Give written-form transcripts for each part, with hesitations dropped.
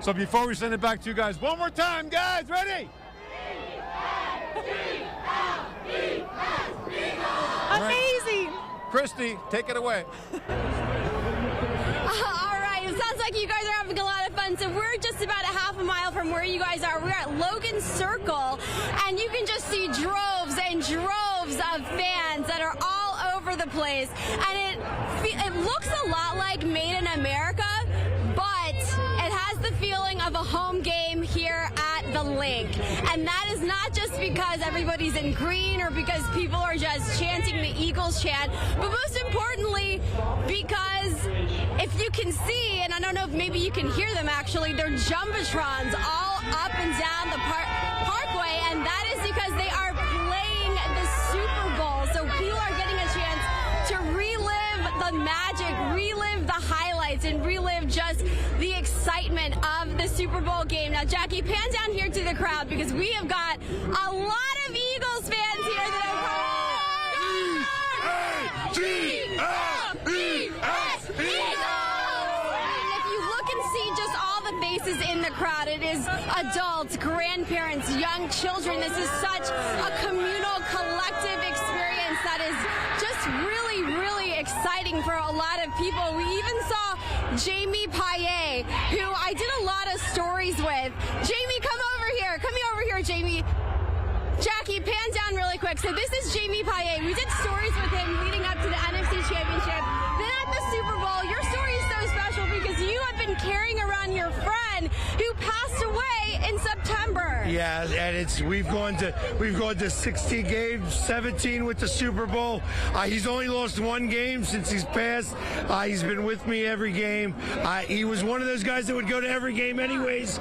So before we send it back to you guys, one more time, guys, ready? Amazing. Christy, take it away. All right, it sounds like you guys are having a lot of fun. So we're just about a half a mile from where you guys are. We're at Logan Circle, and you can just see droves and droves of fans that are all over the place. And it looks a lot like Made in America, but it has the feeling of a home game here at the Link. And that is not just because everybody's in green or because people are just chanting the Eagles chant, but most importantly, because if you can see, and I don't know if maybe you can hear them actually, they're jumbotrons all up and down the parkway, and that is because they are playing the Super Bowl. So people are getting a chance to relive the magic, relive the highlights, and relive just the excitement of the Super Bowl game. Now, Jackie, pan down here to the crowd because we have got a lot of Eagles fans here that have come. Faces in the crowd. It is adults, grandparents, young children. This is such a communal, collective experience that is just really, really exciting for a lot of people. We even saw Jamie Paillet, who I did a lot of stories with. Jamie, come over here. Come over here, Jamie. Jackie, pan down really quick. So this is Jamie Paillet. We did stories with him leading up to the NFC Championship. Then at the Super Bowl, your story is so special because you have been carrying around your friend who passed away in September. Yeah, and we've gone to 16 games, 17 with the Super Bowl. He's only lost one game since he's passed. He's been with me every game. He was one of those guys that would go to every game anyways,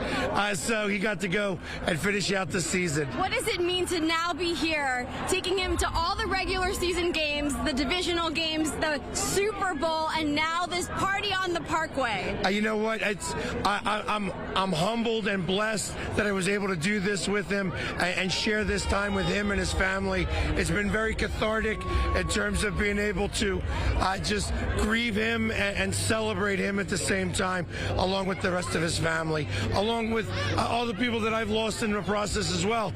so he got to go and finish out the season. What does it mean to now be here, taking him to all the regular season games, the divisional games, the Super Bowl, and now this party on the Parkway? You know what? I'm humbled and blessed that I was able to do this with him and share this time with him and his family. It's been very cathartic in terms of being able to just grieve him and celebrate him at the same time, along with the rest of his family, along with all the people that I've lost in the process as well.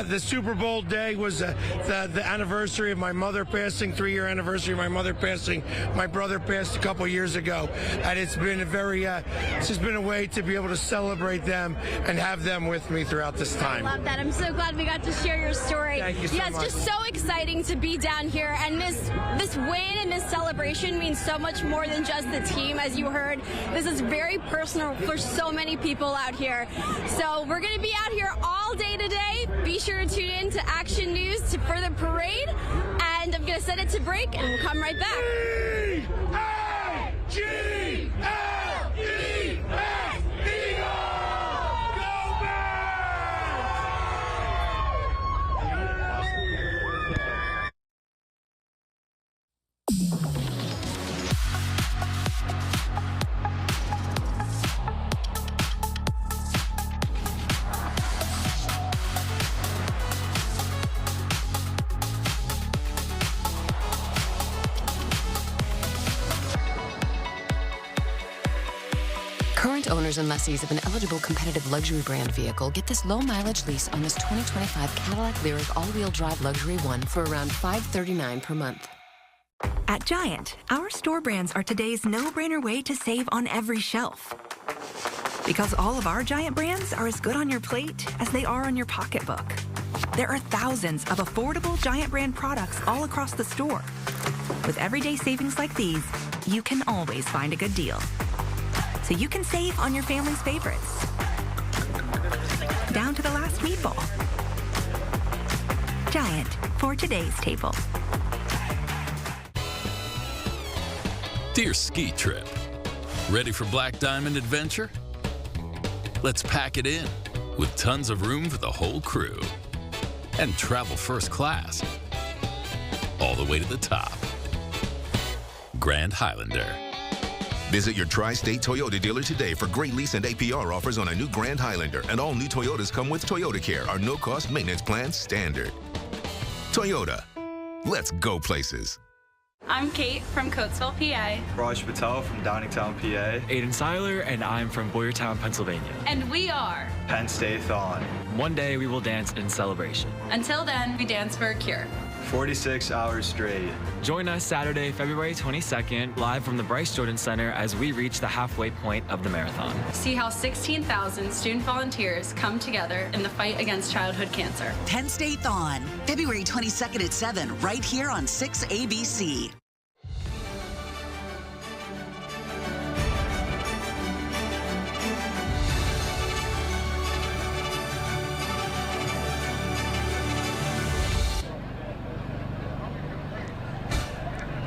The Super Bowl day was the anniversary of my mother passing, 3-year anniversary of my mother passing. My brother passed a couple years ago, and it's been it's just been a way to be able to celebrate them and have them with me throughout this time. I love that. I'm so glad we got to share your story. Thank you so much. It's just so exciting to be down here, and this win and this celebration means so much more than just the team. As you heard, this is very personal for so many people out here. So we're going to be out here all day today. Be sure to tune in to Action News for the parade, and I'm going to send it to break, and we'll come right back. E-A-G-L-E-S, Eagles! Go Current owners and lessees of an eligible competitive luxury brand vehicle get this low-mileage lease on this 2025 Cadillac Lyriq all-wheel drive Luxury One for around $539 per month. At Giant, our store brands are today's no-brainer way to save on every shelf. Because all of our Giant brands are as good on your plate as they are on your pocketbook. There are thousands of affordable Giant brand products all across the store. With everyday savings like these, you can always find a good deal. So you can save on your family's favorites, down to the last meatball. Giant, for today's table. Dear ski trip, ready for Black Diamond adventure? Let's pack it in with tons of room for the whole crew and travel first class all the way to the top. Grand Highlander. Visit your Tri-State Toyota dealer today for great lease and APR offers on a new Grand Highlander. And all new Toyotas come with Toyota Care, our no-cost maintenance plan standard. Toyota. Let's go places. I'm Kate from Coatesville, PA. Raj Patel from Downingtown, PA. Aiden Seiler, and I'm from Boyertown, Pennsylvania. And we are Penn State Thon. One day we will dance in celebration. Until then, we dance for a cure. 46 hours straight. Join us Saturday, February 22nd, live from the Bryce Jordan Center as we reach the halfway point of the marathon. See how 16,000 student volunteers come together in the fight against childhood cancer. Penn State Thon, February 22nd at 7, right here on 6 ABC.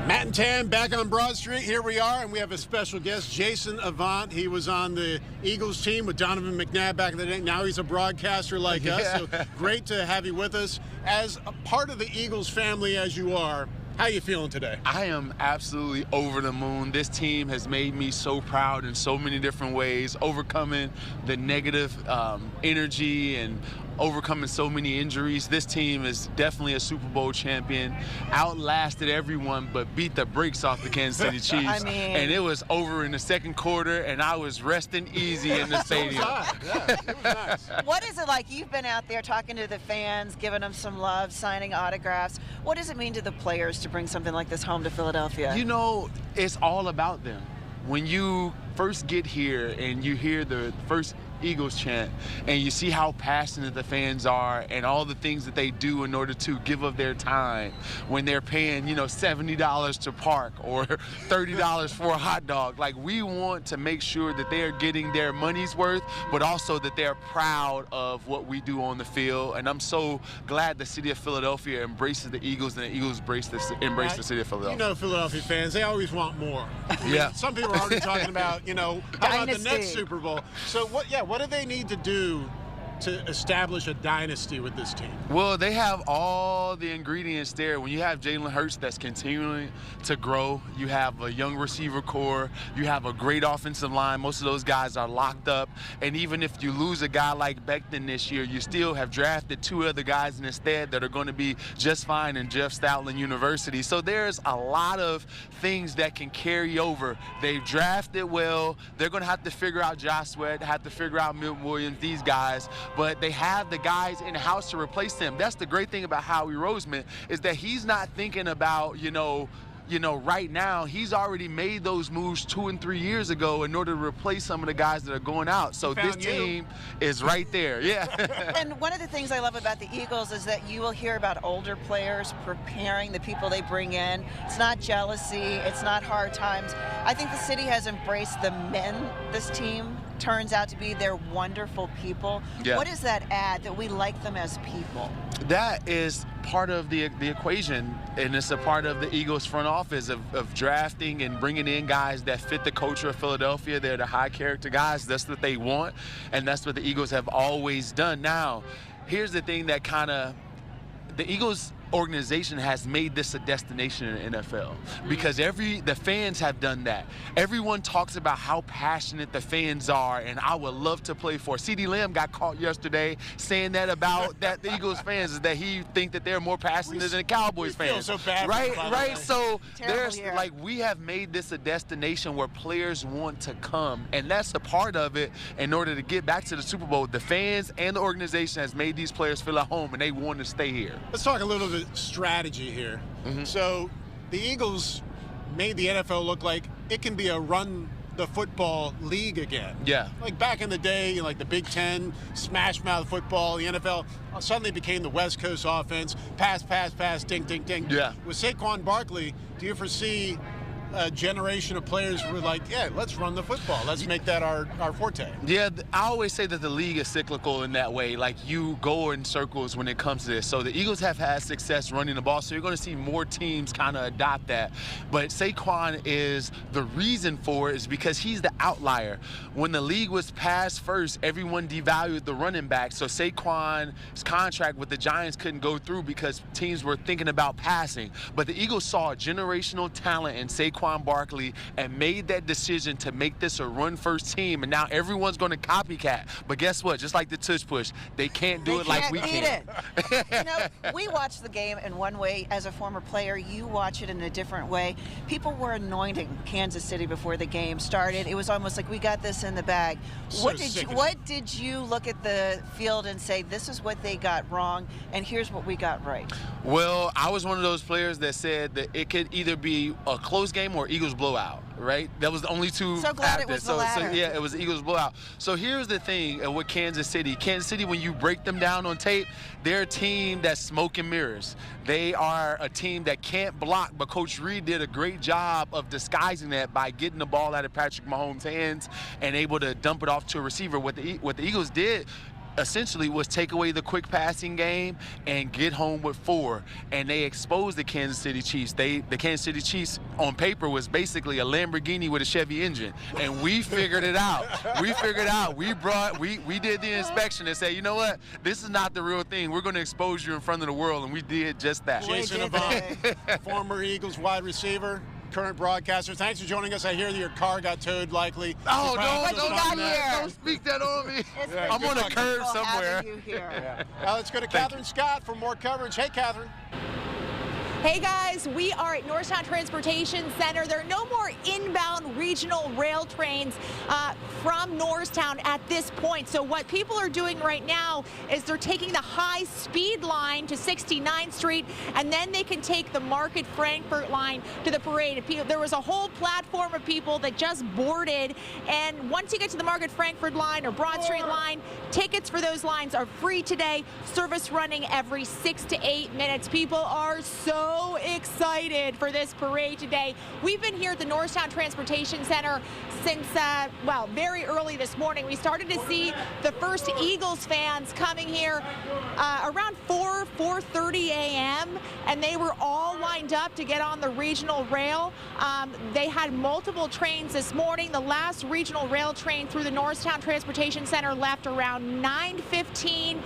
Matt and Tam back on Broad Street. Here we are, and we have a special guest, Jason Avant. He was on the Eagles team with Donovan McNabb back in the day. Now he's a broadcaster like us, so great to have you with us. As a part of the Eagles family as you are, how are you feeling today? I am absolutely over the moon. This team has made me so proud in so many different ways, overcoming the negative energy and overcoming so many injuries. This team is definitely a Super Bowl champion, outlasted everyone, but beat the brakes off the Kansas City Chiefs. And it was over in the second quarter, and I was resting easy in the stadium. It was nice. What is it like? You've been out there talking to the fans, giving them some love, signing autographs. What does it mean to the players to bring something like this home to Philadelphia? You know, it's all about them. When you first get here and you hear the first Eagles chant and you see how passionate the fans are and all the things that they do in order to give up their time when they're paying, you know, $70 to park or $30 for a hot dog. Like, we want to make sure that they are getting their money's worth, but also that they're proud of what we do on the field. And I'm so glad the city of Philadelphia embraces the Eagles and the Eagles embrace the city of Philadelphia. You know, Philadelphia fans, they always want more. Yeah. Some people are already talking about, you know, how about the next Super Bowl? So what do they need to do to establish a dynasty with this team? Well, they have all the ingredients there. When you have Jalen Hurts that's continuing to grow, you have a young receiver core, you have a great offensive line. Most of those guys are locked up. And even if you lose a guy like Becton this year, you still have drafted two other guys instead that are going to be just fine in Jeff Stoutland University. So there's a lot of things that can carry over. They've drafted well. They're going to have to figure out Josh Sweat, have to figure out Milton Williams, these guys. But they have the guys in the house to replace them. That's the great thing about Howie Roseman, is that he's not thinking about, you know, right now. He's already made those moves 2 and 3 years ago in order to replace some of the guys that are going out. So this team is right there. Yeah. And one of the things I love about the Eagles is that you will hear about older players preparing the people they bring in. It's not jealousy. It's not hard times. I think the city has embraced the men this team turns out to be. They're wonderful people. Yeah. What does that add, that we like them as people? That is part of the equation, and it's a part of the Eagles front office of drafting and bringing in guys that fit the culture of Philadelphia. They're the high character guys. That's what they want, and that's what the Eagles have always done. Now, here's the thing that the Eagles organization has made this a destination in the NFL, because the fans have done that. Everyone talks about how passionate the fans are, and I would love to play for. CeeDee Lamb got caught yesterday saying that about the Eagles fans, is that he think that they're more passionate than the Cowboys fans. So bad, right. So there's year. like, we have made this a destination where players want to come, and that's a part of it. In order to get back to the Super Bowl, the fans and the organization has made these players feel at home, and they want to stay here. Let's talk a little bit strategy here. So the Eagles made the NFL look like it can be a run the football league again. Yeah. Like back in the day, you know, like the Big Ten, smash mouth football, the NFL suddenly became the West Coast offense. Pass, pass, pass, ding, ding, ding. Yeah. With Saquon Barkley, do you foresee a generation of players who were like, yeah, let's run the football. Let's make that our forte. Yeah, I always say that the league is cyclical in that way. Like, you go in circles when it comes to this. So the Eagles have had success running the ball, so you're going to see more teams kind of adopt that. But Saquon is the reason for it, is because he's the outlier. When the league was pass first, everyone devalued the running back. So Saquon's contract with the Giants couldn't go through because teams were thinking about passing. But the Eagles saw a generational talent in Saquon Saquon Barkley and made that decision to make this a run-first team, and now everyone's going to copycat. But guess what? Just like the tush push, they can't do it like we can. You know, we watch the game in one way. As a former player, you watch it in a different way. People were anointing Kansas City before the game started. It was almost like we got this in the bag. What did you look at the field and say, this is what they got wrong, and here's what we got right? Well, I was one of those players that said that it could either be a close game or Eagles blowout, right? That was the only two. So glad it was the latter. Yeah, it was the Eagles blowout. So here's the thing with Kansas City. Kansas City, when you break them down on tape, they're a team that's smoke and mirrors. They are a team that can't block, but Coach Reed did a great job of disguising that by getting the ball out of Patrick Mahomes' hands and able to dump it off to a receiver. What the Eagles did essentially was take away the quick passing game and get home with 4, and they exposed the Kansas City Chiefs. The Kansas City Chiefs on paper was basically a Lamborghini with a Chevy engine, and we figured it out. We did the inspection and said, you know what, this is not the real thing. We're going to expose you in front of the world, and we did just that. Jason Avant, former Eagles wide receiver, current broadcaster. Thanks for joining us. I hear that your car got towed likely. Oh, don't speak that on me. I'm on a curve somewhere. Let's go to Catherine Scott for more coverage. Hey, Catherine. Hey guys, we are at Norristown Transportation Center. There are no more inbound regional rail trains from Norristown at this point. So what people are doing right now is they're taking the high-speed line to 69th Street, and then they can take the Market Frankfurt line to the parade. There was a whole platform of people that just boarded, and once you get to the Market Frankfurt line or Broad Street line, tickets for those lines are free today. Service running every 6 to 8 minutes. People are so excited for this parade today. We've been here at the Norristown Transportation Center since, well, very early this morning. We started to see the first Eagles fans coming here around 4:30 a.m., and they were all lined up to get on the regional rail. They had multiple trains this morning. The last regional rail train through the Norristown Transportation Center left around 9:15.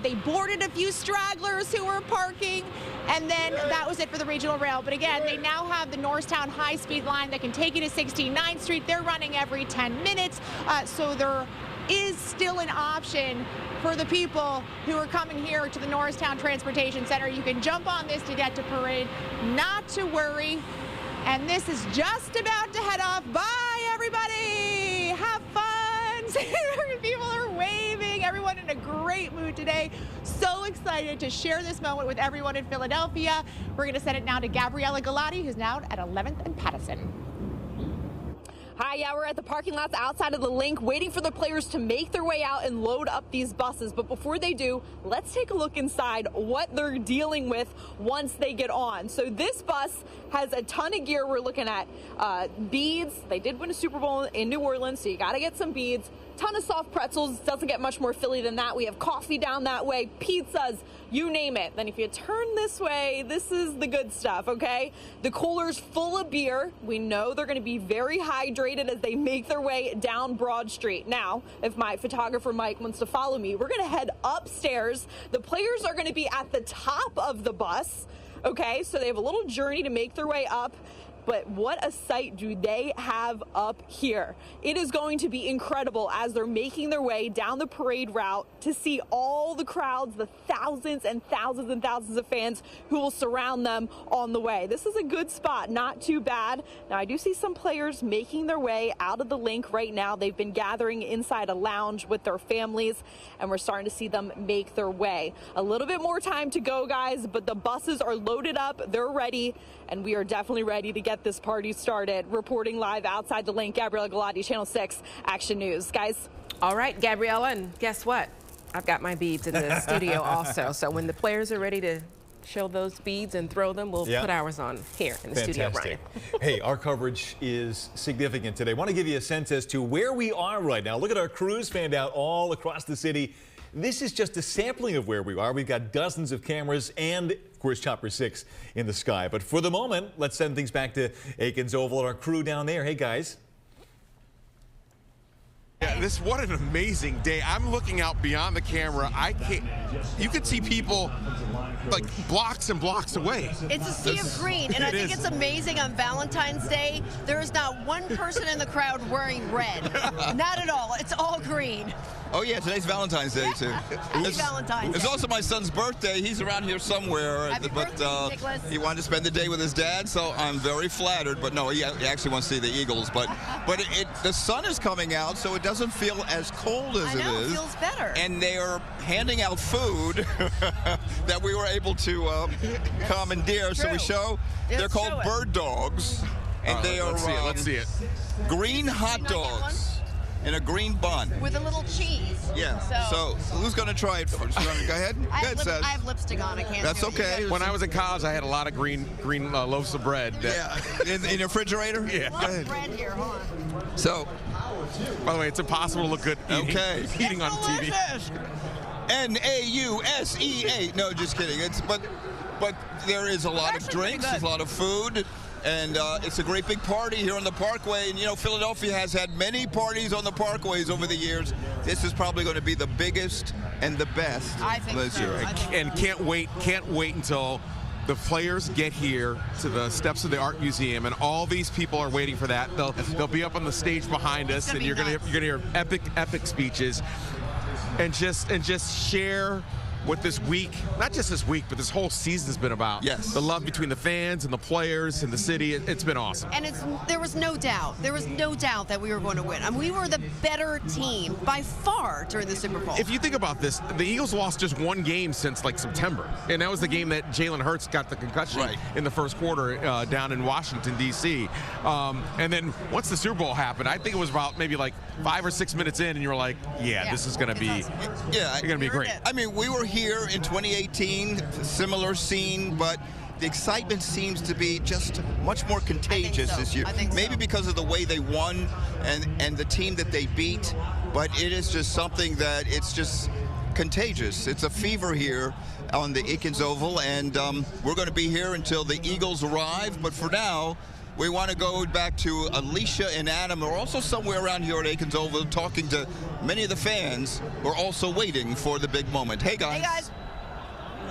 They boarded a few stragglers who were parking, and then that was it for the regional rail. But again, they now have the Norristown high-speed line that can take you to 69th Street. They're running every 10 minutes, so there is still an option for the people who are coming here to the Norristown Transportation Center. You can jump on this to get to parade, not to worry. And this is just about to head off. Bye, everybody. Have fun. People are waving. Everyone in a great mood today. So excited to share this moment with everyone in Philadelphia. We're going to send it now to Gabriella Galati, who's now at 11th and Patterson. Hi, yeah, we're at the parking lots outside of the link waiting for the players to make their way out and load up these buses. But before they do, let's take a look inside what they're dealing with once they get on. So this bus has a ton of gear. We're looking at beads. They did win a Super Bowl in New Orleans, so you got to get some beads. Ton of soft pretzels. Doesn't get much more Philly than that. We have coffee down that way, pizzas, you name it. Then if you turn this way, this is the good stuff, okay? The cooler's full of beer. We know they're going to be very hydrated as they make their way down Broad Street. Now, if my photographer Mike wants to follow me, we're going to head upstairs. The players are going to be at the top of the bus, okay? So they have a little journey to make their way up. But what a sight do they have up here. It is going to be incredible as they're making their way down the parade route to see all the crowds, the thousands and thousands and thousands of fans who will surround them on the way. This is a good spot, not too bad. Now, I do see some players making their way out of the link right now. They've been gathering inside a lounge with their families, and we're starting to see them make their way. A little bit more time to go, guys, but the buses are loaded up. They're ready, and we are definitely ready to get this party started. Reporting live outside the link, Gabriella Galati, Channel 6 Action News. Guys. All right, Gabriella, and guess what? I've got my beads in the studio also. So when the players are ready to show those beads and throw them, we'll put ours on here in the studio, Brian. Hey, our coverage is significant today. I want to give you a sense as to where we are right now. Look at our crews fanned out all across the city. This is just a sampling of where we are. We've got dozens of cameras and, of course, Chopper 6 in the sky. But for the moment, let's send things back to Aikens Oval and our crew down there. Hey, guys. Yeah, what an amazing day. I'm looking out beyond the camera. You could see people like blocks and blocks away. It's a sea of green, and I think it's amazing on Valentine's Day. There is not one person in the crowd wearing red. Not at all. It's all green. Oh, yeah, today's Valentine's Day, too. Happy Valentine's Day. It's also my son's birthday. He's around here somewhere. Happy birthday, Nicholas. He wanted to spend the day with his dad, so I'm very flattered. But no, he actually wants to see the Eagles. But the sun is coming out, so it doesn't feel as cold as it is. It feels better. And they are handing out food that we were able to commandeer. So we show. They're called bird dogs. And they are, let's see it. Green hot dogs. In a green bun. With a little cheese. Yeah. So who's going to try it first? You want to go ahead? I have lipstick on. I can't. That's okay. When I was in college, I had a lot of green loaves of bread. Yeah. In your refrigerator? Yeah. Go ahead. Bread here. Hold on. So. By the way, it's impossible to look good eating on TV. NAUSEA. No, just kidding. But there is a lot of drinks. There's a lot of food. And it's a great big party here on the Parkway. And, you know, Philadelphia has had many parties on the Parkways over the years. This is probably going to be the biggest and the best this year. And can't wait until the players get here to the steps of the Art Museum, and all these people are waiting for that. They'll be up on the stage behind us, and you're gonna hear epic speeches, and just share what this week, not just this week, but this whole season has been about. Yes. The love between the fans and the players and the city. It's been awesome. And there was no doubt that we were going to win. I mean, we were the better team by far during the Super Bowl. If you think about this, the Eagles lost just one game since like September, and that was the game that Jalen Hurts got the concussion in the first quarter down in Washington, D.C. And then once the Super Bowl happened, I think it was about maybe like 5 or 6 minutes in, and you were like, this is going to be going to be great. I mean, we were here in 2018, similar scene, but the excitement seems to be just much more contagious this year. Maybe because of the way they won and the team that they beat, but it is just something that it's just contagious. It's a fever here on the Eakins Oval, and we're going to be here until the Eagles arrive. But for now, we want to go back to Alicia and Adam. We're also somewhere around here at Eakins Oval talking to many of the fans who are also waiting for the big moment. Hey, guys. Hey, guys.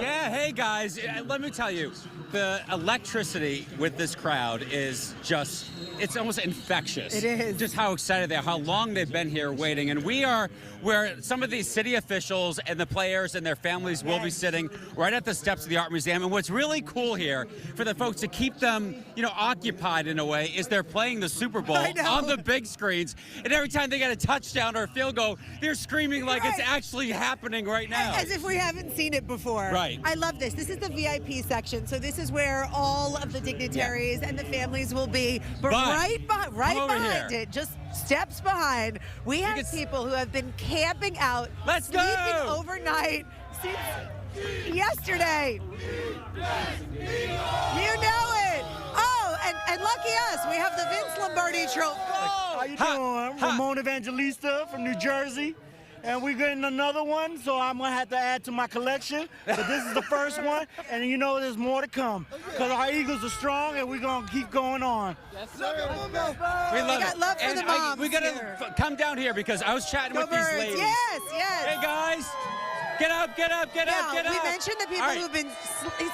Yeah, hey, guys. Let me tell you, the electricity with this crowd is just, it's almost infectious. It is. Just how excited they are, how long they've been here waiting. And we are where some of these city officials and the players and their families will be sitting right at the steps of the Art Museum. And what's really cool here for the folks to keep them, occupied in a way is they're playing the Super Bowl on the big screens. And every time they get a touchdown or a field goal, they're screaming like it's actually happening right now. As if we haven't seen it before. Right. I love this. This is the VIP section. So this is where all of the dignitaries and the families will be. But right behind it, just steps behind, we have people who have been camping out, sleeping overnight since yesterday. You know it. Oh, and lucky us, we have the Vince Lombardi Trophy. How you doing? I'm Ramon Evangelista from New Jersey. And we're getting another one, so I'm going to have to add to my collection. But this is the first one, and there's more to come. Because our Eagles are strong, and we're going to keep going on. Yes, sir. We love it. Love for the moms we got to come down here because I was chatting with these ladies. Yes. Hey, guys. Get up. We mentioned the people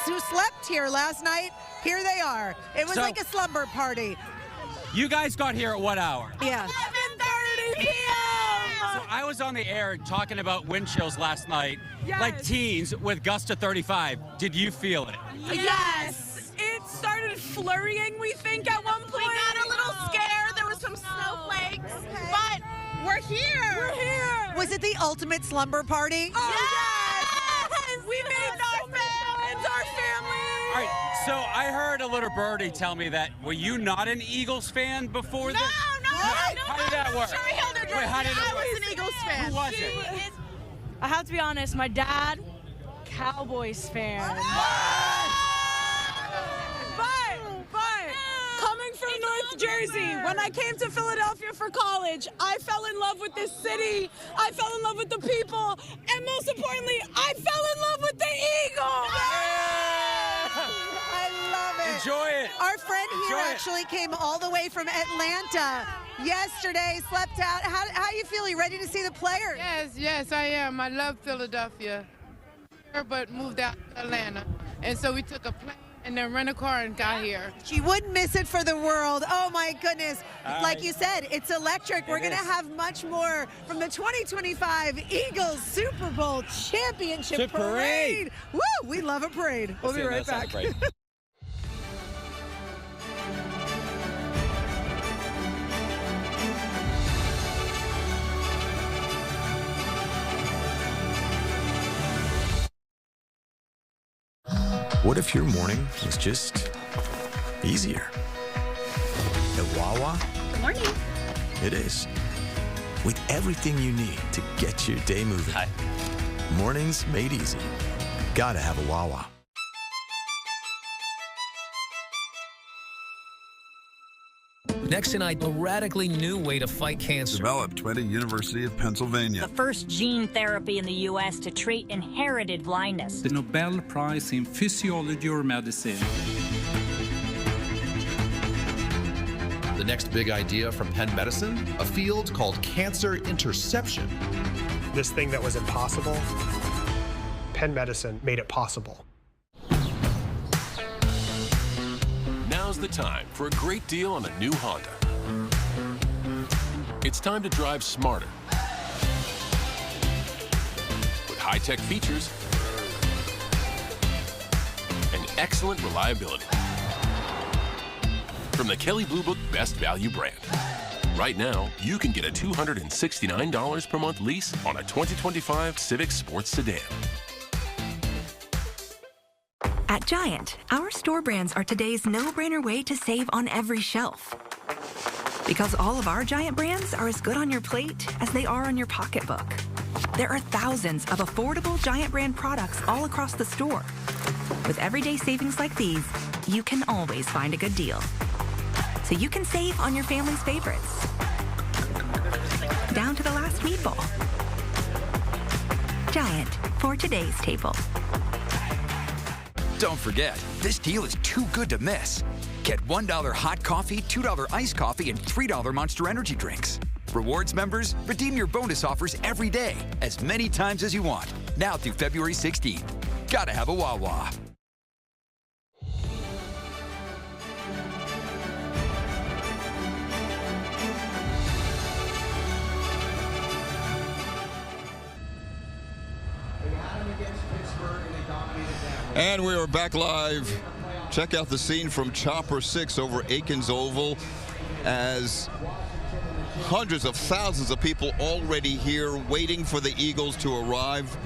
who slept here last night. Here they are. It was like a slumber party. You guys got here at what hour? Yeah. 11:30 p.m. So I was on the air talking about wind chills last night, like teens with gusts of 35. Did you feel it? Yes. It started flurrying, we think, at one point. We got a little scared. There was some snowflakes. But we're here. Was it the ultimate slumber party? Oh, yes. We made our fans, our family. All right, so I heard a little birdie tell me that, were you not an Eagles fan before this? No. How did that work? Sure, I was an Eagles fan. Who was it? I have to be honest, my dad, Cowboys fan. But coming from North Jersey, when I came to Philadelphia for college, I fell in love with this city. I fell in love with the people. And most importantly, I fell in love with the Eagles. I love it. Enjoy it. Our friend here actually came all the way from Atlanta yesterday, slept out. How you feel? You ready to see the players? Yes, I am. I love Philadelphia, but moved out to Atlanta. And so we took a plane and then rent a car and got here. She wouldn't miss it for the world. Oh, my goodness. Like you said, it's electric. We're going to have much more from the 2025 Eagles Super Bowl Championship Parade. Woo! We love a parade. We'll be right back. What if your morning was just easier? At Wawa, Good morning. it is. With everything you need to get your day moving. Hi. Mornings made easy. Gotta have a Wawa. Next tonight, a radically new way to fight cancer. Developed by the University of Pennsylvania. The first gene therapy in the U.S. to treat inherited blindness. The Nobel Prize in Physiology or Medicine. The next big idea from Penn Medicine, a field called cancer interception. This thing that was impossible, Penn Medicine made it possible. Now's the time for a great deal on a new Honda. It's time to drive smarter with high-tech features and excellent reliability from the Kelley Blue Book Best Value brand. Right now, you can get a $269 per month lease on a 2025 Civic Sports Sedan. At Giant, our store brands are today's no-brainer way to save on every shelf. Because all of our Giant brands are as good on your plate as they are on your pocketbook. There are thousands of affordable Giant brand products all across the store. With everyday savings like these, you can always find a good deal. So you can save on your family's favorites. Down to the last meatball. Giant, for today's table. Don't forget, this deal is too good to miss. Get $1 hot coffee, $2 iced coffee, and $3 Monster Energy drinks. Rewards members, redeem your bonus offers every day, as many times as you want, now through February 16th. Gotta have a Wawa. And we are back live. Check out the scene from Chopper 6 over Aikens Oval as hundreds of thousands of people already here waiting for the Eagles to arrive.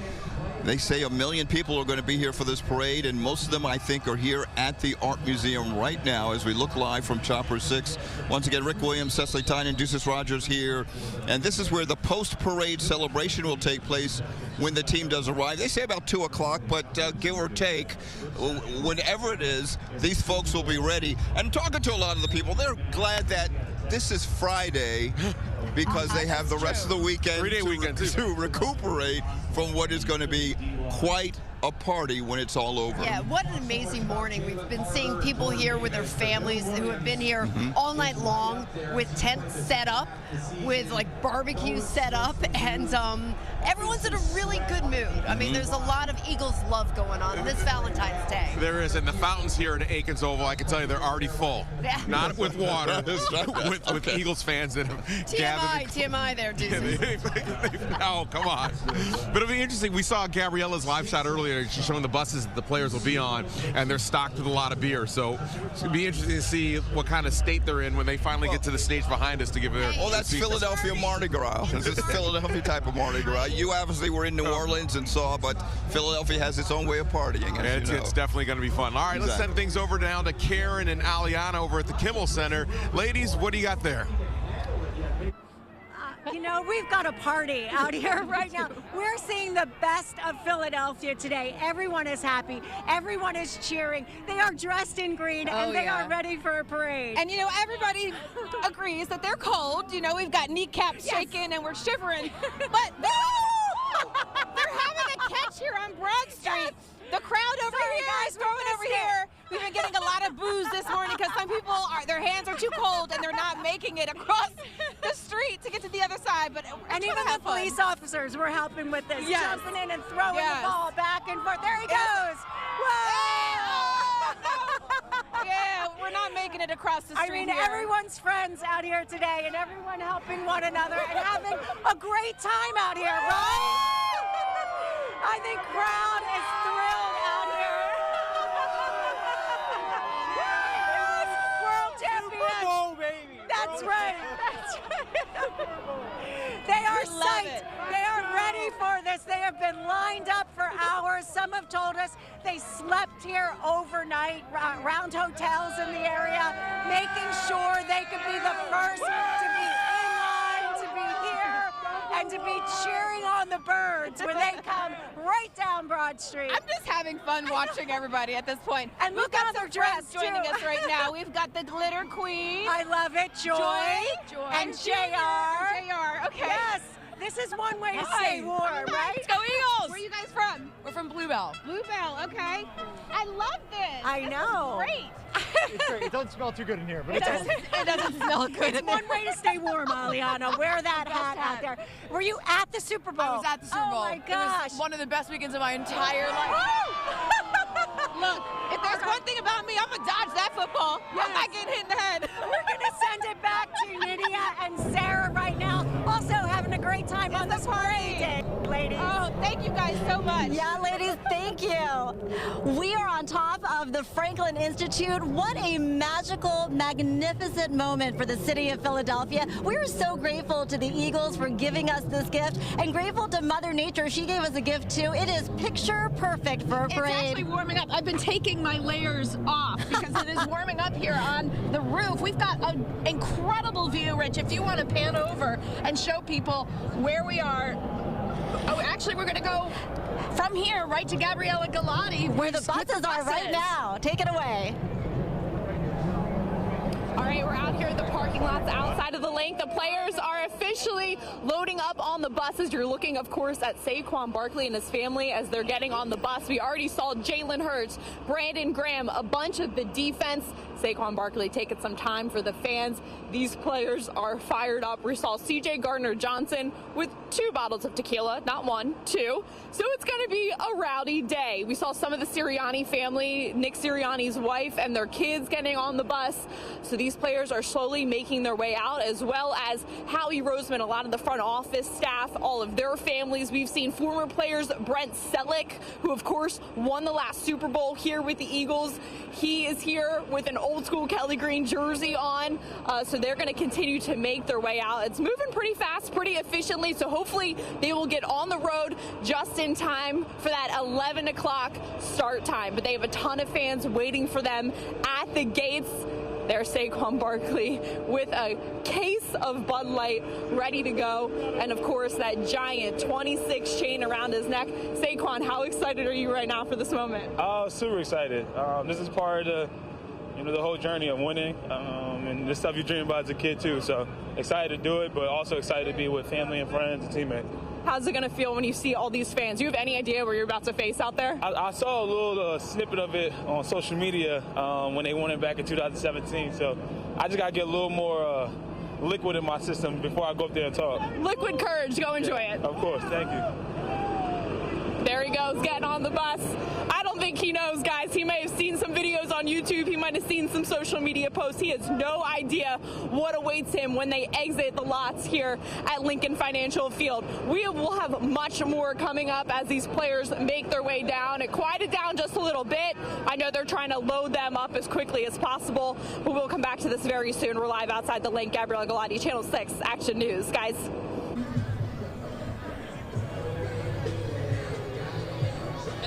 They say 1 million people are going to be here for this parade, and most of them, I think, are here at the Art Museum right now as we look live from Chopper 6. Once again, Rick Williams, Cecily Tynan, Deuces Rogers here. And this is where the post-parade celebration will take place when the team does arrive. They say about 2 o'clock, but give or take, whenever it is, these folks will be ready. And talking to a lot of the people, they're glad that this is Friday because they have the rest of the weekend to recuperate from what is going to be quite a party when it's all over. Yeah, what an amazing morning. We've been seeing people here with their families who have been here all night long with tents set up, with like barbecue set up, and everyone's in a really good mood. I mean, there's a lot of Eagles love going on this Valentine's Day. There is, and the fountains here at Aikens Oval, I can tell you they're already full. Yeah. Not with water, with Eagles fans that have gathered. TMI there, Deuces. No, come on. But it'll be interesting. We saw Gabriella's live shot earlier. She's showing the buses that the players will be on, and they're stocked with a lot of beer. So it's going to be interesting to see what kind of state they're in when they finally get to the stage behind us to give their... Well, that's Philadelphia Mardi Gras. This is Philadelphia type of Mardi Gras. You obviously were in New Orleans and saw, but Philadelphia has its own way of partying. It's definitely going to be fun. All right, Let's send things over down to Karen and Aliana over at the Kimmel Center. Ladies, what do you got there? You know, we've got a party out here right now. We're seeing the best of Philadelphia today. Everyone is happy. Everyone is cheering. They are dressed in green, and they are ready for a parade. And, you know, everybody agrees that they're cold. You know, we've got kneecaps shaking, and we're shivering. But they're having a catch here on Broad Street. The crowd over here is throwing over here. We've been getting a lot of booze this morning because dispersers were helping with this, Yes. jumping in and throwing Yes. the ball back and forth. There he goes. Yeah, we're not making it across the street. I mean, here. everyone's friends out here today, and everyone helping one another and having a great time out here, right? I think crowd is thrilled out here. Yes, world champions. Super Bowl, baby. That's right. That's right. They are psyched. They are ready for this. They have been lined up for hours. Some have told us they slept here overnight around hotels in the area, making sure they could be the first to be in line, to be here, and to be cheering on the birds when they come right down Broad Street. I'm just having fun watching everybody at this point. And look We've how got they're some friends dressed, joining too. us right now. We've got the Glitter Queen. I love it. Joy. And JR. Okay. Yes. This is one way to stay warm, right? Let's go Eagles. Where are you guys from? We're from Bluebell. Bluebell, okay. I love this. I know. Great. It's great. It doesn't smell too good in here, but It doesn't smell good. It's one way to stay warm, Aliana. Wear that hat out there. Were you at the Super Bowl? I was at the Super Bowl. Oh my gosh. It was one of the best weekends of my entire life. Look, if there's one thing about me, I'm gonna dodge that football. Yes. I'm not getting hit in the head. We're gonna send it back to Nydia and Sarah right now. Also having a great time on this parade day, ladies. Oh, thank you guys so much. Yeah, ladies, thank you. We are on top of the Franklin Institute. What a magical, magnificent moment for the city of Philadelphia. We're so grateful to the Eagles for giving us this gift, and grateful to Mother Nature. She gave us a gift too. It is picture perfect for a parade. It's actually warming up. I've been taking my layers off because it is warming up here on the roof. We've got an incredible view, Rich. If you want to pan over and show people where we are. Oh, actually, we're going to go from here right to Gabriella Galati. Where the buses are right now. Take it away. All right, we're out here at the parking lots outside of the link. The players are officially loading up on the buses. You're looking, of course, at Saquon Barkley and his family as they're getting on the bus. We already saw Jalen Hurts, Brandon Graham, a bunch of the defense. Saquon Barkley taking some time for the fans. These players are fired up. We saw C.J. Gardner-Johnson with 2 bottles of tequila, not 1, 2. So it's going to be a rowdy day. We saw some of the Sirianni family, Nick Sirianni's wife and their kids getting on the bus. So these players are slowly making their way out, as well as Howie Roseman, a lot of the front office staff, all of their families. We've seen former players, Brent Selleck, who of course won the last Super Bowl here with the Eagles. He is here with an old school Kelly Green jersey on. So they're going to continue to make their way out. It's moving pretty fast, pretty efficiently. So hopefully they will get on the road just in time for that 11 o'clock start time. But they have a ton of fans waiting for them at the gates. There's Saquon Barkley with a case of Bud Light ready to go. And of course, that giant 26 chain around his neck. Saquon, how excited are you right now for this moment? Oh, super excited. This is part of the whole journey of winning. And this stuff you dream about as a kid too. So excited to do it, but also excited to be with family and friends and teammates. How's it going to feel when you see all these fans? Do you have any idea where you're about to face out there? I saw a little snippet of it on social media when they won it back in 2017. So I just got to get a little more liquid in my system before I go up there and talk. Liquid courage. Go enjoy it. Of course. Thank you. There he goes, getting on the bus. I don't think he knows, guys. He may have seen some videos on YouTube. He might have seen some social media posts. He has no idea what awaits him when they exit the lots here at Lincoln Financial Field. We will have much more coming up as these players make their way down. It quieted down just a little bit. I know they're trying to load them up as quickly as possible, but we'll come back to this very soon. We're live outside the link. Gabriella Galati, Channel 6 Action News. Guys.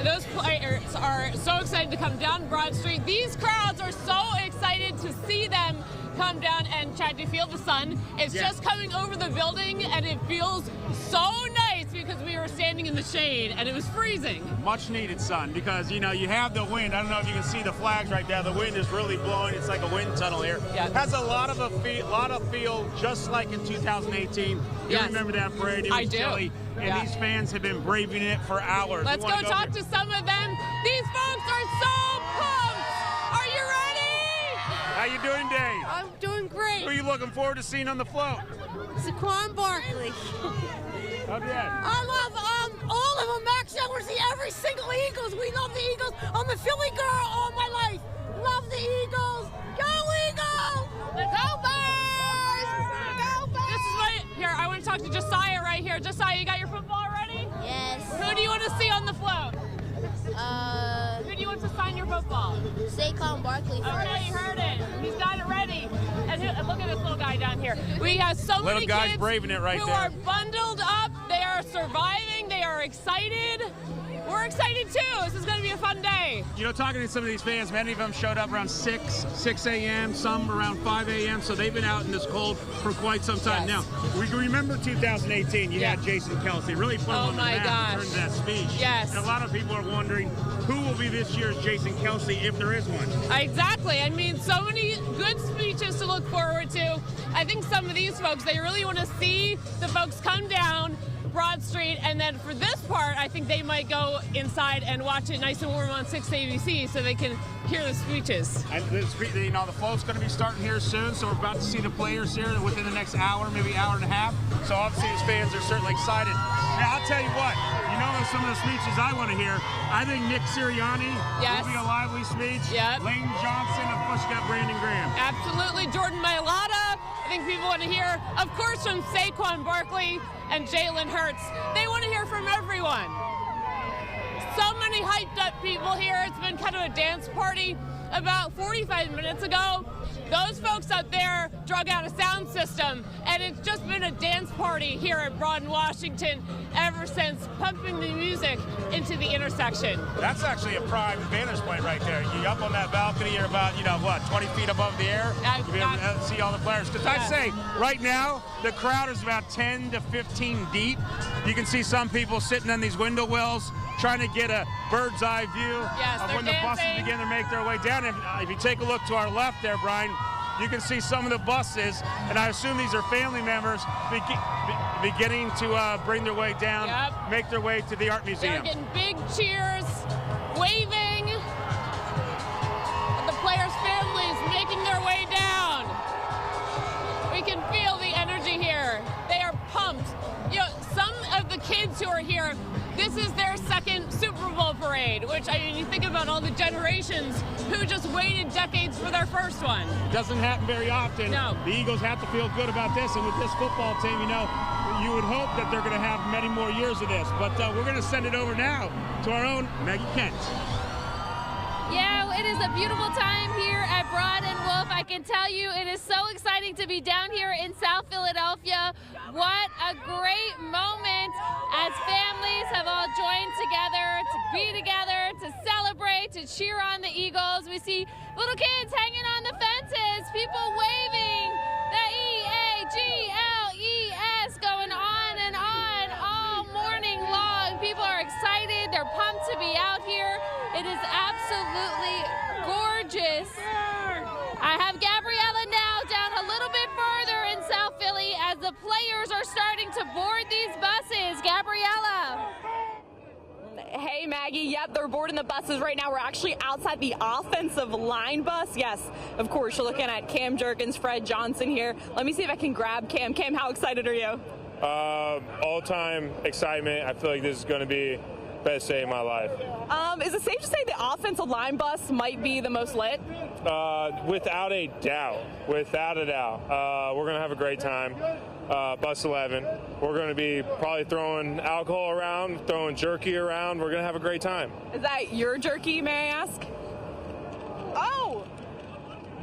Those players are so excited to come down Broad Street. These crowds are so excited to see them come down. And Chad, do you feel the sun? It's just coming over the building, and it feels so nice because we were standing in the shade and it was freezing. Much needed sun because, you have the wind. I don't know if you can see the flags right there. The wind is really blowing. It's like a wind tunnel here. Yeah. It has a lot of feel just like in 2018. You remember that parade? It was chilly. And these fans have been braving it for hours. Let's go talk to some of them. These folks are so pumped. Are you ready? How you doing, Dave? I'm doing great. Who are you looking forward to seeing on the float? Saquon Barkley. I love all of them. Actually, I want to see every single Eagles. We love the Eagles. I'm a Philly girl all my life. Love the Eagles. Go Eagles! Go Bears! Go Bears! This is my, here, I want to talk to Josiah right here. Josiah, you got your football ready? Yes. Who do you want to see on the float? Who do you want to sign your football? Saquon Barkley first. Okay, you heard it. He's got it ready. And look at this little guy down here. We have so many kids braving it right who there. are bundled up. They are surviving. They are excited. We're excited too. This is going to be a fun day. You know, talking to some of these fans, many of them showed up around 6 a.m., some around 5 a.m., so they've been out in this cold for quite some time. Yes. Now, we remember 2018, you had Jason Kelce really put him on the map in terms of that speech. Yes. And a lot of people are wondering who will be this year's Jason Kelce, if there is one. Exactly. I mean, so many good speeches to look forward to. I think some of these folks, they really want to see the folks come down Broad Street, and then for this part, I think they might go inside and watch it nice and warm on 6 ABC so they can hear the speeches. And the float's going to be starting here soon, so we're about to see the players here within the next hour, maybe hour and a half. So obviously these fans are certainly excited. Now, I'll tell you what, you know some of the speeches I want to hear. I think Nick Sirianni will be a lively speech. Yep. Lane Johnson, of course, got Brandon Graham. Absolutely. Jordan Mailata. I think people want to hear, of course, from Saquon Barkley and Jalen Hurts. They want to hear from everyone. So many hyped up people here. It's been kind of a dance party. About 45 minutes ago, those folks out there drug out a sound system, and it's just been a dance party here at Broad in Washington ever since, pumping the music into the intersection. That's actually a prime vantage point right there. You're up on that balcony, you're about, 20 feet above the air. You'll be able to see all the players. Because I'd say, right now, the crowd is about 10 to 15 deep. You can see some people sitting on these window wells, trying to get a bird's eye view of when the buses begin to make their way down. If you take a look to our left there, Brian, you can see some of the buses, and I assume these are family members beginning to bring their way down, make their way to the art museum. They're getting big cheers, waving, and the players' families making their way down. We can feel the energy here. They are pumped. Some of the kids who are here, this is their second Super Bowl parade, which, I mean, you think about all the generations who just waited decades for their first one. It doesn't happen very often. No. The Eagles have to feel good about this, and with this football team, you would hope that they're going to have many more years of this. But we're going to send it over now to our own Maggie Kent. Yeah, it is a beautiful time here at Broad and Wolf. I can tell you it is so exciting to be down here in South Philadelphia. What a great moment as families have all joined together to be together, to celebrate, to cheer on the Eagles. We see little kids hanging on the fences, people waving the E-A-G-L-E-S going on and on all morning long. People are excited. They're pumped to be out here. It is absolutely gorgeous. I have Gabriella now down a little bit further in South Philly as the players are starting to board these buses. Gabriella. Hey, Maggie. Yep, they're boarding the buses right now. We're actually outside the offensive line bus. Yes, of course, you're looking at Cam Jerkins, Fred Johnson here. Let me see if I can grab Cam. Cam, how excited are you? All-time excitement. I feel like this is going to be best day of my life. Is it safe to say the offensive line bus might be the most lit? Without a doubt. Without a doubt. We're going to have a great time. Bus 11. We're going to be probably throwing alcohol around, throwing jerky around. We're going to have a great time. Is that your jerky, may I ask? Oh!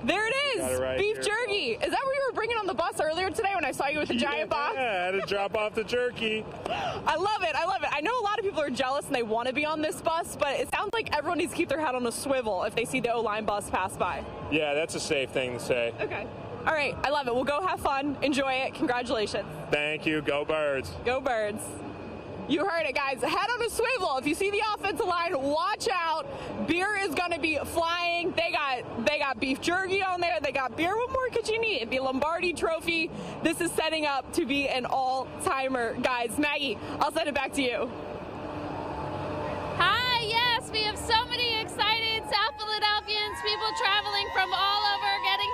There it is! Got it right beef here. jerky. Is that what you were bringing on the bus earlier today when I saw you with the giant box? Yeah, I had to drop off the jerky. I love it. I love it. I know a lot of people are jealous and they want to be on this bus, but it sounds like everyone needs to keep their head on a swivel if they see the O-line bus pass by. Yeah, that's a safe thing to say. Okay. All right. I love it. We'll go have fun. Enjoy it. Congratulations. Thank you. Go Birds. Go Birds. You heard it, guys. Head on a swivel. If you see the offensive line, watch out. Beer is going to be flying. They got beef jerky on there. They got beer. What more could you need? The Lombardi Trophy. This is setting up to be an all-timer, guys. Maggie, I'll send it back to you. Hi, yes, we have so many excited South Philadelphians, people traveling from all over, getting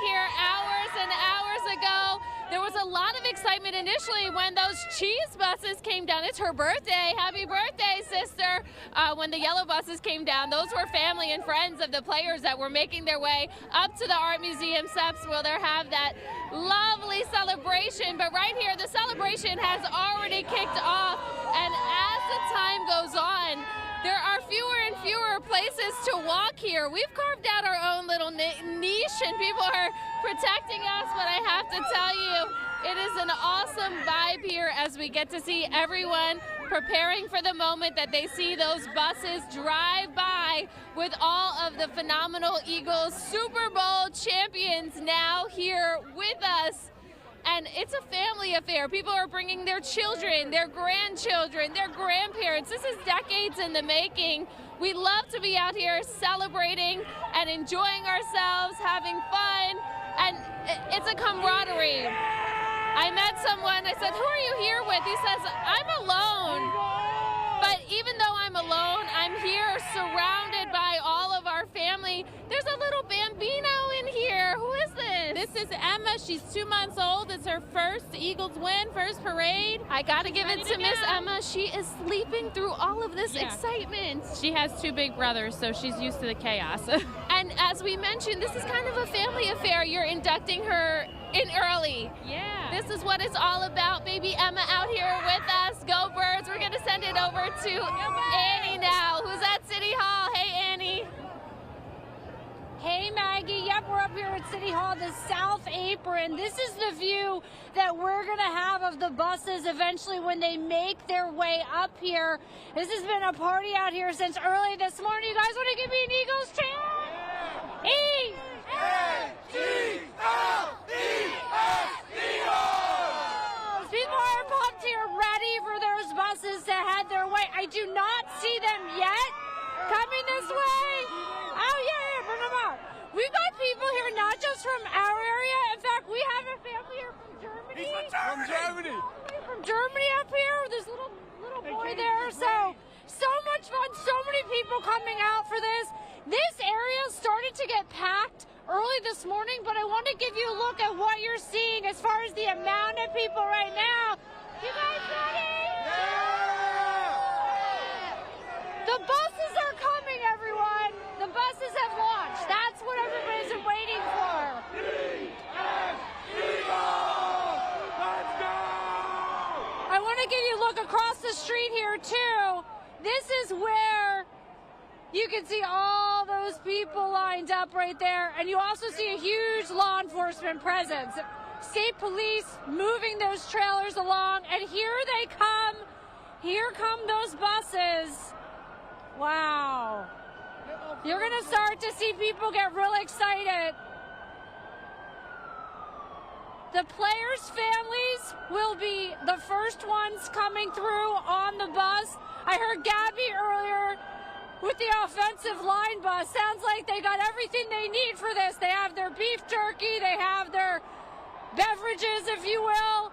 lot of excitement initially when those cheese buses came down. It's her birthday. Happy birthday, sister. When the yellow buses came down, those were family and friends of the players that were making their way up to the Art Museum steps where they'll have that lovely celebration. But right here, the celebration has already kicked off. And as the time goes on, there are fewer and fewer places to walk here. We've carved out our own little niche and people are protecting us, but I have to tell you, it is an awesome vibe here as we get to see everyone preparing for the moment that they see those buses drive by with all of the phenomenal Eagles Super Bowl champions now here with us. And it's a family affair. People are bringing their children, their grandchildren, their grandparents. This is decades in the making. We love to be out here celebrating and enjoying ourselves, having fun, and it's a camaraderie. I met someone, I said, who are you here with? He says, I'm alone. But even though I'm alone, I'm here surrounded by all of our family. There's a little Bambino in here. Who is this? This is Emma. She's 2 months old. It's her first Eagles win, first parade. I gotta give it to Miss Emma. She is sleeping through all of this excitement. She has 2 big brothers, so she's used to the chaos. And as we mentioned, this is kind of a family affair. You're inducting her in early. Yeah. This is what it's all about. Baby Emma out here with us. Go Birds. We're gonna send it over to Annie now, who's at City Hall. Hey, Annie. Hey, Maggie. Yep, we're up here at City Hall, the South Apron. This is the view that we're going to have of the buses eventually when they make their way up here. This has been a party out here since early this morning. You guys want to give me an Eagles chant? E-A-G-L-E-S, people are pumped here, ready for those buses to head their way. I do not see them yet coming this way. Oh, yeah, bring them out. We've got people here not just from our area. In fact, we have a family here from Germany. He's from Germany. From Germany up here with this little boy there. So much fun. So many people coming out for this. This area started to get packed early this morning, but I want to give you a look at what you're seeing as far as the amount of people right now. You guys ready? The buses are coming, everyone. The buses have launched. That's what everybody's been waiting for. I want to give you a look across the street here, too. This is where you can see all those people lined up right there. And you also see a huge law enforcement presence. State police moving those trailers along. And here they come. Here come those buses. Wow. You're going to start to see people get really excited. The players' families will be the first ones coming through on the bus. I heard Gabby earlier with the offensive line bus. Sounds like they got everything they need for this. They have their beef jerky. They have their beverages, if you will.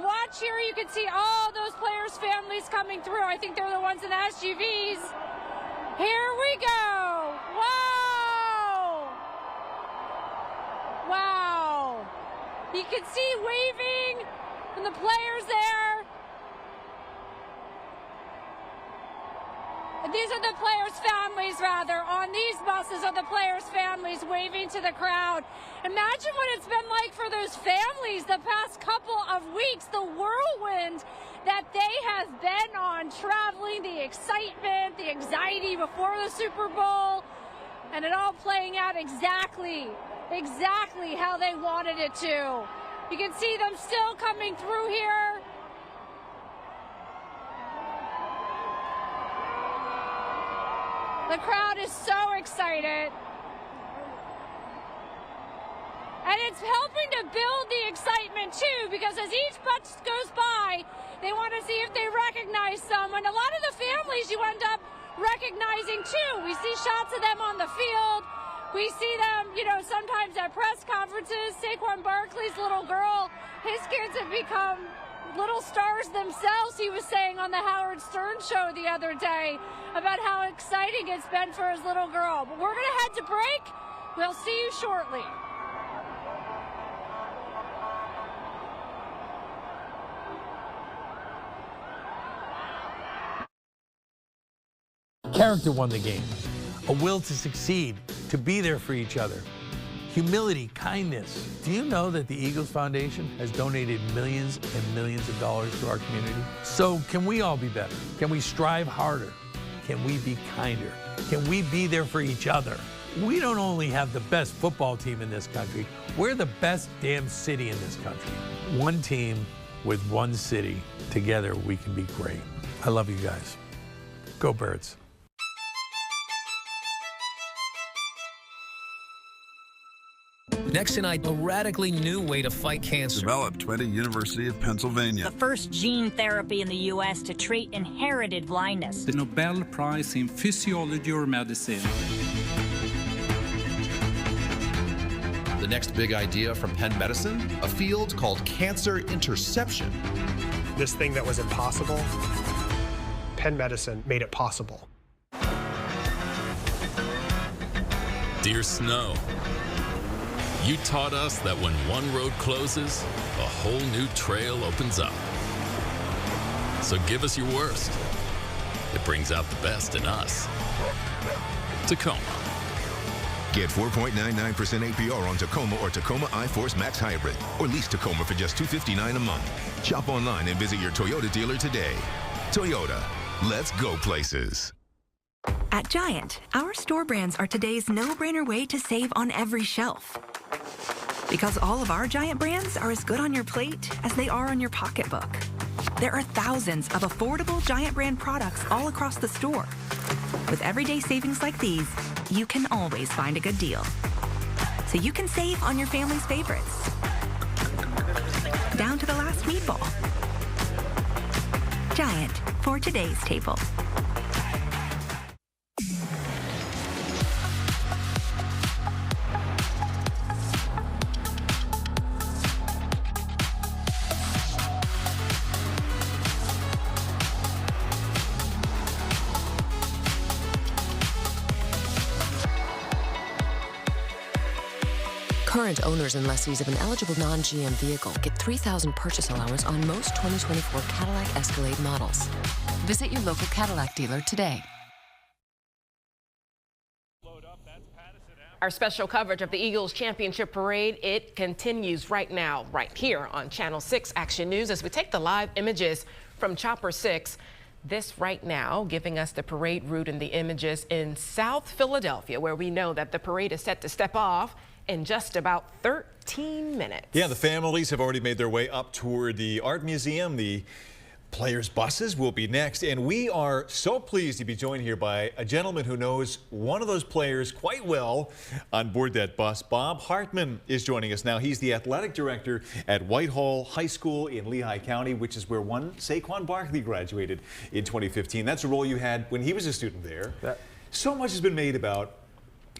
Watch here. You can see all those players' families coming through. I think they're the ones in the SUVs. Here we go. Wow. Wow. You can see waving from the players there. And these are the players' families, rather. On these buses are the players' families waving to the crowd. Imagine what it's been like for those families the past couple of weeks, the whirlwind that they have been on, traveling, the excitement, the anxiety before the Super Bowl, and it all playing out exactly how they wanted it to. You can see them still coming through here. The crowd is so excited. And it's helping to build the excitement too, because as each bus goes by, they want to see if they recognize someone. A lot of the families you end up recognizing too. We see shots of them on the field. We see them, sometimes at press conferences. Saquon Barkley's little girl, his kids have become little stars themselves, he was saying on the Howard Stern show the other day about how exciting it's been for his little girl. But we're going to head to break. We'll see you shortly. Character won the game. A will to succeed, to be there for each other. Humility, kindness. Do you know that the Eagles Foundation has donated millions and millions of dollars to our community? So can we all be better? Can we strive harder? Can we be kinder? Can we be there for each other? We don't only have the best football team in this country, we're the best damn city in this country. One team with one city. Together we can be great. I love you guys. Go Birds. Next tonight, a radically new way to fight cancer. Developed by the University of Pennsylvania. The first gene therapy in the U.S. to treat inherited blindness. The Nobel Prize in Physiology or Medicine. The next big idea from Penn Medicine, a field called cancer interception. This thing that was impossible, Penn Medicine made it possible. Dear Snow, you taught us that when one road closes, a whole new trail opens up. So give us your worst. It brings out the best in us. Tacoma. Get 4.99% APR on Tacoma or Tacoma iForce Max Hybrid. Or lease Tacoma for just $259 a month. Shop online and visit your Toyota dealer today. Toyota, let's go places. At Giant, our store brands are today's no-brainer way to save on every shelf. Because all of our Giant brands are as good on your plate as they are on your pocketbook. There are thousands of affordable Giant brand products all across the store. With everyday savings like these, you can always find a good deal. So you can save on your family's favorites. Down to the last meatball. Giant, for today's table. Current owners and lessees of an eligible non-GM vehicle get $3,000 purchase allowance on most 2024 Cadillac Escalade models. Visit your local Cadillac dealer today. Our special coverage of the Eagles Championship Parade, it continues right now, right here on Channel 6 Action News as we take the live images from Chopper 6. This right now giving us the parade route and the images in South Philadelphia, where we know that the parade is set to step off in just about 13 minutes. Yeah, the families have already made their way up toward the Art Museum. The players' buses will be next, and we are so pleased to be joined here by a gentleman who knows one of those players quite well on board that bus. Bob Hartman is joining us now. He's the athletic director at Whitehall High School in Lehigh County, which is where one Saquon Barkley graduated in 2015. That's a role you had when he was a student there. So much has been made about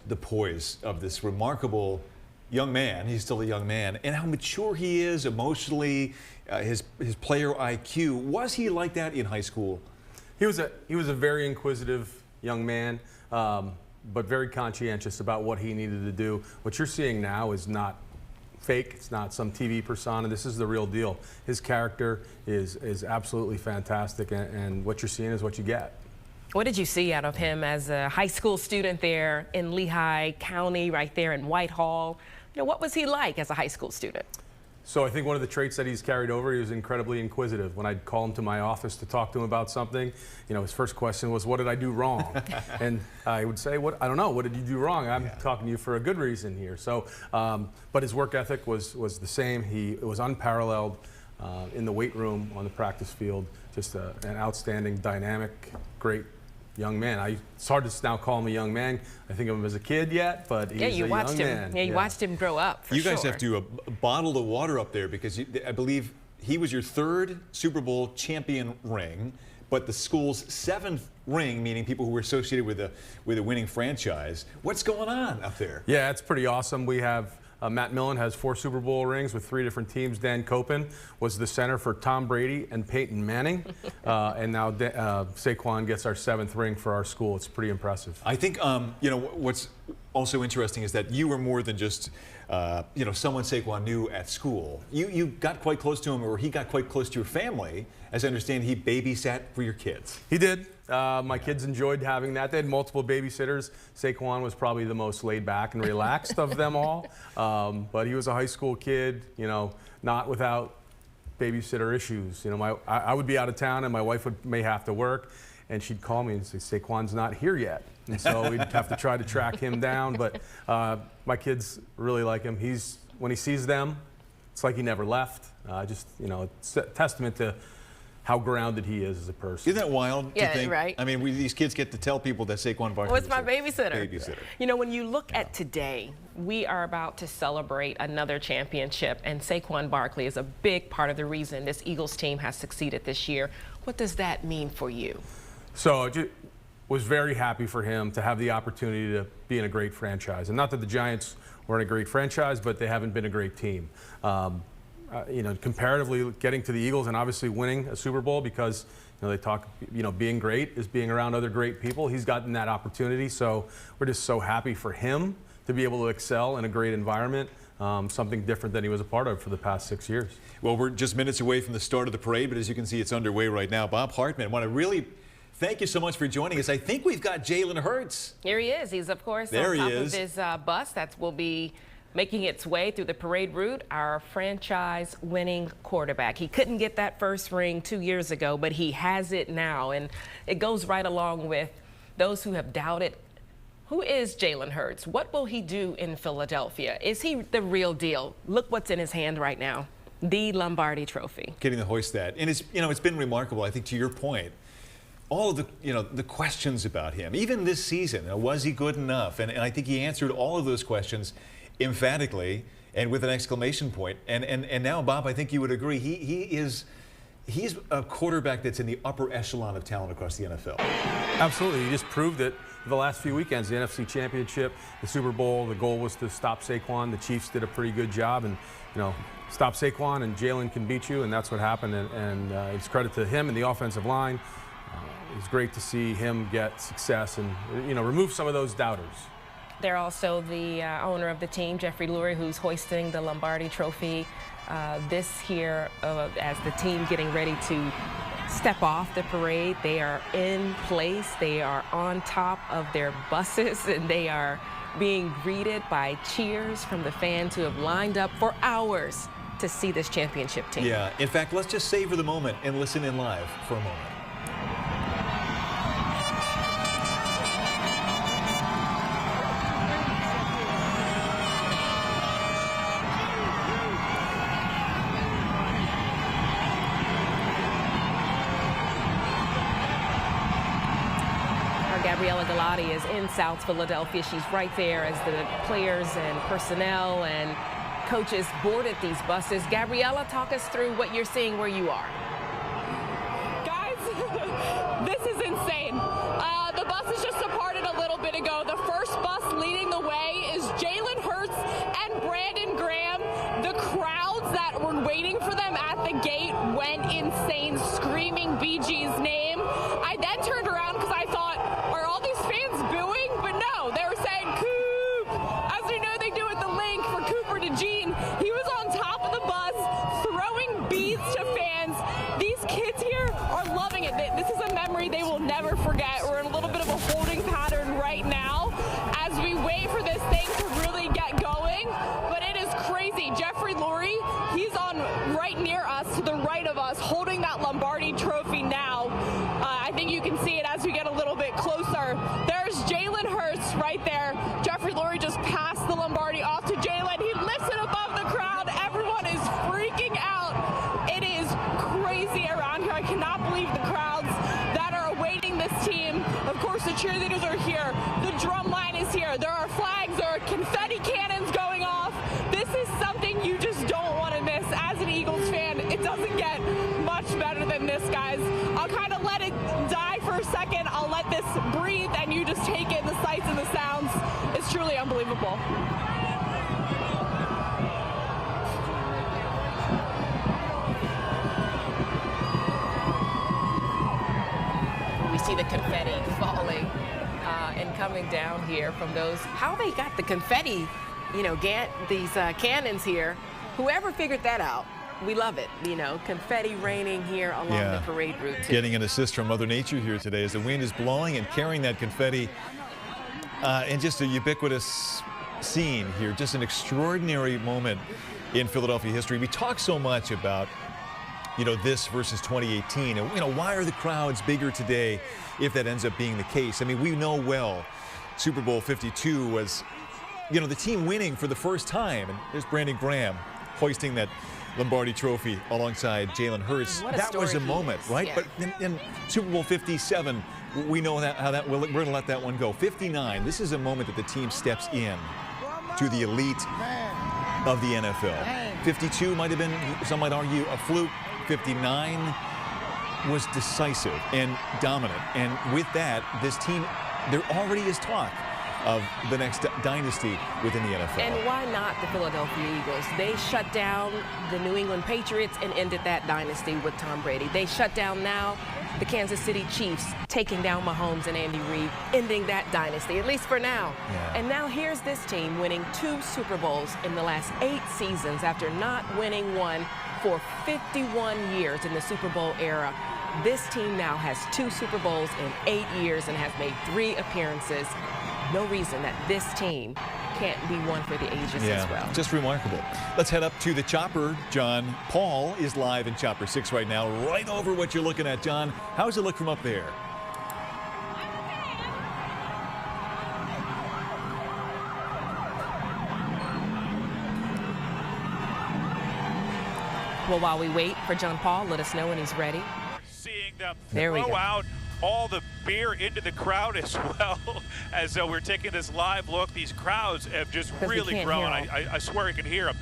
the poise of this remarkable young man. He's still a young man, and how mature he is emotionally, his player IQ. Was he like that in high school? He was a very inquisitive young man, but very conscientious about what he needed to do. What you're seeing now is not fake. It's not some TV persona. This is the real deal. His character is absolutely fantastic, and what you're seeing is what you get. What did you see out of him as a high school student there in Lehigh County, right there in Whitehall? You know, what was he like as a high school student? So I think one of the traits that he's carried over, he was incredibly inquisitive. When I'd call him to my office to talk to him about something, you know, his first question was, what did I do wrong? And I would say, I don't know, what did you do wrong? I'm talking to you for a good reason here. So, but his work ethic was the same. It was unparalleled in the weight room, on the practice field, just an outstanding, dynamic, great young man. It's hard to now call him a young man. I think of him as a kid yet, but he's a young man. Yeah, you watched him grow up, for You sure. guys have to bottle the water up there, because I believe he was your third Super Bowl champion ring, but the school's seventh ring, meaning people who were associated with a winning franchise. What's going on up there? Yeah, it's pretty awesome. We have Matt Millen has 4 Super Bowl rings with 3 different teams. Dan Copen was the center for Tom Brady and Peyton Manning. And now Saquon gets our 7th ring for our school. It's pretty impressive. I think, you know, what's also interesting is that you were more than just, you know, someone Saquon knew at school. You got quite close to him, or he got quite close to your family. As I understand, he babysat for your kids. He did. My kids enjoyed having that. They had multiple babysitters. Saquon was probably the most laid back and relaxed of them all. But he was a high school kid, you know, not without babysitter issues. You know, I would be out of town and my wife may have to work, and she'd call me and say, Saquon's not here yet. And so we'd have to try to track him down. But my kids really like him. When he sees them, it's like he never left. Just, you know, it's a testament to how grounded he is as a person. Isn't that wild to think? Right. I mean, these kids get to tell people that Saquon Barkley was my babysitter. You know, when you look at today, we are about to celebrate another championship, and Saquon Barkley is a big part of the reason this Eagles team has succeeded this year. What does that mean for you? So I was very happy for him to have the opportunity to be in a great franchise. And not that the Giants weren't a great franchise, but they haven't been a great team. You know, comparatively getting to the Eagles and obviously winning a Super Bowl, because you know, they talk, you know, being great is being around other great people. He's gotten that opportunity, so we're just so happy for him to be able to excel in a great environment, something different than he was a part of for the past 6 years. Well, we're just minutes away from the start of the parade, but as you can see, it's underway right now. Bob Hartman, I want to really thank you so much for joining us. I think we've got Jalen Hurts. Here he is. He's, of course, there on top he is. of his bus that will be making its way through the parade route, our franchise-winning quarterback. He couldn't get that first ring 2 years ago, but he has it now, and it goes right along with those who have doubted. Who is Jalen Hurts? What will he do in Philadelphia? Is he the real deal? Look what's in his hand right now, the Lombardi Trophy. Getting to hoist that, and it's, you know, it's been remarkable. I think, to your point, all of the, you know, the questions about him, even this season, was he good enough? And I think he answered all of those questions emphatically and with an exclamation point. And now, Bob, I think you would agree, he's a quarterback that's in the upper echelon of talent across the NFL. Absolutely. He just proved it the last few weekends. The NFC Championship, the Super Bowl, the goal was to stop Saquon. The Chiefs did a pretty good job, and you know, stop Saquon and Jalen can beat you, and that's what happened. And it's credit to him and the offensive line. It's great to see him get success and, you know, remove some of those doubters. They're also the owner of the team, Jeffrey Lurie, who's hoisting the Lombardi Trophy this here as the team getting ready to step off the parade. They are in place. They are on top of their buses, and they are being greeted by cheers from the fans who have lined up for hours to see this championship team. Yeah. In fact, let's just savor the moment and listen in live for a moment. Gabriella Galati is in South Philadelphia. She's right there as the players and personnel and coaches boarded these buses. Gabriella, talk us through what you're seeing where you are. Guys, this is insane. The buses just departed a little bit ago. The first bus leading the way is Jalen Hurts and Brandon Graham. The crowds that were waiting for them at the gate went insane, screaming BG's name. I then turned around because I thought, are all these fans booing? But no, they were saying Coop, as we know they do at the link for Cooper DeJean. He was on top of the bus throwing beads to fans. These kids here are loving it. This is a memory they will never forget. We're in a little bit of a holding pattern right now as we wait for this thing to really get going. But it is crazy. Jeffrey Lurie, he's on right near us, to the right of us, holding that Lombardi Trophy now. I think you can see it as we get a little bit closer. There's Jalen Hurts right there. Jeffrey Lurie just passed the Lombardi off to Jalen. He lifts it above the crowd. Everyone is freaking out. It is crazy around here. I cannot believe the crowds that are awaiting this team. Of course, the cheerleaders are here. The drum line is here. There are flags. There are confetti cannons going off. This is something you just don't want to miss. As an Eagles fan, it doesn't get much better than this, guys. I'll kind of let it die for a second. I'll let this breathe, and you just take in the sights and the sounds. It's truly unbelievable. We see the confetti falling and coming down here from those. How they got the confetti, you know, these cannons here. Whoever figured that out, we love it. You know, confetti raining here along the parade route, too. Getting an assist from Mother Nature here today as the wind is blowing and carrying that confetti. And just a ubiquitous scene here, just an extraordinary moment in Philadelphia history. We talk so much about, you know, this versus 2018, and, you know, why are the crowds bigger today if that ends up being the case? I mean, we know well Super Bowl 52 was, you know, the team winning for the first time, and there's Brandon Graham hoisting that Lombardi trophy alongside Jalen Hurts. That was a moment, right? Yeah. But in Super Bowl 57, we know that we're going to let that one go. 59, this is a moment that the team steps in to the elite of the NFL. 52 might have been, some might argue, a fluke. 59 was decisive and dominant. And with that, this team, there already is talk of the next dynasty within the NFL. And why not the Philadelphia Eagles? They shut down the New England Patriots and ended that dynasty with Tom Brady. They shut down now the Kansas City Chiefs, taking down Mahomes and Andy Reid, ending that dynasty, at least for now. Yeah. And now here's this team winning 2 Super Bowls in the last 8 seasons after not winning one for 51 years in the Super Bowl era. This team now has 2 Super Bowls in 8 years and has made 3 appearances. No reason that this team can't be one for the ages as well. Just remarkable. Let's head up to the chopper, John. Paul is live in Chopper 6 right now, right over what you're looking at, John. How does it look from up there? Well, while we wait for John Paul, let us know when he's ready. Seeing them There we throw go. out all the beer into the crowd as well. As we're taking this live look, these crowds have just really grown. I swear you can hear them.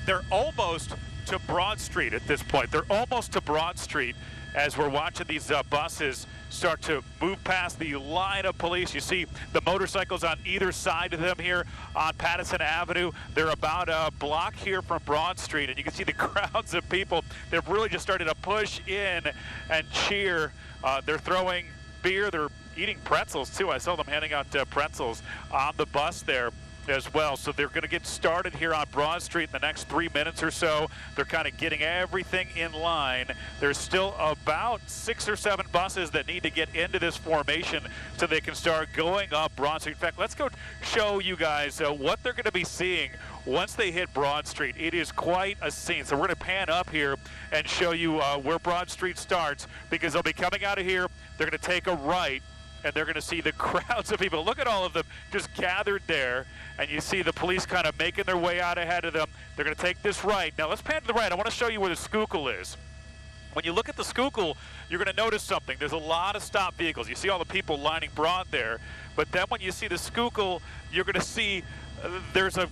They're almost to Broad Street at this point. They're almost to Broad Street as we're watching these buses start to move past the line of police. You see the motorcycles on either side of them here on Patterson Avenue. They're about a block here from Broad Street, and you can see the crowds of people. They've really just started to push in and cheer. They're throwing beer. They're eating pretzels, too. I saw them handing out pretzels on the bus there as well. So they're going to get started here on Broad Street in the next 3 minutes or so. They're kind of getting everything in line. There's still about 6 or 7 buses that need to get into this formation so they can start going up Broad Street. In fact, let's go show you guys what they're going to be seeing once they hit Broad Street. It is quite a scene. So we're going to pan up here and show you where Broad Street starts, because they'll be coming out of here. They're going to take a right, and they're going to see the crowds of people. Look at all of them just gathered there, and you see the police kind of making their way out ahead of them. They're going to take this right. Now let's pan to the right. I want to show you where the Schuylkill is. When you look at the Schuylkill, you're going to notice something. There's a lot of stopped vehicles. You see all the people lining Broad there, but then when you see the Schuylkill, you're going to see there's a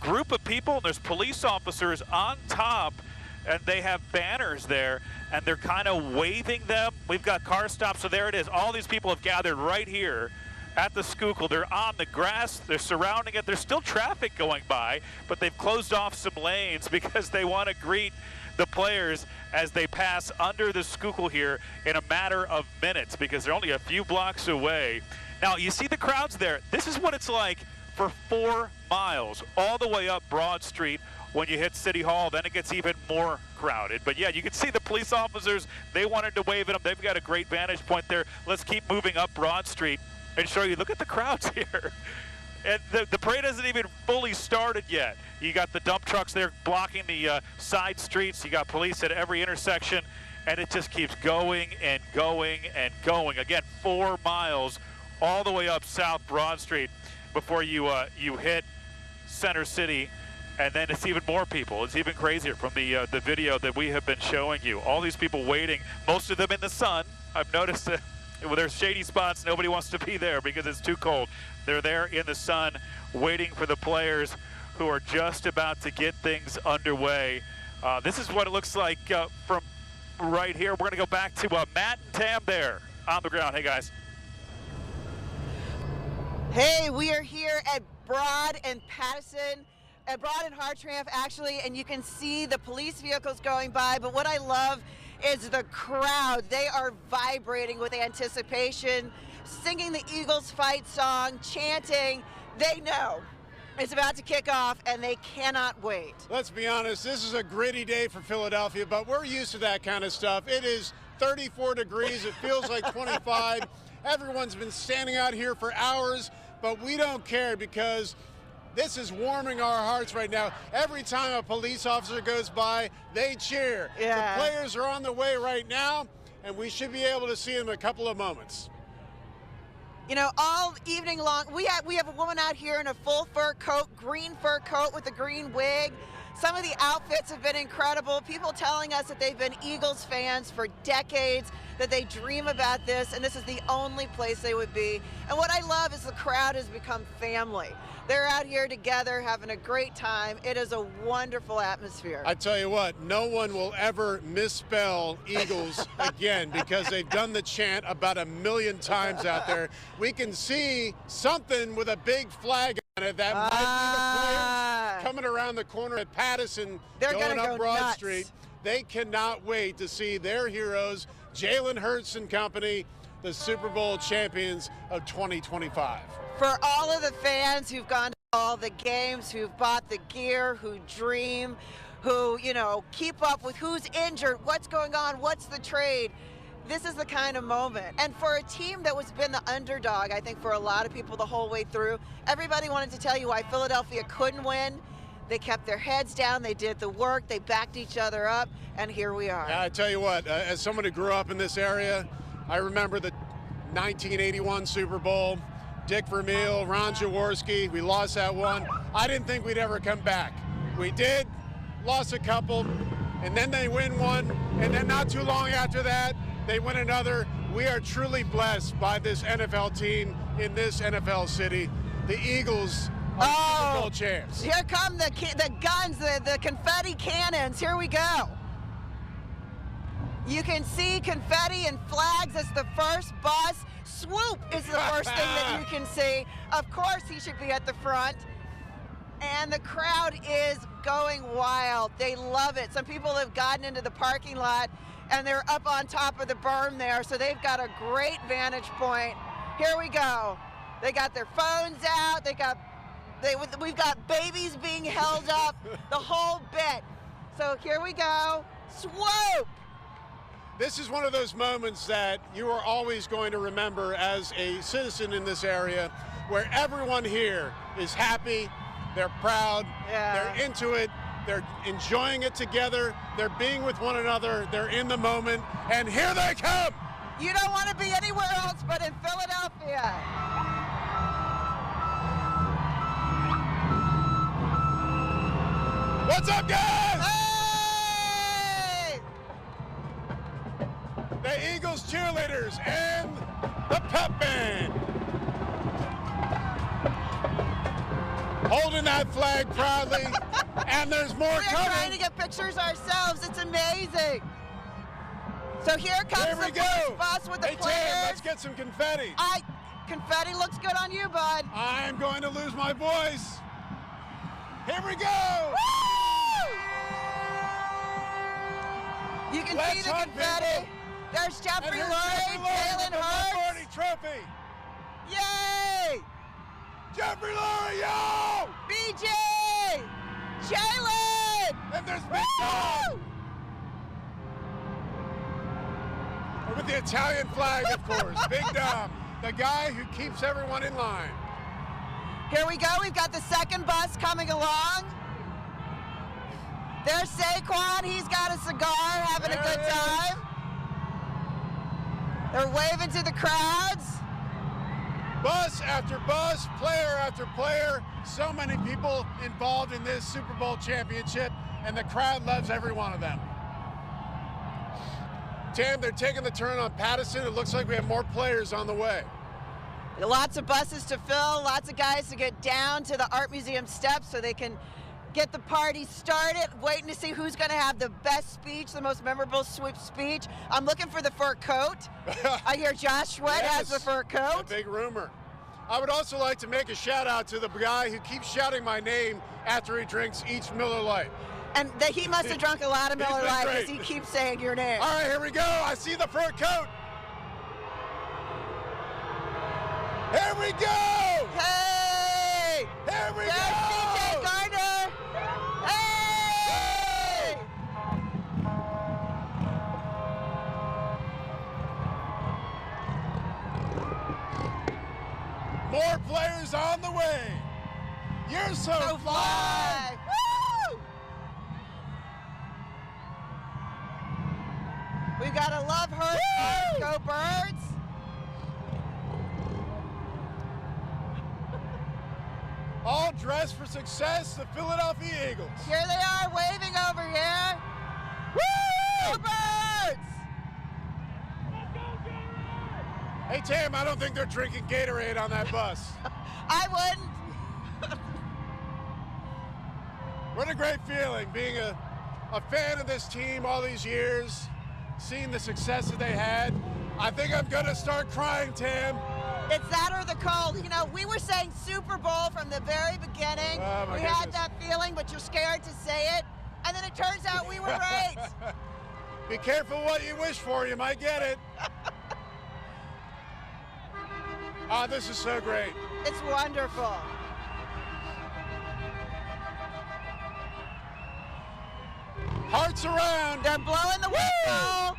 group of people, and there's police officers on top, and they have banners there, and they're kind of waving them. We've got car stops, so there it is. All these people have gathered right here at the Schuylkill. They're on the grass. They're surrounding it. There's still traffic going by, but they've closed off some lanes because they want to greet the players as they pass under the Schuylkill here in a matter of minutes, because they're only a few blocks away. Now, you see the crowds there. This is what it's like for 4 miles, all the way up Broad Street. When you hit City Hall, then it gets even more crowded. But yeah, you can see the police officers, they wanted to wave at them. They've got a great vantage point there. Let's keep moving up Broad Street and show you. Look at the crowds here. And the parade hasn't even fully started yet. You got the dump trucks there blocking the side streets. You got police at every intersection, and it just keeps going and going and going. Again, 4 miles all the way up South Broad Street before you hit Center City. And then it's even more people. It's even crazier from the video that we have been showing you. All these people waiting, most of them in the sun. I've noticed that there's shady spots. Nobody wants to be there because it's too cold. They're there in the sun waiting for the players who are just about to get things underway. This is what it looks like from right here. We're going to go back to Matt and Tam there on the ground. Hey, guys. Hey, we are here at Broad and Patterson. At Broad and Hartranft, actually, and you can see the police vehicles going by, but what I love is the crowd. They are vibrating with anticipation, singing the Eagles fight song, chanting. They know is about to kick off, and they cannot wait. Let's be honest, this is a gritty day for Philadelphia, but we're used to that kind of stuff. It is 34 degrees. It feels like 25. Everyone's been standing out here for hours, but we don't care because this is warming our hearts right now. Every time a police officer goes by, they cheer. Yeah. The players are on the way right now, and we should be able to see them in a couple of moments. You know, all evening long, we have a woman out here in a full fur coat, green fur coat with a green wig. Some of the outfits have been incredible. People telling us that they've been Eagles fans for decades, that they dream about this, and this is the only place they would be. And what I love is the crowd has become family. They're out here together having a great time. It is a wonderful atmosphere. I tell you what, no one will ever misspell Eagles again because they've done the chant about 1 million times out there. We can see something with a big flag on it. That might be the players coming around the corner at Patterson, going up Broad Street. They cannot wait to see their heroes, Jalen Hurts and company, the Super Bowl champions of 2025. For all of the fans who've gone to all the games, who've bought the gear, who dream, who, you know, keep up with who's injured, what's going on, what's the trade, this is the kind of moment. And for a team that was been the underdog, I think for a lot of people the whole way through, everybody wanted to tell you why Philadelphia couldn't win. They kept their heads down, they did the work, they backed each other up, and here we are. Yeah, I tell you what, as someone who grew up in this area, I remember the 1981 Super Bowl. Dick Vermeil, Ron Jaworski, we lost that one. I didn't think we'd ever come back. We did, lost a couple, and then they win one, and then not too long after that, they win another. We are truly blessed by this NFL team in this NFL city. The Eagles are Super Bowl champs. Here come the guns, the confetti cannons. Here we go. You can see confetti and flags as the first bus. Swoop is the first thing that you can see. Of course, he should be at the front. And the crowd is going wild. They love it. Some people have gotten into the parking lot, and they're up on top of the berm there, so they've got a great vantage point. Here we go. They got their phones out. We've got babies being held up, the whole bit. So here we go. Swoop! This is one of those moments that you are always going to remember as a citizen in this area, where everyone here is happy, they're proud, they're into it, they're enjoying it together, they're being with one another, they're in the moment, and here they come! You don't want to be anywhere else but in Philadelphia. What's up, guys? Hey! The Eagles cheerleaders and the pep band. Holding that flag proudly, and there's more coming. We're trying to get pictures ourselves. It's amazing. So here comes the first bus with the players. Tim, let's get some confetti. Confetti looks good on you, bud. I'm going to lose my voice. Here we go. Woo! You can see the confetti. People. There's Jeffrey Lloyd, Jalen Hurts. Trophy. Yay! Jeffrey Lurie, yo! BJ! Jalen! And there's Big Dom! With the Italian flag, of course. Big Dom, the guy who keeps everyone in line. Here we go. We've got the second bus coming along. There's Saquon. He's got a cigar, having a good time. They're waving to the crowds. Bus after bus, player after player, so many people involved in this Super Bowl championship, and the crowd loves every one of them. Tim, they're taking the turn on Patterson. It looks like we have more players on the way. Lots of buses to fill, lots of guys to get down to the Art Museum steps so they can get the party started. Waiting to see who's going to have the best speech, the most memorable swoop speech. I'm looking for the fur coat. I hear Josh Sweat has the fur coat. A big rumor. I would also like to make a shout out to the guy who keeps shouting my name after he drinks each Miller Lite. And he must have drunk a lot of Miller Lite because he keeps saying your name. All right, here we go. I see the fur coat. Here we go. Hey! Here we go. More players on the way. You're so fly. Woo! We've got to love her. Go Birds. All dressed for success, the Philadelphia Eagles. Here they are waving over here. Woo! Go Birds! Hey, Tam, I don't think they're drinking Gatorade on that bus. I wouldn't. What a great feeling being a fan of this team all these years, seeing the successes they had. I think I'm going to start crying, Tam. It's that or the cold. You know, we were saying Super Bowl from the very beginning. Oh, we had that feeling, but you're scared to say it. And then it turns out we were right. Be careful what you wish for. You might get it. Oh, this is so great. It's wonderful. Hearts around. They're blowing the whistle.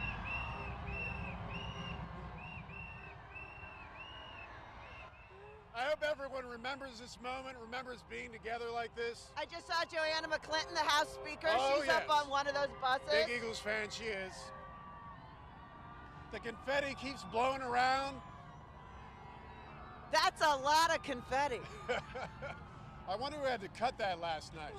I hope everyone remembers this moment, remembers being together like this. I just saw Joanna McClinton, the House Speaker. Oh, She's yes. up on one of those buses. Big Eagles fan she is. The confetti keeps blowing around. That's a lot of confetti. I wonder who had to cut that last night.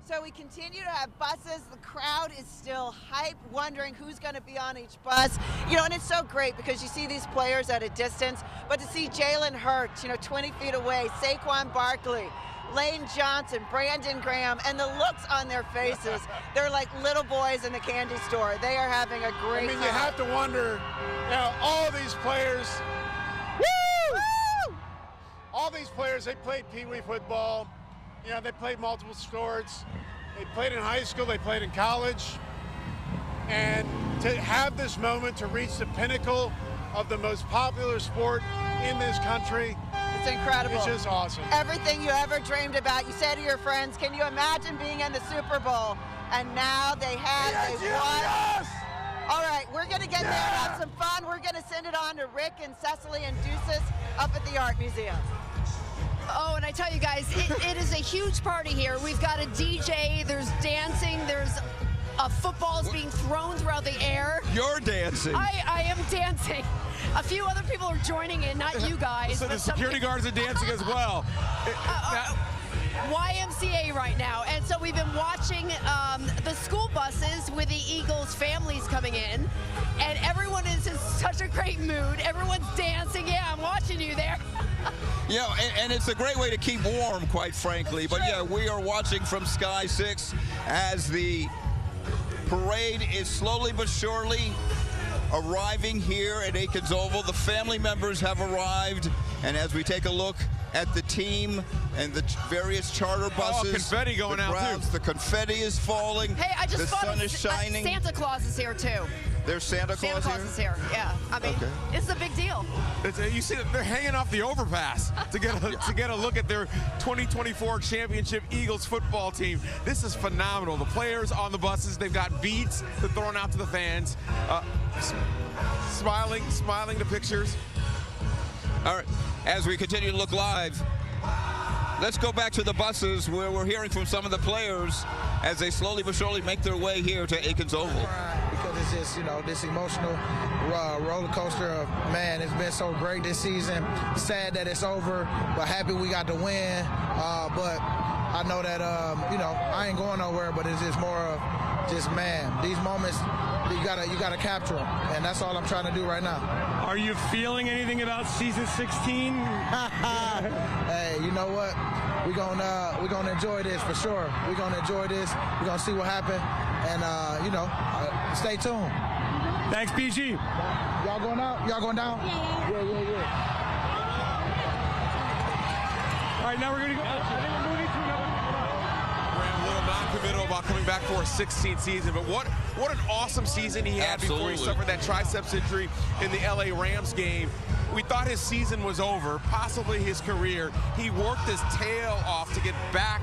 So we continue to have buses. The crowd is still hype, wondering who's going to be on each bus. You know, and it's so great because you see these players at a distance, but to see Jalen Hurts, 20 feet away, Saquon Barkley, Lane Johnson, Brandon Graham, and the looks on their faces, they're like little boys in the candy store. They are having a great time. You have to wonder, all these players, woo! All these players, they played Pee Wee football. They played multiple sports. They played in high school, they played in college. And to have this moment, to reach the pinnacle of the most popular sport in this country, it's incredible. It's just awesome. Everything you ever dreamed about, you say to your friends, can you imagine being in the Super Bowl? And now they have, they won. Yes! All right, we're going to get there and have some fun. We're going to send it on to Rick and Cecily and Deuces up at the Art Museum. Oh, and I tell you guys, it is a huge party here. We've got a DJ, there's dancing, there's footballs being thrown throughout the air. You're dancing. I am dancing. A few other people are joining in, not you guys. So the security guards are dancing as well. YMCA right now. And so we've been watching the school buses with the Eagles families coming in. And everyone is in such a great mood. Everyone's dancing. Yeah, I'm watching you there. Yeah, and it's a great way to keep warm, quite frankly. But yeah, we are watching from Sky 6 as the parade is slowly but surely arriving here at Aikens Oval. The family members have arrived, and as we take a look at the team and the various charter buses, confetti going out too. The confetti is falling. Hey, I just the sun is shining. Santa Claus is here too. There's Santa Claus here? Santa Claus is here, yeah. I mean, It's a big deal. You see that they're hanging off the overpass to get a look at their 2024 championship Eagles football team. This is phenomenal. The players on the buses, they've got beads to thrown out to the fans. Smiling to pictures. All right, as we continue to look live, let's go back to the buses where we're hearing from some of the players as they slowly but surely make their way here to Aikens Oval. Because it's just, this emotional roller coaster of, man, it's been so great this season. Sad that it's over, but happy we got to win. But I know that, I ain't going nowhere, but it's just more of just, man, these moments, you gotta capture them, and that's all I'm trying to do right now. Are you feeling anything about season 16? Hey, you know what? We're gonna enjoy this for sure. We're gonna enjoy this. We're gonna see what happens, and stay tuned. Thanks, PG. Y'all going out? Y'all going down? Yeah. All right, now we're gonna go. A little non-committal about coming back for a 16th season, but what an awesome season he had before he suffered that triceps injury in the LA Rams game. we thought his season was over, possibly his career. He worked his tail off to get back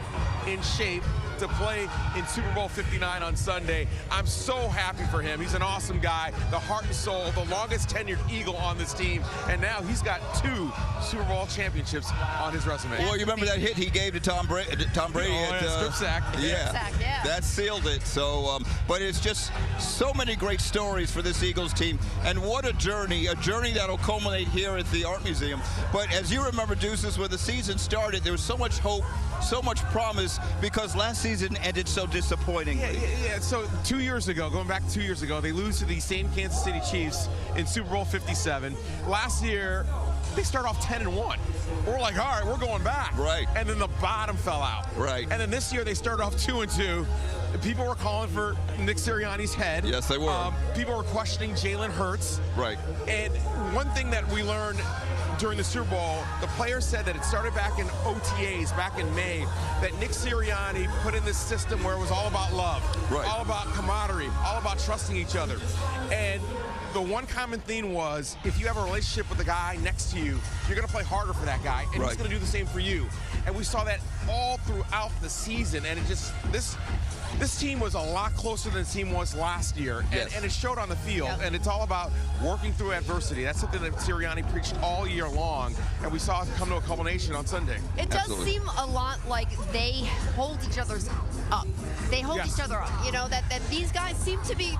in shape to play in Super Bowl 59 on Sunday. I'm so happy for him. He's an awesome guy, the heart and soul, the longest tenured Eagle on this team, and now he's got 2 Super Bowl championships on his resume. Well, you remember that hit he gave to Tom Brady at strip sack. Yeah, that sealed it. So, but it's just so many great stories for this Eagles team, and what a journey that'll culminate here at the Art Museum. But as you remember, Deuces, when the season started, there was so much hope, so much promise, because last season ended so disappointingly. Yeah. So 2 years ago, going back 2 years ago, they lose to the same Kansas City Chiefs in Super Bowl 57. Last year, they start off 10-1. We're like, all right, we're going back. Right. And then the bottom fell out. Right. And then this year, they started off 2-2. People were calling for Nick Sirianni's head. Yes, they were. People were questioning Jalen Hurts. Right. And one thing that we learned during the Super Bowl, the players said that it started back in OTAs, back in May, that Nick Sirianni put in this system where it was all about love, all about camaraderie, all about trusting each other. And the one common theme was, if you have a relationship with the guy next to you, you're going to play harder for that guy, and he's going to do the same for you. And we saw that all throughout the season, and it just, this team was a lot closer than the team was last year, and it showed on the field. And it's all about working through adversity. That's something that Sirianni preached all year long, and we saw it come to a culmination on Sunday. It does seem a lot like they hold each other up. They hold each other up. You know, that these guys seem to be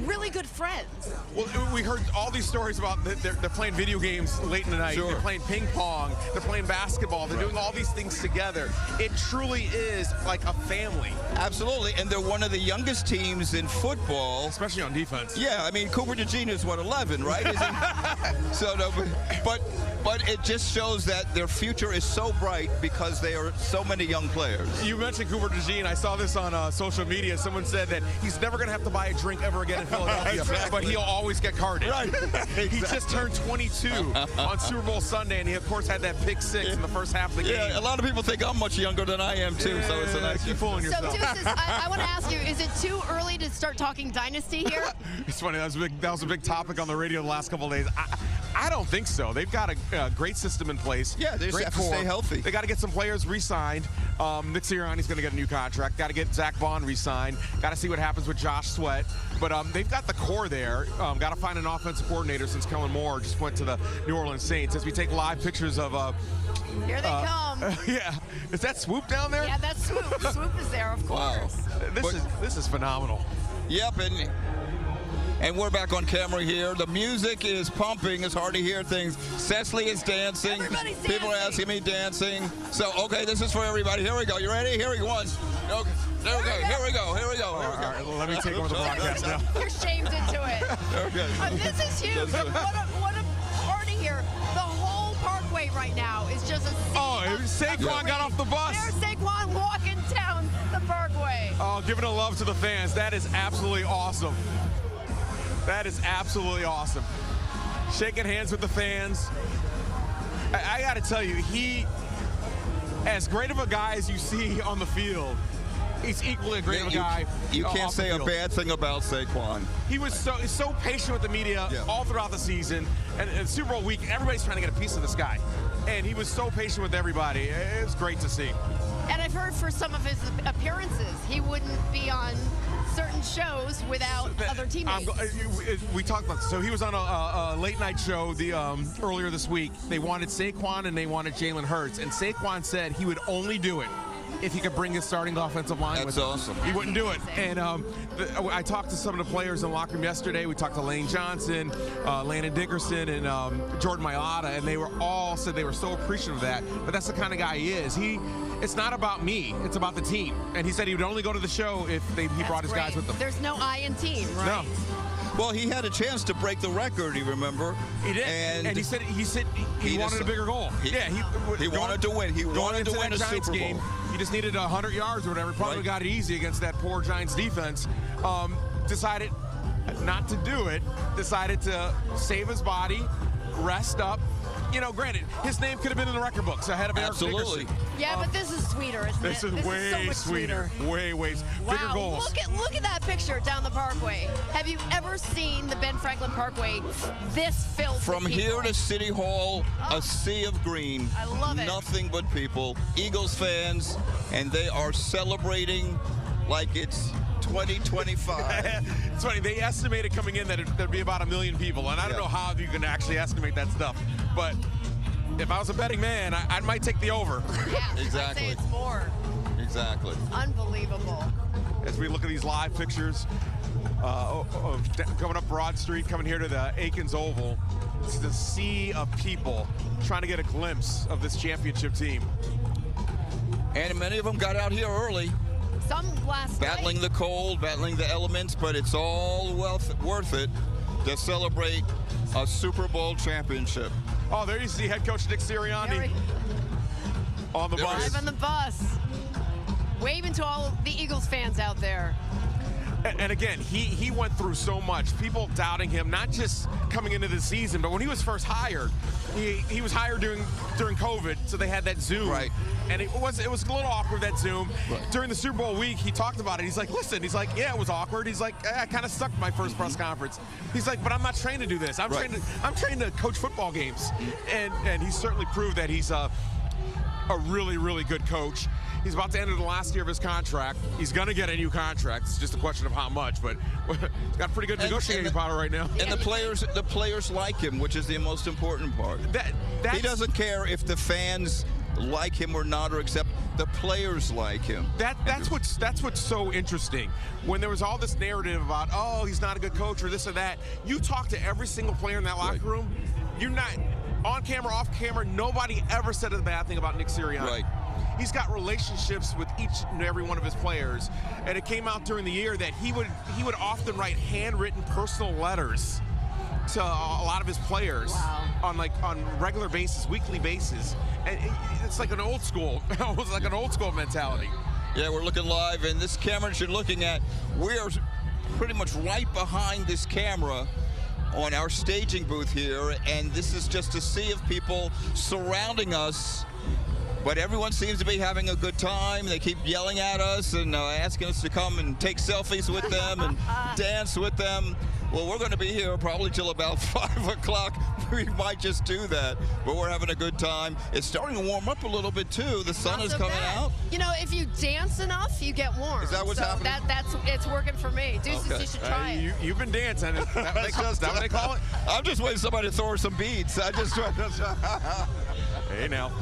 really good friends. Well, we heard all these stories about they're playing video games late in the night. They're playing ping pong. They're playing basketball. They're doing all these things together. It truly is like a family. Absolutely, and they're one of the youngest teams in football. Especially on defense. Yeah, I mean, Cooper DeJean is, 11, right? So, no, but it just shows that their future is so bright because they are so many young players. You mentioned Cooper DeJean. I saw this on social media. Someone said that he's never going to have to buy a drink ever again in Philadelphia, but he'll always get carded. Right. He just turned 22 on Super Bowl Sunday, and he, of course, had that pick 6 in the first half of the game. Yeah, a lot of people think I'm much younger than I am, too, so it's a nice... You're fooling yourself. So, Deuces, I want to ask you, is it too early to start talking Dynasty here? It's funny. That was a big topic on the radio the last couple of days. I don't think so. They've got a great system in place. Yeah, they just have to stay healthy. They got to get some players re-signed. Nick Sirianni's going to get a new contract. Got to get Zach Bond re-signed. Got to see what happens with Josh Sweat. But they've got the core there. Got to find an offensive coordinator since Kellen Moore just went to the New Orleans Saints. As we take live pictures of... Here they come. Yeah. Is that Swoop down there? Yeah, that's Swoop. Swoop is there, of course. Wow. This is phenomenal. Yep, and we're back on camera here. The music is pumping. It's hard to hear things. Cecily is dancing. Everybody's dancing. People are asking me dancing. So, okay, this is for everybody. Here we go. You ready? Here we go. Okay. There we go. Here we go. All right, let me take over the broadcast now. You're shamed into it. Okay. This is huge. What a party here. The whole parkway right now is just a scene. Oh, Saquon got off the bus. There's Saquon walking down the parkway. Oh, giving a love to the fans. That is absolutely awesome. That is absolutely awesome. Shaking hands with the fans. I got to tell you, as great of a guy as you see on the field, he's equally a great of a guy. You can't say a bad thing about Saquon. He was so patient with the media all throughout the season. And Super Bowl week, everybody's trying to get a piece of this guy. And he was so patient with everybody. It was great to see. And I've heard for some of his appearances, he wouldn't be on certain shows without other teammates. We talked about this. So he was on a late night show earlier this week. They wanted Saquon and they wanted Jalen Hurts. And Saquon said he would only do it if he could bring his starting offensive line with him. That's awesome. He wouldn't do it. And I talked to some of the players in the locker room yesterday. We talked to Lane Johnson, Landon Dickerson, and Jordan Mailata, and they were all said they were so appreciative of that. But that's the kind of guy he is. It's not about me. It's about the team. And he said he would only go to the show if he brought his guys with him. There's no I in team, right? No. Well, he had a chance to break the record, you remember? He did. And he said he wanted a bigger goal. He wanted to win. He wanted to win a Super Bowl. Game, he just needed 100 yards or whatever. Probably got it easy against that poor Giants defense. Decided not to do it. Decided to save his body, rest up, you know, granted, his name could have been in the record books ahead of Absolutely. Eric Dickerson. Yeah, but this is sweeter, isn't This it? is way so much sweeter. Way bigger Wow, goals. look at that picture down the Parkway. Have you ever seen the Ben Franklin Parkway this filled From with here people? to City Hall, a sea of green. I love it. Nothing but people. Eagles fans, and they are celebrating like it's 2025. It's funny, they estimated coming in that there'd be about 1 million people, and I don't know how you can actually estimate that stuff, but if I was a betting man, I might take the over. Yeah, Exactly. I'd say it's more. Exactly. Unbelievable. As we look at these live pictures coming up Broad Street, coming here to the Aikens Oval, it's the sea of people trying to get a glimpse of this championship team. And many of them got out here early. Some last battling night. the cold, battling the elements, but it's all worth it to celebrate a Super Bowl championship. Oh, there you see head coach Nick Sirianni on the bus. Live on the bus. Waving to all the Eagles fans out there. And again, he went through so much. People doubting him, not just coming into the season, but when he was first hired, he was hired during COVID, so they had that Zoom. Right. And it was a little awkward, that Zoom. Right. During the Super Bowl week, he talked about it. He's like, listen, he's like, yeah, it was awkward. He's like, I kind of sucked my first press conference. He's like, but I'm not trained to do this. I'm trained to coach football games. And he certainly proved that he's a really, really good coach. He's about to enter the last year of his contract. He's going to get a new contract. It's just a question of how much, but he's got pretty good negotiating power right now. And the players like him, which is the most important part. He doesn't care if the fans like him or not, or accept. The players like him. That's what's so interesting. When there was all this narrative about, oh, he's not a good coach or this or that, you talk to every single player in that locker room. You're not on camera, off camera. Nobody ever said a bad thing about Nick Sirianni. Right. He's got relationships with each and every one of his players, and it came out during the year that he would often write handwritten personal letters to a lot of his players on regular basis, weekly basis, and it's like an old school, almost like an old school mentality. Yeah, we're looking live, and this camera you're looking at, we are pretty much right behind this camera on our staging booth here, and this is just a sea of people surrounding us. But everyone seems to be having a good time. They keep yelling at us and asking us to come and take selfies with them and dance with them. Well, we're going to be here probably till about 5 o'clock. We might just do that, but we're having a good time. It's starting to warm up a little bit, too. The sun is coming out. You know, if you dance enough, you get warm. Is that what's happening? It's working for me. Deuces, you should try it. You've been dancing. Is that what they call it? I'm just waiting for somebody to throw her some beads. Hey, now.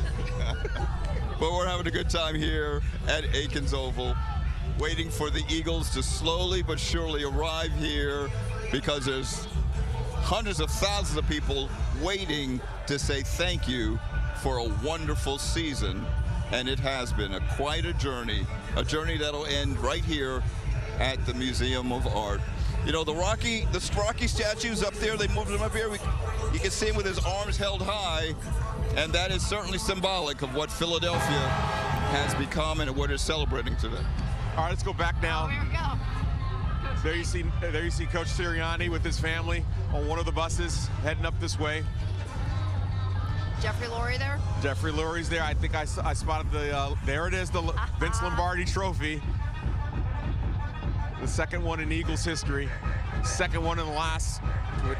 But we're having a good time here at Aikens Oval, waiting for the Eagles to slowly but surely arrive here, because there's hundreds of thousands of people waiting to say thank you for a wonderful season. And it has been quite a journey that'll end right here at the Museum of Art. You know, the Rocky statues up there, they moved them up here. You can see him with his arms held high. And that is certainly symbolic of what Philadelphia has become and what it's celebrating today. All right, let's go back now. Oh, here we go. There you see Coach Sirianni with his family on one of the buses heading up this way. Jeffrey Lurie there? Jeffrey Lurie's there. I think I spotted there it is, the Vince Lombardi trophy. The second one in Eagles history. Second one in the last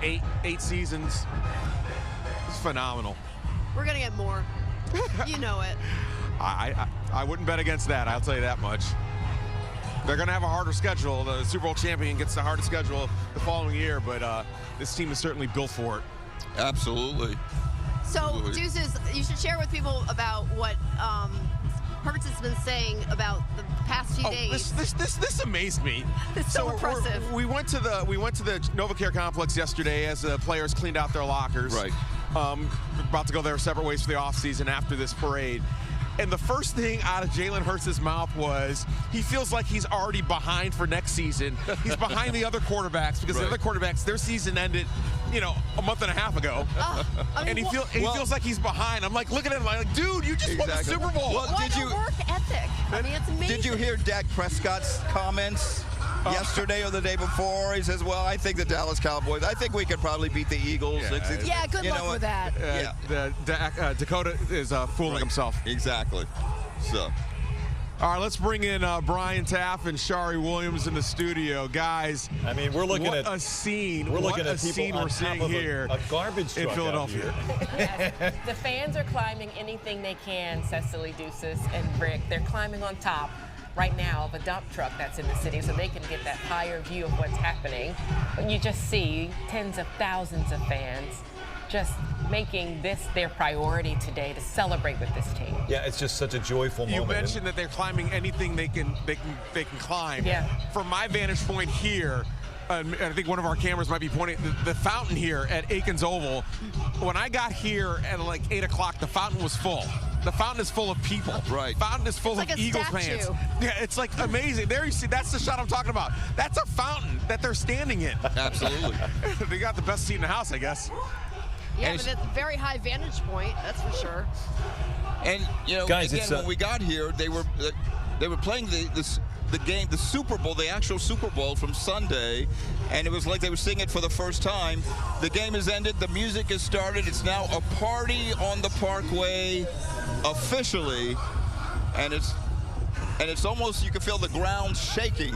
eight seasons. It's phenomenal. We're going to get more. You know it. I wouldn't bet against that, I'll tell you that much. They're going to have a harder schedule. The Super Bowl champion gets the hardest schedule the following year, but this team is certainly built for it. Absolutely. So, Deuces, you should share with people about what Hurts has been saying about the past few days. This amazed me. It's so impressive. We went to the NovaCare complex yesterday as the players cleaned out their lockers. Right. We're about to go their separate ways for the offseason after this parade. And the first thing out of Jalen Hurts' mouth was he feels like he's already behind for next season. He's behind the other quarterbacks because the other quarterbacks, their season ended, a month and a half ago. And he feels like he's behind. I'm like, look at him. I'm like, dude, you just won the Super Bowl. Well, what a work ethic. I mean, it's amazing. Did you hear Dak Prescott's comments yesterday or the day before. He says, well, I think the Dallas Cowboys, I think we could probably beat the Eagles. Yeah, good luck with that. Dakota is fooling himself. Exactly. So. All right, let's bring in Brian Taff and Shari Williams in the studio. Guys, I mean, we're looking at a scene. We're looking what at a scene people we're seeing here a garbage truck in Philadelphia. Yes. The fans are climbing anything they can, Cecily, Deuces, and Rick. They're climbing on top right now of a dump truck that's in the city so they can get that higher view of what's happening. But you just see tens of thousands of fans just making this their priority today to celebrate with this team. Yeah, it's just such a joyful moment. You mentioned that they're climbing anything they can climb. Yeah. From my vantage point here, and I think one of our cameras might be pointing, the fountain here at Aikens Oval, when I got here at like 8 o'clock, the fountain was full. The fountain is full of people. Right. Fountain is full It's of like a Eagles statue. fans. Yeah, it's like amazing. There you see, that's the shot I'm talking about. That's a fountain that they're standing in. Absolutely. They got the best seat in the house, I guess. Yeah, but it's a very high vantage point, that's for sure. And, you know, Guys, again, when we got here, they were playing the game, the Super Bowl, the actual Super Bowl from Sunday, and it was like they were seeing it for the first time. The game has ended. The music has started. It's now a party on the Parkway officially, and it's almost, you can feel the ground shaking.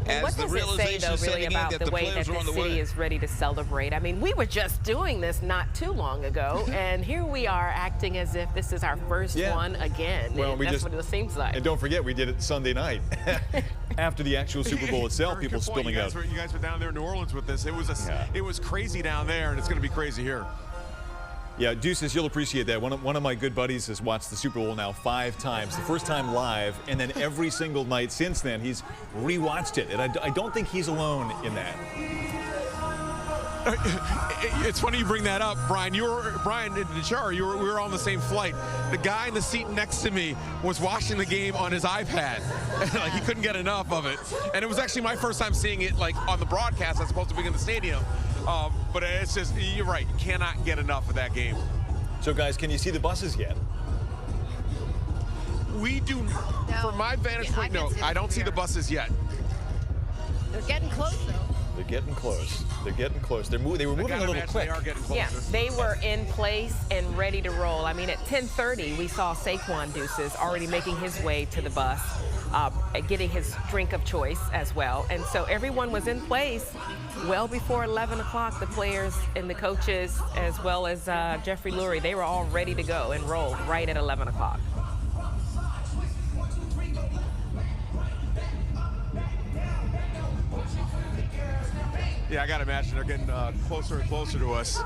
What does it say, though, really about the way that the city is ready to celebrate? I mean, we were just doing this not too long ago, and here we are acting as if this is our first one again. Well, that's what it seems like. And don't forget, we did it Sunday night. After the actual Super Bowl itself, people spilling out. You guys were down there in New Orleans with this. It was crazy down there, and it's going to be crazy here. Yeah, Deuces, you'll appreciate that. One of my good buddies has watched the Super Bowl now 5 times. The first time live, and then every single night since then, he's rewatched it. And I don't think he's alone in that. It's funny you bring that up, Brian. Brian and Shari, we were on the same flight. The guy in the seat next to me was watching the game on his iPad. Like, he couldn't get enough of it. And it was actually my first time seeing it, like, on the broadcast as opposed to being in the stadium. But it's just, you're right, you cannot get enough of that game. So, guys, can you see the buses yet? We do, from my vantage point, no, I don't see the buses yet. They're getting close, though. They're getting close. They're getting close. They were moving a little quick. They are getting closer. Yeah, they were in place and ready to roll. I mean, at 10:30, we saw Saquon Deuces already making his way to the bus, getting his drink of choice as well. And so everyone was in place well before 11 o'clock. The players and the coaches, as well as Jeffrey Lurie, they were all ready to go and roll right at 11 o'clock. Yeah, I got to imagine they're getting closer and closer to us.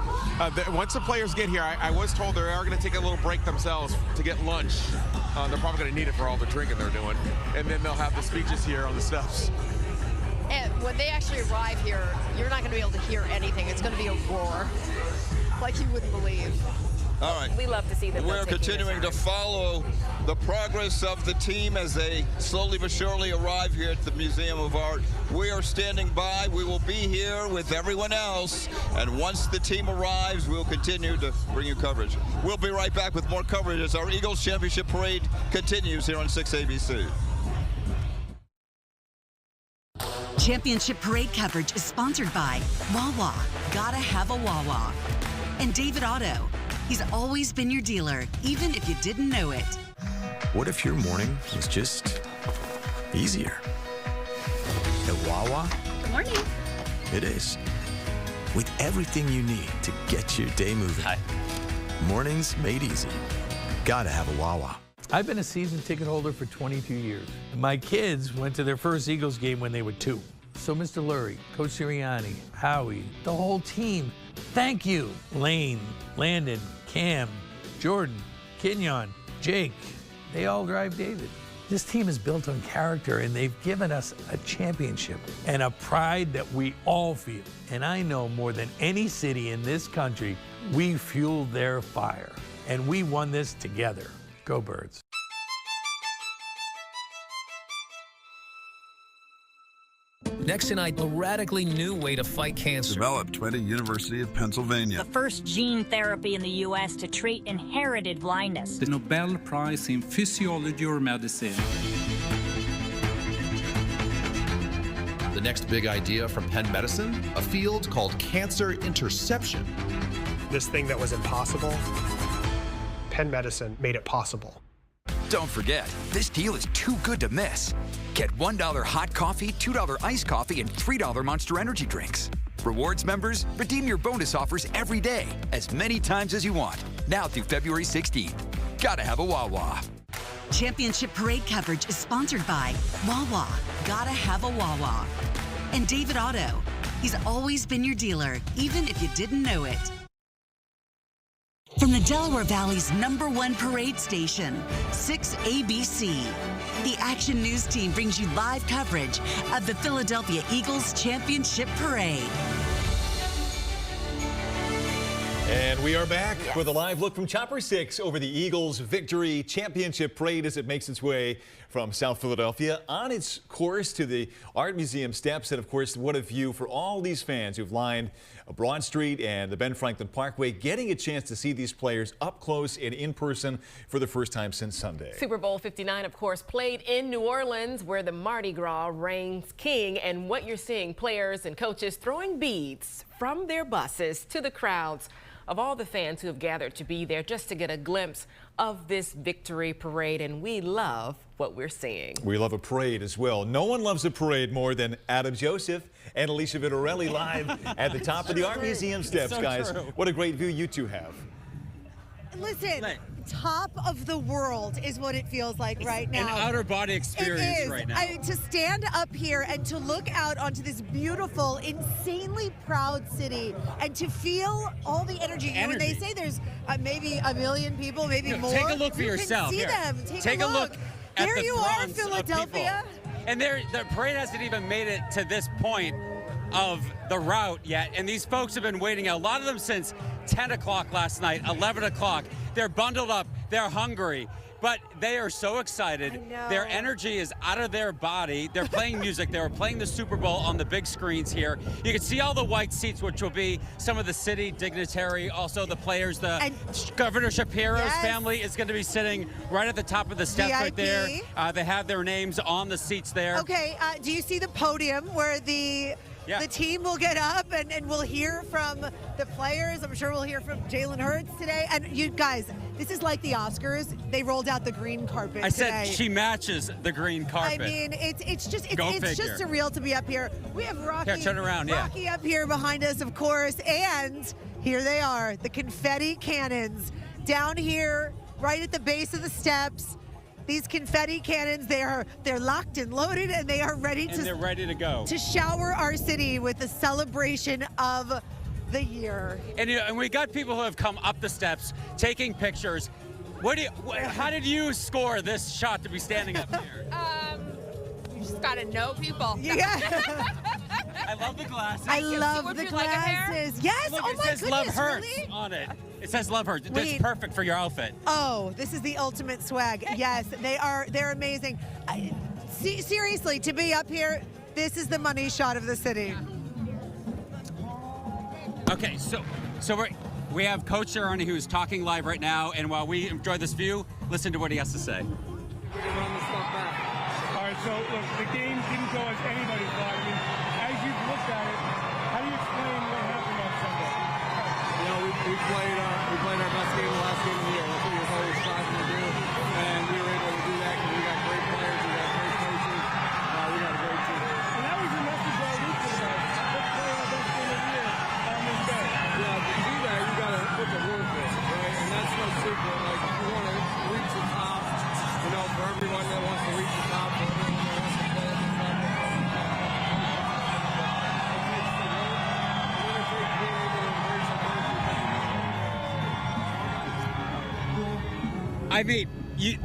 Once the players get here, I was told they are going to take a little break themselves to get lunch. They're probably going to need it for all the drinking they're doing. And then they'll have the speeches here on the steps. And when they actually arrive here, you're not going to be able to hear anything. It's going to be a roar like you wouldn't believe. All right. We love to see them. We're continuing to follow the progress of the team as they slowly but surely arrive here at the Museum of Art. We are standing by. We will be here with everyone else. And once the team arrives, we'll continue to bring you coverage. We'll be right back with more coverage as our Eagles Championship Parade continues here on 6 ABC. Championship Parade coverage is sponsored by Wawa. Gotta have a Wawa. And David Auto. He's always been your dealer, even if you didn't know it. What if your morning was just easier? At Wawa, Good morning. it is. With everything you need to get your day moving. Hi. Mornings made easy. Gotta have a Wawa. I've been a season ticket holder for 22 years. My kids went to their first Eagles game when they were 2. So Mr. Lurie, Coach Sirianni, Howie, the whole team, thank you. Lane, Landon, Cam, Jordan, Kenyon, Jake, they all drive David. This team is built on character, and they've given us a championship and a pride that we all feel. And I know more than any city in this country, we fueled their fire, and we won this together. Go Birds. Next tonight, a radically new way to fight cancer. Developed by the University of Pennsylvania. The first gene therapy in the U.S. to treat inherited blindness. The Nobel Prize in Physiology or Medicine. The next big idea from Penn Medicine, a field called cancer interception. This thing that was impossible, Penn Medicine made it possible. Don't forget, this deal is too good to miss. Get $1 hot coffee, $2 iced coffee, and $3 Monster Energy drinks. Rewards members, redeem your bonus offers every day, as many times as you want, now through February 16th. Gotta have a Wawa. Championship Parade coverage is sponsored by Wawa. Gotta have a Wawa. And David Auto. He's always been your dealer, even if you didn't know it. From the Delaware Valley's #1 parade station, 6ABC, the Action News team brings you live coverage of the Philadelphia Eagles Championship Parade. And we are back with a live look from Chopper 6 over the Eagles' victory championship parade as it makes its way from South Philadelphia on its course to the Art Museum steps. And of course, what a view for all these fans who've lined Broad Street and the Ben Franklin Parkway, getting a chance to see these players up close and in person for the first time since Sunday. Super Bowl 59, of course, played in New Orleans, where the Mardi Gras reigns king. And what you're seeing, players and coaches throwing beads from their buses to the crowds of all the fans who have gathered to be there just to get a glimpse of this victory parade, and we love what we're seeing. We love a parade as well. No one loves a parade more than Adam Joseph and Alicia Vittorelli live at the top of the Art Museum steps, so guys. True. What a great view you two have. Listen, top of the world is what it feels like right now. An outer body experience right now. To stand up here and to look out onto this beautiful, insanely proud city and to feel all the energy. When they say there's maybe a million people, maybe more. Take a look for yourself. See them. Take a look at there the you are, Philadelphia. And the parade hasn't even made it to this point of the route yet, and these folks have been waiting, a lot of them since 10 o'clock last night, 11 o'clock. They're bundled up, they're hungry, but they are so excited. Their energy is out of their body. They're playing music. They were playing the Super Bowl on the big screens here. You can see all the white seats, which will be some of the city dignitary, also the players. The Governor Shapiro's family is going to be sitting right at the top of the steps right there. They have their names on the seats there. Okay, do you see the podium where the team will get up and we'll hear from the players? I'm sure we'll hear from Jalen Hurts today. And you guys, this is like the Oscars. They rolled out the green carpet I today. said she matches the green carpet. I mean, it's just surreal to be up here. We have Rocky, turn around, Rocky up here behind us, of course. And here they are, the confetti cannons down here right at the base of the steps. These confetti cannons, they're locked and loaded, and they are ready to go to shower our city with the celebration of the year. And we got people who have come up the steps taking pictures. How did you score this shot to be standing up here? You just gotta know people. Yeah. I love the glasses. I love the glasses. Yes. Look, oh it my says goodness. Love Hurts really? on it. It says Love Hurts. That's perfect for your outfit. Oh, this is the ultimate swag. Yes, they're amazing. Seriously, to be up here, this is the money shot of the city. Okay, so we have Coach Sirianni who's talking live right now, and while we enjoy this view, listen to what he has to say. All right, so look, the game didn't go as anybody thought. I mean, as you've looked at it, how do you explain what happened on Sunday? You know, we played our best game the last game of the year. That's what we were always striving to do, and we were able to do that because we got great players, we got great coaches, we got a great team. And that was your message all week for us. Let's play our best game of the year on this day. Yeah, to do that, you got to put the work in, right? And that's no secret. Like, if you want to reach the top, you know, for everyone that wants to reach the top, for everyone that wants to play at the top, I mean,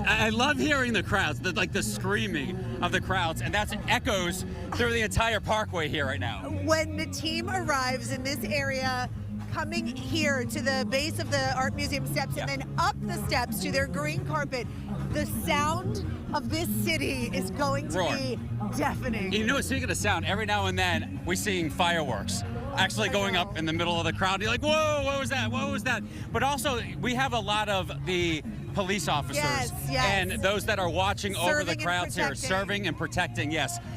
I love hearing the crowds, the screaming of the crowds, and that's echoes through the entire parkway here right now. When the team arrives in this area, coming here to the base of the Art Museum steps and then up the steps to their green carpet, the sound of this city is going to be deafening. You know, speaking of sound, every now and then we're seeing fireworks. actually going up in the middle of the crowd. You're like, whoa, what was that? What was that? But also, we have a lot of the police officers and those that are watching over the crowds here, serving and protecting,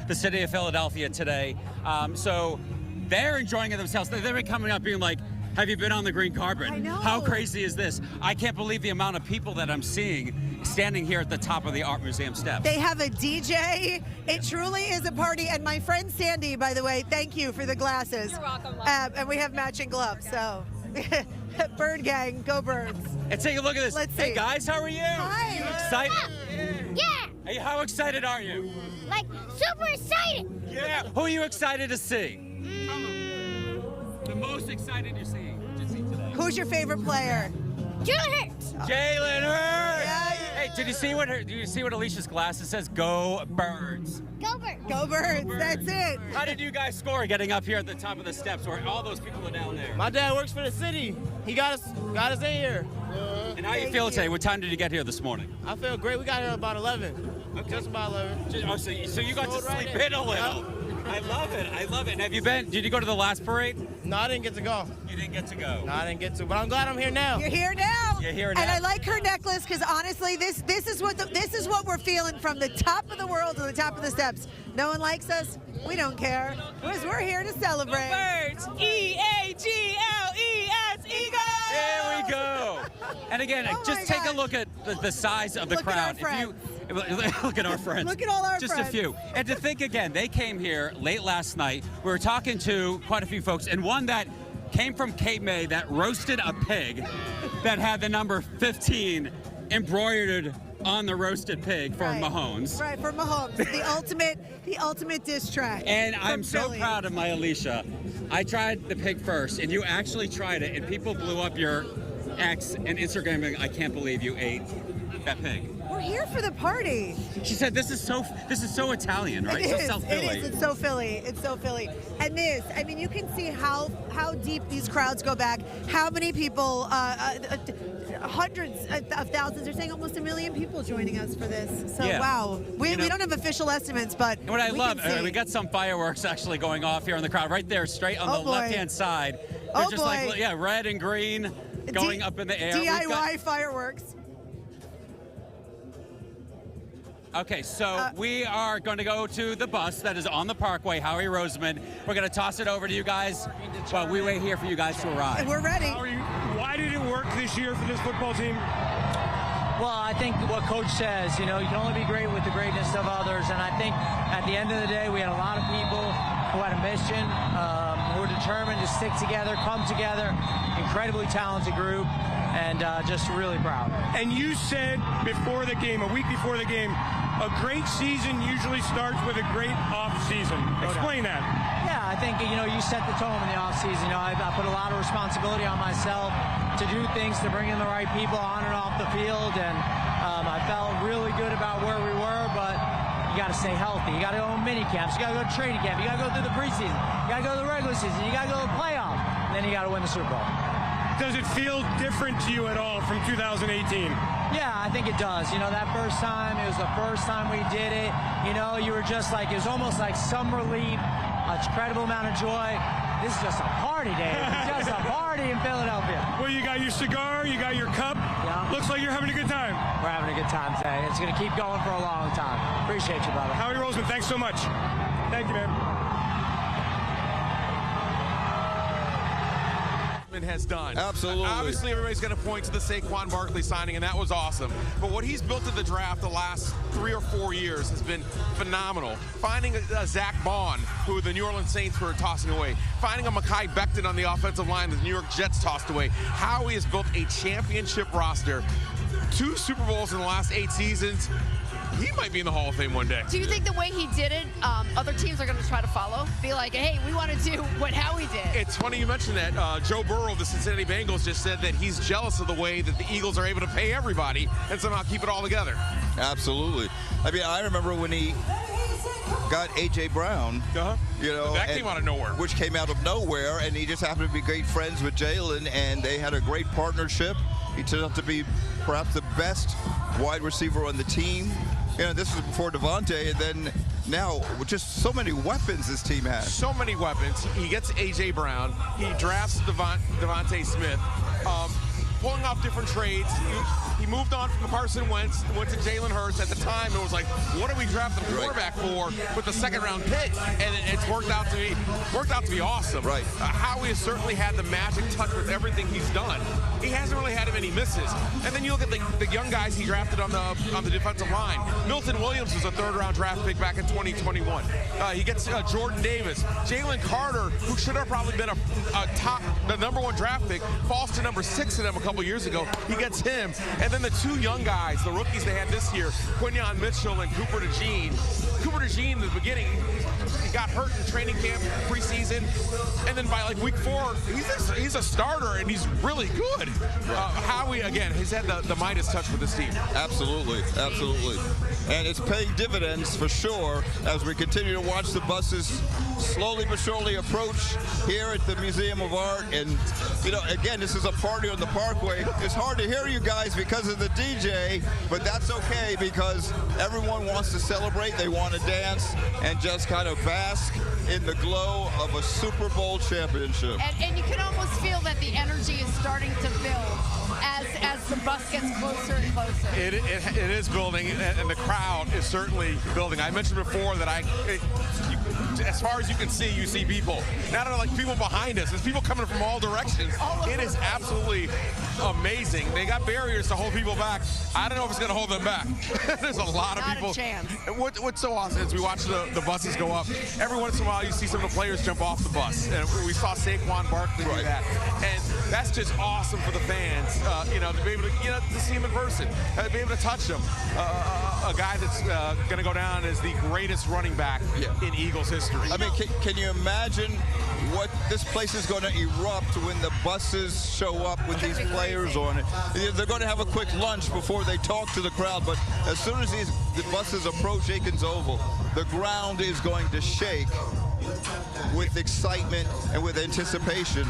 the city of Philadelphia today. So they're enjoying it themselves. They've been coming up being like, have you been on the green carpet? I know. How crazy is this? I can't believe the amount of people that I'm seeing standing here at the top of the Art Museum steps. They have a DJ. It truly is a party. And my friend Sandy, by the way, thank you for the glasses. You're welcome. And we have matching gloves, so. Bird gang, go birds. And take a look at this. Let's see. Hey guys, how are you? Hi. You excited? Yeah. Hey, how excited are you? Like, super excited. Yeah. Who are you excited to see? The most excited to see today. Who's your favorite player? Jalen Hurts. Jalen Hurts. Yeah. Hey, did you see what Alicia's glasses says? Go Birds. Go Birds. Go birds. That's it. How did you guys score getting up here at the top of the steps where all those people are down there? My dad works for the city. He got us in here. And how you feel today? What time did you get here this morning? I feel great. We got here about 11. Okay. Just about 11. Oh, so you got to sleep in a little. I love it. I love it. And did you go to the last parade? No, I didn't get to go. You didn't get to go? No, I didn't get to, but I'm glad I'm here now. You're here now. You're here now. And I like her necklace because honestly, this is what we're feeling from the top of the world to the top of the steps. No one likes us. We don't care. Because we're here to celebrate. Birds. E-A-G-L-E-S. Eagles. There we go. And again, just take a look at the size of the crowd. Look at our friends. Look at all our Just friends. a few. And to think again, they came here late last night. We were talking to quite a few folks, and one that came from Cape May that roasted a pig that had the number 15 embroidered on the roasted pig for Mahomes. Right, for Mahomes. The ultimate diss track. And I'm so proud of my Alicia. I tried the pig first, and you actually tried it, and people blew up your X and Instagram going, I can't believe you ate that pig. We're here for the party. She said, "This is so Italian, right? It is. So Philly. It is. It's so Philly. It's so Philly. And I mean, you can see how deep these crowds go back. How many people? Hundreds of thousands. They're saying almost 1 million people joining us for this. So wow, we don't have official estimates, but what I love, we got some fireworks actually going off here in the crowd, right there, straight on the left-hand side. They're just like red and green going up in the air. DIY fireworks. Okay, so we are going to go to the bus that is on the Parkway, Howie Roseman. We're going to toss it over to you guys while we wait here for you guys to arrive. And we're ready. Why did it work this year for this football team? Well, I think what Coach says, you can only be great with the greatness of others. And I think at the end of the day, we had a lot of people who had a mission, who were determined to stick together, come together. Incredibly talented group, and just really proud. And you said before the game, a week before the game, a great season usually starts with a great off-season. Explain that. Yeah, I think, you set the tone in the offseason. I put a lot of responsibility on myself to do things, to bring in the right people on and off the field, and I felt really good about where we were, but you got to stay healthy. You got to go to mini camps. You got to go to training camp. You got to go through the preseason. You got to go to the regular season. You got to go to the playoffs. And then you got to win the Super Bowl. Does it feel different to you at all from 2018? Yeah, I think it does. That first time, it was the first time we did it. You were just like, it was almost like some relief, a incredible amount of joy. This is just a party day. It's just a party in Philadelphia. Well, you got your cigar, you got your cup. Yeah. Looks like you're having a good time. We're having a good time today. It's going to keep going for a long time. Appreciate you, brother. Howie Roseman, thanks so much. Thank you, man. Has done. Absolutely. Obviously, everybody's going to point to the Saquon Barkley signing, and that was awesome. But what he's built in the draft the last 3 or 4 years has been phenomenal. Finding a Zach Bond, who the New Orleans Saints were tossing away. Finding a Mekhi Becton on the offensive line that the New York Jets tossed away. Howie has built a championship roster. 2 Super Bowls in the last 8 seasons. He might be in the Hall of Fame one day. Do you think the way he did it, other teams are going to try to follow? Be like, hey, we want to do what Howie did. It's funny you mentioned that. Joe Burrow of the Cincinnati Bengals just said that he's jealous of the way that the Eagles are able to pay everybody and somehow keep it all together. Absolutely. I mean, I remember when he got A.J. Brown, that came out of nowhere. Which came out of nowhere, and he just happened to be great friends with Jalen, and they had a great partnership. He turned out to be perhaps the best wide receiver on the team. This was before Devontae, and then now with just so many weapons this team has. So many weapons. He gets A.J. Brown. He drafts Devontae Smith. Pulling off different trades. He moved on from Carson Wentz, went to Jalen Hurts. At the time, it was like, what are we drafting the quarterback for with the second-round pick? And it's worked out to be awesome. Right. Howie has certainly had the magic touch with everything he's done. He hasn't really had many misses. And then you look at the young guys he drafted on the defensive line. Milton Williams was a third-round draft pick back in 2021. He gets Jordan Davis. Jalen Carter, who should have probably been the number 1 draft pick, falls to number 6 in him a couple years ago. He gets him. And then the 2 young guys, the rookies they had this year, Quinyon Mitchell and Cooper DeJean. Cooper DeJean in the beginning, he got hurt in training camp, preseason, and then by like week 4, he's a starter and he's really good. Howie, again, has had the Midas touch with this team. Absolutely, absolutely. And it's paying dividends for sure as we continue to watch the buses slowly but surely approach here at the Museum of Art. And, you know, again, this is a party on the Parkway. It's hard to hear you guys because of the DJ, but that's okay because everyone wants to celebrate. They want to dance and just kind of bask in the glow of a Super Bowl championship. And you can almost feel that the energy is starting to build as the bus gets closer and closer. It is building, and the crowd is certainly building. I mentioned before that as far as you can see, you see people. Not only like people behind us, there's people coming from all directions. It is absolutely amazing. They got barriers to hold people back. I don't know if it's going to hold them back. There's a lot of people. Not a chance. What's so awesome is we watch the buses go up. Every once in a while, you see some of the players jump off the bus. And we saw Saquon Barkley do that. And that's just awesome for the fans, to be able to see him in person, be able to touch him. A guy that's going to go down as the greatest running back in Eagles history. I mean, can you imagine what this place is going to erupt when the buses show up with these players on it? They're going to have a quick lunch before they talk to the crowd, but as soon as the buses approach Aikens Oval, the ground is going to shake with excitement and with anticipation,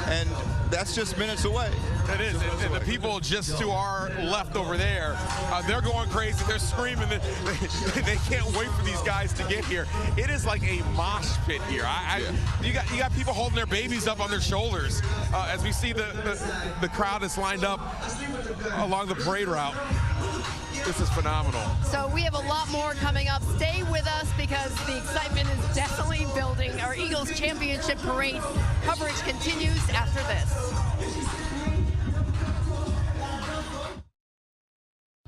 and that's just minutes away. It is, and the people just to our left over there, they're going crazy. They're screaming. They can't wait for these guys to get here. It is like a mosh pit here. You got people holding their babies up on their shoulders as we see the crowd is lined up along the parade route. This is phenomenal. So we have a lot more coming up. Stay with us because the excitement is definitely building. Our Eagles Championship Parade coverage continues after this.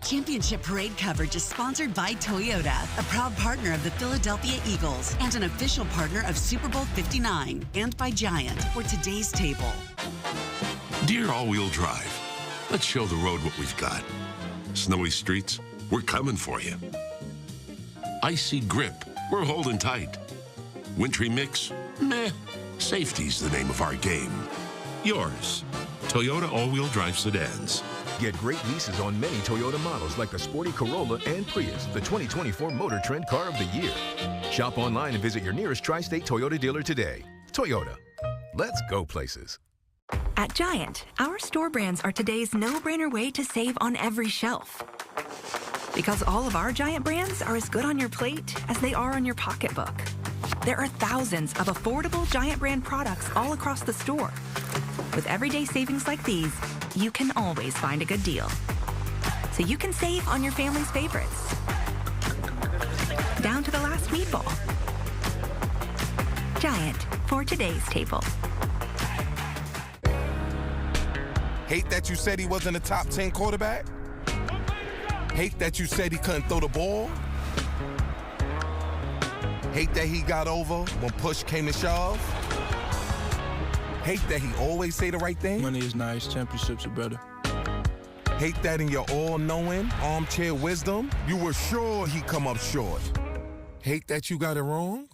Championship Parade coverage is sponsored by Toyota, a proud partner of the Philadelphia Eagles and an official partner of Super Bowl 59, and by Giant for today's table. Dear all-wheel drive, let's show the road what we've got. Snowy streets, we're coming for you. Icy grip, we're holding tight. Wintry mix, meh. Safety's the name of our game. Yours, Toyota all-wheel drive sedans. Get great leases on many Toyota models like the sporty Corolla and Prius, the 2024 Motor Trend Car of the Year. Shop online and visit your nearest tri-state Toyota dealer today. Toyota, let's go places. At Giant, our store brands are today's no-brainer way to save on every shelf. Because all of our Giant brands are as good on your plate as they are on your pocketbook. There are thousands of affordable Giant brand products all across the store. With everyday savings like these, you can always find a good deal. So you can save on your family's favorites. Down to the last meatball. Giant, for today's table. Hate that you said he wasn't a top 10 quarterback? Hate that you said he couldn't throw the ball? Hate that he got over when push came to shove? Hate that he always say the right thing? Money is nice, championships are better. Hate that in your all-knowing, armchair wisdom, you were sure he'd come up short. Hate that you got it wrong?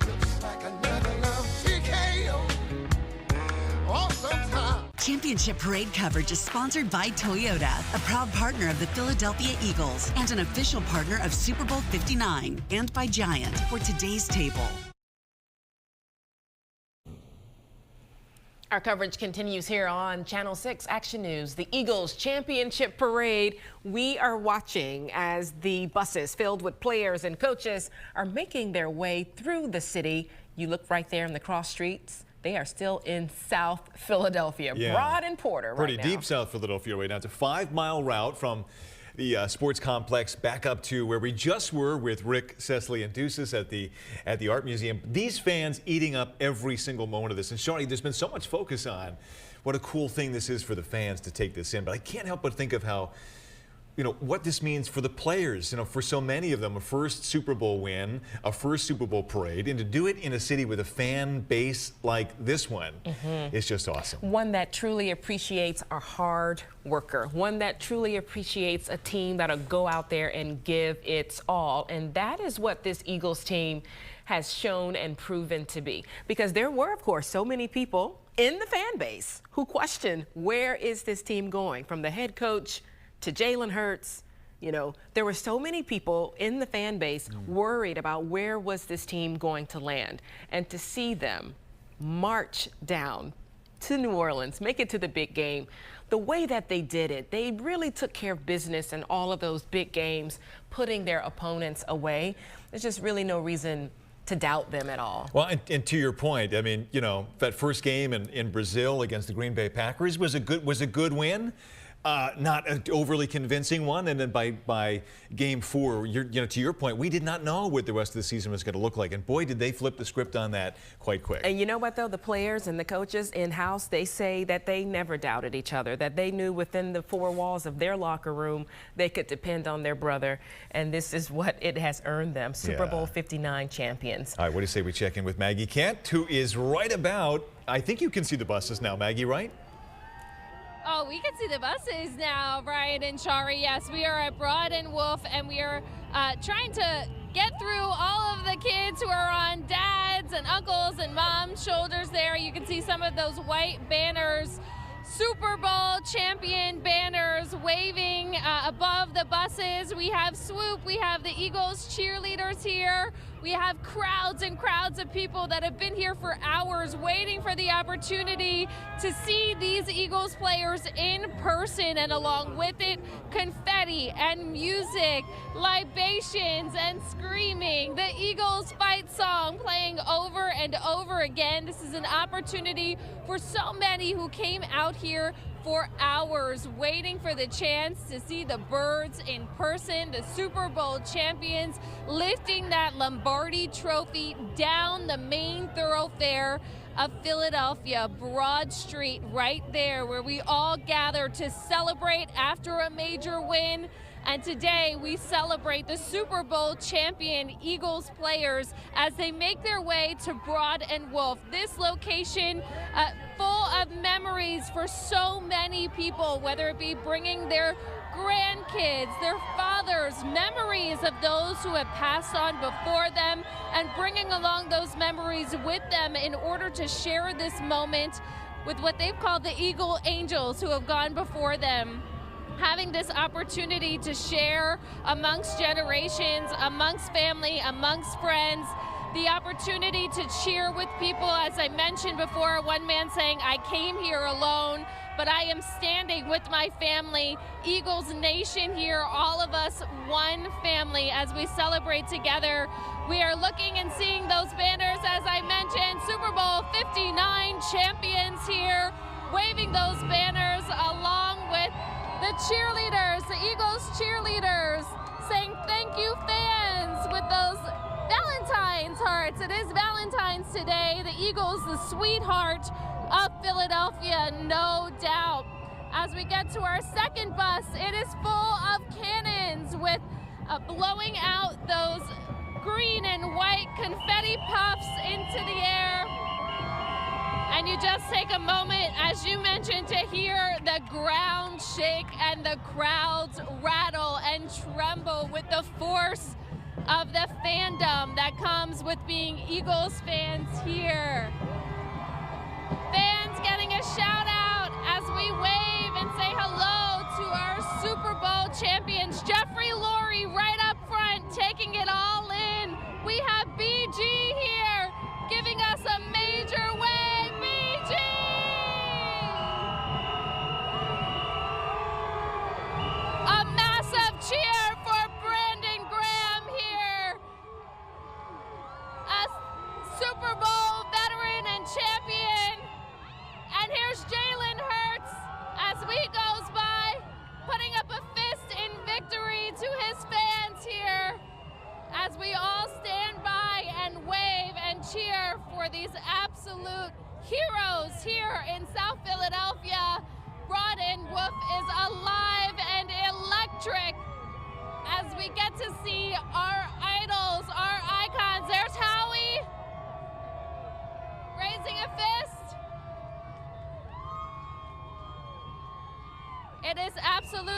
Championship Parade coverage is sponsored by Toyota, a proud partner of the Philadelphia Eagles and an official partner of Super Bowl 59, and by Giant for today's table. Our coverage continues here on Channel 6 Action News. The Eagles Championship Parade. We are watching as the buses filled with players and coaches are making their way through the city. You look right there in the cross streets. They are still in South Philadelphia, Broad and Porter Pretty right now. deep South Philadelphia right now. It's a 5-mile route from the sports complex back up to where we just were with Rick, Cecily, and Deuces at the Art Museum. These fans eating up every single moment of this. And Shawnee, there's been so much focus on what a cool thing this is for the fans to take this in. But I can't help but think of how, what this means for the players. For so many of them, a first Super Bowl win, a first Super Bowl parade, and to do it in a city with a fan base like this one is just awesome. One that truly appreciates a hard worker, one that truly appreciates a team that'll go out there and give its all. And that is what this Eagles team has shown and proven to be. Because there were, of course, so many people in the fan base who questioned, where is this team going? From the head coach to Jalen Hurts, there were so many people in the fan base worried about where was this team going to land. And to see them march down to New Orleans, make it to the big game, the way that they did it, they really took care of business in all of those big games, putting their opponents away. There's just really no reason to doubt them at all. Well, and to your point, I mean, that first game in Brazil against the Green Bay Packers was a good win. Not an overly convincing one, and then by game 4, to your point, we did not know what the rest of the season was going to look like, and boy, did they flip the script on that quite quick. And you know what, though? The players and the coaches in-house, they say that they never doubted each other, that they knew within the 4 walls of their locker room they could depend on their brother, and this is what it has earned them, Super Bowl 59 champions. All right, what do you say we check in with Maggie Kent, who is right about, I think you can see the buses now, Maggie, right? Oh, we can see the buses now, Brian and Shari. Yes, we are at Broad and Wolf, and we are trying to get through all of the kids who are on dads and uncles and moms' shoulders there. You can see some of those white banners, Super Bowl champion banners waving above the buses. We have Swoop, we have the Eagles cheerleaders here. We have crowds and crowds of people that have been here for hours waiting for the opportunity to see these Eagles players in person, and along with it, confetti and music, libations and screaming. The Eagles fight song playing over and over again. This is an opportunity for so many who came out here for hours waiting for the chance to see the Birds in person, the Super Bowl champions lifting that Lombardi trophy down the main thoroughfare of Philadelphia, Broad Street, right there where we all gather to celebrate after a major win. And today we celebrate the Super Bowl champion Eagles players as they make their way to Broad and Wolf. This location full of memories for so many people, whether it be bringing their grandkids, their fathers, memories of those who have passed on before them, and bringing along those memories with them in order to share this moment with what they've called the Eagle Angels who have gone before them. Having this opportunity to share amongst generations, amongst family, amongst friends, the opportunity to cheer with people, as I mentioned before, one man saying, I came here alone, but I am standing with my family. Eagles Nation here, all of us, one family as we celebrate together. We are looking and seeing those banners, as I mentioned, Super Bowl 59 champions here, waving those banners along with the cheerleaders, the Eagles cheerleaders, saying thank you fans with those Valentine's hearts. It is Valentine's today. The Eagles, the sweetheart of Philadelphia, no doubt. As we get to our second bus, it is full of cannons with blowing out those green and white confetti puffs into the air. And you just take a moment, as you mentioned, to hear the ground shake and the crowds rattle and tremble with the force of the fandom that comes with being Eagles fans here. Fans getting a shout out as we wave and say hello to our Super Bowl champions. Jeffrey Lurie right up front, taking it all in. We have BG here, giving us a major wave. BG!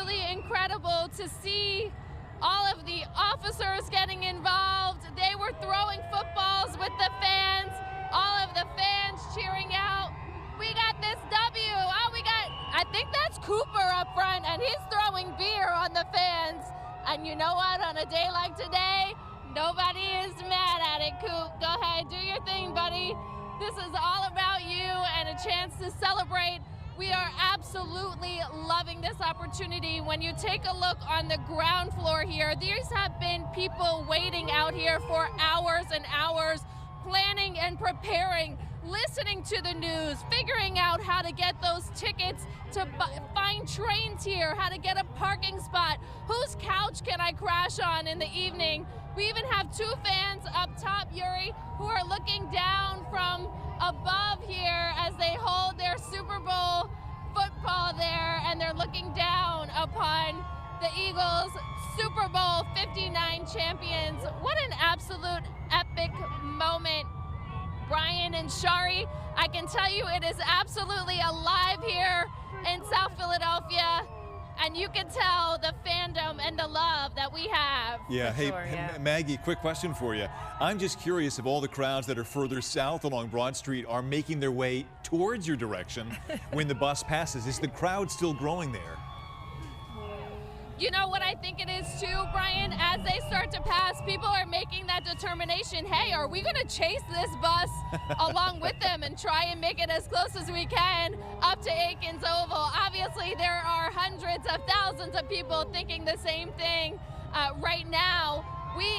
absolutely incredible to see all of the officers getting involved. They were throwing footballs with the fans, all of the fans cheering out. We got this W. Oh, I think that's Cooper up front, and he's throwing beer on the fans. And you know what? On a day like today, nobody is mad at it, Coop. Go ahead, do your thing, buddy. This is all about you and a chance to celebrate. We are absolutely loving this opportunity. When you take a look on the ground floor here, these have been people waiting out here for hours and hours, planning and preparing, listening to the news, figuring out how to get those tickets, to find trains here, how to get a parking spot, whose couch can I crash on in the evening. We even have two fans up top, Yuri, who are looking down from above here as they hold their Super Bowl football there, and they're looking down upon the Eagles Super Bowl 59 champions. What an absolute epic moment. Brian and Shari, I can tell you it is absolutely alive here in South Philadelphia, and you can tell the fandom and the love that we have. Yeah, hey, Maggie, quick question for you. I'm just curious if all the crowds that are further south along Broad Street are making their way towards your direction when the bus passes. Is the crowd still growing there? You know what I think it is too, Brian? As they start to pass, people are making that determination, hey, are we going to chase this bus along with them and try and make it as close as we can up to Aikens Oval? Obviously, there are hundreds of thousands of people thinking the same thing right now. We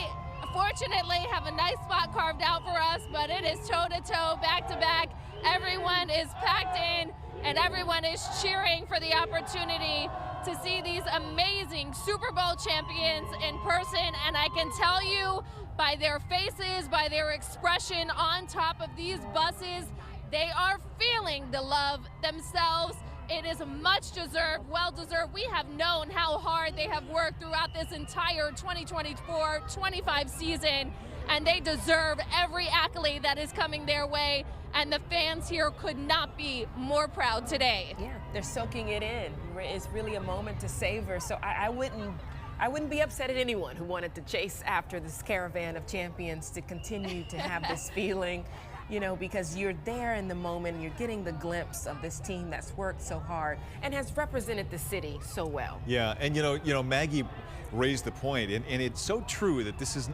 fortunately have a nice spot carved out for us, but it is toe-to-toe, back-to-back. Everyone is packed in, and everyone is cheering for the opportunity to see these amazing Super Bowl champions in person. And I can tell you by their faces, by their expression on top of these buses, they are feeling the love themselves. It is much deserved, well deserved. We have known how hard they have worked throughout this entire 2024-25 season, and they deserve every accolade that is coming their way. And the fans here could not be more proud today. Yeah, they're soaking it in. It's really a moment to savor. So I wouldn't be upset at anyone who wanted to chase after this caravan of champions to continue to have this feeling, you know, because you're there in the moment, you're getting the glimpse of this team that's worked so hard and has represented the city so well. Yeah, and you know, Maggie raised the point, and it's so true that this is,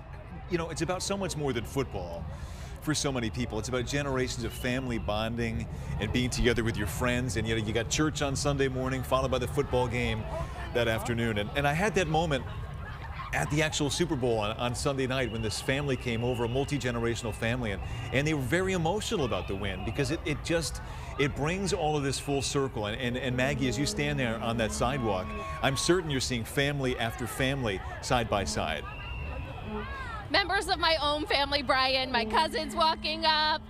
you know, it's about so much more than football. For so many people, it's about generations of family bonding and being together with your friends, and you know, you got church on Sunday morning followed by the football game that afternoon, and I had that moment at the actual Super Bowl on Sunday night when this family came over, a multi-generational family, and they were very emotional about the win because it brings all of this full circle, and Maggie, as you stand there on that sidewalk, I'm certain you're seeing family after family side by side. Members of my own family, Brian, my cousins walking up,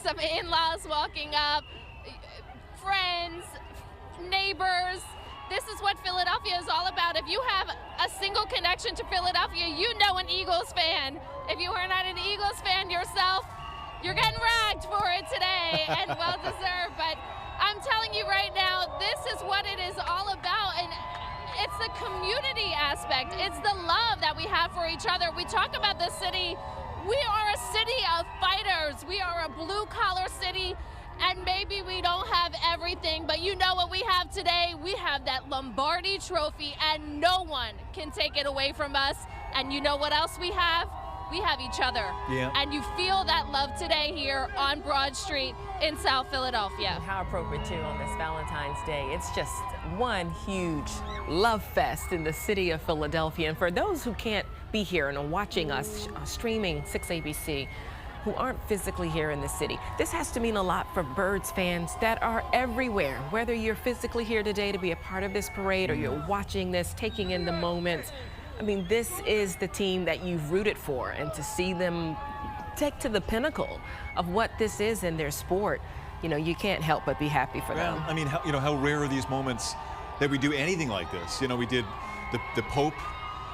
some in-laws walking up, friends, neighbors. This is what Philadelphia is all about. If you have a single connection to Philadelphia, you know an Eagles fan. If you are not an Eagles fan yourself, you're getting ragged for it today, and well deserved. But I'm telling you right now, this is what it is all about. And it's the community aspect. It's the love that we have for each other. We talk about the city. We are a city of fighters. We are a blue-collar city, and maybe we don't have everything, but you know what we have today? We have that Lombardi trophy, and no one can take it away from us. And you know what else we have? We have each other. Yeah. And you feel that love today here on Broad Street in South Philadelphia. And how appropriate, too, on this Valentine's Day. It's just one huge love fest in the city of Philadelphia. And for those who can't be here and are watching us streaming 6ABC, who aren't physically here in the city, this has to mean a lot for Birds fans that are everywhere. Whether you're physically here today to be a part of this parade or you're watching this, taking in the moments, I mean, this is the team that you've rooted for, and to see them take to the pinnacle of what this is in their sport, you know, you can't help but be happy for them. I mean, how rare are these moments that we do anything like this? You know, we did the Pope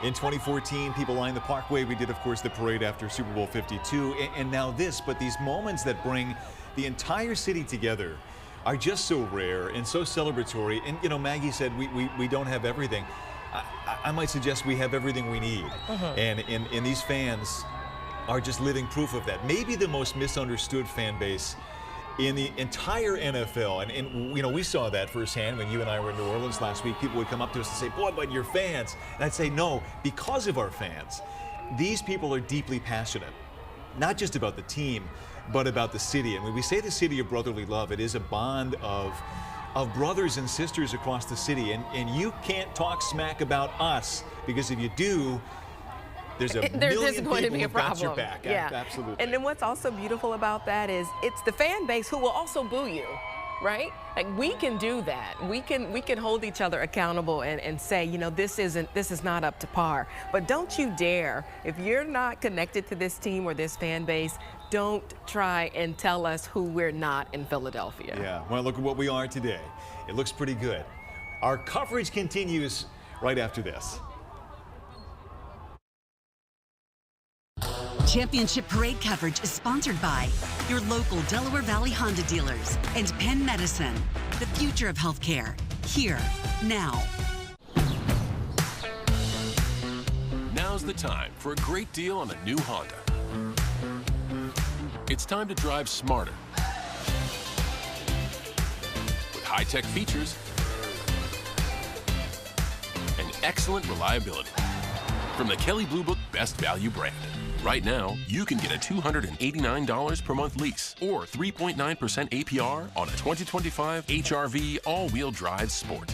in 2014, people lined the Parkway. We did, of course, the parade after Super Bowl 52, and now this. But these moments that bring the entire city together are just so rare and so celebratory. And, you know, Maggie said we don't have everything. I might suggest we have everything we need. And these fans are just living proof of that. Maybe the most misunderstood fan base in the entire NFL. And you know, we saw that firsthand when you and I were in New Orleans last week. People would come up to us and say, boy, but you're fans. And I'd say, no, because of our fans. These people are deeply passionate, not just about the team, but about the city. And when we say the city of brotherly love, it is a bond of brothers and sisters across the city. And you can't talk smack about us, because if you do, there's a million going to people be a who've got your problem. back. Yeah. Absolutely. And then what's also beautiful about that is it's the fan base who will also boo you, right? Like, we can do that. We can hold each other accountable and say, you know, this is not up to par. But don't you dare, if you're not connected to this team or this fan base, don't try and tell us who we're not in Philadelphia. Yeah, well, look at what we are today. It looks pretty good. Our coverage continues right after this. Championship Parade coverage is sponsored by your local Delaware Valley Honda dealers and Penn Medicine. The future of healthcare, here, now. Now's the time for a great deal on a new Honda. It's time to drive smarter with high-tech features and excellent reliability from the Kelley Blue Book Best Value brand. Right now, you can get a $289 per month lease or 3.9% APR on a 2025 HR-V all-wheel drive Sport.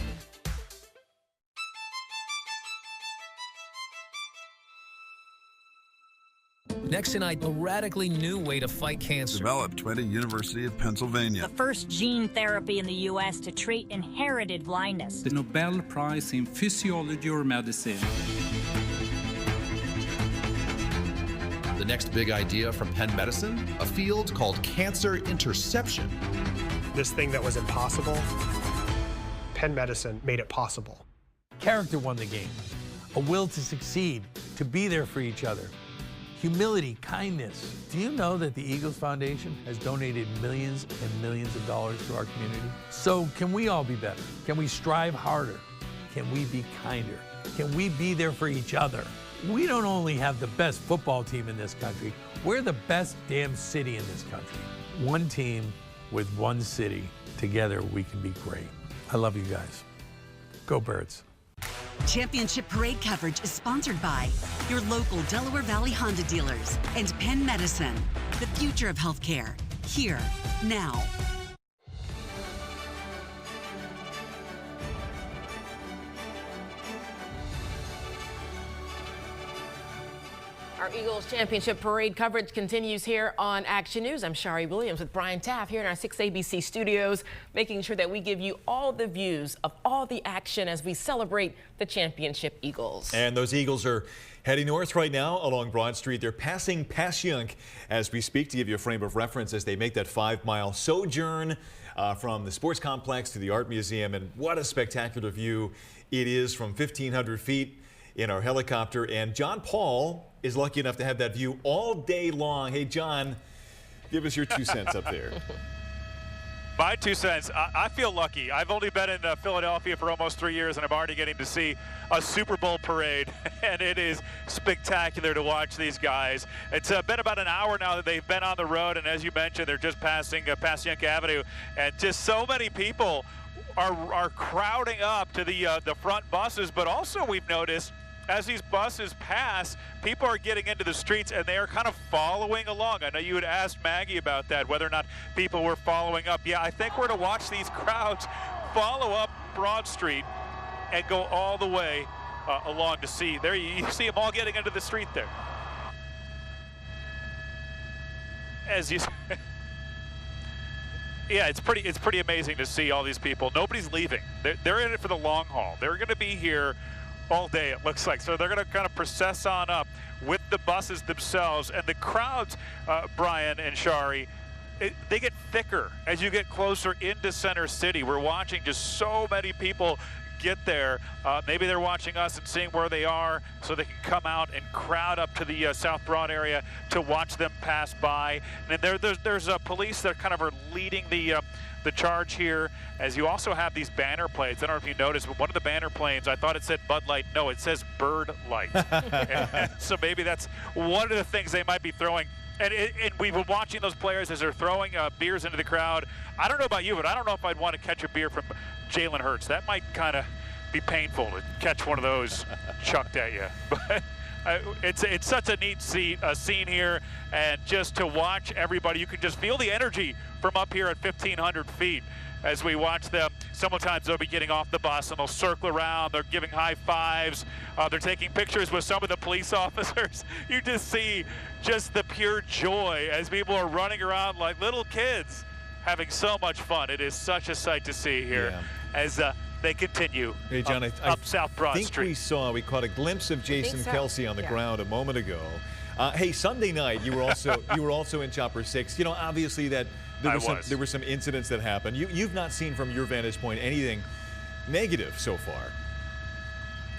Next tonight, a radically new way to fight cancer. Developed by the University of Pennsylvania. The first gene therapy in the U.S. to treat inherited blindness. The Nobel Prize in Physiology or Medicine. The next big idea from Penn Medicine, a field called cancer interception. This thing that was impossible, Penn Medicine made it possible. Character won the game. A will to succeed, to be there for each other. Humility, kindness. Do you know that the Eagles Foundation has donated millions and millions of dollars to our community? So can we all be better? Can we strive harder? Can we be kinder? Can we be there for each other? We don't only have the best football team in this country, we're the best damn city in this country. One team with one city. Together we can be great. I love you guys. Go Birds. Championship Parade coverage is sponsored by your local Delaware Valley Honda dealers and Penn Medicine. The future of healthcare, here, now. Our Eagles Championship Parade coverage continues here on Action News. I'm Shari Williams with Brian Taff here in our 6 ABC studios, making sure that we give you all the views of all the action as we celebrate the championship Eagles. And those Eagles are heading north right now along Broad Street. They're passing Passyunk as we speak, to give you a frame of reference as they make that 5-mile sojourn from the sports complex to the art museum. And what a spectacular view it is from 1,500 feet in our helicopter. And John Paul is lucky enough to have that view all day long. Hey, John, give us your 2 cents up there. My 2 cents, I feel lucky. I've only been in Philadelphia for almost 3 years, and I'm already getting to see a Super Bowl parade, and it is spectacular to watch these guys. It's been about an hour now that they've been on the road, and as you mentioned, they're just passing Passyunk Avenue, and just so many people are crowding up to the front buses, but also we've noticed as these buses pass, people are getting into the streets and they are kind of following along. I know you had asked Maggie about that, whether or not people were following up. Yeah, I think we're to watch these crowds follow up Broad Street and go all the way along to see. There you see them all getting into the street there. As you yeah, it's pretty amazing to see all these people. Nobody's leaving. They're in it for the long haul. They're going to be here all day, it looks like. So they're going to kind of process on up with the buses themselves. And the crowds, Brian and Shari, they get thicker as you get closer into Center City. We're watching just so many people get there. Maybe they're watching us and seeing where they are so they can come out and crowd up to the South Broad area to watch them pass by. And there's police that kind of are leading the charge here, as you also have these banner plates. I don't know if you noticed, but one of the banner planes, I thought it said Bud Light. No, it says Bird Light. So maybe that's one of the things they might be throwing. And we've been watching those players as they're throwing beers into the crowd. I don't know about you, but I don't know if I'd want to catch a beer from Jalen Hurts. That might kind of be painful to catch one of those chucked at you. But it's such a neat scene here, and just to watch everybody, you can just feel the energy from up here at 1,500 feet as we watch them. Sometimes they'll be getting off the bus and they'll circle around. They're giving high fives. They're taking pictures with some of the police officers. You just see just the pure joy as people are running around like little kids, having so much fun. It is such a sight to see here as they continue hey, John, up South Broad Street. We caught a glimpse of Jason Kelsey on the ground a moment ago. Hey, Sunday night you were also in Chopper 6. You know, obviously that there were some incidents that happened. You've not seen from your vantage point anything negative so far.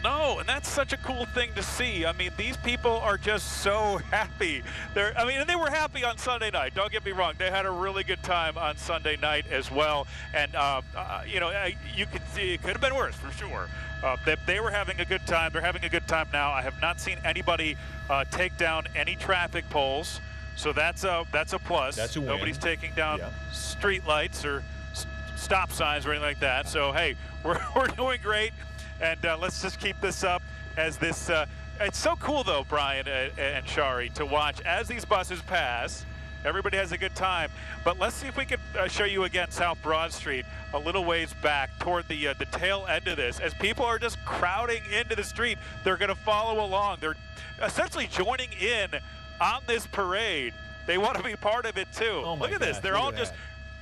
No, and that's such a cool thing to see. I mean, these people are just so happy. And they were happy on Sunday night. Don't get me wrong. They had a really good time on Sunday night as well. And, you could see it could have been worse for sure. They were having a good time. They're having a good time now. I have not seen anybody take down any traffic poles. So that's a plus. That's a win. Nobody's taking down street lights or stop signs or anything like that. So, hey, we're doing great. And let's just keep this up as this. It's so cool, though, Brian and Shari, to watch as these buses pass. Everybody has a good time. But let's see if we can show you again South Broad Street a little ways back toward the tail end of this. As people are just crowding into the street, they're going to follow along. They're essentially joining in on this parade. They want to be part of it, too. Oh my look at this. They're all just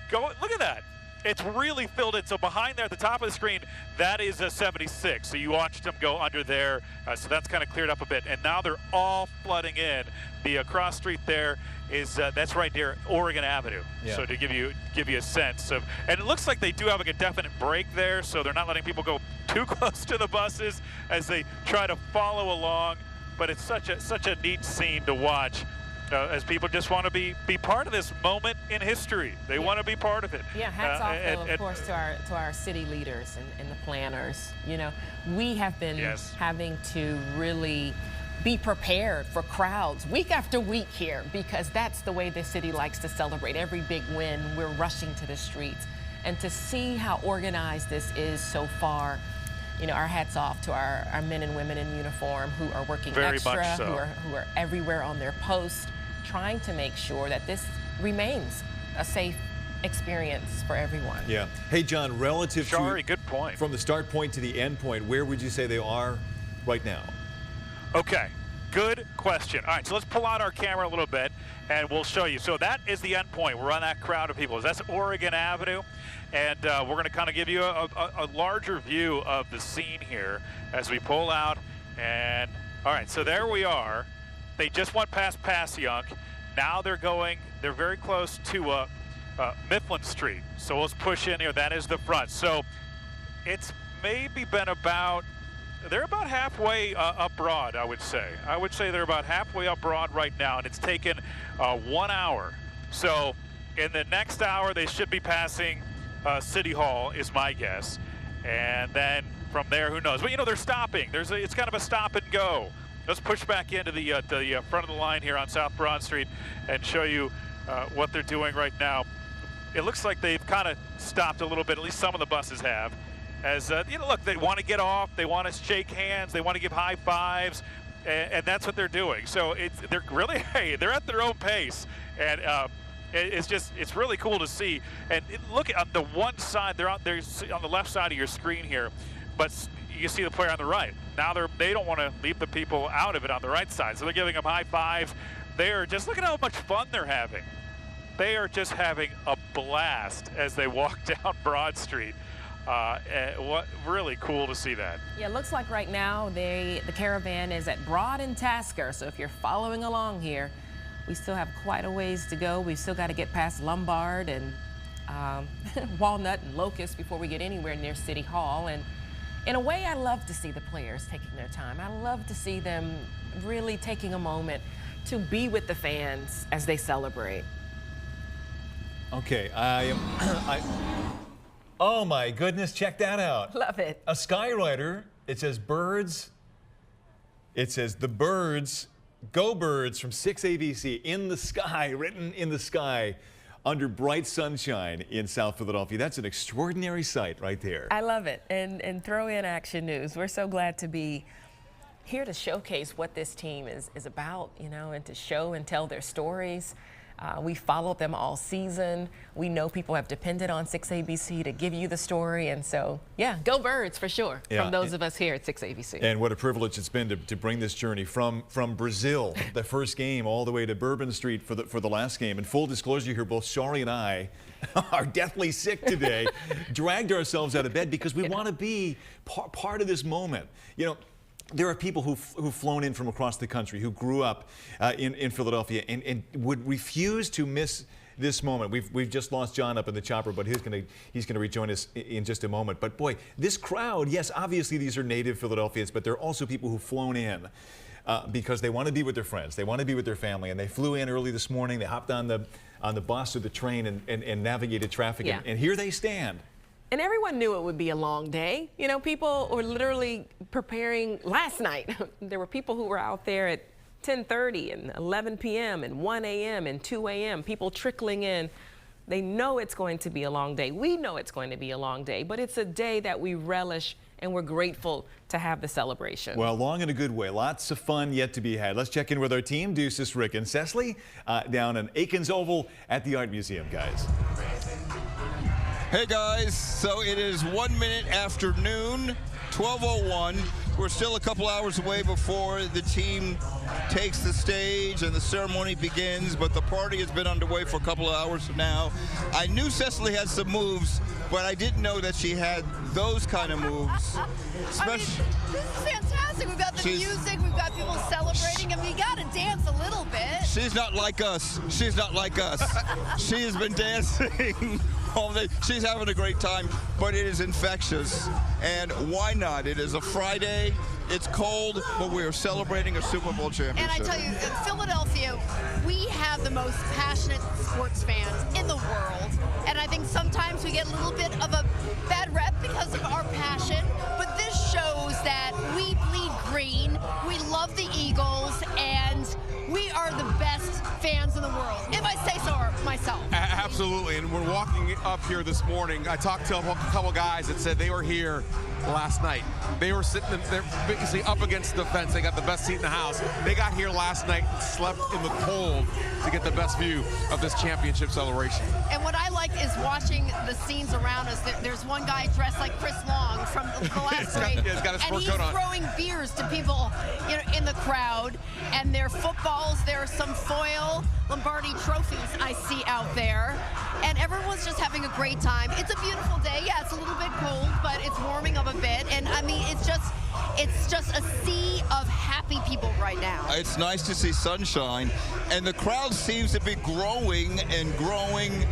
going. Look at that. It's really filled in. So behind there at the top of the screen, that is a 76. So you watched them go under there. So that's kind of cleared up a bit. And now they're all flooding in. The cross street there is that's right near Oregon Avenue. Yeah. So to give you a sense of, and it looks like they do have like a definite break there. So they're not letting people go too close to the buses as they try to follow along. But it's such a neat scene to watch. As people just want to be part of this moment in history. They want to be part of it. Yeah, hats off, though, of course, to our city leaders and the planners. You know, we have been having to really be prepared for crowds week after week here, because that's the way the city likes to celebrate. Every big win, we're rushing to the streets. And to see how organized this is so far, you know, our hats off to our men and women in uniform who are working extra, who are everywhere on their post, trying to make sure that this remains a safe experience for everyone. Yeah. Hey, John, relative Shari, good point. From the start point to the end point, where would you say they are right now? Okay, good question. All right, so let's pull out our camera a little bit and we'll show you. So that is the end point. We're on that crowd of people. That's Oregon Avenue. And we're going to kind of give you a larger view of the scene here as we pull out. And all right, so there we are. They just went past Passyunk. Now they're very close to Mifflin Street. So let's push in here. That is the front. So it's maybe been they're about halfway up Broad, I would say. I would say they're about halfway up Broad right now, and it's taken 1 hour. So in the next hour, they should be passing City Hall, is my guess. And then from there, who knows? But, you know, they're stopping. It's kind of a stop and go. Let's push back into the front of the line here on South Broad Street and show you what they're doing right now. It looks like they've kind of stopped a little bit, at least some of the buses have. As, look, they want to get off, they want to shake hands, they want to give high fives, and that's what they're doing. So they're really, they're at their own pace. And it's really cool to see. And look at the one side, they're on the left side of your screen here, but you see the player on the right. Now they don't want to leave the people out of it on the right side, so they're giving them high fives. They're just, look at how much fun they're having. They are just having a blast as they walk down Broad Street. What really cool to see that. Yeah, it looks like right now the caravan is at Broad and Tasker. So if you're following along here, we still have quite a ways to go. We've still got to get past Lombard and Walnut and Locust before we get anywhere near City Hall. And in a way, I love to see the players taking their time. I love to see them really taking a moment to be with the fans as they celebrate. Okay, oh my goodness, check that out. Love it. A skywriter. It says birds. It says the birds, go birds from 6 ABC in the sky, written in the sky under bright sunshine in South Philadelphia. That's an extraordinary sight right there. I love it. And throw in Action News. We're so glad to be here to showcase what this team is about, you know, and to show and tell their stories. We followed them all season. We know people have depended on 6ABC to give you the story. And so, yeah, go Birds for sure, from those of us here at 6ABC. And what a privilege it's been to bring this journey from Brazil, the first game, all the way to Bourbon Street for the last game. And full disclosure here, both Shari and I are deathly sick today, dragged ourselves out of bed because we want to be part of this moment. You know, there are people who've flown in from across the country who grew up in Philadelphia and would refuse to miss this moment. We've just lost John up in the chopper, but he's gonna rejoin us in just a moment. But boy, this crowd, yes, obviously these are native Philadelphians, but there are also people who've flown in because they want to be with their friends, they want to be with their family, and they flew in early this morning. They hopped on the bus or the train and navigated traffic, and here they stand. And everyone knew it would be a long day. You know, people were literally preparing last night. There were people who were out there at 10:30 and 11 p.m. and 1 a.m. and 2 a.m., people trickling in. They know it's going to be a long day. We know it's going to be a long day, but it's a day that we relish and we're grateful to have the celebration. Well, long in a good way. Lots of fun yet to be had. Let's check in with our team, Deuces, Rick, and Cecily, down in Aikens Oval at the Art Museum, guys. Hey guys, so it is 1 minute after noon, 12:01. We're still a couple hours away before the team takes the stage and the ceremony begins, but the party has been underway for a couple of hours now. I knew Cecily had some moves, but I didn't know that she had those kind of moves. I mean, this is fantastic. We've got the music, we've got people celebrating, and we got to dance a little bit. She's not like us. She's not like us. She has been dancing all day. She's having a great time, but it is infectious. And why not? It is a Friday. It's cold, but we are celebrating a Super Bowl championship. And I tell you, in Philadelphia, we have the most passionate sports fans in the world. And I think sometimes we get a little bit of a bad rep because of our passion, but this shows that we bleed green, we love the Eagles, and we are the best fans in the world, if I say so myself. Absolutely, and we're walking up here this morning. I talked to a couple guys that said they were here last night. They were sitting there basically up against the fence. They got the best seat in the house. They got here last night and slept in the cold to get the best view of this championship celebration. And what I like is watching the scenes around us. There's one guy dressed like Chris Long from the last parade, he's got his and sport he's coat on. throwing beers to people, you know, in the crowd. And their footballs, there are some foil Lombardi trophies I see out there, and everyone's just having a great time. It's a beautiful day. Yeah, it's a little bit cold, but it's warming up a bit, and I mean, it's just a sea of happy people right now. It's nice to see sunshine, and the crowd seems to be growing and growing.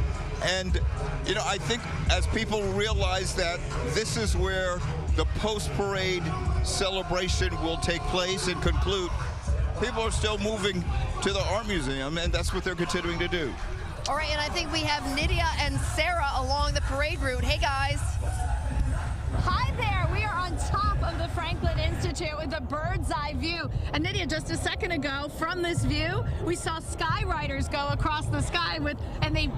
And, you know, I think as people realize that this is where the post-parade celebration will take place and conclude, people are still moving to the Art Museum, and that's what they're continuing to do. All right, and I think we have Nydia and Sarah along the parade route. Hey, guys. Hi there. We are on top of the Franklin Institute with a bird's eye view. And Nydia, just a second ago, from this view, we saw skywriters go across the sky and they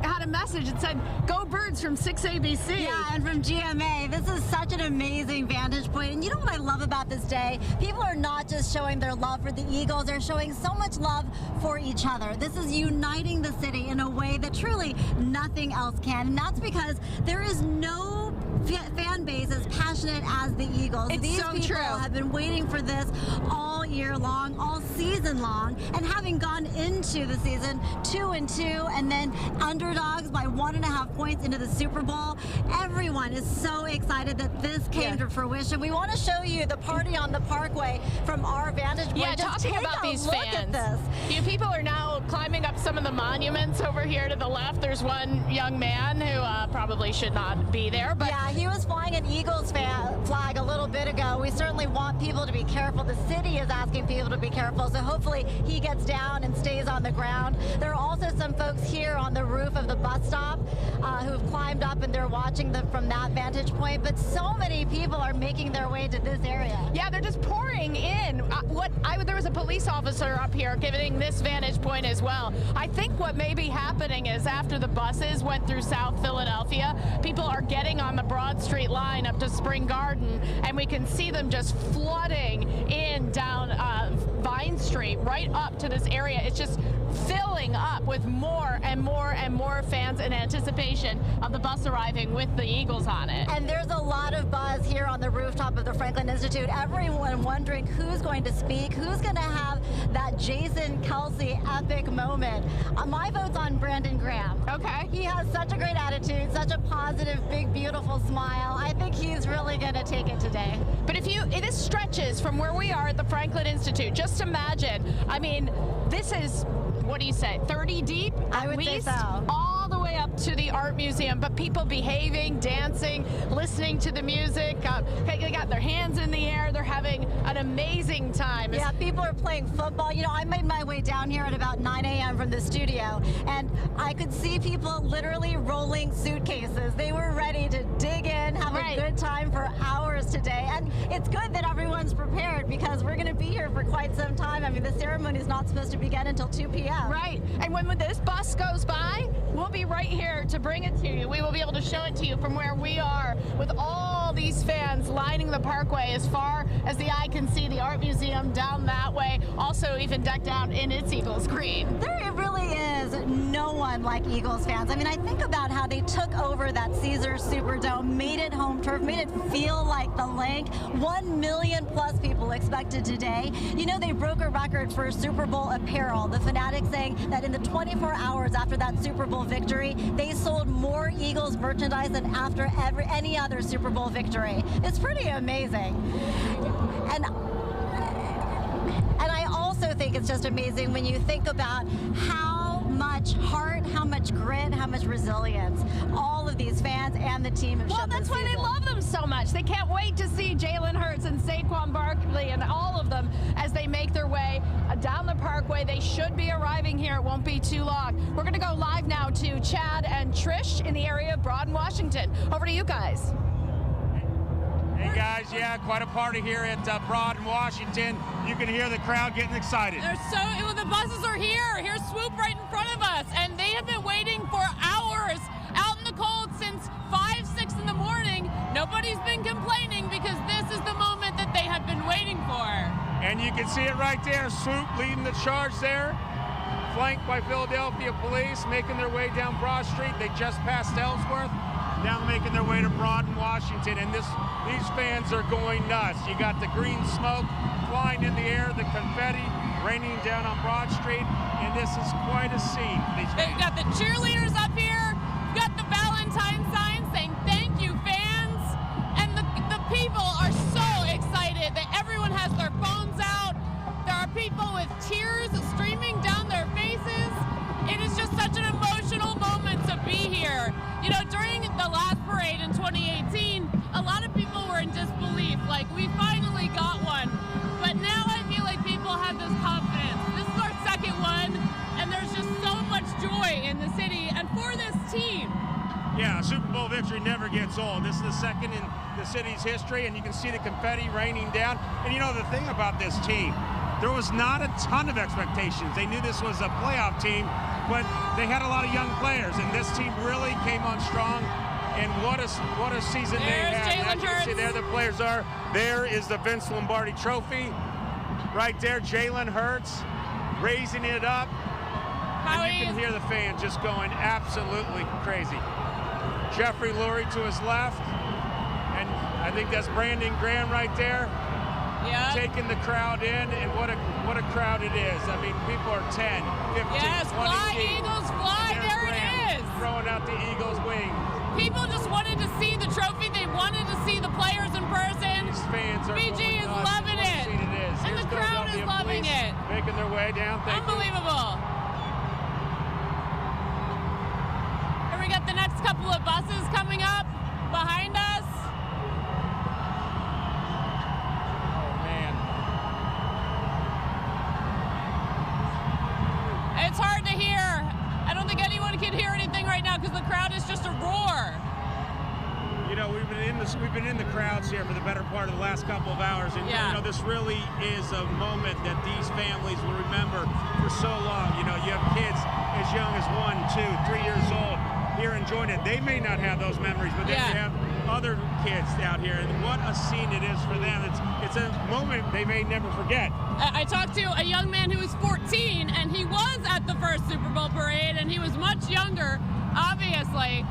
had a message that said, "Go Birds" from 6ABC. Yeah, and from GMA. This is such an amazing vantage point. And you know what I love about this day? People are not just showing their love for the Eagles, they're showing so much love for each other. This is uniting the city in a way that truly nothing else can. And that's because there is no fan base as passionate as the Eagles. It's These so people true. have been waiting for this all year long, all season long, and having gone into the season 2-2 and then underdogs by 1.5 points into the Super Bowl, everyone is so excited that this came to fruition. We want to show you the party on the Parkway from our vantage point. Yeah, Just talking take about a these look fans. at this. You people are now climbing up some of the monuments over here to the left. There's one young man who probably should not be there, but yeah, he was flying an Eagles flag a little bit ago. We certainly want people to be careful. The city is asking people to be careful, so hopefully he gets down and stays on the ground. There are also some folks here on the roof of the bus stop who have climbed up and they're watching from that vantage point, but so many people are making their way to this area. yeah, they're just pouring in. There was a police officer up here giving this vantage point as well. I think what may be happening is after the buses went through South Philadelphia, people are getting on the Broad Street line up to Spring Garden, and we can see them just flooding in down Vine Street right up to this area. It's just filling up with more and more and more fans in anticipation of the bus arriving with the Eagles on it. And there's a lot of buzz here on the rooftop of the Franklin Institute. Everyone wondering who's going to speak, who's going to have that Jason Kelsey epic moment. My vote's on Brandon Graham. Okay. He has such a great attitude, such a positive, big, beautiful smile. I think he's really going to take it today. But this stretches from where we are at the Franklin Institute. Just imagine, I mean, this is, what do you say, 30 deep? I would say so. All the way up to the art museum, but people behaving, dancing, listening to the music. They got their hands in the air. They're having an amazing time. Yeah, people are playing football. You know, I made my way down here at about 9 a.m. from the studio, and I could see people literally rolling suitcases. They were ready to dig in, have a good time for hours today. And it's good that everyone's prepared because we're going to be here for quite some time. I mean, the ceremony is not supposed to begin until 2 p.m. Right. And when this bus goes by, we'll be right here to bring it to you. We will be able to show it to you from where we are with all these fans lining the Parkway as far as the eye can see. The art museum down that way, also even decked out in its Eagles green. There really is no one like Eagles fans. I mean, I think about how they took over that Caesars Superdome, made it home turf, made it feel like the Link. 1 million plus people expected today. You know, they broke a record for Super Bowl apparel. The Fanatics saying that in the 24 hours after that Super Bowl victory, they sold more Eagles merchandise than after any other Super Bowl victory. It's pretty amazing. And I also think it's just amazing when you think about how much heart, how much grit, how much resilience all of these fans and the team have shown this that's why season. they love them so much. They can't wait to see Jalen Hurts and Saquon Barkley and all of them as they make their way down the Parkway. They should be arriving here. It won't be too long. We're going to go live now to Chad and Trish in the area of Broad and Washington. Over to you guys. Hey guys, yeah, quite a party here at Broad and Washington. You can hear the crowd getting excited. The buses are here. Here's Swoop right in front of us, and they have been waiting for hours out in the cold since 5, 6 in the morning. Nobody's been complaining because this is the moment that they have been waiting for. And you can see it right there. Swoop leading the charge there, flanked by Philadelphia police, making their way down Broad Street. They just passed Ellsworth, now making their way to Broad and Washington, and these fans are going nuts. You got the green smoke flying in the air, the confetti raining down on Broad Street, and this is quite a scene. They've got the cheerleaders up here, got the Valentine signs saying thank you, fans, and the people are so excited that everyone has their phones out. There are people with tears streaming down their faces. It is just such an emotional moment to be here. You know, during the last parade in 2018, a lot of people were in disbelief, like we finally got one. But now I feel like people have this confidence. This is our second one, and there's just so much joy in the city and for this team. Yeah, a Super Bowl victory never gets old. This is the second in the city's history, and you can see the confetti raining down. And you know, the thing about this team, there was not a ton of expectations. They knew this was a playoff team, but they had a lot of young players, and this team really came on strong. And what a season they had. As you can see there the players are. There is the Vince Lombardi Trophy. Right there, Jalen Hurts raising it up. And you can hear the fans just going absolutely crazy. Jeffrey Lurie to his left. And I think that's Brandon Graham right there. taking the crowd in, and what a crowd it is. I mean, people are 10, 15, 20 fly, deep. Eagles, fly. There it is. Throwing out the Eagles wing. People just wanted to see the trophy. They wanted to see the players in person. These fans are BG is loving it. And the crowd is loving it. Making their way down. Unbelievable. Here we got the next couple of buses coming up behind us. Oh, man. It's hard to hear. I don't think anyone can hear anything right now because the crowd is just a roar. You know, we've been in the crowds here for the better part of the last couple of hours, and you know, this really is a moment that these families will remember for so long. You know, you have kids as young as 1, 2, 3 years old here enjoying it. They may not have those memories, but then you have other kids out here, and what a scene it is for them. It's a moment they may never forget. I talked to a young man who was 14, and he was at the first Super Bowl parade, and he was much younger, obviously.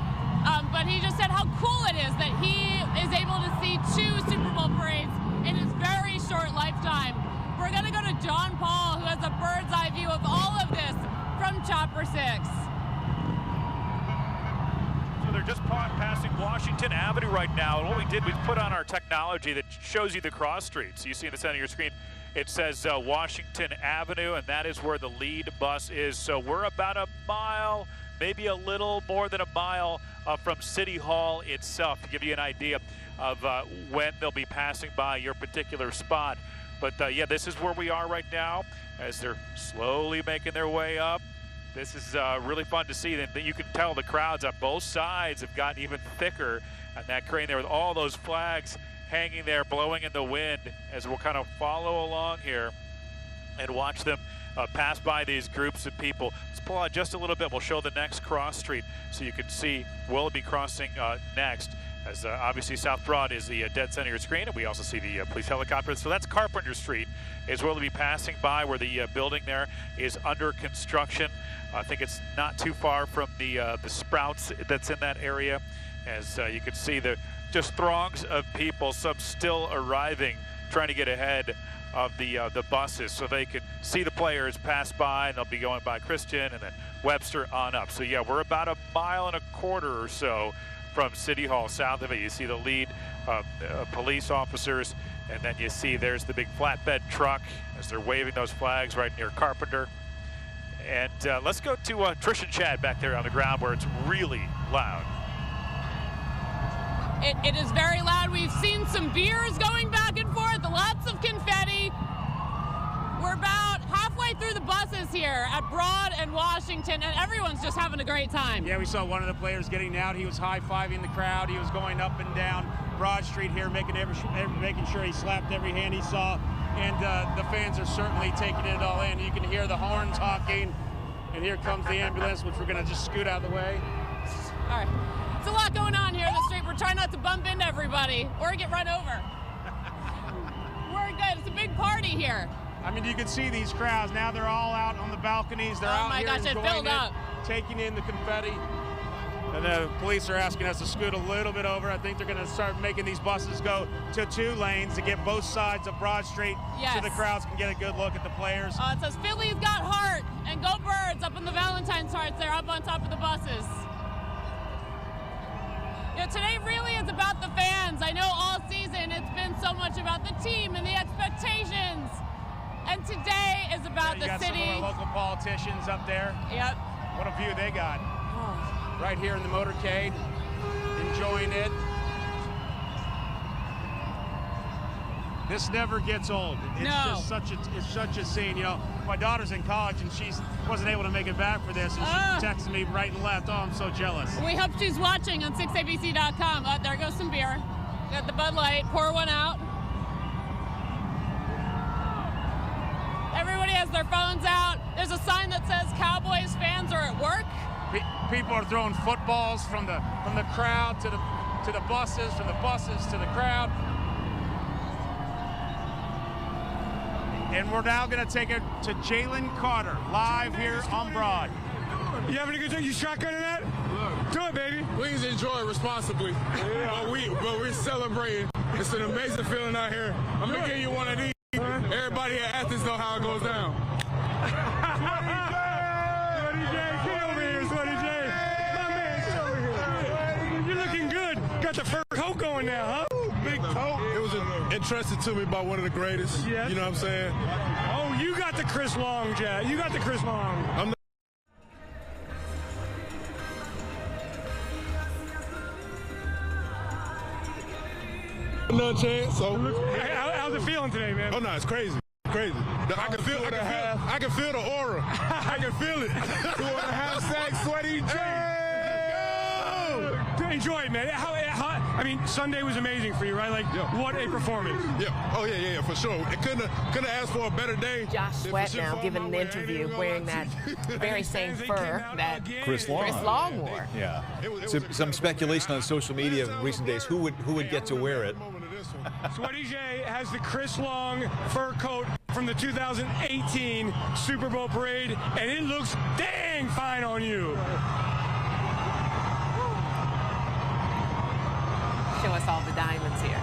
But he just said how cool it is that he is able to see 2 Super Bowl parades in his very short lifetime. We're going to go to John Paul, who has a bird's eye view of all of this from Chopper 6. So they're just passing Washington Avenue right now. And what we did, we put on our technology that shows you the cross streets. So you see in the center of your screen, it says Washington Avenue, and that is where the lead bus is. So we're about a mile, maybe a little more than a mile from City Hall itself, to give you an idea of when they'll be passing by your particular spot. But yeah, this is where we are right now as they're slowly making their way up. This is really fun to see. That you can tell the crowds on both sides have gotten even thicker on that crane there with all those flags hanging there, blowing in the wind, as we'll kind of follow along here and watch them pass by these groups of people. Let's pull out just a little bit. We'll show the next cross street so you can see we'll be crossing next. As obviously South Broad is the dead center of your screen, and we also see the police helicopter. So that's Carpenter Street is where they'll be passing by, where the building there is under construction. I think it's not too far from the Sprouts that's in that area. As you can see, just throngs of people, some still arriving, trying to get ahead of the buses so they can see the players pass by, and they'll be going by Christian and then Webster on up. So yeah, we're about 1.25 miles or so from City Hall south of it. You see the lead police officers, and then you see there's the big flatbed truck as they're waving those flags right near Carpenter. And let's go to Trish and Chad back there on the ground where it's really loud. It is very loud. We've seen some beers going back and forth, lots of confetti. We're about halfway through the buses here at Broad and Washington, and everyone's just having a great time. Yeah, we saw one of the players getting out. He was high-fiving the crowd. He was going up and down Broad Street here, making sure he slapped every hand he saw. And the fans are certainly taking it all in. You can hear the horns honking, and here comes the ambulance, which we're going to just scoot out of the way. All right. It's a lot going on here in the street. We're trying not to bump into everybody or get run over. We're good. It's a big party here. I mean, you can see these crowds. Now they're all out on the balconies. They're out here enjoying it, taking in the confetti. And the police are asking us to scoot a little bit over. I think they're going to start making these buses go to 2 lanes to get both sides of Broad Street so the crowds can get a good look at the players. It says Philly's got heart and go Birds up in the Valentine's hearts there up on top of the buses. You know, today really is about the fans. I know all season it's been so much about the team and the expectations. And today is about the city. Some of our local politicians up there. Yep. What a view they got. Right here in the motorcade, enjoying it. This never gets old. It's just such a scene. You know, my daughter's in college and she wasn't able to make it back for this, and she's texting me right and left. Oh, I'm so jealous. We hope she's watching on 6abc.com. There goes some beer. Got the Bud Light. Pour one out. Everybody has their phones out. There's a sign that says Cowboys fans are at work. People are throwing footballs from the crowd to the buses, from the buses to the crowd. And we're now going to take it to Jalen Carter, live here on Broad. You having a good time? You shotgunning that? Do it, baby. Please enjoy responsibly. Yeah. But we're celebrating. It's an amazing feeling out here. I'm going to give you one of these. Everybody at Athens know how it goes down. Sweaty J, get over here, Sweaty J. My man, get over here. You're looking good. Got the fur coat going now, huh? Big coat. It was entrusted to me by one of the greatest. Yeah. You know what I'm saying? Oh, you got the Chris Long, Jack. You got the Chris Long. I'm not. No chance. So how's it feeling today, man? Oh no, it's crazy. Crazy. I can feel the aura. I can feel it. 2.5 sacks, Sweaty J. Enjoy it, man. I mean, Sunday was amazing for you, right? Like, what a performance. Yeah. Oh, yeah, for sure. It couldn't have asked for a better day. Josh Sweat now giving an interview wearing that very same fur that Chris Long wore. Yeah. So, some speculation on social media in recent days who would get to wear it. Sweaty J has the Chris Long fur coat from the 2018 Super Bowl parade, and it looks dang fine on you. Show us all the diamonds here.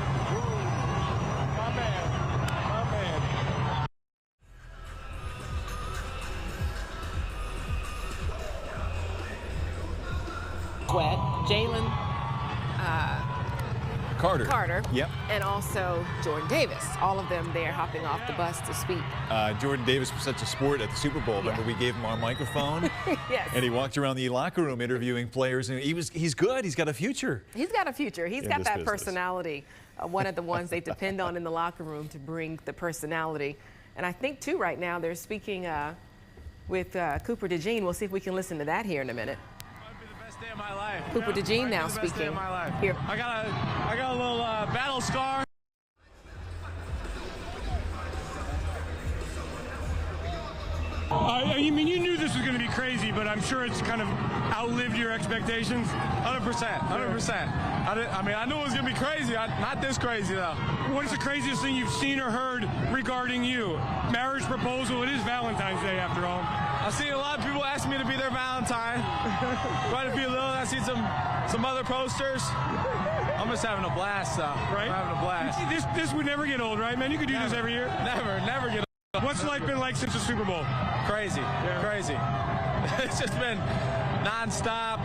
My man. Sweat, Jalen Carter. Yep. And also Jordan Davis. All of them there hopping off the bus to speak. Jordan Davis was such a sport at the Super Bowl. Remember, we gave him our microphone? Yes. And he walked around the locker room interviewing players, and he's good. He's got a future. He's got a future. He's got that business. Personality. One of the ones they depend on in the locker room to bring the personality. And I think, too, right now they're speaking with Cooper DeJean. We'll see if we can listen to that here in a minute. Day of my life. Cooper DeJean now speaking. Here. I got a little battle scar. I mean, you knew this was going to be crazy, but I'm sure it's kind of outlived your expectations. 100%. I mean, I knew it was going to be crazy. Not this crazy, though. What is the craziest thing you've seen or heard regarding you? Marriage proposal. It is Valentine's Day, after all. I've seen a lot of people ask me to be their Valentine. Quite a few little. I've seen some other posters. I'm just having a blast, though. Right? I'm having a blast. This would never get old, right, man? You could do this every year. Never get old. What's life been like since the Super Bowl? Crazy. It's just been nonstop.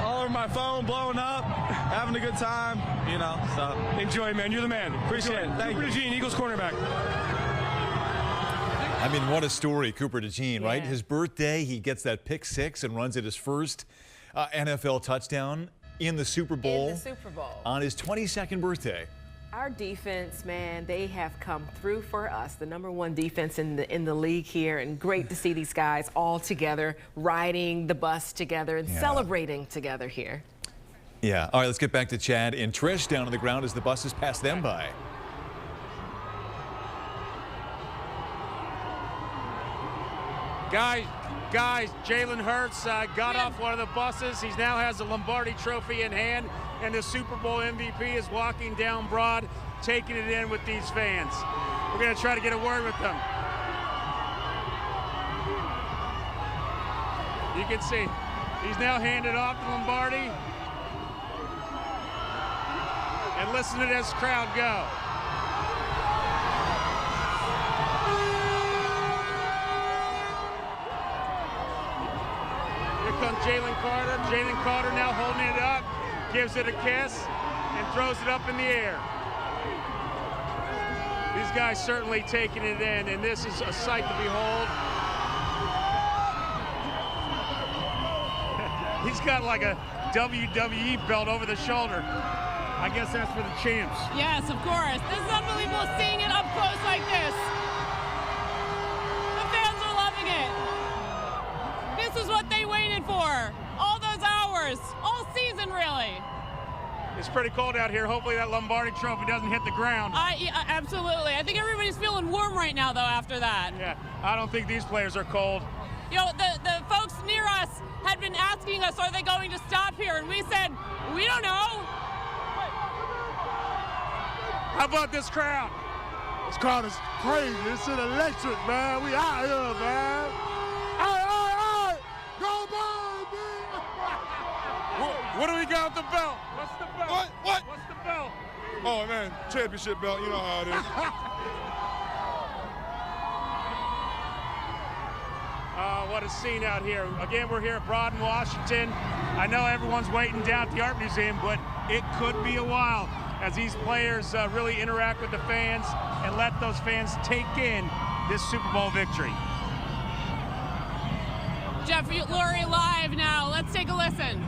All over my phone, blowing up, having a good time, you know. So enjoy, man. You're the man. Appreciate it. Thank you. Cooper DeJean, Eagles cornerback. I mean, what a story, Cooper DeJean, right? His birthday, he gets that pick six and runs at his first NFL touchdown in the Super Bowl. On his 22nd birthday. Our defense, man, they have come through for us. The #1 defense in the league here, and great to see these guys all together, riding the bus together and celebrating together here. Yeah. All right, let's get back to Chad and Trish down on the ground as the buses pass them by. Guys, Jalen Hurts got off one of the buses. He now has the Lombardi Trophy in hand, and the Super Bowl MVP is walking down Broad, taking it in with these fans. We're going to try to get a word with them. You can see he's now handed off to Lombardi. And listen to this crowd go. Comes Jalen Carter. Jalen Carter now holding it up, gives it a kiss, and throws it up in the air. These guys certainly taking it in, and this is a sight to behold. He's got like a WWE belt over the shoulder. I guess that's for the champs. Yes, of course. This is unbelievable seeing it up close like this. The fans are loving it. This is what they waited for. All those hours, all season, really. It's pretty cold out here. Hopefully that Lombardi Trophy doesn't hit the ground. Absolutely. I think everybody's feeling warm right now, though, after that. Yeah, I don't think these players are cold. You know, the folks near us had been asking us, are they going to stop here? And we said, we don't know. How about this crowd? This crowd is crazy. It's electric, man. We out here, man. Hey, go Birds, man. What do we got with the belt? What's the belt? What? What's the belt? Oh, man, championship belt. You know how it is. What a scene out here. Again, we're here at Broad in Washington. I know everyone's waiting down at the Art Museum, but it could be a while as these players really interact with the fans and let those fans take in this Super Bowl victory. Jeff Lurie live now. Let's take a listen.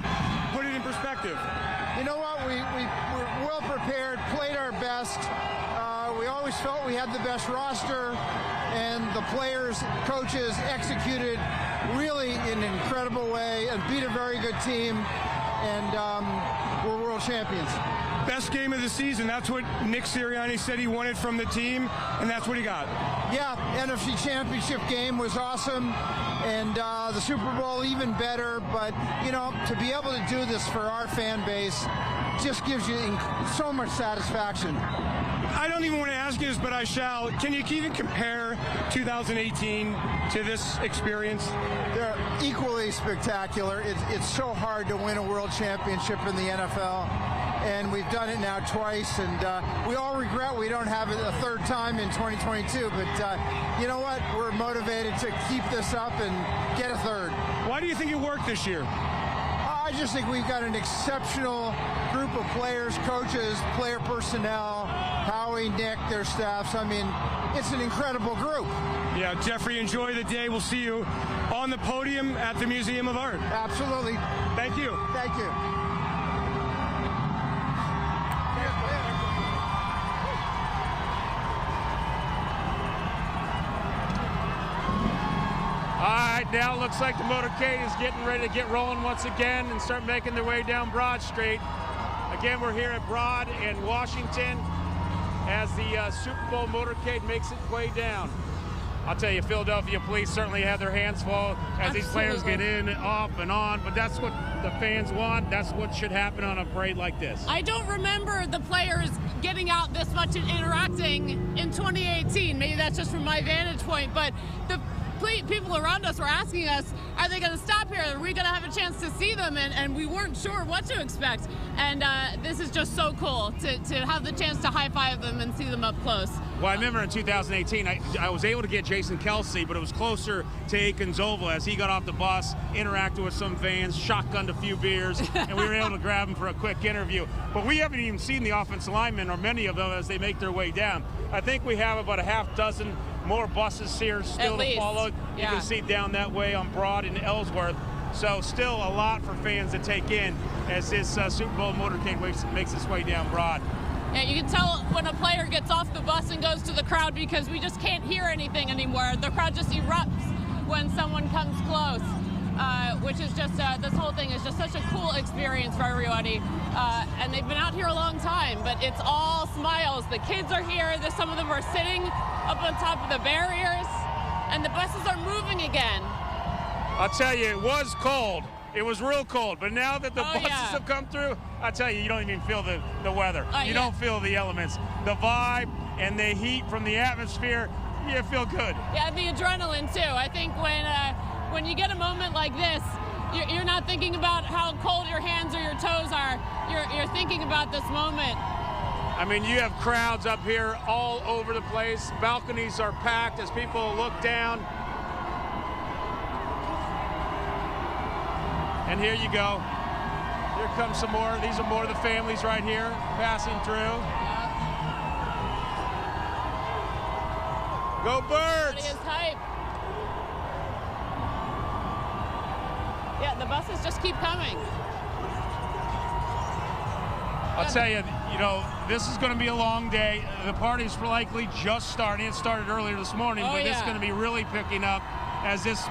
Put it in perspective. You know what? We were well prepared, played our best. We always felt we had the best roster, and the players, coaches executed really in an incredible way and beat a very good team, and we're world champions. Best game of the season. That's what Nick Sirianni said he wanted from the team, and that's what he got. Yeah, NFC Championship game was awesome, and the Super Bowl even better. But, you know, to be able to do this for our fan base just gives you so much satisfaction. I don't even want to ask you this, but I shall. Can you even compare 2018 to this experience? They're equally spectacular. It's so hard to win a world championship in the NFL. And we've done it now twice, and we all regret we don't have it a third time in 2022. But you know what? We're motivated to keep this up and get a third. Why do you think it worked this year? I just think we've got an exceptional group of players, coaches, player personnel, Howie, Nick, their staffs. I mean, it's an incredible group. Yeah, Jeffrey, enjoy the day. We'll see you on the podium at the Museum of Art. Absolutely. Thank you. Thank you. All right, now it looks like the motorcade is getting ready to get rolling once again and start making their way down Broad Street. Again, we're here at Broad in Washington as the Super Bowl motorcade makes its way down. I'll tell you, Philadelphia police certainly have their hands full as these players get in and off and on, but that's what the fans want. That's what should happen on a parade like this. I don't remember the players getting out this much and interacting in 2018. Maybe that's just from my vantage point, but the people around us were asking us, are they going to stop here? Are we going to have a chance to see them? And we weren't sure what to expect. And this is just so cool to have the chance to high-five them and see them up close. Well, I remember in 2018, I was able to get Jason Kelsey, but it was closer to Aikens Oval as he got off the bus, interacted with some fans, shotgunned a few beers, and we were able to grab him for a quick interview. But we haven't even seen the offensive linemen, or many of them, as they make their way down. I think we have about a half dozen more buses here still to follow. You can see down that way on Broad and Ellsworth. So still a lot for fans to take in as this Super Bowl motorcade makes its way down Broad. Yeah, you can tell when a player gets off the bus and goes to the crowd because we just can't hear anything anymore. The crowd just erupts when someone comes close, which is just, this whole thing is just such a cool experience for everybody. And they've been out here a long time, but it's all smiles. The kids are here. Some of them are sitting up on top of the barriers, and the buses are moving again. I'll tell you, it was cold. It was real cold, but now that the buses have come through, I tell you, you don't even feel the weather. You don't feel the elements. The vibe and the heat from the atmosphere, you feel good. Yeah, the adrenaline too. I think when you get a moment like this, you're not thinking about how cold your hands or your toes are. You're thinking about this moment. I mean, you have crowds up here all over the place. Balconies are packed as people look down. And here you go. Here comes some more. These are more of the families right here passing through. Go Birds! Everybody is hype. Yeah, the buses just keep coming. I'll tell you, this is going to be a long day. The party's likely just starting. It started earlier this morning, but it's going to be really picking up as this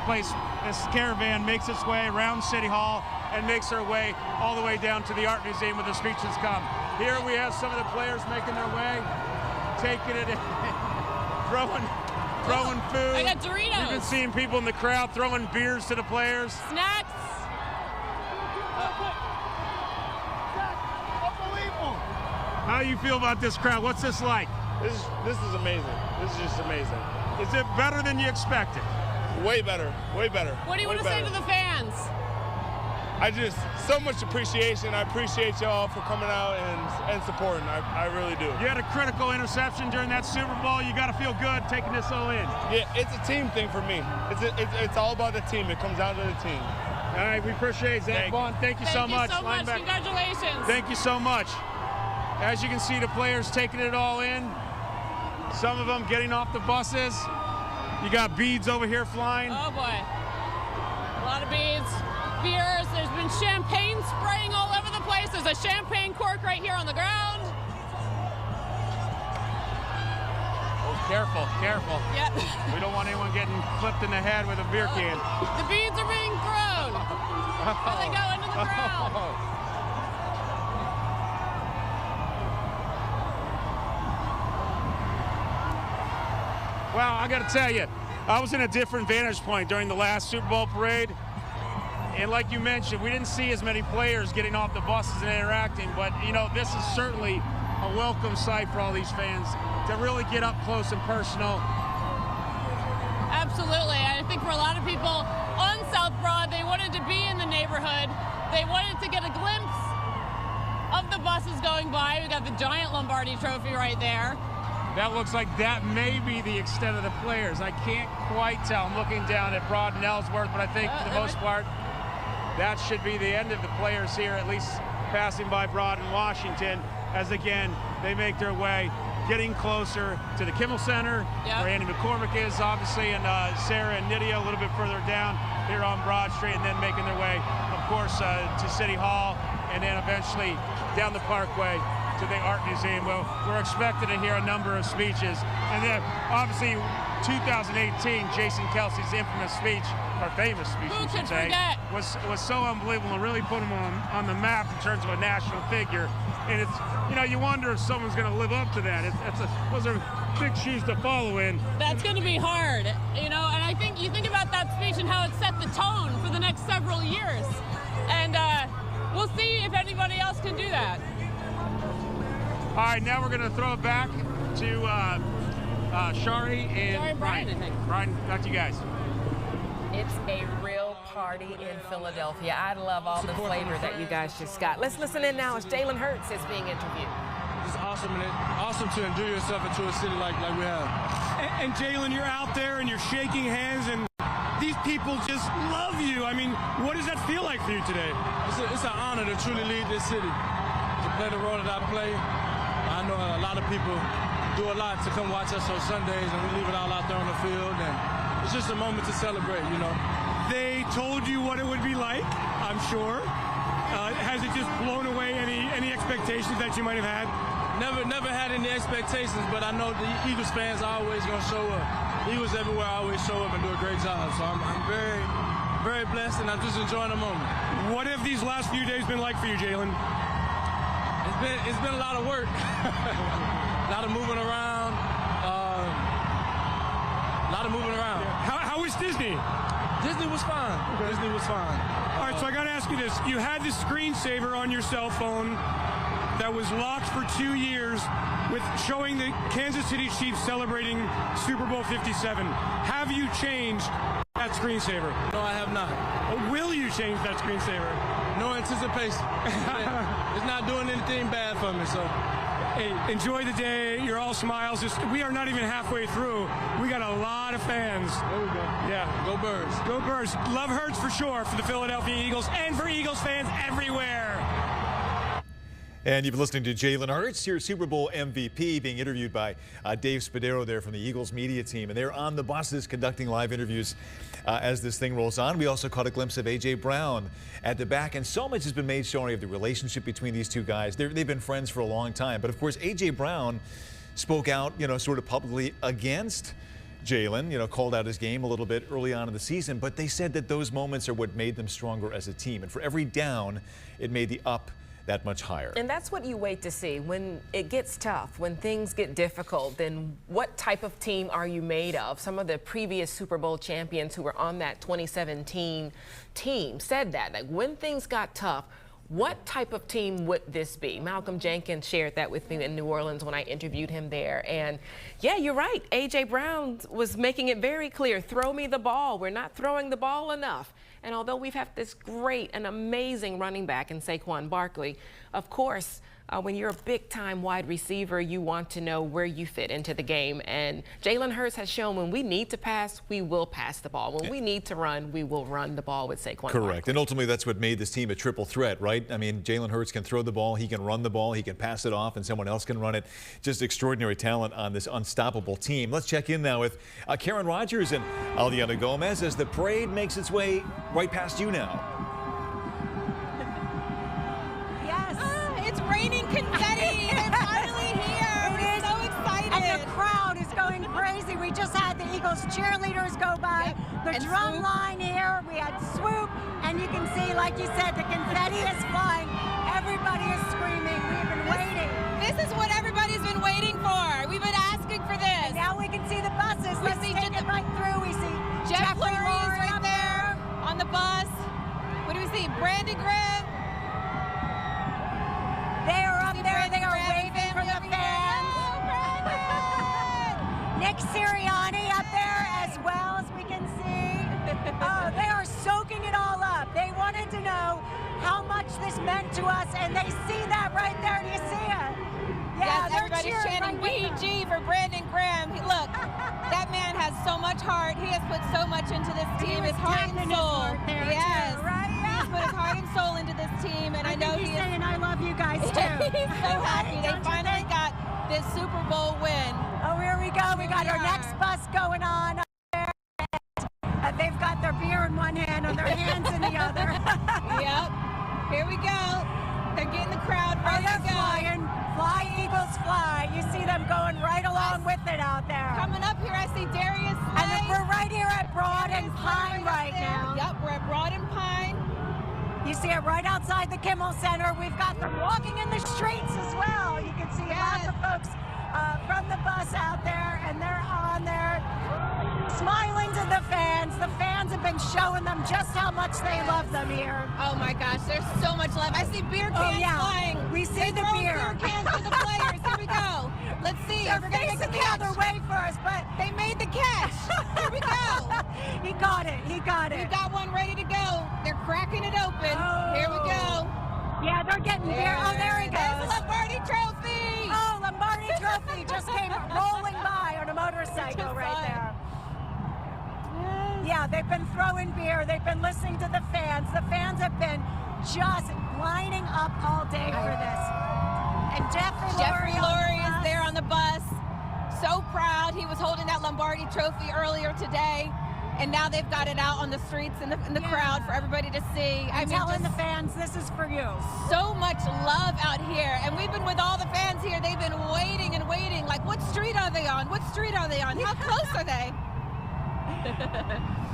caravan makes its way around City Hall and makes their way all the way down to the Art Museum where the speeches come. Here we have some of the players making their way, taking it in, throwing food. I got Doritos. You've been seeing people in the crowd throwing beers to the players. Snacks. How do you feel about this crowd? What's this like? This is amazing. This is just amazing. Is it better than you expected? Way better. Way better. What do you want to say to the fans? so much appreciation. I appreciate y'all for coming out and supporting. I really do. You had a critical interception during that Super Bowl. You got to feel good taking this all in. Yeah, it's a team thing for me. It's all about the team. It comes down to the team. All right, we appreciate Zach Vaughn. Thank you so much. Congratulations. Thank you so much. As you can see, the players taking it all in. Some of them getting off the buses. You got beads over here flying. Oh boy, a lot of beads. Beers. There's been champagne spraying all over the place. There's a champagne cork right here on the ground. Oh, careful, careful. Yep. We don't want anyone getting clipped in the head with a beer can. The beads are being thrown. And they go into the ground. Well, I got to tell you, I was in a different vantage point during the last Super Bowl parade. And like you mentioned, we didn't see as many players getting off the buses and interacting, but you know, this is certainly a welcome sight for all these fans to really get up close and personal. Absolutely. I think for a lot of people on South Broad, they wanted to be in the neighborhood. They wanted to get a glimpse of the buses going by. We got the giant Lombardi trophy right there. That looks like that may be the extent of the players. I can't quite tell. I'm looking down at Broad and Ellsworth, but I think for the most part, that should be the end of the players here, at least passing by Broad and Washington, as again, they make their way, getting closer to the Kimmel Center, where Andy McCormick is, obviously, and Sarah and Nydia a little bit further down here on Broad Street, and then making their way, of course, to City Hall, and then eventually down the Parkway to the Art Museum. Well, we're expected to hear a number of speeches. And then, obviously, 2018, Jason Kelsey's infamous speech, or famous speech, we should say, was so unbelievable and really put him on the map in terms of a national figure. And it's, you know, you wonder if someone's going to live up to that. Those are big shoes to follow in. That's going to be hard, you know, and I think you think about that speech and how it set the tone for the next several years. And we'll see if anybody else can do that. All right, now we're going to throw it back to Shari and Brian. Brian, back to you guys. It's a real party in Philadelphia. I love all the flavor that you guys just got. Let's listen in now as Jalen Hurts is being interviewed. It's awesome, and awesome to enjoy yourself into a city like we have. And Jalen, you're out there and you're shaking hands, and these people just love you. I mean, what does that feel like for you today? It's an honor to truly lead this city, to play the role that I play. I know a lot of people do a lot to come watch us on Sundays, and we leave it all out there on the field, and it's just a moment to celebrate, you know. They told you what it would be like, I'm sure. Has it just blown away any expectations that you might have had? Never had any expectations, but I know the Eagles fans are always going to show up. Eagles everywhere always show up and do a great job, so I'm very, very blessed, and I'm just enjoying the moment. What have these last few days been like for you, Jalen? It's been a lot of work, a lot of moving around, How was Disney? Disney was fine. Okay. Disney was fine. All right, so I got to ask you this. You had this screensaver on your cell phone that was locked for 2 years with showing the Kansas City Chiefs celebrating Super Bowl 57. Have you changed that screensaver? No, I have not. Will you change that screensaver? No anticipation. It's not doing anything bad for me, so. Hey, enjoy the day. You're all smiles. We are not even halfway through. We got a lot of fans. There we go. Yeah. Go Birds. Go Birds. Love Hurts for sure for the Philadelphia Eagles and for Eagles fans everywhere. And you've been listening to Jalen Hurts, your Super Bowl MVP, being interviewed by Dave Spadaro there from the Eagles media team. And they're on the buses conducting live interviews as this thing rolls on. We also caught a glimpse of A.J. Brown at the back. And so much has been made showing of the relationship between these two guys. They've been friends for a long time. But, of course, A.J. Brown spoke out, you know, sort of publicly against Jalen, you know, called out his game a little bit early on in the season. But they said that those moments are what made them stronger as a team. And for every down, it made the up that much higher. And that's what you wait to see. When it gets tough, when things get difficult, then what type of team are you made of? Some of the previous Super Bowl champions who were on that 2017 team said that. Like, when things got tough, what type of team would this be? Malcolm Jenkins shared that with me in New Orleans when I interviewed him there. And yeah, you're right. A.J. Brown was making it very clear, throw me the ball. We're not throwing the ball enough. And although we've had this great and amazing running back in Saquon Barkley, of course, when you're a big-time wide receiver, you want to know where you fit into the game. And Jalen Hurts has shown when we need to pass, we will pass the ball. When we need to run, we will run the ball with Saquon Correct. Barkley. And ultimately, that's what made this team a triple threat, right? I mean, Jalen Hurts can throw the ball, he can run the ball, he can pass it off, and someone else can run it. Just extraordinary talent on this unstoppable team. Let's check in now with Karen Rogers and Aliana Gomez as the parade makes its way right past you now. It's raining confetti. They're finally here. We're so excited. And the crowd is going crazy. We just had the Eagles cheerleaders go by. The drum line here. We had swoop. And you can see, like you said, the confetti is flying. Everybody is screaming. We've been waiting. This is what everybody's been waiting for. We've been asking for this. And now we can see the buses. Let's take it right through. We see Jeff Jeffrey Lurie's right there on the bus. What do we see? Brandon Grimm. They are up there. They are waving for the fans. Nick Sirianni up there as well, as we can see. Oh, they are soaking it all up. They wanted to know how much this meant to us, and they see that right there. Do you see it? Yeah, yes, everybody's chanting BG for Brandon Graham. Look, that man has so much heart. He has put so much into this team, his heart and soul. Yes, right? He's put his heart and soul into this team, and I know he's saying, "I love you guys too." He's so happy. They finally got this Super Bowl win. Oh, here we go. We got our next bus going on up there. They've got their beer in one hand and their hands in the other. Yep. Here we go. They're getting the crowd ready to go. Flying. Fly, Eagles, fly. You see them going right along with it out there. Coming up here, I see Darius Slay. And we're right here at Broad and Pine right now. Yep, we're at Broad and Pine. You see it right outside the Kimmel Center. We've got them walking in the streets as well. You can see lots of folks from the bus out there, and they're on there smiling to the fans. The fans have been showing them just how much they love them here. Oh my gosh, there's so much love. I see beer cans flying. We see the beer cans for the players. Here we go. Let's see. They're facing the other way for us, but they made the catch. Here we go. He got it. He got it. We've got one ready to go. They're cracking it open. Oh. Here we go. Yeah, they're getting beer. Oh, there he goes. There's the Lombardi Trophy. Oh, Lombardi Trophy just came rolling by on a motorcycle right there. Yeah, they've been throwing beer. They've been listening to the fans. The fans have been just lining up all day for this. And Jeffrey Lurie is there on the bus. So proud. He was holding that Lombardi Trophy earlier today. And now they've got it out on the streets in the crowd for everybody to see. I'm telling the fans, this is for you. So much love out here. And we've been with all the fans here. They've been waiting and waiting. Like, what street are they on? What street are they on? How close are they?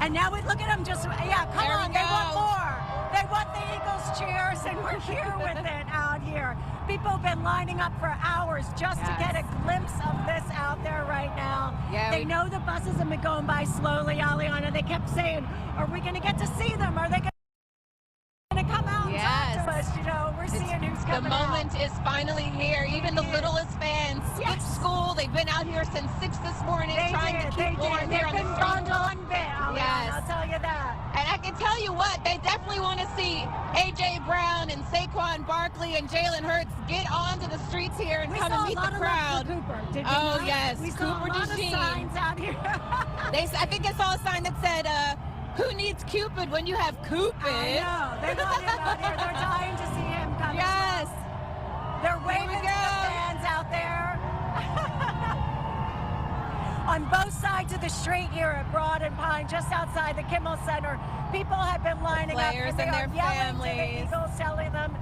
And now we look at them just, come on, they want more. They want the Eagles cheers, and we're here with it out here. People have been lining up for hours just to get a glimpse of this out there right now. Yeah, they know the buses have been going by slowly, Aliana. They kept saying, are we going to get to see them? Are they going to come out and talk to us? You know, we're seeing who's coming The moment is finally here. Even the littlest fans skipped school. They've been out here since 6 this morning trying to keep warm here on the street. Yes, I'll tell you that. And I can tell you what, they definitely want to see A.J. Brown and Saquon Barkley and Jalen Hurts get onto the streets here and come and meet the crowd. Oh yes, we Cooper saw a lot of signs out here. I think I saw a sign that said, "Who needs Cupid when you have Cupid?" I know. They want him out here. They're dying to see him come. Yes. They're waving to the fans out there. On both sides of the street here at Broad and Pine, just outside the Kimmel Center, people have been lining up Players and they and are their yelling to the families. Eagles, telling them,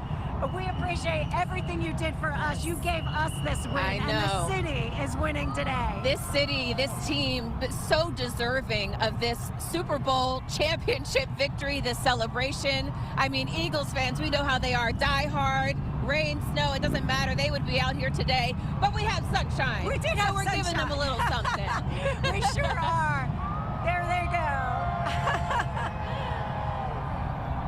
we appreciate everything you did for us. You gave us this win, I know. and the city is winning today. This city, this team, so deserving of this Super Bowl championship victory, this celebration. I mean, Eagles fans, we know how they are. Die hard, rain, snow, it doesn't matter. They would be out here today. But we have sunshine. We did have we're sunshine. giving them a little something. We sure are. There they go.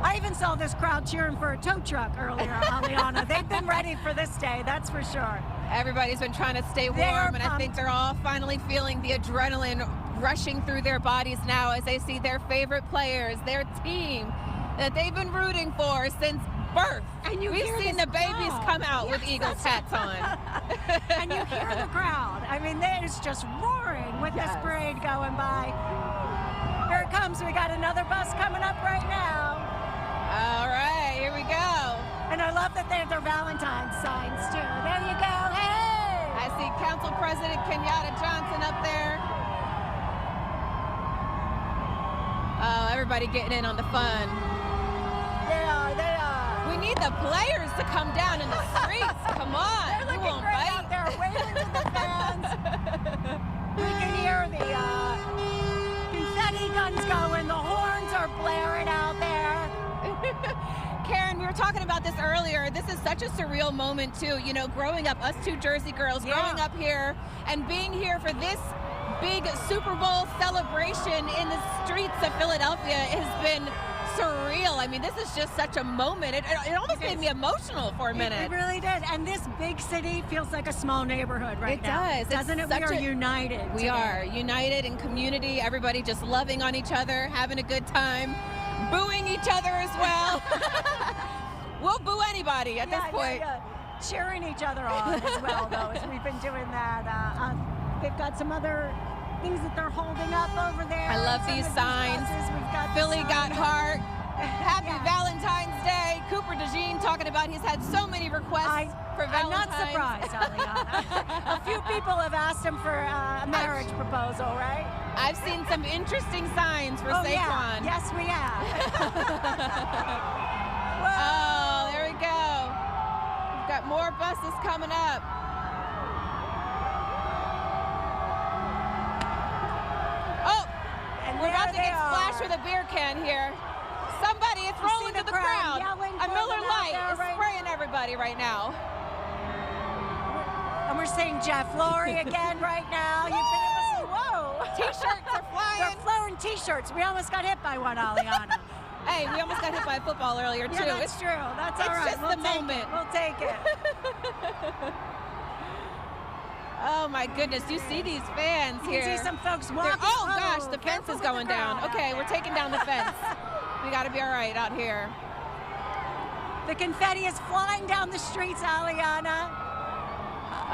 I even saw saw this crowd cheering for a tow truck earlier, Aliana. They've been ready for this day, that's for sure. Everybody's been trying to stay warm, and I think they're all finally feeling the adrenaline rushing through their bodies now as they see their favorite players, their team that they've been rooting for since birth. And we've seen the babies come out with Eagles hats on. And you hear the crowd. I mean, it's just roaring with this parade going by. Here it comes. We got another bus coming up right now. All right, here we go. And I love that they have their Valentine's signs too. There you go. Hey! I see Council President Kenyatta Johnson up there. Oh, everybody getting in on the fun. They are. We need the players to come down in the streets. Come on. They're looking great out there, waving to the fans. We can hear the confetti guns going. The horns are blaring out there. Karen, we were talking about this earlier. This is such a surreal moment, too. You know, growing up, us two Jersey girls, growing up here and being here for this big Super Bowl celebration in the streets of Philadelphia has been surreal. I mean, this is just such a moment. It almost made me emotional for a minute. It really did. And this big city feels like a small neighborhood right now. It does. Doesn't it? We are united. We are united in community. Everybody just loving on each other, having a good time, booing each other as well. We'll boo anybody at this point. Cheering each other on as well, though, as we've been doing that. They've got some other things that they're holding up over there. I love these signs. Philly got heart. Happy Valentine's Day. Cooper DeJean talking about he's had so many requests for Valentine's. I'm not surprised, Aliana. A few people have asked him for a marriage proposal, right? I've seen some interesting signs for Saquon. Yeah. Yes, we have. Oh, there we go. We've got more buses coming up. Oh, and we're about to get splashed with a beer can here. Somebody is rolling to the crowd. A Miller Lite is spraying everybody right now. And we're seeing Jeff Lurie again right now. You've been able to see, whoa. T-shirts are flying. They're flowing T-shirts. We almost got hit by one, Aliana. Hey, we almost got hit by a football earlier, too. Yeah, that's true. That's all right. It's just the moment. We'll take it. Oh, my goodness. You see these fans here. You see some folks walking. Oh, gosh, the fence is going down. Okay, we're taking down the fence. We got to be all right out here. The confetti is flying down the streets, Aliana.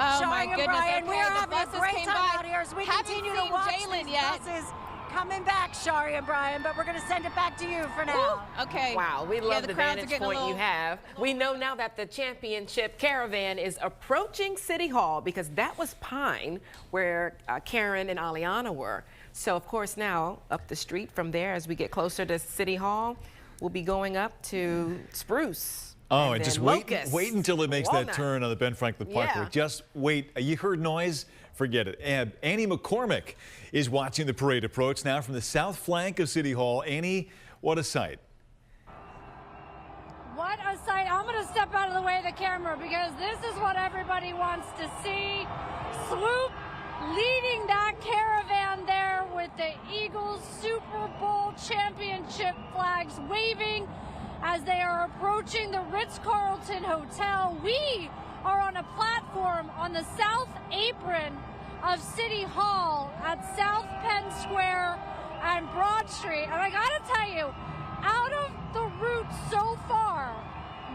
Oh, my goodness. Brian, okay, we are having a great time out here as we Haven't continue to watch these buses coming back, Shari and Brian, but we're going to send it back to you for now. Ooh, okay. Wow, we love the vantage point you have. We know now that the championship caravan is approaching City Hall because that was Pine where Karen and Aliana were. So, of course, now up the street from there as we get closer to City Hall, we'll be going up to Spruce. Oh, and just wait until it makes Walnut. that turn on the Ben Franklin Parkway. Yeah. Just wait. You heard noise? Forget it. And Annie McCormick is watching the parade approach now from the south flank of City Hall. Annie, what a sight. What a sight. I'm going to step out of the way of the camera because this is what everybody wants to see. Swoop leading that caravan there with the Eagles Super Bowl championship flags waving as they are approaching the Ritz-Carlton Hotel. We are on a platform on the south apron of City Hall at South Penn Square and Broad Street. And I gotta tell you, out of the route so far,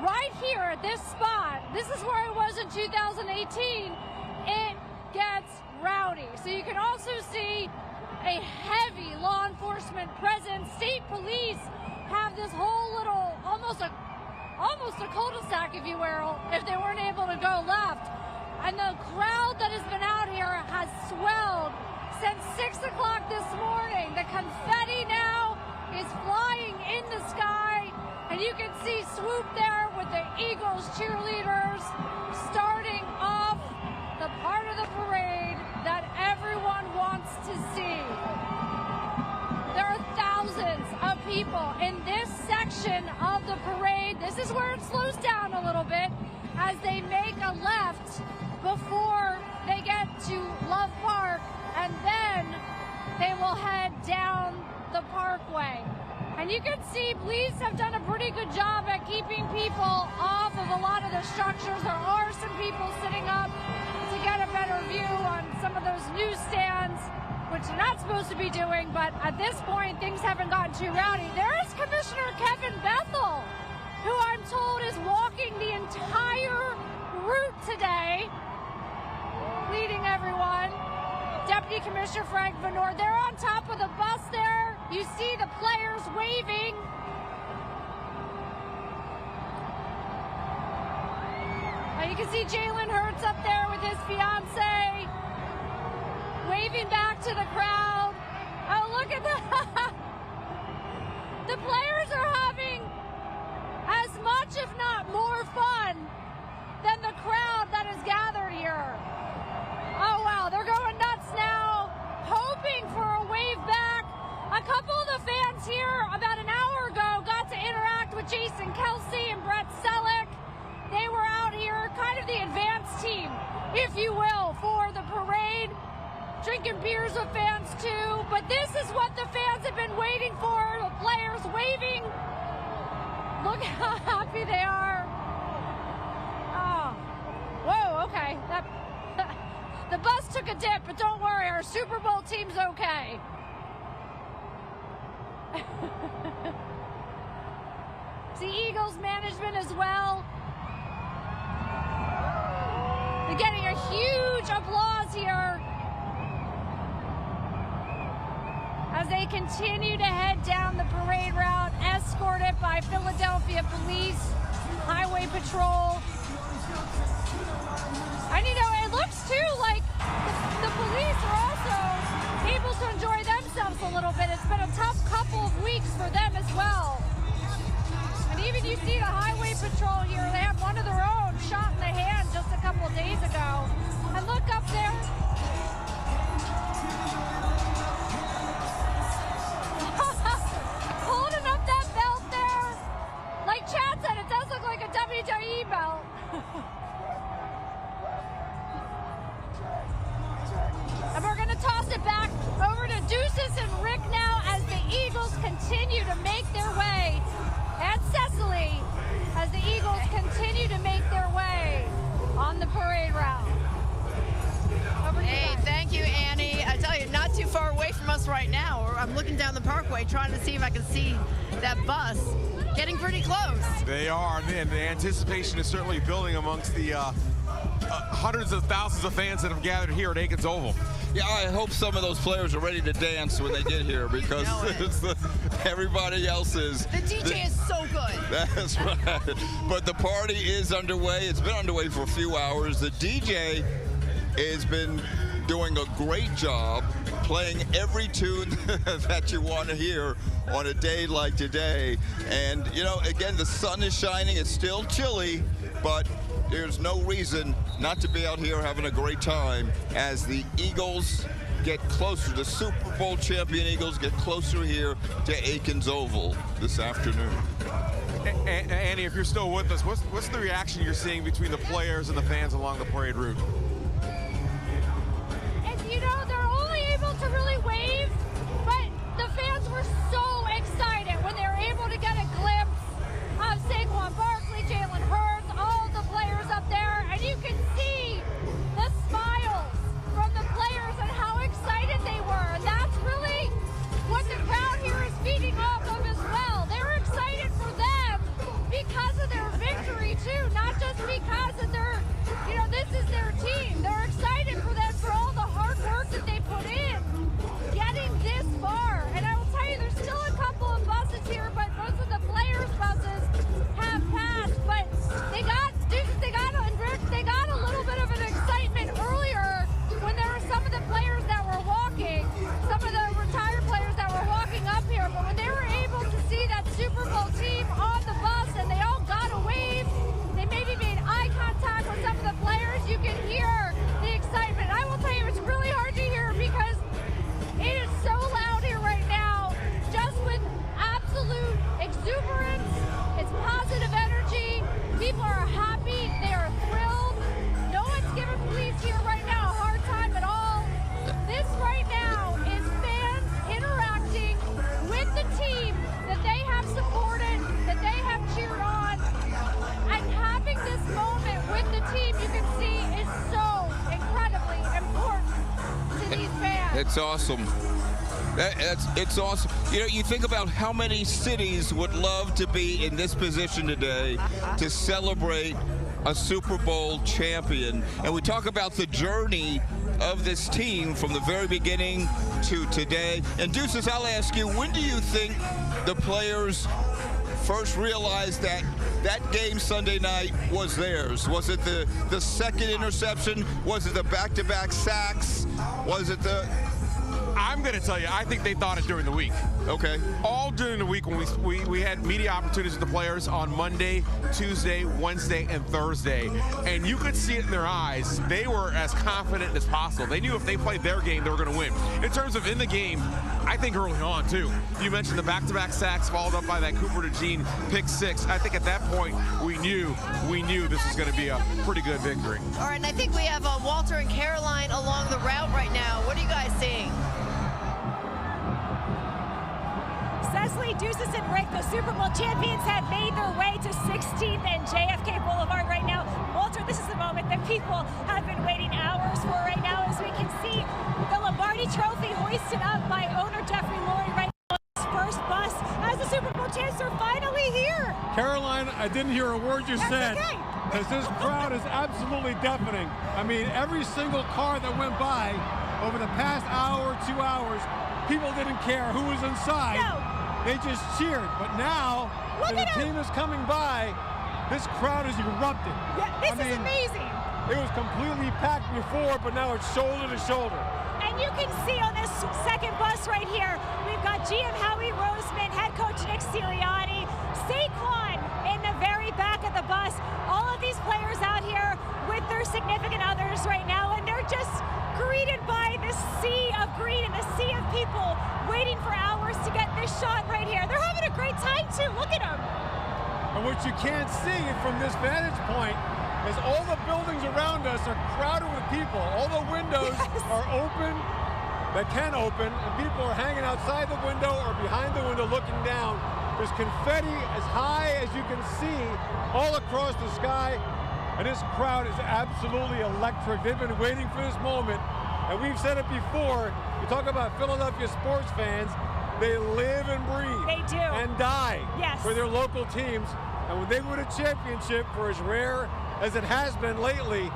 right here at this spot, this is where I was in 2018, it gets rowdy. So you can also see a heavy law enforcement presence. State police have this whole little, almost a cul-de-sac, if you will, if they weren't able to go left. And the crowd that has been out here has swelled since 6 o'clock this morning. The confetti now is flying in the sky, and you can see Swoop there with the Eagles cheerleaders starting off the part of the parade that everyone wants to see. There are thousands of people in this section of the parade. This is where it slows down a little bit as they make a left before they get to Love Park, and then they will head down the parkway. And you can see police have done a pretty good job at keeping people off of a lot of the structures. There are some people sitting up to get a better view on some of those newsstands, which they're not supposed to be doing, but at this point, things haven't gotten too rowdy. There is Commissioner Kevin Bethel, who I'm told is walking the entire route today, leading everyone. Deputy Commissioner Frank Venor, they're on top of the bus there. You see the players waving. And you can see Jalen Hurts up there with his fiance, waving back to the crowd. Oh, look at that. The players are having as much, if not more, fun than the crowd that is gathered here. Oh, wow, they're going nuts now, hoping for a wave back. A couple of the fans here about an hour ago got to interact with Jason Kelsey and Brett Selleck. They were out here, kind of the advanced team, if you will, for the parade, drinking beers with fans too. But this is what the fans have been waiting for, the players waving. Look how happy they are. Oh, whoa, okay. The bus took a dip, but don't worry, our Super Bowl team's okay. The Eagles management as well. They're getting a huge applause here as they continue to head down the parade route, escorted by Philadelphia police, highway patrol. And you know, it looks too like the police are also able to enjoy themselves a little bit. It's been a tough couple of weeks for them as well. And even you see the highway patrol here, they have one of their own shot in the hand just a couple of days ago. And look up there. Holding up that belt there. Like Chad said, it does look like a WWE belt. And we're going to toss it back over to Deuces and Rick now as the Eagles continue to make their way. And Cecily, as the Eagles continue to make their way on the parade route. Hey, thank you, Annie. I tell you, not too far away from us right now. I'm looking down the parkway trying to see if I can see that bus. Getting pretty close. They are, and the anticipation is certainly building amongst the hundreds of thousands of fans that have gathered here at Aikens Oval. Yeah, I hope some of those players are ready to dance when they get here because everybody else is. The DJ is so good. That's right. But the party is underway. It's been underway for a few hours. The DJ has been doing a great job playing every tune that you want to hear on a day like today. And, you know, again, the sun is shining. It's still chilly, but there's no reason not to be out here having a great time as the Eagles get closer. The Super Bowl champion Eagles get closer here to Aikens Oval this afternoon. Annie, if you're still with us, what's the reaction you're seeing between the players and the fans along the parade route? And you know, they're only able to really wave, but the fans were so excited when they were able to get a glimpse of Saquon Barkley, Jalen Hurts, all the players up there, and you can see the smiles from the players and how excited they were. And that's really what the crowd here is feeding off of as well. They're excited for them because of their victory too, not just because of their, you know, this is their team. It's awesome. It's awesome. You know, you think about how many cities would love to be in this position today to celebrate a Super Bowl champion. And we talk about the journey of this team from the very beginning to today. And Deuces, I'll ask you, when do you think the players first realized that that game Sunday night was theirs? Was it the second interception? Was it the back-to-back sacks? Was it the... I'm going to tell you, I think they thought it during the week. Okay. All during the week when we had media opportunities with the players on Monday, Tuesday, Wednesday, and Thursday. And you could see it in their eyes. They were as confident as possible. They knew if they played their game, they were going to win. In terms of in the game, I think early on, too. You mentioned the back-to-back sacks followed up by that Cooper DeJean pick six. I think at that point, we knew this was going to be a pretty good victory. All right, and I think we have Walter and Caroline along the route right now. What are you guys seeing? Cecily, Deuces, and Rick, the Super Bowl champions, have made their way to 16th and JFK Boulevard right now. Walter, this is the moment that people have been waiting hours for right now, as we can see the Lombardi Trophy hoisted up by owner Jeffrey Lurie right now. His first bus as the Super Bowl champs are finally here. Caroline, I didn't hear a word you said. Okay. Because this crowd is absolutely deafening. I mean, every single car that went by over the past hour, 2 hours, people didn't care who was inside. No. They just cheered. But now, as the team is coming by, this crowd is erupting. Yeah, this is amazing. It was completely packed before, but now it's shoulder to shoulder. And you can see on this second bus right here, we've got GM Howie Roseman, head coach Nick Sirianni, Saquon in the very back of the bus. All of these players out here with their significant others right now, and they're just greeted by this sea of green and the sea of people waiting for hours to get this shot right here. They're having a great time too. Look at them. And what you can't see from this vantage point is all the buildings around us are crowded with people. All the windows are open, that can open, and people are hanging outside the window or behind the window looking down. There's confetti as high as you can see all across the sky. And this crowd is absolutely electric. They've been waiting for this moment. And we've said it before, you talk about Philadelphia sports fans, they live and breathe. They do. And die for their local teams. And when they win a championship, for as rare as it has been lately,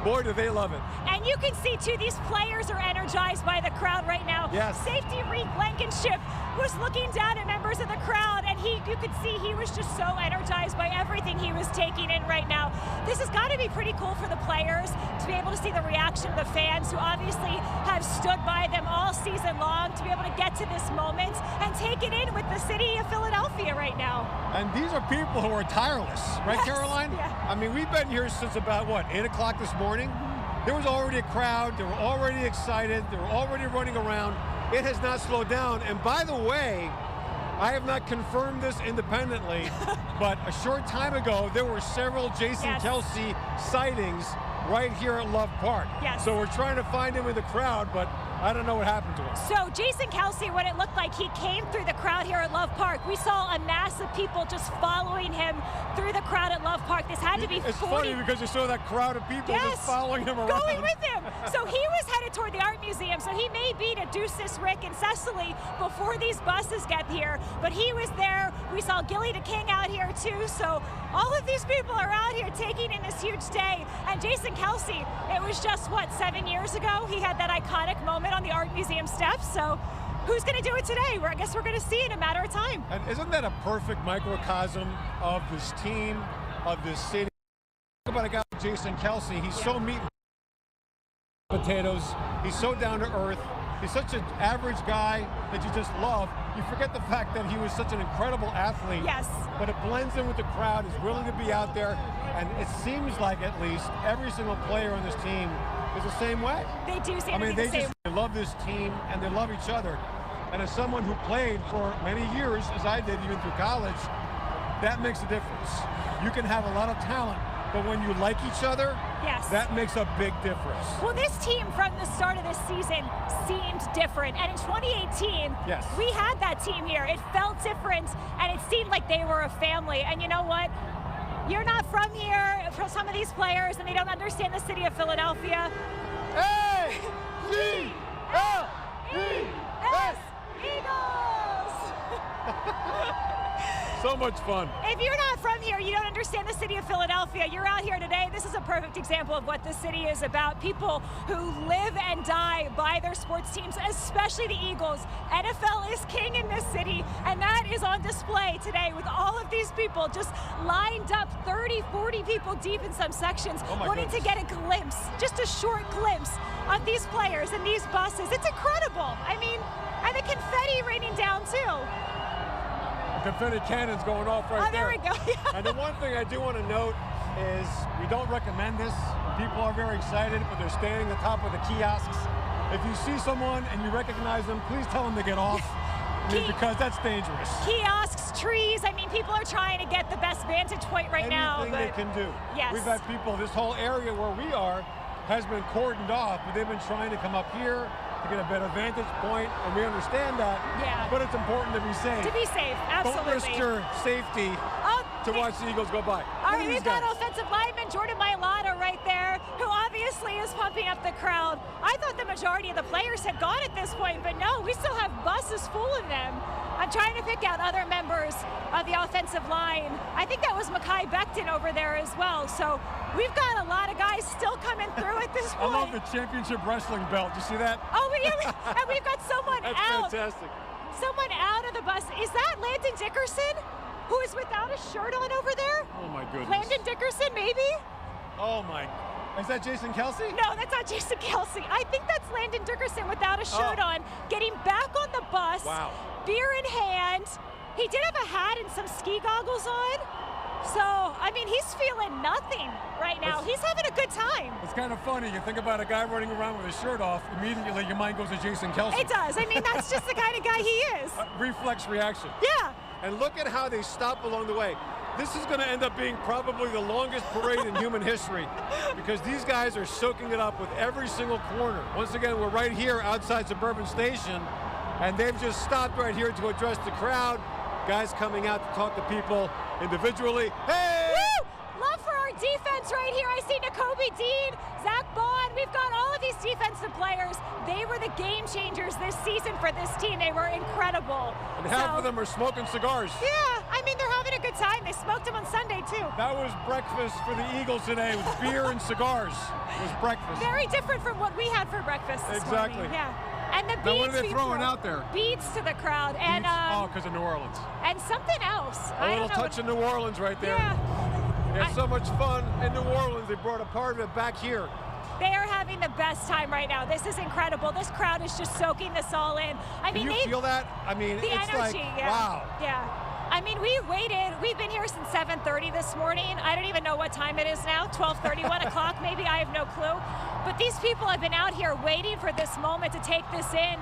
boy, do they love it. And you can see, too, these players are energized by the crowd right now. Yes. Safety Reed Blankenship was looking down at members of the crowd, and you could see he was just so energized by everything he was taking in right now. This has got to be pretty cool for the players to be able to see the reaction of the fans who obviously have stood by them all season long, to be able to get to this moment and take it in with the city of Philadelphia right now. And these are people who are tireless, right, Caroline? Yeah. I mean, we've been here since about, 8 o'clock this morning? There was already a crowd. They were already excited. They were already running around. It has not slowed down. And by the way, I have not confirmed this independently, but a short time ago, there were several Jason Kelce sightings right here at Love Park. Yes. So we're trying to find him in the crowd, but I don't know what happened to him. So Jason Kelce, what it looked like, he came through the crowd here at Love Park. We saw a mass of people just following him through the crowd at Love Park. This had to be It's 40. funny because you saw that crowd of people just following him around. Going with him. So he was headed toward the art museum. So he may be to Deuces, Rick, and Cecily before these buses get here. But he was there. We saw Gilly the King out here too. So all of these people are out here taking in this huge day. And Jason Kelce, it was just, 7 years ago? He had that iconic moment on the art museum steps. So who's going to do it today? I guess we're going to see in a matter of time. And isn't that a perfect microcosm of this team, of this city? Talk about a guy like Jason Kelce. He's so meat and potatoes. He's so down to earth. He's such an average guy that you just love. You forget the fact that he was such an incredible athlete. Yes. But it blends in with the crowd. He's willing to be out there. And it seems like at least every single player on this team is the same way. They do seem I mean, to be the same. they love this team and they love each other. And as someone who played for many years, as I did even through college, that makes a difference. You can have a lot of talent, but when you like each other, that makes a big difference. Well, this team from the start of this season seemed different. And in 2018, we had that team here. It felt different, and it seemed like they were a family. And you know what? You're not from here, for some of these players, and they don't understand the city of Philadelphia. A-C-L Yes, Eagles! So much fun. If you're not from here, you don't understand the city of Philadelphia. You're out here today. This is a perfect example of what this city is about. People who live and die by their sports teams, especially the Eagles. NFL is king in this city, and that is on display today with all of these people just lined up, 30, 40 people deep in some sections, wanting to get a glimpse, just a short glimpse of these players and these buses. It's incredible. I mean, and the confetti raining down too. Confetti cannons going off right there. There we go. And the one thing I do want to note is we don't recommend this. People are very excited, but they're standing at the top of the kiosks. If you see someone and you recognize them, please tell them to get off. Because that's dangerous. Kiosks, trees. I mean, people are trying to get the best vantage point right now. Anything they can do. Yes. We've had people, this whole area where we are has been cordoned off, but they've been trying to come up here to get a better vantage point, and we understand that. Yeah. But it's important to be safe. To be safe, absolutely. Don't risk your safety to watch the Eagles go by. All right, we've got offensive lineman Jordan Mailata right there, who obviously is pumping up the crowd. I thought the majority of the players had gone at this point, but no, we still have buses full of them. I'm trying to pick out other members of the offensive line. I think that was Mekhi Becton over there as well. So we've got a lot of guys still coming through at this point. I love the championship wrestling belt. You see that? Oh, yeah, and we've got someone That's out. fantastic. Someone out of the bus. Is that Landon Dickerson, who is without a shirt on over there? Oh, my goodness. Landon Dickerson, maybe? Oh, my. Is that Jason Kelsey? No, that's not Jason Kelsey. I think that's Landon Dickerson without a shirt on, getting back on the bus. Wow. Beer in hand. He did have a hat and some ski goggles on. So, I mean, he's feeling nothing right now. He's having a good time. It's kind of funny. You think about a guy running around with his shirt off, immediately your mind goes to Jason Kelsey. It does. I mean, that's just the kind of guy he is. Reflex reaction. Yeah. And look at how they stop along the way. This is going to end up being probably the longest parade in human history because these guys are soaking it up with every single corner. Once again, we're right here outside Suburban Station, and they've just stopped right here to address the crowd. Guys coming out to talk to people individually. Hey! Woo! Love for our defense right here. I see Nakobe Dean, Zach Bond. We've got all of these defensive players. They were the game changers this season for this team. They were incredible. And half of them are smoking cigars. Yeah, I mean, they're having a good time. They smoked them on Sunday, too. That was breakfast for the Eagles today with beer and cigars. It was breakfast. Very different from what we had for breakfast this morning. Yeah. And the beats. Now, what are they throwing out there? Beats to the crowd. And because of New Orleans. And something else. A little touch of New Orleans right there. Yeah. They had so much fun in New Orleans. They brought a part of it back here. They are having the best time right now. This is incredible. This crowd is just soaking this all in. I mean, Can you feel that? I mean, the it's energy, like, yeah. wow. Yeah. I mean, we waited. We've been here since 7:30 this morning. I don't even know what time it is now, 12:30, 1 o'clock maybe. I have no clue. But these people have been out here waiting for this moment to take this in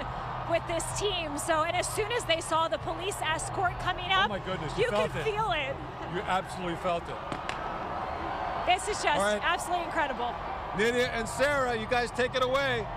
with this team. So, and as soon as they saw the police escort coming up, oh my goodness, you felt could it. feel it. You absolutely felt it. This is just absolutely incredible. Nydia and Sarah, you guys take it away.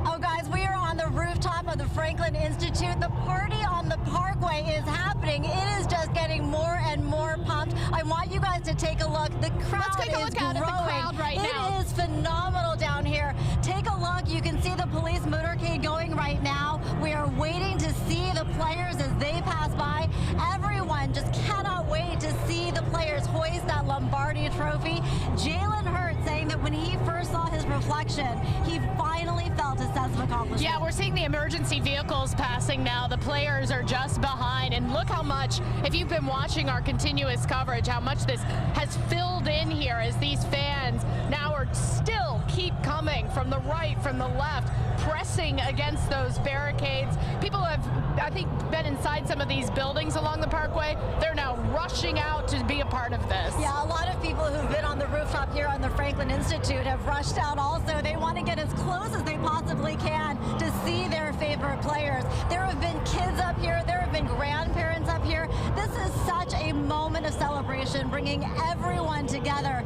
Oh, guys, we are on the rooftop of the Franklin Institute. The party on the Parkway is happening. It is just getting more and more pumped. I want you guys to take a look. The crowd Let's take a look out at the crowd right now. It is phenomenal down here. Take a look. You can see the police motorcade going right now. We are waiting to see the players as they pass by. Everyone just cannot wait to see the players hoist that Lombardi trophy. Jalen Hurts saying that when he first saw his reflection, he finally felt a sense of accomplishment. Yeah, we're seeing the emergency vehicles passing now. The players are just behind. And look how much, if you've been watching our continuous coverage, how much this has filled in here as these fans now are still keep coming from the right, from the left, pressing against those barricades. People have, I think, been inside some of these buildings along the Parkway. They're now rushing out to be a part of this. Yeah, a lot of people who've been on the rooftop here on the Franklin Institute have rushed out also. They want to get as close as they possibly can to see their favorite players. There have been kids up here. There have been grandparents up here. This is such a moment of celebration, bringing everyone together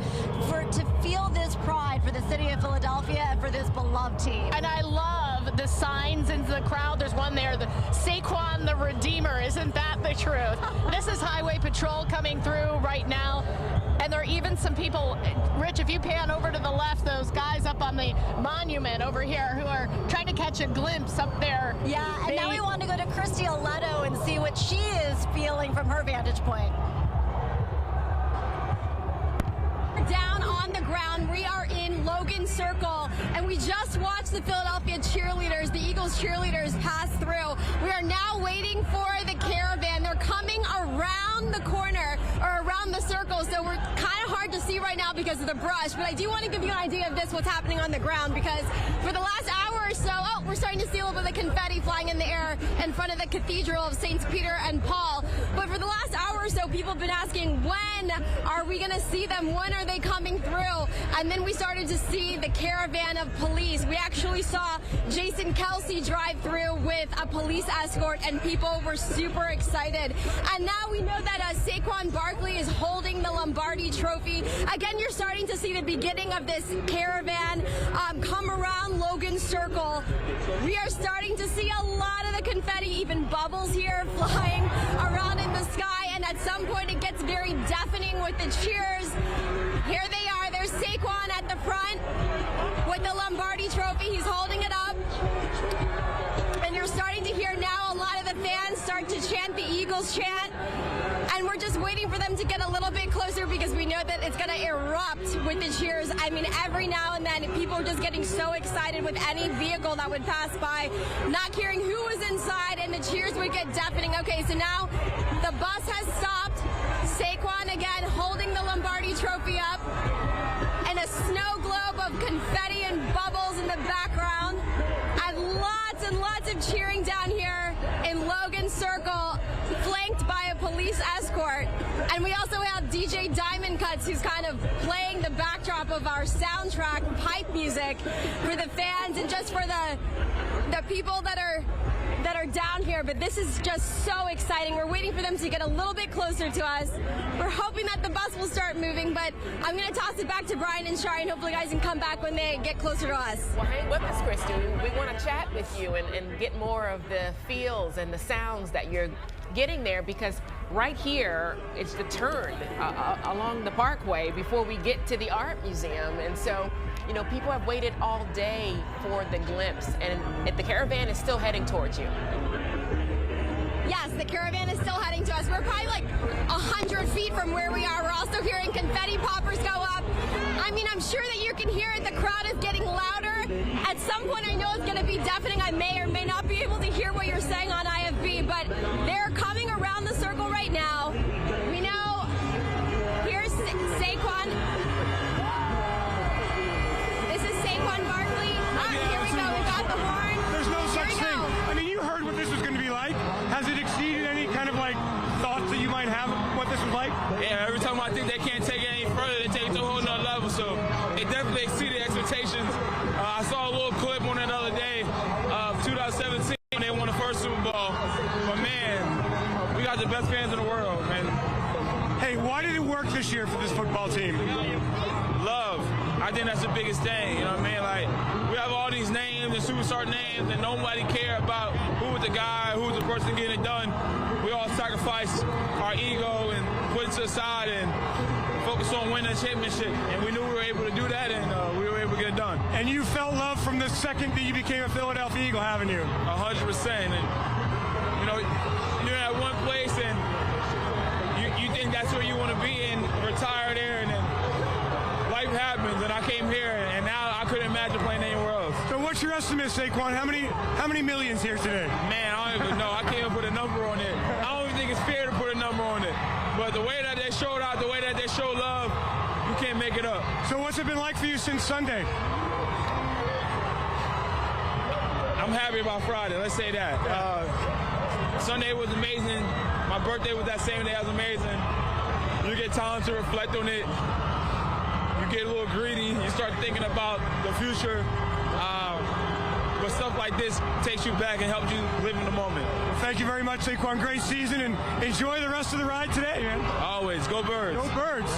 to feel this pride for the city of Philadelphia and for this beloved team. And I love the signs into the crowd. There's one there, the Saquon the redeemer. Isn't that the truth? This is Highway Patrol coming through right now. And there are even some people, Rich, if you pan over to the left, those guys up on the monument over here who are trying to catch a glimpse up there. Yeah, and now we want to go to Christy Oletto and see what she is feeling from her vantage point. Down on the ground, we are in Logan Circle, and we just watched the Philadelphia cheerleaders, the Eagles cheerleaders, pass through. We are now waiting for the caravan. They're coming around the corner, or around the circle, so we're kind of hard to see right now because of the brush, but I do want to give you an idea of what's happening on the ground, because for the last hour or so, we're starting to see a little bit of confetti flying in the air in front of the Cathedral of Saints Peter and Paul. But for the last hour or so, people have been asking, when are we going to see them? When are they coming through? And then we started to see the caravan of police. We actually saw Jason Kelsey drive through with a police escort, and people were super excited. And now we know that Saquon Barkley is holding the Lombardi Trophy. Again, you're starting to see the beginning of this caravan come around Logan Circle. We are starting to see a lot of the confetti, even bubbles here flying around in the sky, and at some point it gets very deafening with the cheers. Here they are. There's Saquon at the front with the Lombardi Trophy. He's holding it up. And you're starting to hear now a lot of the fans start to chant the Eagles chant. And we're just waiting for them to get a little bit closer because we know that it's going to erupt with the cheers. I mean, every now and then, people are just getting so excited with any vehicle that would pass by, not caring who was inside, and the cheers would get deafening. Okay, so now the bus has stopped. Saquon again holding the Lombardi Trophy up, and a snow globe of confetti and bubbles in the background, and lots of cheering down here in Logan Circle, flanked by a police escort. And we also have DJ Diamond Cuts, who's kind of playing the backdrop of our soundtrack, pipe music, for the fans and just for the people that are down here. But this is just so exciting. We're waiting for them to get a little bit closer to us. We're hoping that the bus will start moving, but I'm going to toss it back to Brian and Shari, and hopefully you guys can come back when they get closer to us. Well, hang with us, Christy. We want to chat with you and get more of the feels and the sounds that you're getting there, because right here it's the turn along the parkway before we get to the art museum. And so, you know, people have waited all day for the glimpse, and the caravan is still heading towards you. Yes, the caravan is still heading to us. We're probably like 100 feet from where we are. We're also hearing confetti poppers go up. I mean, I'm sure that you can hear it. The crowd is getting louder. At some point, I know it's going to be deafening. I may or may not be able to hear what you're saying on IFB, but they're coming around the circle right now. We know, here's Saquon. This is Saquon Barkley. Here we go. We got the horn. There's no such thing. I mean, you heard what this was going to be like. Has it exceeded any kind of like thoughts that you might have of what this was like? Yeah, every time I think they can't take it any further, they take it to a whole nother level. So it definitely exceeded expectations. I saw a little clip on it the other day of 2017 when they won the first Super Bowl. But man, we got the best fans in the world, man. Hey, why did it work this year for this football team? Love. I think that's the biggest thing, you know what I mean? Like, we have all these names and superstar names, and nobody care about who was the guy, who was the person getting it done. We all sacrifice our ego and put it to the side and focus on winning a championship. And we knew we were able to do that, and we were able to get it done. And you felt love from the second that you became a Philadelphia Eagle, haven't you? 100%. And, you know, you're at one place, and you think that's where you want to be and retire there, and then life happens, and I came here, and now I couldn't imagine playing anywhere else. So what's your estimate, Saquon? How many millions here today? Man, I don't even know. I can't even put a number on it. I don't even think it's fair to put a number on it. But the way that they showed out, the way that they showed love, you can't make it up. So what's it been like for you since Sunday? I'm happy about Friday. Let's say that. Sunday was amazing. My birthday was that same day. That was amazing. You get time to reflect on it. You get a little greedy. You start thinking about the future. But stuff like this takes you back and helps you live in the moment. Well, thank you very much, Saquon. Great season, and enjoy the rest of the ride today, man. Always. Go Birds. Go Birds.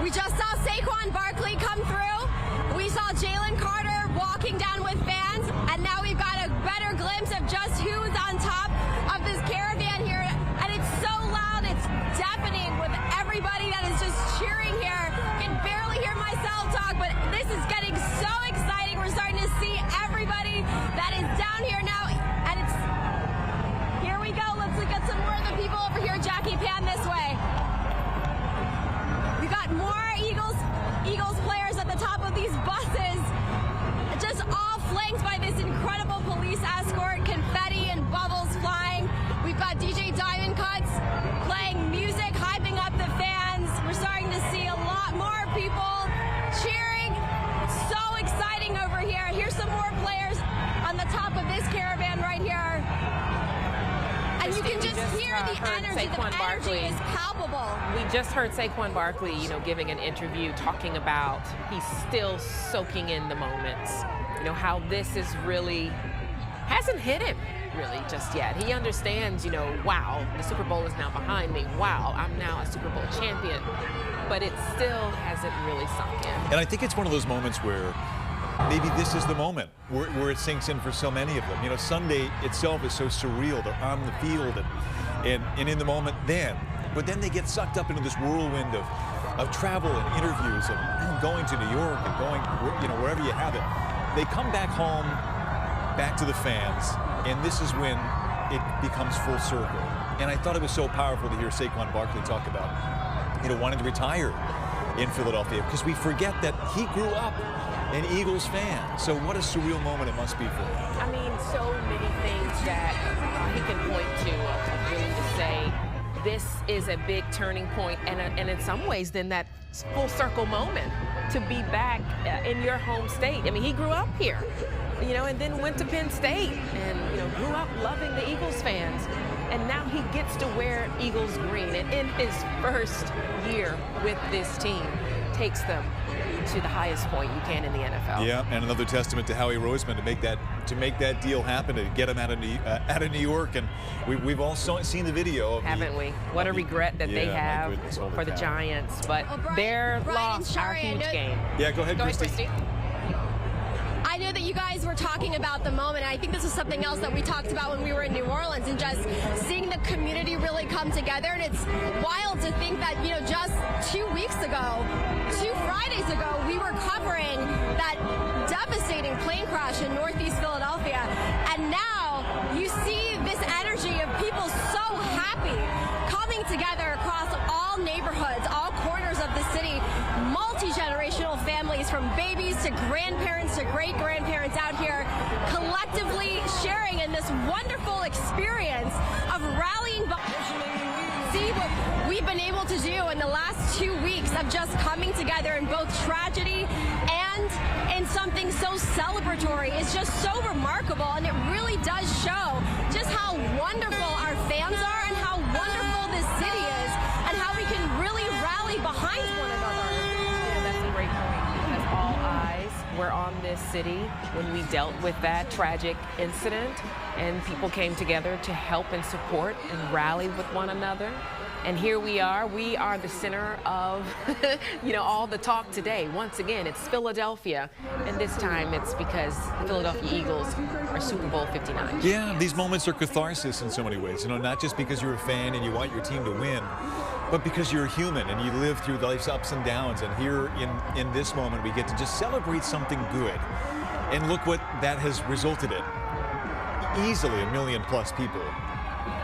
We just saw Saquon Barkley come through. We saw Jalen Carter walking down with fans, and now we've got a better glimpse of just who heard Saquon Barkley. Is palpable. We just heard Saquon Barkley, giving an interview talking about he's still soaking in the moments. How this is really hasn't hit him really just yet. He understands, wow, the Super Bowl is now behind me. Wow, I'm now a Super Bowl champion. But it still hasn't really sunk in. And I think it's one of those moments where maybe this is the moment where it sinks in for so many of them. Sunday itself is so surreal. They're on the field and in the moment then. But then they get sucked up into this whirlwind of travel and interviews and going to New York and going, wherever you have it. They come back home, back to the fans, and this is when it becomes full circle. And I thought it was so powerful to hear Saquon Barkley talk about, wanting to retire in Philadelphia, because we forget that he grew up an Eagles fan. So what a surreal moment it must be for him. I mean, so many things that he can point to really to say this is a big turning point, and in some ways then that full circle moment to be back in your home state. I mean, he grew up here, and then went to Penn State and, grew up loving the Eagles fans. And now he gets to wear Eagles green. And in his first year with this team, takes them to the highest point you can in the NFL. Yeah, and another testament to Howie Roseman to make that deal happen, to get him out of New York. And we've all seen the video. Haven't we? What a regret that they have for the Giants. But their loss, our huge game. Yeah, go ahead, Christy. I know that you guys were talking about the moment. I think this is something else that we talked about when we were in New Orleans, and just seeing the community really come together. And it's wild to think that, just 2 weeks ago, 2 Fridays ago, we were covering that devastating plane crash in Northeast Philadelphia. And now you see this energy of people so happy coming together across all neighborhoods, all corners of the city, multi-generational families from babies to grandparents to great-grandparents out here collectively sharing in this wonderful experience of rallying behind. See what we've been able to do in the last 2 weeks of just coming together in both tragedy and in something so celebratory is just so remarkable, and it really does show just how wonderful our fans are and how wonderful this city is and how we can really rally behind one another. Yeah, that's a great point, because all eyes were on this city when we dealt with that tragic incident, and people came together to help and support and rally with one another. And here we are the center of, all the talk today. Once again, it's Philadelphia, and this time it's because Philadelphia Eagles are Super Bowl 59. Yeah, these moments are catharsis in so many ways. Not just because you're a fan and you want your team to win, but because you're a human and you live through life's ups and downs. And here in this moment, we get to just celebrate something good. And look what that has resulted in. Easily 1 million+ people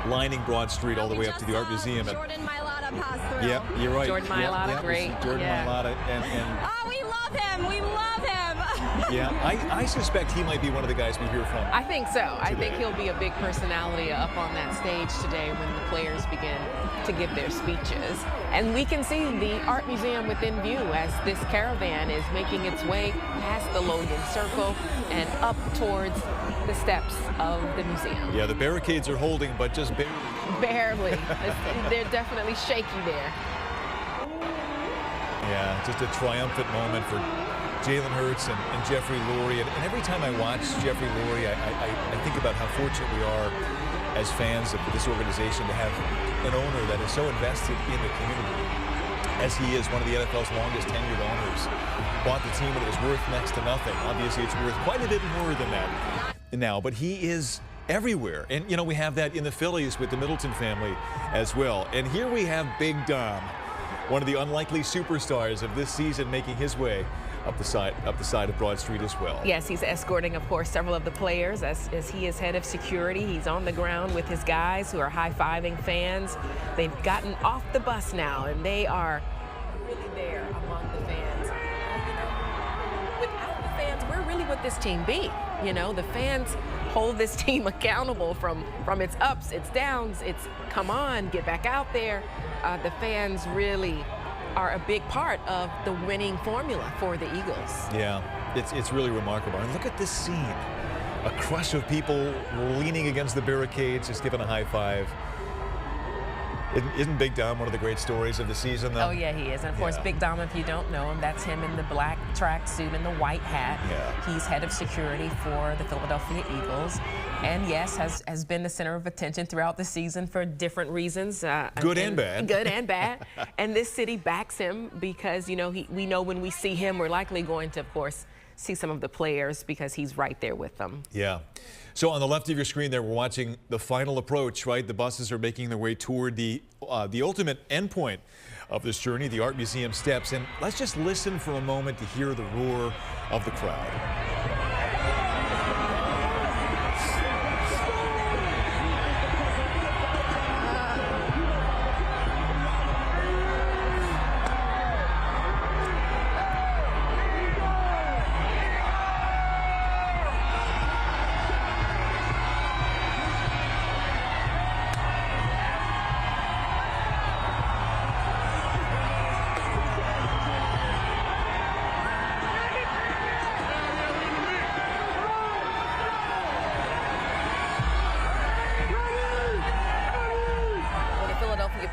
lining Broad Street all the way up to the Art Museum. Jordan Mailata passed through. Yeah, you're right. Jordan Mailata, great. Jordan Mailata. And oh, we love him. We love him. Yeah, I suspect he might be one of the guys we hear from. I think so. Today. I think he'll be a big personality up on that stage today when the players begin to give their speeches. And we can see the Art Museum within view as this caravan is making its way past the Logan Circle and up towards the steps of the museum. Yeah, the barricades are holding, but just barely. Barely. They're definitely shaky there. Yeah, just a triumphant moment for Jalen Hurts and Jeffrey Lurie. And every time I watch Jeffrey Lurie, I think about how fortunate we are as fans of this organization to have an owner that is so invested in the community, as he is one of the NFL's longest tenured owners. Bought the team when it was worth next to nothing. Obviously, it's worth quite a bit more than that now, but he is everywhere. And, we have that in the Phillies with the Middleton family as well. And here we have Big Dom, one of the unlikely superstars of this season, making his way up the side of Broad Street as well. Yes, he's escorting, of course, several of the players as he is head of security. He's on the ground with his guys who are high-fiving fans. They've gotten off the bus now, and they are really there among the fans. Without the fans, where really would this team be? The fans hold this team accountable from its ups, its downs, its come on, get back out there. The fans really are a big part of the winning formula for the Eagles. Yeah, it's really remarkable. And look at this scene. A crush of people leaning against the barricades, just giving a high five. Isn't Big Dom one of the great stories of the season, though? Oh, yeah, he is. And, of course, Big Dom, if you don't know him, that's him in the black tracksuit and the white hat. Yeah. He's head of security for the Philadelphia Eagles. And, yes, has been the center of attention throughout the season for different reasons. Good and bad. Good and bad. And this city backs him because, you know, we know when we see him, we're likely going to, of course, see some of the players because he's right there with them. Yeah. So on the left of your screen there, we're watching the final approach, right? The buses are making their way toward the ultimate endpoint of this journey, the Art Museum steps. And let's just listen for a moment to hear the roar of the crowd.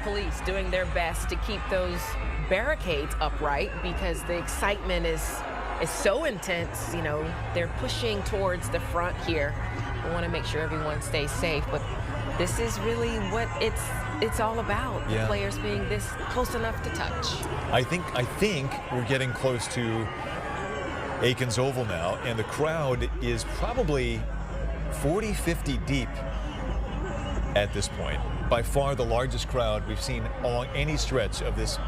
Police doing their best to keep those barricades upright because the excitement is so intense. You know, they're pushing towards the front here. We want to make sure everyone stays safe, but this is really what it's all about. Yeah. The players being this close enough to touch. I think we're getting close to Aikens Oval now, and the crowd is probably 40, 50 deep at this point. By far the largest crowd we've seen along any stretch of this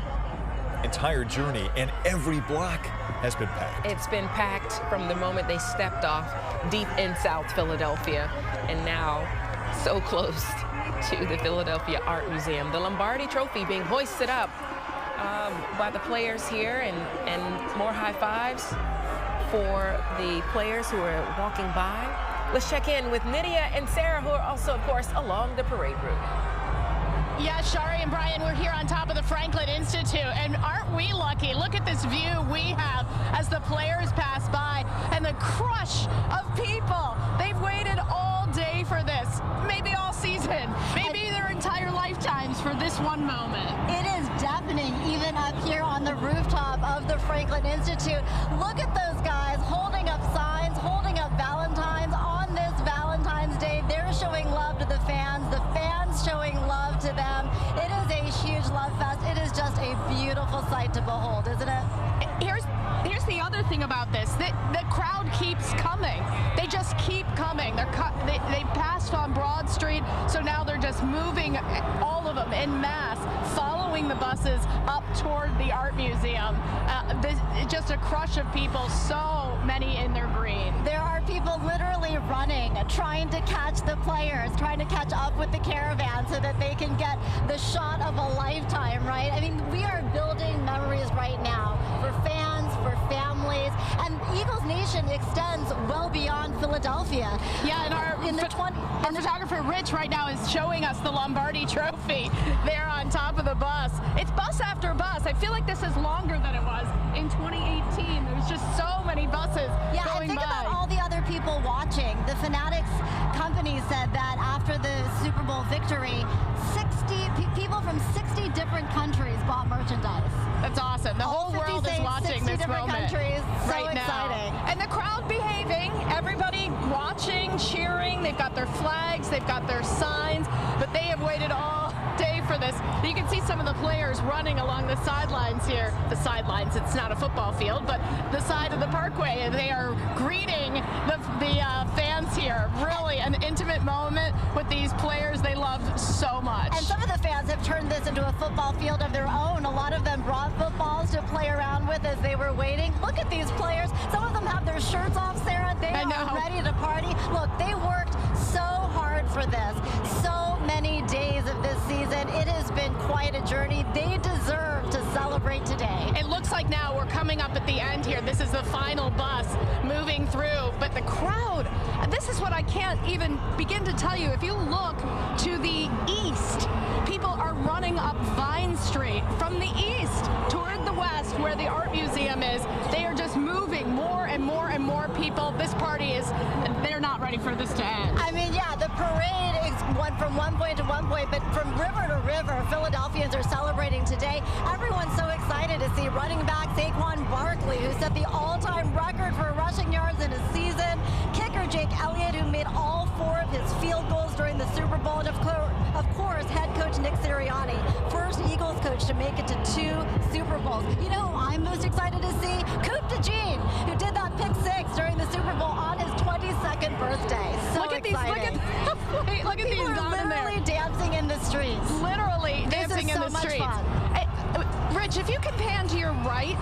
entire journey, and every block has been packed. It's been packed from the moment they stepped off deep in South Philadelphia, and now so close to the Philadelphia Art Museum. The Lombardi Trophy being hoisted up by the players here, and more high fives for the players who are walking by. Let's check in with Nydia and Sarah, who are also, of course, along the parade route. Yeah, Shari and Brian, we're here on top of the Franklin Institute, and aren't we lucky? Look at this view we have as the players pass by, and the crush of people. They've waited all day for this, maybe all season, maybe their entire lifetimes for this one moment. It is deafening, even up here on the rooftop of the Franklin Institute. Look at those guys holding up signs, holding up Valentine's on this Valentine's Day. They're showing love to the fans showing love to them. It is a huge love fest. It is just a beautiful sight to behold, isn't it? Here's the other thing about this. The crowd keeps coming. They just keep coming. They passed on Broad Street, so now they're just moving, all of them en masse, following the buses up toward the Art Museum. Just a crush of people, so many in their green. There are people literally running, trying to catch the players, trying to catch up with the caravan so that they can get the shot of a lifetime, right? I mean, we are building memories right now for fans, for families, and Eagles Nation extends well beyond Philadelphia. Yeah, and our photographer Rich right now is showing us the Lombardi Trophy there on top of the bus. It's bus after bus. I feel like this is longer than it was in 2018. There's just so many buses going think by. about all the other people watching. The Fanatics company said that after the Super Bowl victory, 60 people from 60 different countries bought merchandise. That's awesome. The whole world is watching this moment countries. So right exciting. now. And the crowd behaving, everybody watching, cheering. They've got their flags, they've got their signs, but they have waited all day for this. You can see some of the players running along the sidelines here. The sidelines, it's not a football field, but the side of the parkway, and they are greeting the fans here. Really an intimate moment with these players they love so much. And some of the fans have turned this into a football field of their own. A lot of them brought footballs to play around with as they were waiting. Look at these players. Some of them have their shirts off, Sarah. They are ready to party. Look, they worked so hard for this. So many days of this season. It has been quite a journey. They deserve to celebrate today. It looks like now we're coming up at the end here. This is the final bus moving through, but the crowd, this is what I can't even begin to tell you. If you look to the east, people are running up Vine Street from the east toward the west where the Art Museum is. They are just moving more and more and more people. This party is, they're not ready for this to end. I mean, yeah, the parade is went from one point to one point, but from river to river, Philadelphians are celebrating today. Everyone's so excited to see running back Saquon Barkley, who set the all-time record for rushing yards in a season. Kicker Jake Elliott, who made all 4 of his field goals during the Super Bowl. And of course, head coach Nick Sirianni, first Eagles coach to make it to 2 Super Bowls. You know who I'm most excited to see? Coop DeJean, who did that pick 6 during the Super Bowl on his 22nd birthday. So look at exciting. Look at People these are down literally there. dancing in the streets. Literally dancing in so the much streets. Fun. Rich, if you can pan to your right,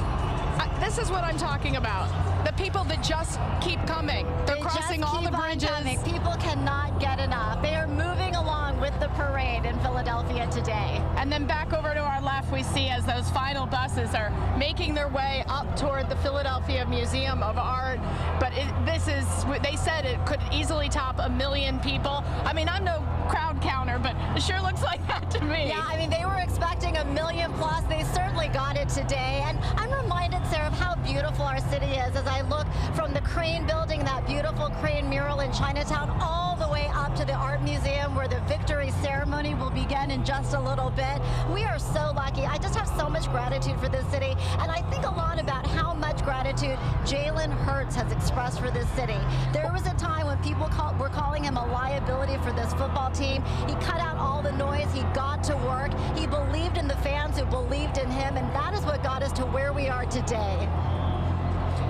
this is what I'm talking about. The people that just keep coming. They're crossing all the bridges. People cannot get enough. They are moving along with the parade in Philadelphia today. And then back over to our left, we see as those final buses are making their way up toward the Philadelphia Museum of Art. But they said it could easily top 1 million people. I mean, I'm no crowd counter, but it sure looks like that to me. Yeah, I mean, they were expecting 1 million plus. They certainly got it today. And I'm reminded, Sarah, of how beautiful our city is as I look from the Crane building, that beautiful Crane mural in Chinatown, all the way up to the Art Museum where the victory ceremony will begin in just a little bit. We are so lucky. I just have so much gratitude for this city. And I think a lot about how much gratitude Jalen Hurts has expressed for this city. There was a time when people were calling him a liability for this football team. He cut out all the noise. He got to work. He believed in the fans who believed in him. And that is what got us to where we are today.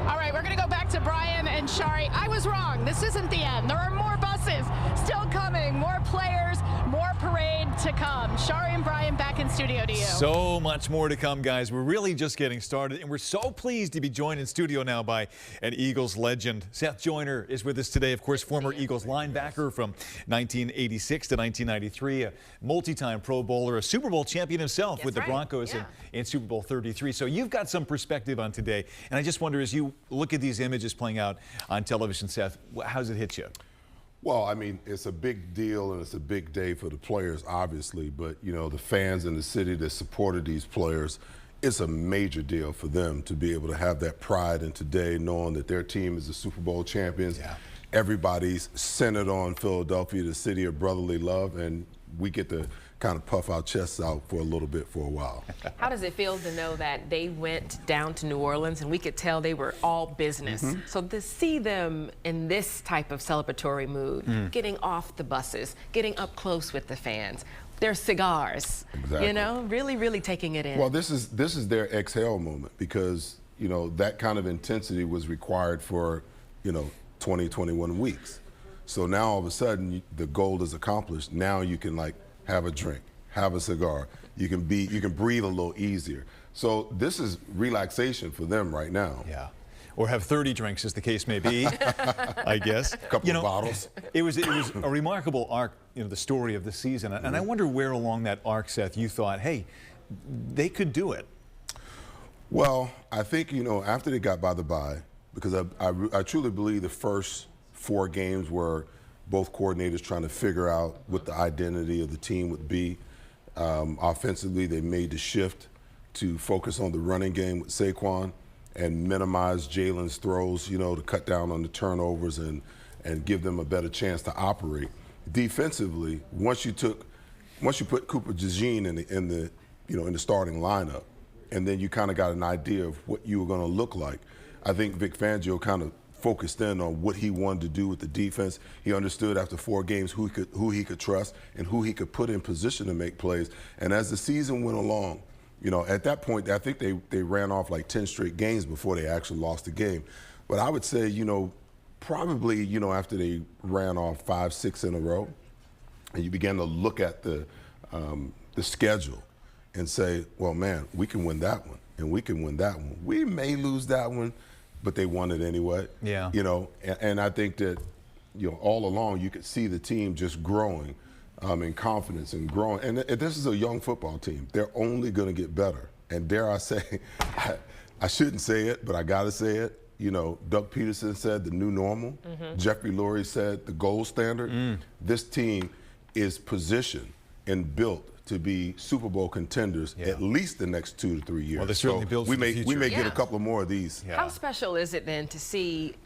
All right, we're going to go back to Brian and Shari. I was wrong. This isn't the end. There are more buses still coming, more players, more parade to come. Shari and Brian, back in studio to you. So much more to come, guys. We're really just getting started, and we're so pleased to be joined in studio now by an Eagles legend. Seth Joiner is with us today, of course, former Eagles linebacker from 1986 to 1993, a multi-time Pro Bowler, a Super Bowl champion himself with the Broncos in Super Bowl 33. So you've got some perspective on today, and I just wonder, as you look at these images playing out on television, Seth, how does it hit you? Well, I mean, it's a big deal and it's a big day for the players, obviously, but, you know, the fans in the city that supported these players, it's a major deal for them to be able to have that pride in today, knowing that their team is the Super Bowl champions. Yeah. Everybody's centered on Philadelphia, the city of brotherly love, and we get to kind of puff our chests out for a little bit for a while. How does it feel to know that they went down to New Orleans and we could tell they were all business? Mm-hmm. So to see them in this type of celebratory mood, getting off the buses, getting up close with the fans, their cigars, you know, really, really taking it in. Well, this is their exhale moment because, you know, that kind of intensity was required for, you know, 20, 21 weeks. So now all of a sudden the goal is accomplished. Now you can like have a drink, have a cigar. You can breathe a little easier. So this is relaxation for them right now. Yeah. Or have 30 drinks, as the case may be, I guess. A couple of bottles. It was a remarkable arc, you know, the story of the season. And I wonder where along that arc, Seth, you thought, hey, they could do it. Well, I think, you know, after they got by the bye, because I truly believe the first 4 games were both coordinators trying to figure out what the identity of the team would be. Offensively, they made the shift to focus on the running game with Saquon and minimize Jalen's throws, you know, to cut down on the turnovers and give them a better chance to operate. Defensively, once you put Cooper DeJean in the starting lineup, and then you kind of got an idea of what you were going to look like, I think Vic Fangio kind of focused in on what he wanted to do with the defense. He understood after 4 games who he could trust and who he could put in position to make plays. And as the season went along, you know, at that point, I think they ran off like 10 straight games before they actually lost the game. But I would say, you know, probably, you know, after they ran off 5, 6 in a row, and you began to look at the schedule and say, well, man, we can win that one, and we can win that one. We may lose that one, but they won it anyway. Yeah. You know, and I think that, you know, all along you could see the team just growing in confidence and growing. And this is a young football team. They're only going to get better. And dare I say, I shouldn't say it, but I got to say it. You know, Doug Peterson said the new normal. Mm-hmm. Jeffrey Lurie said the gold standard. This team is positioned and built to be Super Bowl contenders at least the next 2 to 3 years. Well, they're certainly built for the future. We may get a couple more of these. How special is it then to see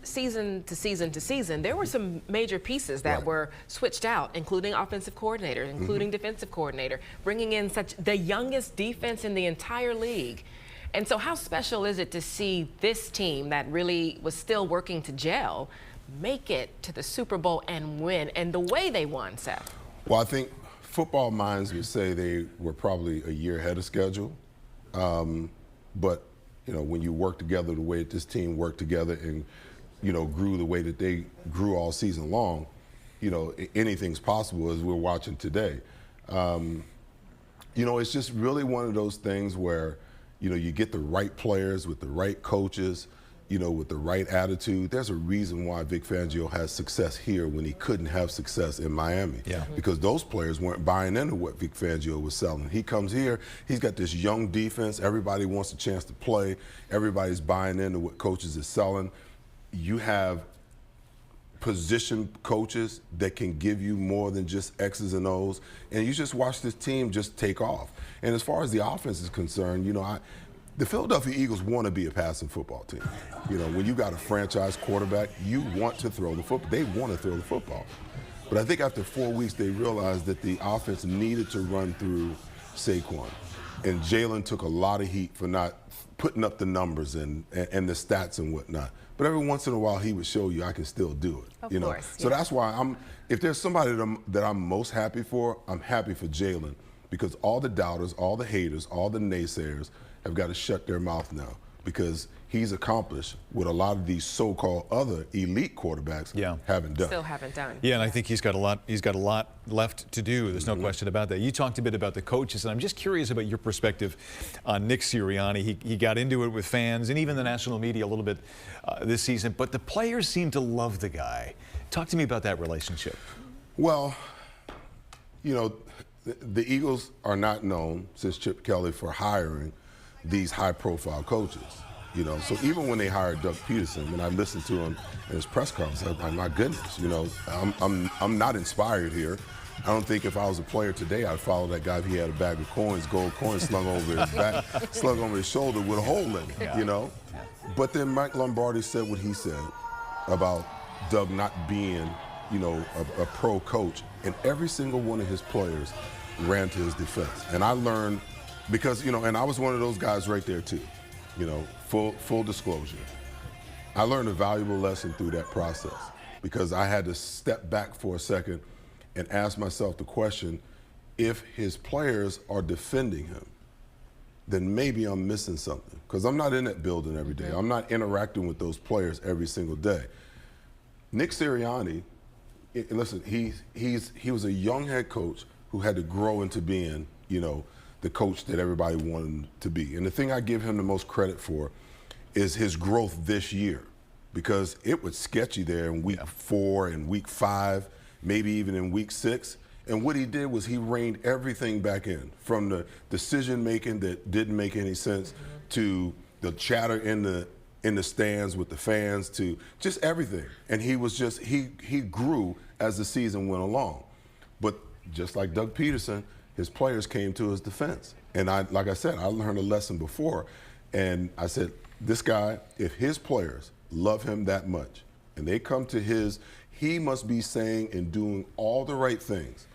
season to season to season, there were some major pieces that were switched out, including offensive coordinator, including defensive coordinator, bringing in the youngest defense in the entire league. And so how special is it to see this team that really was still working to gel make it to the Super Bowl and win, and the way they won, Seth? Well, I think football minds would say they were probably a year ahead of schedule. But, you know, when you work together the way that this team worked together and, you know, grew the way that they grew all season long, you know, anything's possible, as we're watching today. You know, it's just really one of those things where, you know, you get the right players with the right coaches, you know, with the right attitude. There's a reason why Vic Fangio has success here when he couldn't have success in Miami. Yeah. Because those players weren't buying into what Vic Fangio was selling. He comes here, he's got this young defense. Everybody wants a chance to play. Everybody's buying into what coaches is selling. You have position coaches that can give you more than just X's and O's. And you just watch this team just take off. And as far as the offense is concerned, you know, the Philadelphia Eagles want to be a passing football team. You know, when you got a franchise quarterback, you want to throw the football. They want to throw the football. But I think after 4 weeks, they realized that the offense needed to run through Saquon. And Jalen took a lot of heat for not putting up the numbers and the stats and whatnot. But every once in a while, he would show you I can still do it. Of you know? course, So that's why if there's somebody that I'm most happy for, I'm happy for Jalen, because all the doubters, all the haters, all the naysayers have got to shut their mouth now, because he's accomplished what a lot of these so-called other elite quarterbacks haven't done. Still haven't done. Yeah, and I think he's got a lot left to do. There's no question about that. You talked a bit about the coaches, and I'm just curious about your perspective on Nick Sirianni. He got into it with fans and even the national media a little bit this season, but the players seem to love the guy. Talk to me about that relationship. Well, you know, the Eagles are not known, since Chip Kelly, for hiring these high-profile coaches. You know, so even when they hired Doug Peterson, when I listened to him in his press conference, I was like, my goodness, you know, I'm not inspired here. I don't think if I was a player today, I'd follow that guy if he had a bag of coins, gold coins slung over his back, slung over his shoulder with a hole in it, you know? But then Mike Lombardi said what he said about Doug not being, you know, a pro coach, and every single one of his players ran to his defense. And I learned, because, you know, and I was one of those guys right there too, you know, full disclosure. I learned a valuable lesson through that process, because I had to step back for a second and ask myself the question, if his players are defending him, then maybe I'm missing something, because I'm not in that building every day. I'm not interacting with those players every single day. Nick Sirianni, listen, he was a young head coach who had to grow into being, you know, the coach that everybody wanted him to be. And the thing I give him the most credit for is his growth this year, because it was sketchy there in week 4 and week 5, maybe even in week 6. And what he did was he reined everything back in, from the decision making that didn't make any sense to the chatter in the stands with the fans, to just everything. And he was just, he grew as the season went along. But just like Doug Peterson, his players came to his defense. And like I said, I learned a lesson before. And I said, this guy, if his players love him that much and they come to he must be saying and doing all the right things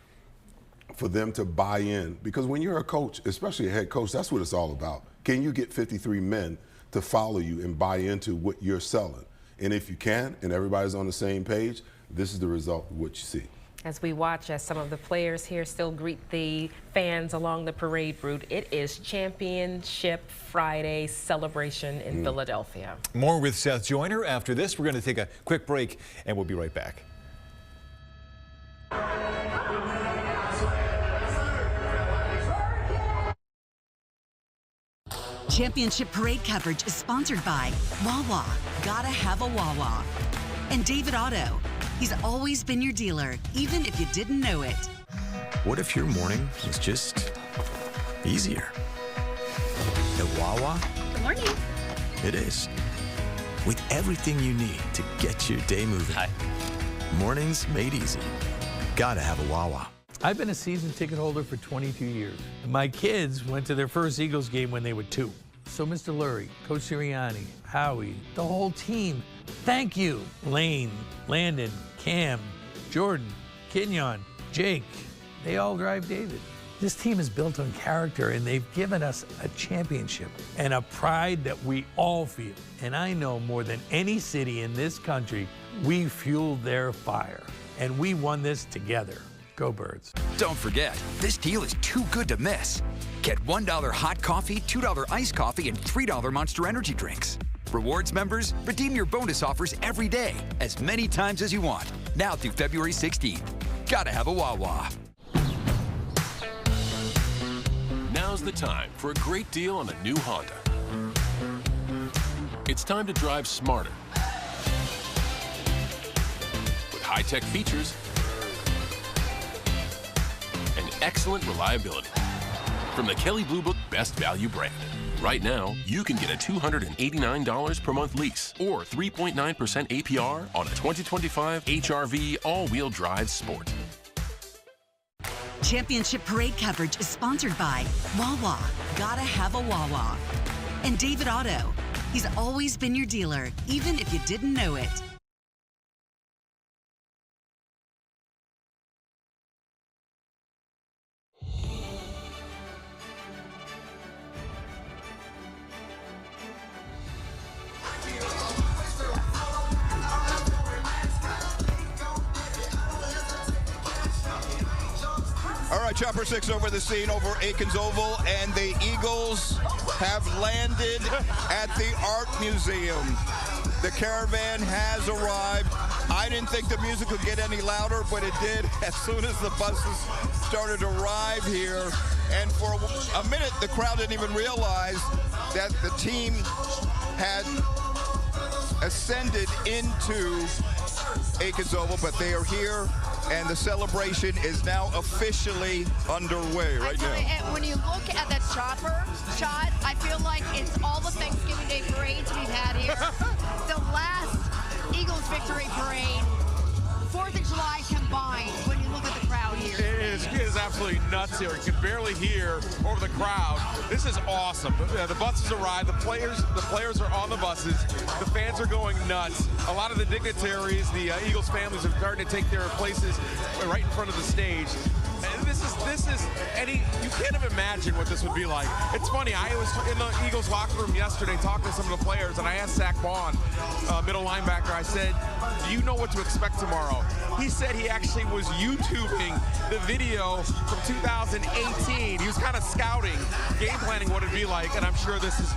for them to buy in. Because when you're a coach, especially a head coach, that's what it's all about. Can you get 53 men to follow you and buy into what you're selling? And if you can, and everybody's on the same page, this is the result of what you see. As we watch as some of the players here still greet the fans along the parade route, it is Championship Friday celebration in Philadelphia. More with Seth Joiner after this. We're going to take a quick break, and we'll be right back. Championship Parade coverage is sponsored by Wawa. Gotta have a Wawa. And David Otto. He's always been your dealer, even if you didn't know it. What if your morning was just easier? At Wawa, Good morning. it is. With everything you need to get your day moving. Hi. Mornings made easy. Gotta have a Wawa. I've been a season ticket holder for 22 years. My kids went to their first Eagles game when they were 2. So Mr. Lurie, Coach Sirianni, Howie, the whole team Thank you, Lane, Landon, Cam, Jordan, Kenyon, Jake. They all drive David. This team is built on character, and they've given us a championship and a pride that we all feel. And I know more than any city in this country, we fueled their fire, and we won this together. Go Birds. Don't forget, this deal is too good to miss. Get $1 hot coffee, $2 iced coffee, and $3 Monster Energy drinks. Rewards members, redeem your bonus offers every day, as many times as you want. Now through February 16th. Gotta have a Wawa. Now's the time for a great deal on a new Honda. It's time to drive smarter with high-tech features and excellent reliability from the Kelley Blue Book Best Value brand. Right now, you can get a $289 per month lease or 3.9% APR on a 2025 HR-V all-wheel drive Sport. Championship Parade coverage is sponsored by Wawa. Gotta have a Wawa. And David Auto. He's always been your dealer, even if you didn't know it. All right, Chopper 6 over the scene over Aikens Oval, and the Eagles have landed at the Art Museum. The caravan has arrived. I didn't think the music would get any louder, but it did as soon as the buses started to arrive here. And for a minute, the crowd didn't even realize that the team had ascended into Aikens Oval, but they are here, and the celebration is now officially underway right now. When you look at that chopper shot, I feel like it's all the Thanksgiving Day parades we've had here. The last Eagles victory parade, 4th of July combined, when you look at the crowd here. It is absolutely nuts here. You can barely hear over the crowd. This is awesome. The buses arrived. The players are on the buses. The fans are going nuts. A lot of the dignitaries, the Eagles families, are starting to take their places right in front of the stage. And this is Eddie, you can't even imagine what this would be like. It's funny, I was in the Eagles locker room yesterday talking to some of the players, and I asked Saquon, middle linebacker, I said, do you know what to expect tomorrow? He said he actually was YouTubing the video from 2018. He was kind of scouting, game planning what it'd be like, and I'm sure this is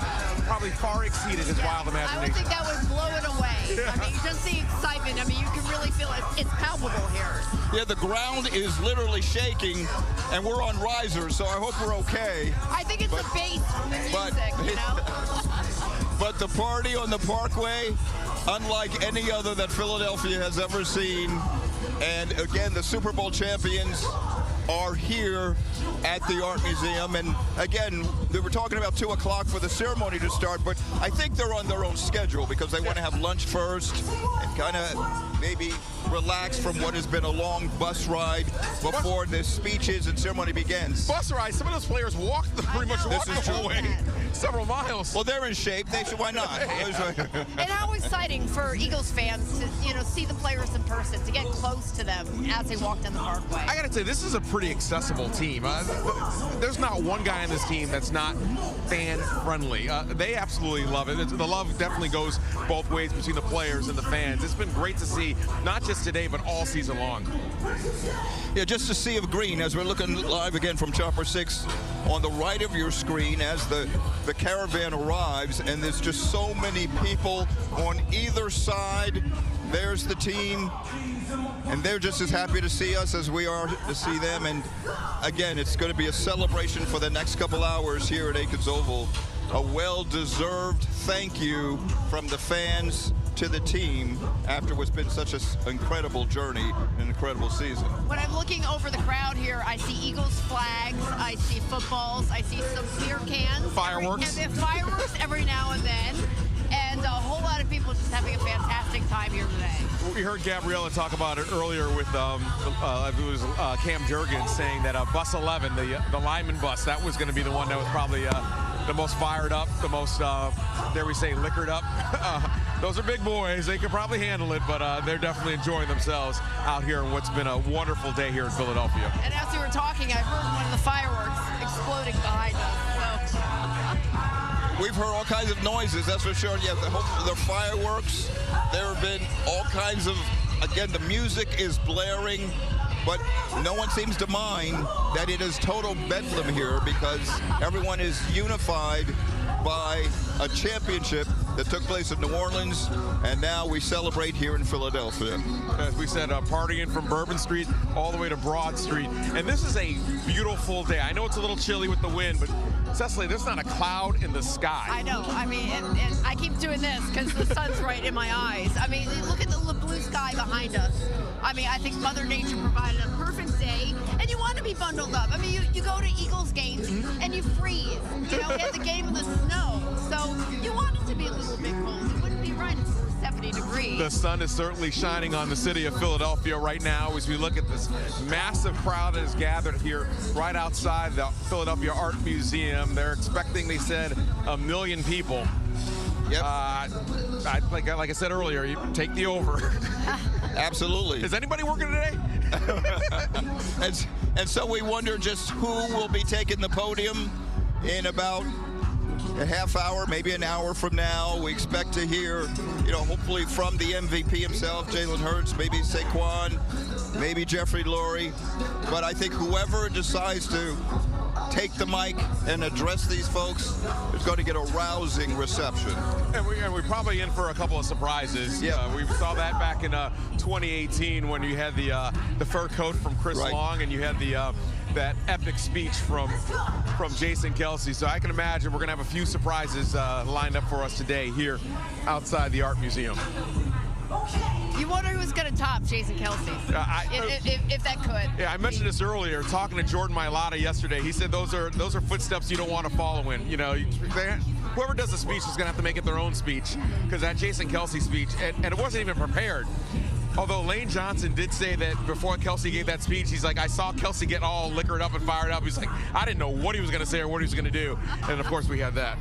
probably far exceeded his wild imagination. I would think that would blow it away. Yeah. I mean, just the excitement. I mean, you can really feel it. It's palpable here. Yeah, the ground is literally shaking, and we're on risers, so I hope we're okay. I think it's the bass from the music, you know? But the party on the Parkway, unlike any other that Philadelphia has ever seen. And again, the Super Bowl champions are here at the Art Museum. And again, they were talking about 2 o'clock for the ceremony to start, but I think they're on their own schedule because they want to have lunch first and kind of maybe relax from what has been a long bus ride before the speeches and ceremony begins. Bus ride, some of those players walked pretty much away several miles. Well, they're in shape. Why not? And how exciting for Eagles fans to, see the players in person, to get close to them as they walk down the Parkway. I got to say, this is a pretty accessible team. There's not one guy on this team that's not fan-friendly. They absolutely love it. The love definitely goes both ways between the players and the fans. It's been great to see, not just today, but all season long. Yeah, just a sea of green as we're looking live again from Chopper 6 on the right of your screen as the caravan arrives, and there's just so many people on either side. There's the team, and they're just as happy to see us as we are to see them. And again, it's going to be a celebration for the next couple hours here at Aikens Oval. A well-deserved thank you from the fans to the team after what's been such an incredible journey, an incredible season. When I'm looking over the crowd here, I see Eagles flags, I see footballs, I see some beer cans. Fireworks. Fireworks every now and then. And a whole lot of people just having a fantastic time here today. We heard Gabriella talk about it earlier with it was Cam Jurgens saying that bus 11, the lineman bus, that was going to be the one that was probably the most fired up, the most, dare we say, liquored up. Those are big boys. They could probably handle it, but they're definitely enjoying themselves out here in what's been a wonderful day here in Philadelphia. And as we were talking, I heard one of the fireworks exploding behind us. So. We've heard all kinds of noises, that's for sure. Yeah, the fireworks. There have been all kinds of, again, the music is blaring, but no one seems to mind that it is total bedlam here because everyone is unified by a championship that took place in New Orleans, and now we celebrate here in Philadelphia. As we said, partying from Bourbon Street all the way to Broad Street. And this is a beautiful day. I know it's a little chilly with the wind, but Cecily, there's not a cloud in the sky. I know. I mean, and I keep doing this because the sun's right in my eyes. I mean, look at the blue sky behind us. I mean, I think Mother Nature provided a perfect day, and you want to be bundled up. I mean, you go to Eagles games and you freeze. You know, we had the game in the snow, so you want it to be a little bit cold. It wouldn't be right. It's 70 degrees. The sun is certainly shining on the city of Philadelphia right now as we look at this massive crowd that is gathered here right outside the Philadelphia Art Museum. They're expecting, they said, 1 million people. Yep. Like I said earlier, you take the over. Absolutely. Is anybody working today? and so we wonder just who will be taking the podium in about a half hour, maybe an hour from now. We expect to hear, hopefully from the MVP himself, Jalen Hurts, maybe Saquon, maybe Jeffrey Lurie. But I think whoever decides to take the mic and address these folks is going to get a rousing reception. And we're probably in for a couple of surprises. Yeah. We saw that back in 2018 when you had the fur coat from Chris Long, and you had that epic speech from Jason Kelce. So I can imagine we're going to have a few surprises lined up for us today here outside the Art Museum. You wonder who's going to top Jason Kelce, if that could. Yeah, I mentioned this earlier. Talking to Jordan Mailata yesterday, he said those are footsteps you don't want to follow in. Whoever does the speech is going to have to make it their own speech, because that Jason Kelce speech, and it wasn't even prepared. Although Lane Johnson did say that before Kelce gave that speech, he's like, I saw Kelce get all liquored up and fired up. He's like, I didn't know what he was going to say or what he was going to do. And of course we had that.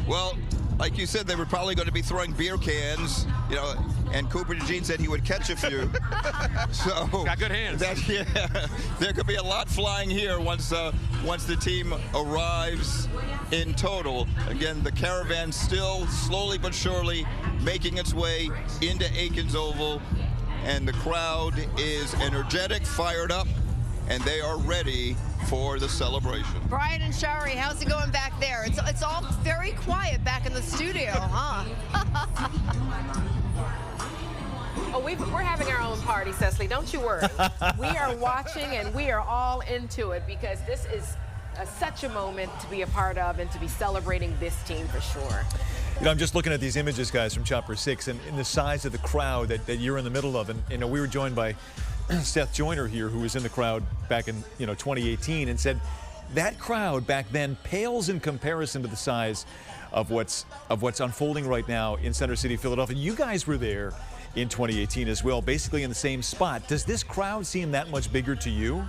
Well, like you said, they were probably going to be throwing beer cans, and Cooper DeJean said he would catch a few. So got good hands. There could be a lot flying here once the team arrives in total. Again, the caravan still slowly but surely making its way into Aikens Oval, and the crowd is energetic, fired up, and they are ready for the celebration. Brian and Shari, how's it going back there? It's all very quiet back in the studio, huh? Oh, we're having our own party, Cecily. Don't you worry. We are watching, and we are all into it because this is such a moment to be a part of and to be celebrating this team for sure. I'm just looking at these images, guys, from Chopper 6 and the size of the crowd that you're in the middle of. And we were joined by Seth Joiner here, who was in the crowd back in 2018, and said that crowd back then pales in comparison to the size of what's unfolding right now in Center City, Philadelphia. You guys were there in 2018 as well, basically in the same spot. Does this crowd seem that much bigger to you?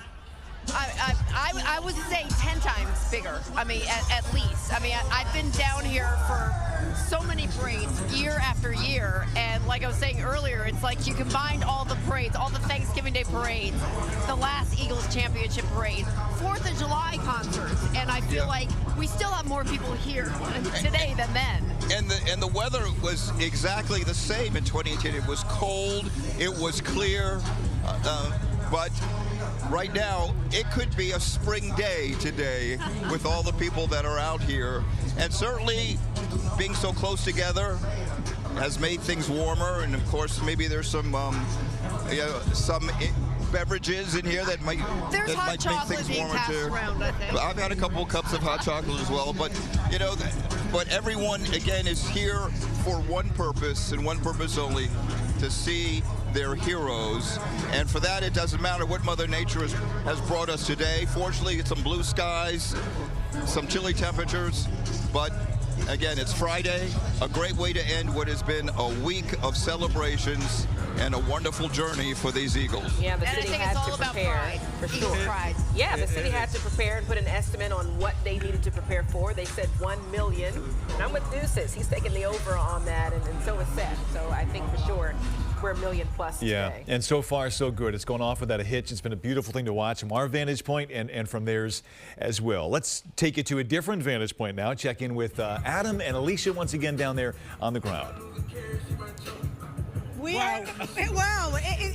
I would say 10 times bigger. I mean, at least. I mean, I've been down here for so many parades year after year, and like I was saying earlier, it's like you combined all the parades, all the Thanksgiving Day parades, the last Eagles championship parade, 4th of July concerts, and I feel like we still have more people here today than then. And the weather was exactly the same in 2018. It was cold, it was clear, but right now, it could be a spring day today with all the people that are out here. And certainly, being so close together has made things warmer. And of course, maybe there's some beverages in here that might make things warmer too. Around, I think. I've had a couple of cups of hot chocolate as well. But but everyone again is here for one purpose and one purpose only: to see their heroes. And for that, it doesn't matter what Mother Nature has brought us today. Fortunately, it's some blue skies, some chilly temperatures, but Again, it's Friday, a great way to end what has been a week of celebrations and a wonderful journey for these Eagles. Yeah, the city had to prepare for sure. Yeah, the city had to prepare and put an estimate on what they needed to prepare for. They said $1 million, and I'm with Deuces. He's taking the over on that, and so is Seth. So I think for sure we're $1 million plus today. And so far so good. It's going off without a hitch. It's been a beautiful thing to watch from our vantage point and from theirs as well. Let's take it to a different vantage point now. Check in with Adam and Alicia once again down there on the ground.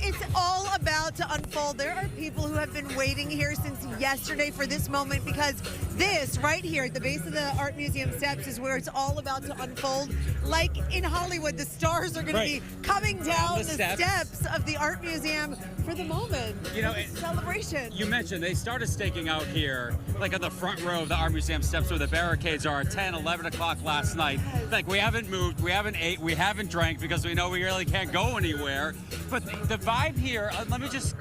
It's all about to unfold. There are people who have been waiting here since yesterday for this moment, because this right here at the base of the Art Museum steps is where it's all about to unfold. Like in Hollywood, the stars are going to be coming down the steps of the Art Museum for the moment. You know, celebration. You mentioned they started staking out here, like on the front row of the Art Museum steps where the barricades are at 10, 11 o'clock last night. Like, we haven't moved, we haven't ate, we haven't drank because we know we really can't go anywhere. But the vibe here, let me just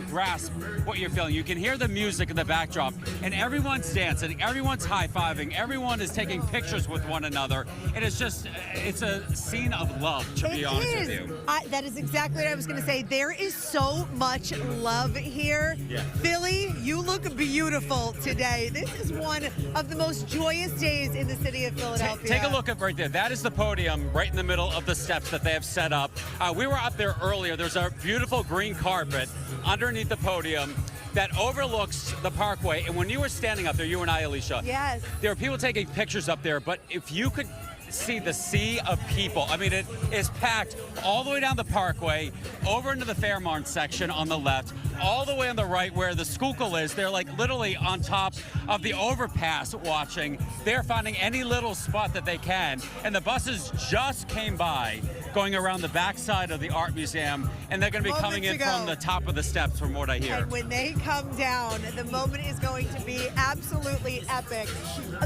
grasp what you're feeling. You can hear the music in the backdrop, and everyone's dancing, everyone's high-fiving, everyone is taking pictures with one another. It is just, it's a scene of love, to be honest with you. That is exactly what I was going to say. There is so much love here. Yeah. Philly, you look beautiful today. This is one of the most joyous days in the city of Philadelphia. Take a look at right there. That is the podium right in the middle of the steps that they have set up. We were up there earlier. There's a beautiful green carpet underneath the podium that overlooks the parkway. And when you were standing up there, you and I, Alicia, yes, there were people taking pictures up there. But if you could see the sea of people, I mean, it is packed all the way down the parkway, over into the Fairmont section on the left, all the way on the right where the Schuylkill is. They're like literally on top of the overpass watching. They're finding any little spot that they can. And the buses just came by going around the backside of the Art Museum, and they're going to be coming in from the top of the steps from what I hear. And when they come down, the moment is going to be absolutely epic.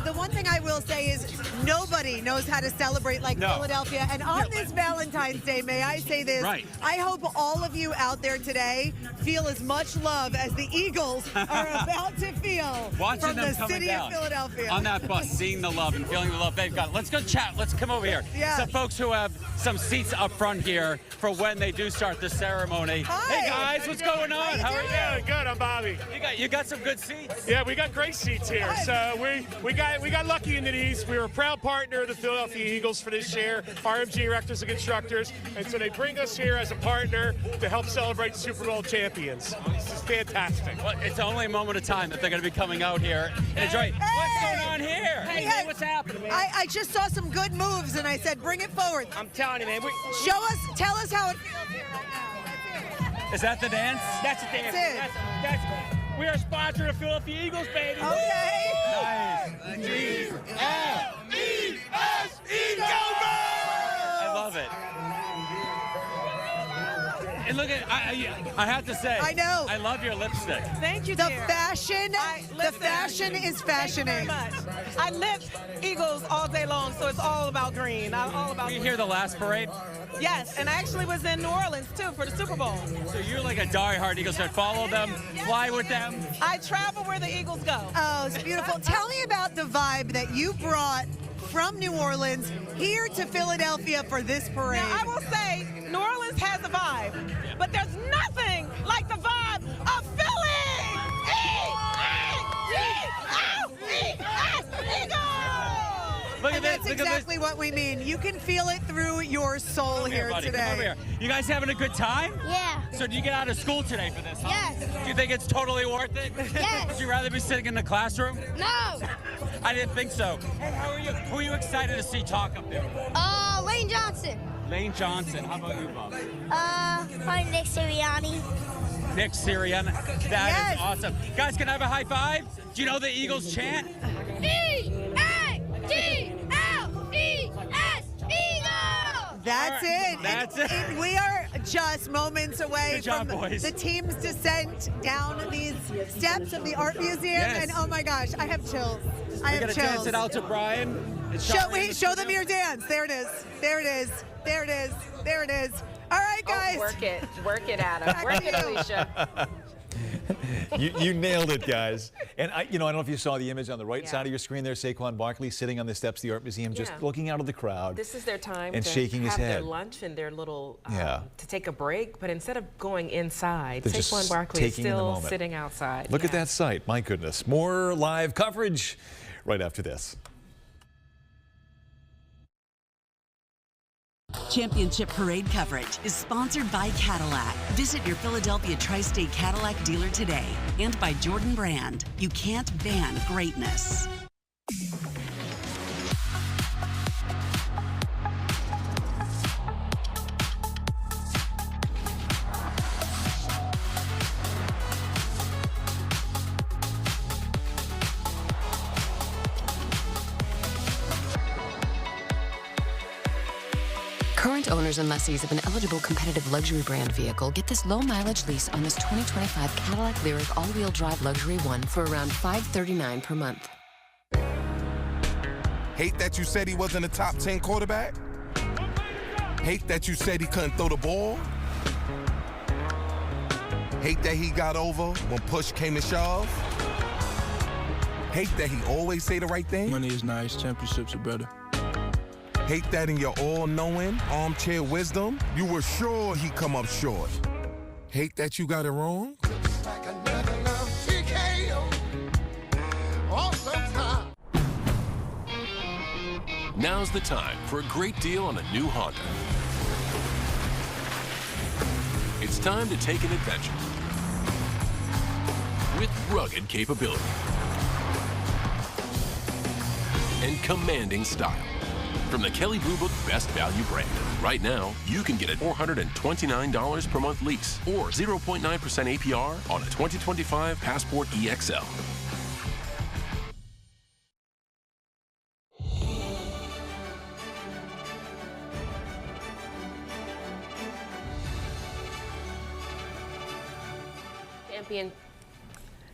The one thing I will say is nobody knows how to celebrate like Philadelphia. And on this Valentine's Day, may I say this? Right. I hope all of you out there today feel as much love as the Eagles are about to feel Watching from them the coming city down of Philadelphia. on that bus, seeing the love and feeling the love they've got. Let's go chat. Let's come over here. Yeah. Some folks who have some seats up front here for when they do start the ceremony. Hi. Hey guys, what's going on? How are you? Good, I'm Bobby. You got some good seats. Yeah, we got great seats here. So we got lucky into these. We were a proud partner of the Philadelphia Eagles for this year, RMG Erectors and Constructors, and so they bring us here as a partner to help celebrate Super Bowl champions. This is fantastic. Well, it's only a moment of time that they're going to be coming out here and enjoy. What's going on here? Hey, what's happening, man? I just saw some good moves, and I said, bring it forward. I'm telling you, man. Tell us how it feels here right now. Is that the dance? That's the dance. That's We are sponsored of Philadelphia Eagles, baby. Okay. Nice. Eagles! I love it. And look at, I have to say, I know. I love your lipstick. Thank you, dear. The fashion is fashioning. Thank you very much. I live Eagles all day long, so it's all about green. All about Were you green. here the last parade? Yes, and I actually was in New Orleans, too, for the Super Bowl. So you're like a diehard Eagles fan. Follow them, fly with them. I travel where the Eagles go. Oh, it's beautiful. Tell me about the vibe that you brought from New Orleans here to Philadelphia for this parade. Now, I will say, New Orleans has a vibe, but there's nothing like the vibe of Philly! Look at That's this. exactly what we mean. You can feel it through your soul here buddy, today. Come over here. You guys having a good time? Yeah. So do you get out of school today for this? Huh? Yes. Do you think it's totally worth it? Yes. Would you rather be sitting in the classroom? No. I didn't think so. Hey, how are you? Who are you excited to see talk up there? Lane Johnson. Lane Johnson. How about you, Bob? Probably Nick Sirianni. Nick Sirianni. That is awesome. Guys, can I have a high five? Do you know the Eagles chant? E-A-G-L-E-S, Eagles! That's it. That's it. And we are just moments away Good job, from boys. the team's descent down these steps of the Art Museum. Yes. And oh my gosh, I have chills. I We're have going to dance chills. it out to Brian. And Show them your dance. There it is. There it is. There it is. There it is. All right, guys. Oh, work it, Adam. Work it, Alicia. You nailed it, guys. And I don't know if you saw the image on the right side of your screen there, Saquon Barkley sitting on the steps of the Art Museum, just looking out of the crowd. This is their time and to shaking his have head. their lunch and their little, to take a break. But instead of going inside, They're Saquon just Barkley is taking in the still moment. sitting outside. Look at that sight. My goodness. More live coverage right after this. Championship Parade coverage is sponsored by Cadillac. Visit your Philadelphia Tri-State Cadillac dealer today. And by Jordan Brand. You can't ban greatness. Current owners and lessees of an eligible competitive luxury brand vehicle get this low mileage lease on this 2025 Cadillac Lyric all-wheel drive luxury one for around $539 per month. Hate that you said he wasn't a top 10 quarterback? Hate that you said he couldn't throw the ball? Hate that he got over when push came to shove? Hate that he always say the right thing? Money is nice, championships are better. Hate that in your all-knowing, armchair wisdom, you were sure he'd come up short. Hate that you got it wrong? Now's the time for a great deal on a new Honda. It's time to take an adventure with rugged capability and commanding style. From the Kelley Blue Book Best Value brand. Right now, you can get a $429 per month lease or 0.9% APR on a 2025 Passport EXL. Champion.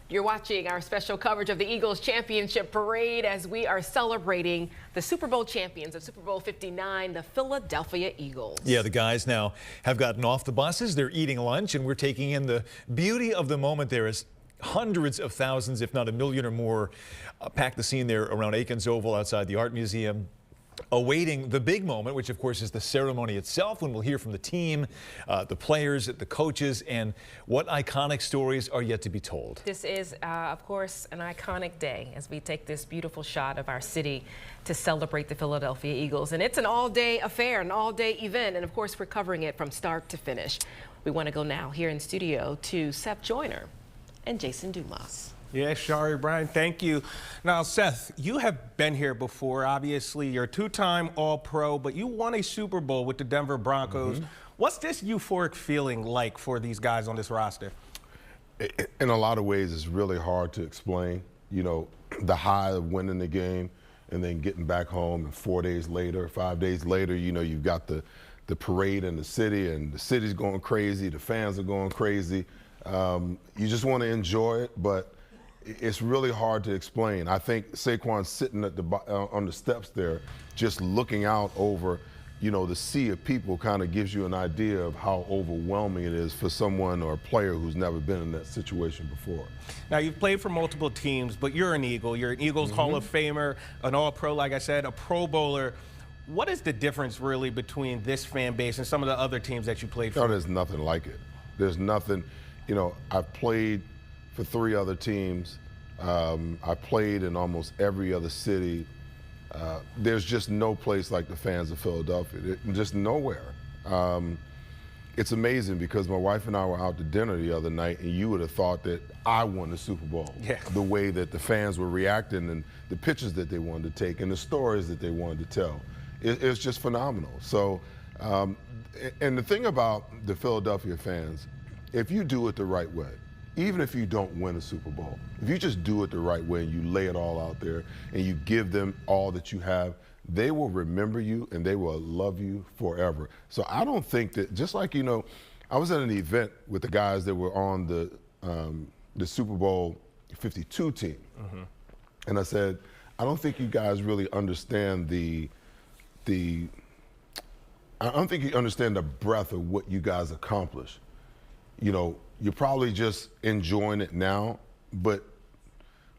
You're watching our special coverage of the Eagles Championship Parade as we are celebrating the Super Bowl champions of Super Bowl 59, the Philadelphia Eagles. Yeah, the guys now have gotten off the buses. They're eating lunch, and we're taking in the beauty of the moment there as hundreds of thousands, if not a million or more, pack the scene there around Aikens Oval outside the Art Museum, awaiting the big moment, which of course is the ceremony itself, when we'll hear from the team, the players, the coaches, and what iconic stories are yet to be told. This is, of course, an iconic day as we take this beautiful shot of our city to celebrate the Philadelphia Eagles. And it's an all-day affair, an all-day event, and of course we're covering it from start to finish. We want to go now here in studio to Seth Joiner and Jason Dumas. Yeah, Shari, Brian, thank you. Now, Seth, you have been here before. Obviously, you're a two-time All-Pro, but you won a Super Bowl with the Denver Broncos. What's this euphoric feeling like for these guys on this roster? In a lot of ways, it's really hard to explain. You know, the high of winning the game and then getting back home, and 4 days later, 5 days later, you know, you've got the parade in the city, and the city's going crazy, the fans are going crazy. You just want to enjoy it, but it's really hard to explain. I think Saquon's sitting at on the steps there, just looking out over, you know, the sea of people kind of gives you an idea of how overwhelming it is for someone or a player who's never been in that situation before. Now, you've played for multiple teams, but you're an Eagle. You're an Eagles Hall of Famer, an All-Pro, like I said, a Pro Bowler. What is the difference really between this fan base and some of the other teams that you played for? No, there's nothing like it. There's nothing, you know, I've played for 3 other teams. I played in almost every other city. There's just no place like the fans of Philadelphia. Just nowhere. It's amazing because my wife and I were out to dinner the other night, and you would have thought that I won the Super Bowl. Yeah. The way that the fans were reacting and the pictures that they wanted to take and the stories that they wanted to tell. It's just phenomenal. So, and the thing about the Philadelphia fans, if you do it the right way, even if you don't win a Super Bowl, if you just do it the right way and you lay it all out there and you give them all that you have, they will remember you and they will love you forever. So I don't think that, just like, you know, I was at an event with the guys that were on the Super Bowl 52 team. And I said, I don't think you guys really understand I don't think you understand the breadth of what you guys accomplished. you know, you're probably just enjoying it now, but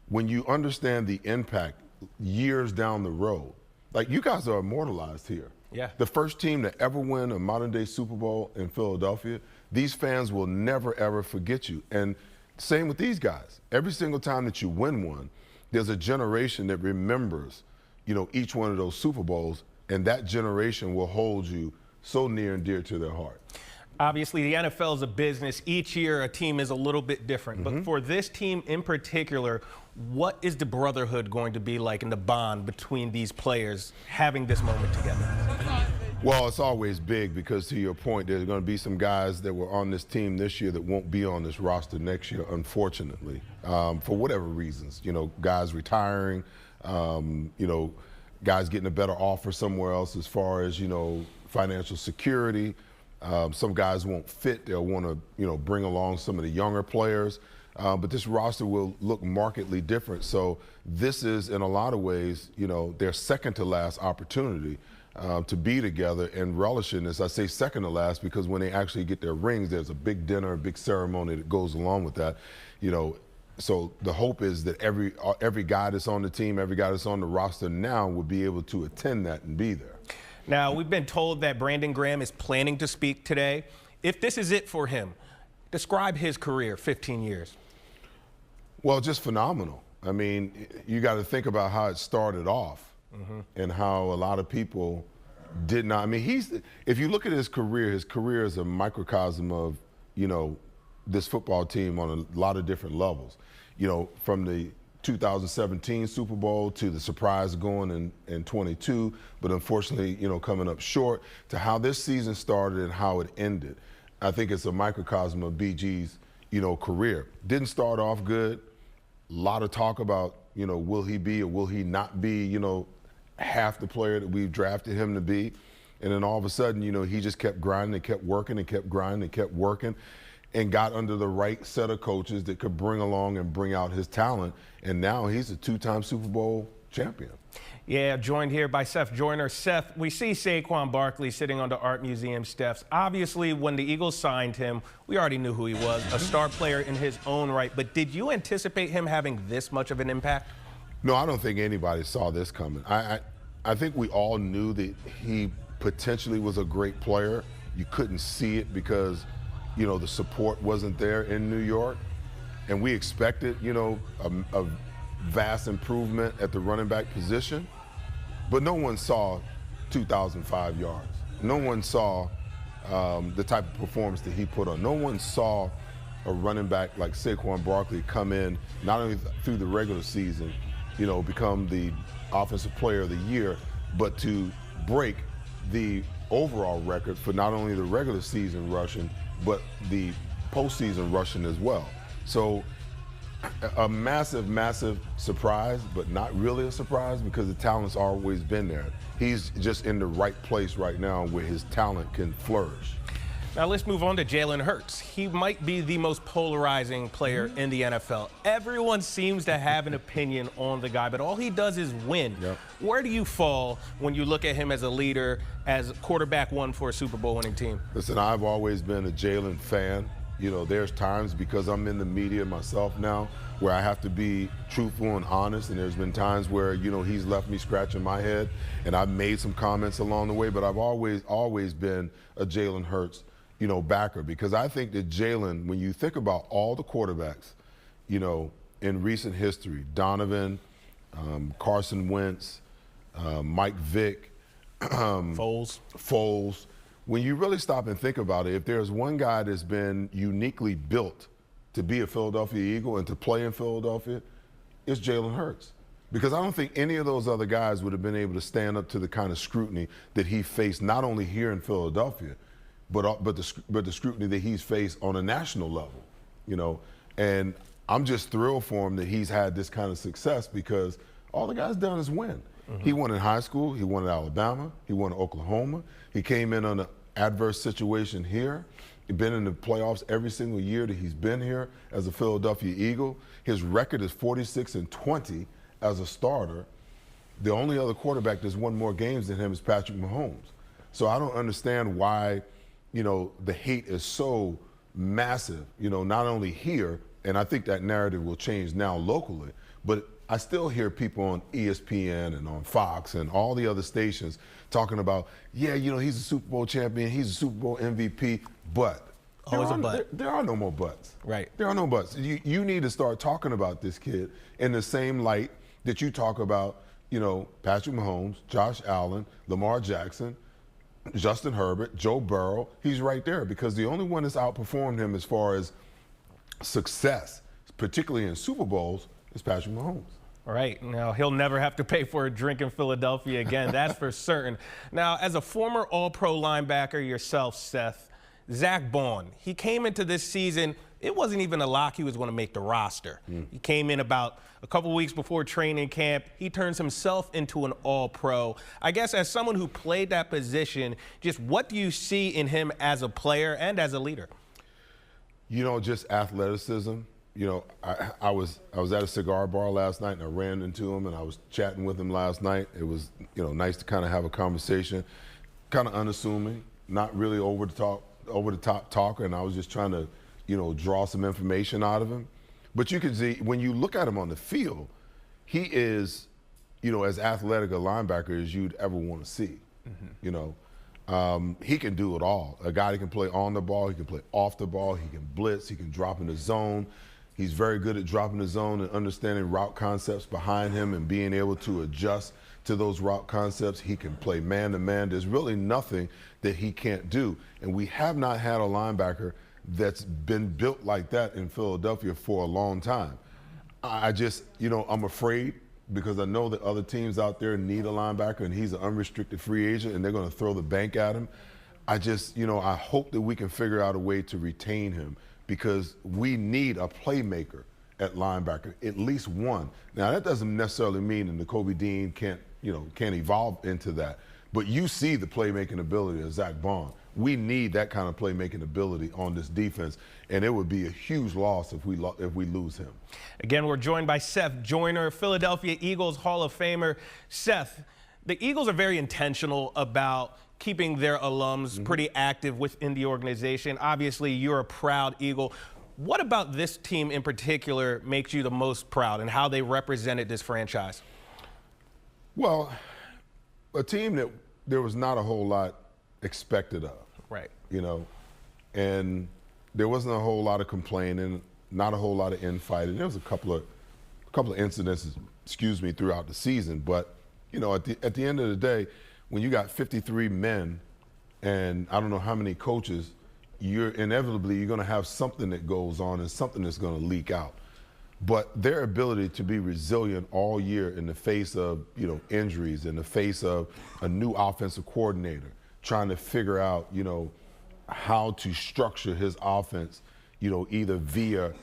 when you understand the impact years down the road, like you guys are immortalized here. Yeah. The first team to ever win a modern-day Super Bowl in Philadelphia, these fans will never, ever forget you. And same with these guys. Every single time that you win one, there's a generation that remembers, you know, each one of those Super Bowls, and that generation will hold you so near and dear to their heart. Obviously, the NFL is a business. Each year, a team is a little bit different. But for this team in particular, what is the brotherhood going to be like in the bond between these players having this moment together? Well, it's always big because, to your point, there's going to be some guys that were on this team this year that won't be on this roster next year, unfortunately, for whatever reasons. You know, guys retiring, you know, guys getting a better offer somewhere else as far as, you know, financial security. Some guys won't fit. They'll want to, you know, bring along some of the younger players. But this roster will look markedly different. So this is, in a lot of ways, you know, their second to last opportunity to be together and relish in this. I say second to last because when they actually get their rings, there's a big dinner, a big ceremony that goes along with that. You know, so the hope is that every guy that's on the team, every guy that's on the roster now will be able to attend that and be there. Now, we've been told that Brandon Graham is planning to speak today. If this is it for him, describe his career, 15 years. Well, just phenomenal. I mean, you got to think about how it started off and how a lot of people did not. I mean, if you look at his career is a microcosm of, you know, this football team on a lot of different levels. You know, from the 2017 Super Bowl to the surprise going in 22, but unfortunately, you know, coming up short, to how this season started and how it ended. I think it's a microcosm of BG's, you know, career. Didn't start off good. A lot of talk about, you know, will he be or will he not be, you know, half the player that we've drafted him to be. And then all of a sudden, you know, he just kept grinding and kept working and kept grinding and kept working and got under the right set of coaches that could bring along and bring out his talent. And now he's a two-time Super Bowl champion. Yeah, joined here by Seth Joiner. Seth, we see Saquon Barkley sitting on the Art Museum steps. Obviously, when the Eagles signed him, we already knew who he was, a star player in his own right. But did you anticipate him having this much of an impact? No, I don't think anybody saw this coming. I think we all knew that he potentially was a great player. You couldn't see it because, you know, the support wasn't there in New York. And we expected, you know, a vast improvement at the running back position. But no one saw 2,005 yards. No one saw the type of performance that he put on. No one saw a running back like Saquon Barkley come in, not only through the regular season, you know, become the offensive player of the year, but to break the overall record for not only the regular season rushing, but the postseason rushing as well. So a massive, massive surprise, but not really a surprise because the talent's always been there. He's just in the right place right now where his talent can flourish. Now let's move on to Jalen Hurts. He might be the most polarizing player in the NFL. Everyone seems to have an opinion on the guy, but all he does is win. Yep. Where do you fall when you look at him as a leader, as quarterback one for a Super Bowl winning team? Listen, I've always been a Jalen fan. You know, there's times because I'm in the media myself now where I have to be truthful and honest, and there's been times where, you know, he's left me scratching my head, and I've made some comments along the way, but I've always been a Jalen Hurts, you know, backer, because I think that Jalen, when you think about all the quarterbacks, you know, in recent history, Donovan, Carson Wentz, Mike Vick, Foles, when you really stop and think about it, if there's one guy that's been uniquely built to be a Philadelphia Eagle and to play in Philadelphia, it's Jalen Hurts. Because I don't think any of those other guys would have been able to stand up to the kind of scrutiny that he faced, not only here in Philadelphia, but the scrutiny that he's faced on a national level, you know. And I'm just thrilled for him that he's had this kind of success because all the guy's done is win. He won in high school, he won at Alabama, he won at Oklahoma, he came in on an adverse situation here. He's been in the playoffs every single year that he's been here as a Philadelphia Eagle. His record is 46-20 as a starter. The only other quarterback that's won more games than him is Patrick Mahomes. So I don't understand why, you know, the hate is so massive, not only here, and I think that narrative will change now locally, but I still hear people on ESPN and on Fox and all the other stations talking about, yeah, he's a Super Bowl champion, he's a Super Bowl MVP, but there are no more buts. Right. There are no buts. You need to start talking about this kid in the same light that you talk about, Patrick Mahomes, Josh Allen, Lamar Jackson, Justin Herbert, Joe Burrow. He's right there because the only one that's outperformed him as far as success, particularly in Super Bowls, is Patrick Mahomes. Right. Now, he'll never have to pay for a drink in Philadelphia again, that's for certain. Now, as a former All-Pro linebacker yourself, Seth, Zach Bond, he came into this season, it wasn't even a lock he was going to make the roster. He came in about a couple weeks before training camp. He turns himself into an All-Pro. I guess as someone who played that position, just what do you see in him as a player and as a leader? Just athleticism. I was at a cigar bar last night and I ran into him and I was chatting with him last night. It was, nice to kind of have a conversation, kind of unassuming, not really over the top talker, and I was just trying to, draw some information out of him. But you can see when you look at him on the field, he is, as athletic a linebacker as you'd ever want to see. He can do it all. A guy that can play on the ball, he can play off the ball, he can blitz, he can drop in the zone. He's very good at dropping the zone and understanding route concepts behind him and being able to adjust to those route concepts. He can play man-to-man. There's really nothing that he can't do. And we have not had a linebacker that's been built like that in Philadelphia for a long time. I just, I'm afraid because I know that other teams out there need a linebacker and he's an unrestricted free agent and they're going to throw the bank at him. I just, I hope that we can figure out a way to retain him, because we need a playmaker at linebacker, at least one. Now, that doesn't necessarily mean that Nakobe Dean can't evolve into that. But you see the playmaking ability of Zach Bond. We need that kind of playmaking ability on this defense, and it would be a huge loss if we lose him. Again, we're joined by Seth Joiner, Philadelphia Eagles Hall of Famer. Seth, the Eagles are very intentional about keeping their alums pretty active within the organization. Obviously, you're a proud Eagle. What about this team in particular makes you the most proud and how they represented this franchise? Well, a team that there was not a whole lot expected of. Right. And there wasn't a whole lot of complaining, not a whole lot of infighting. There was a couple of incidences, throughout the season. But, at the end of the day, when you got 53 men and I don't know how many coaches, you're going to have something that goes on and something that's going to leak out. But their ability to be resilient all year in the face of, injuries, in the face of a new offensive coordinator, trying to figure out, how to structure his offense, either via,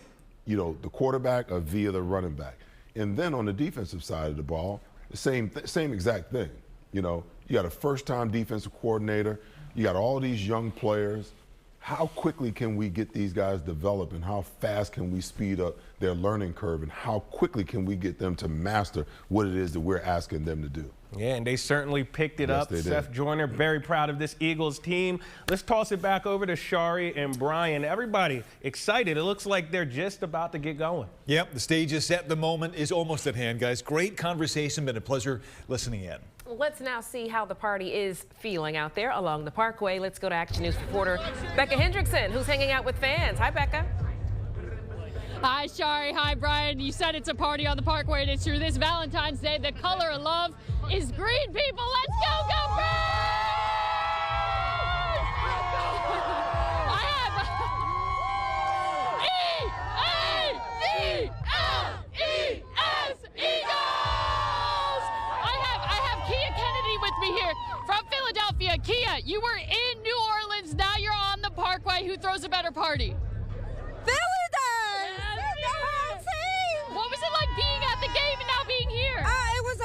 the quarterback or via the running back. And then on the defensive side of the ball, the same exact thing. You got a first-time defensive coordinator. You got all these young players. How quickly can we get these guys developed, and how fast can we speed up their learning curve, and how quickly can we get them to master what it is that we're asking them to do? Yeah, and they certainly picked it up. Seth Joiner, very proud of this Eagles team. Let's toss it back over to Shari and Brian. Everybody excited. It looks like they're just about to get going. Yep, the stage is set. The moment is almost at hand, guys. Great conversation. Been a pleasure listening in. Let's now see how the party is feeling out there along the Parkway. Let's go to Action News reporter Becca Hendrickson, who's hanging out with fans. Hi, Becca. Hi, Shari. Hi, Brian. You said it's a party on the Parkway, and it's true. This Valentine's Day, the color of love is green, people. Let's go, go Braves! From Philadelphia, Kia, you were in New Orleans, now you're on the Parkway. Who throws a better party? Philly does! The whole team! What was it like being at the game and now being here? It was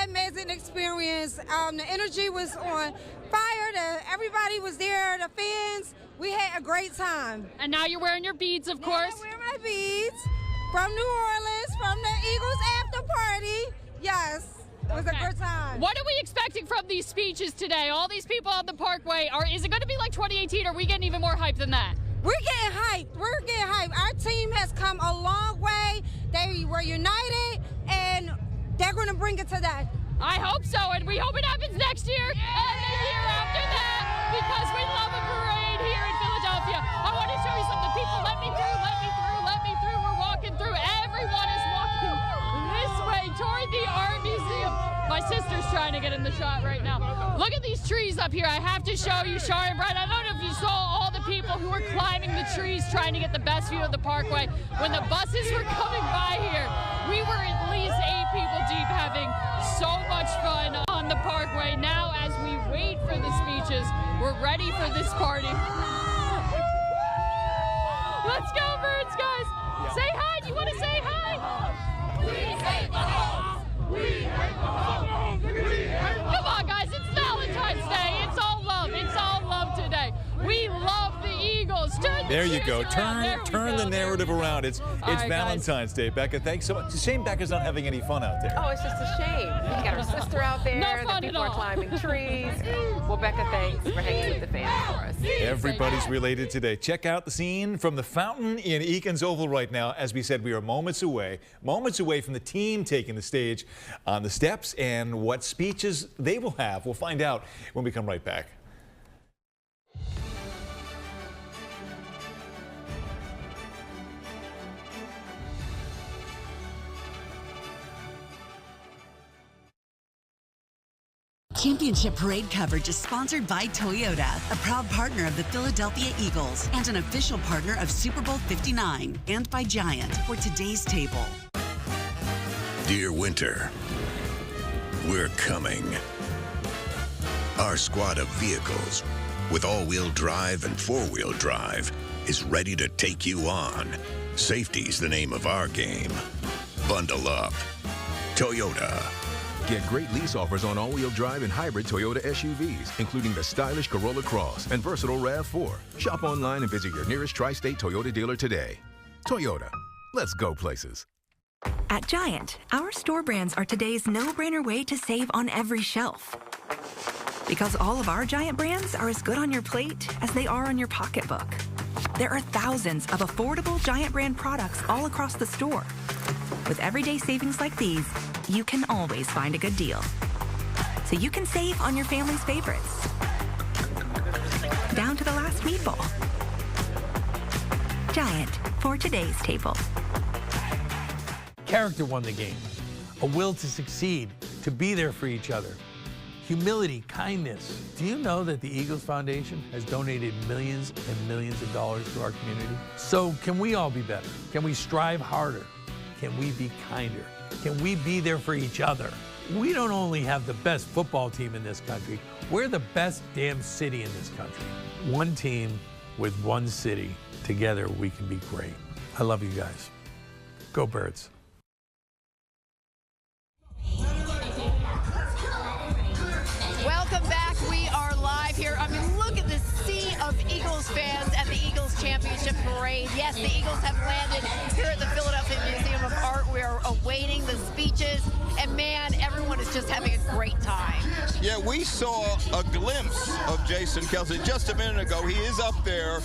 amazing experience. The energy was on fire. Everybody was there, the fans. We had a great time. And now you're wearing your beads, of course. I'm wearing my beads from New Orleans, from the Eagles after party. Yes. It was a good time. What are we expecting from these speeches today? All these people on the Parkway, is it going to be like 2018, or are we getting even more hype than that? We're getting hyped. We're getting hyped. Our team has come a long way. They were united, and they're going to bring it to that. I hope so, and we hope it happens next year and the year after that, because we love a parade here in Philadelphia. I want to show you something. People, let me through, let me through, let me through. We're walking through. Everyone is walking this way toward the Art Museum. My sister's trying to get in the shot right now. Look at these trees up here. I have to show you, Shari and Brian. I don't know if you saw all the people who were climbing the trees trying to get the best view of the parkway. When the buses were coming by here, we were at least 8 people deep, having so much fun on the parkway. Now, as we wait for the speeches, we're ready for this party. Let's go, Birds, guys. Yeah. Say hi. Do you want to say hi? We hate the Hawks. We hate the Hawks. We hate the Hawks. Come on, guys. It's Valentine's Day. It's all love. It's all love today. We love the Eagles. There you go. Turn the narrative around. It's right, Valentine's Day. Becca, thanks so much. It's a shame Becca's not having any fun out there. Oh, it's just a shame. We got our sister out there. No fun the people at all. are climbing trees. Well, Becca, thanks for hanging with the fans for us. Everybody's related today. Check out the scene from the fountain in Eakins Oval right now. As we said, we are moments away from the team taking the stage on the steps, and what speeches they will have. We'll find out when we come right back. Championship Parade coverage is sponsored by Toyota, a proud partner of the Philadelphia Eagles and an official partner of Super Bowl 59, and by Giant for today's table. Dear Winter, we're coming. Our squad of vehicles with all-wheel drive and four-wheel drive is ready to take you on. Safety's the name of our game. Bundle up. Toyota. Get great lease offers on all-wheel drive and hybrid Toyota SUVs, including the stylish Corolla Cross and versatile RAV4. Shop online and visit your nearest tri-state Toyota dealer today. Toyota, let's go places. At Giant, our store brands are today's no-brainer way to save on every shelf. Because all of our Giant brands are as good on your plate as they are on your pocketbook. There are thousands of affordable Giant brand products all across the store. With everyday savings like these, you can always find a good deal. So you can save on your family's favorites. Down to the last meatball. Giant, for today's table. Character won the game. A will to succeed, to be there for each other. Humility, kindness. Do you know that the Eagles Foundation has donated millions and millions of dollars to our community? So can we all be better? Can we strive harder? Can we be kinder? Can we be there for each other? We don't only have the best football team in this country, we're the best damn city in this country. One team with one city. Together we can be great. I love you guys. Go Birds. Welcome back. We are live here. I mean, look at this sea of Eagles fans at the Eagles Championship Parade. Yes, the Eagles have landed here at the Philadelphia Museum of Art. We are awaiting the speeches, and man, everyone is just having a great time. Yeah, we saw a glimpse of Jason Kelce just a minute ago. He is up there.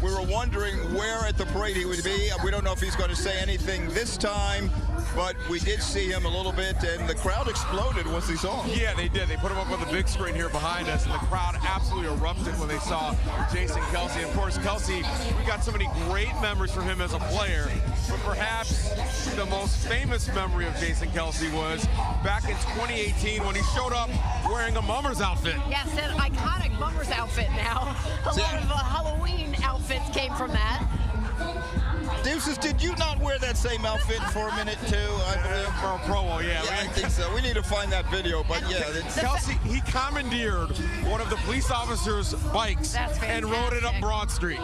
We were wondering where at the parade he would be. We don't know if he's going to say anything this time, but we did see him a little bit, and the crowd exploded once they saw him. Yeah, they did. They put him up on the big screen here behind us, and the crowd absolutely erupted when they saw Jason Kelce. And of course, Kelce, we got so many great memories from him as a player, but perhaps the most famous memory of Jason Kelce was back in 2018 when he showed up wearing a Mummers outfit. Yes, an iconic Mummers outfit now. A lot of Halloween outfits came from that. Deuces, did you not wear that same outfit for a minute too? I believe for a promo, yeah. I think so. We need to find that video, but yeah. Kelce, he commandeered one of the police officers' bikes and rode it up Broad Street.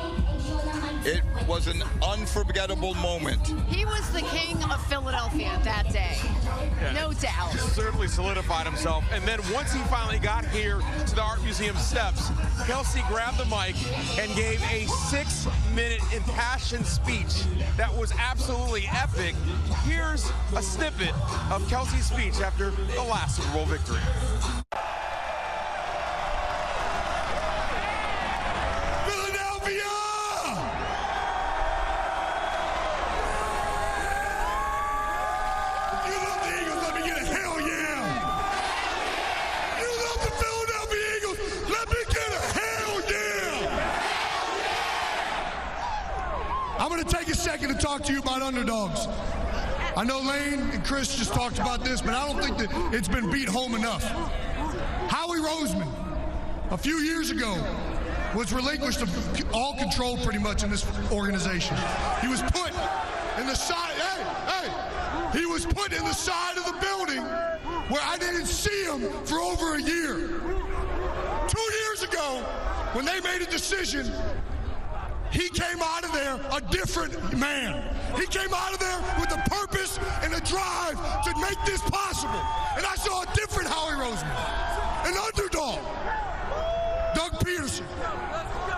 It was an unforgettable moment. He was the king of Philadelphia that day, no doubt. He certainly solidified himself. And then once he finally got here to the Art Museum steps, Kelce grabbed the mic and gave a 6-minute impassioned speech that was absolutely epic. Here's a snippet of Kelce's speech after the last Super Bowl victory. Philadelphia! to talk to you about underdogs. I know Lane and Chris just talked about this, but I don't think that it's been beat home enough. Howie Roseman, a few years ago, was relinquished of all control pretty much in this organization. He was put in the side, he was put in the side of the building where I didn't see him for over a year. 2 years ago, when they made a decision, he came out of there a different man. He came out of there with a purpose and a drive to make this possible. And I saw a different Howie Roseman, an underdog. Doug Peterson.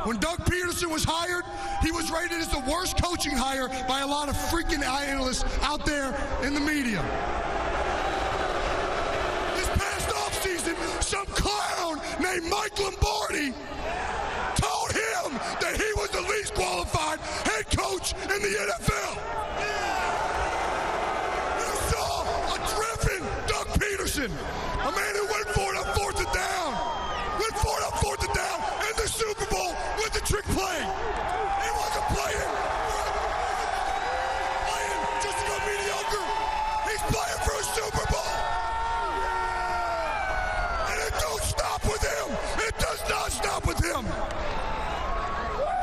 When Doug Peterson was hired, he was rated as the worst coaching hire by a lot of freaking analysts out there in the media. This past offseason, some clown named Mike Lombardi told him that he was the least qualified head coach in the NFL. You saw a driven Doug Peterson, a man who went for it on 4th and down. Went for it on 4th and down in the Super Bowl with the trick play. He wasn't playing just to go mediocre. He's playing for a Super Bowl. And it don't stop with him. It does not stop with him.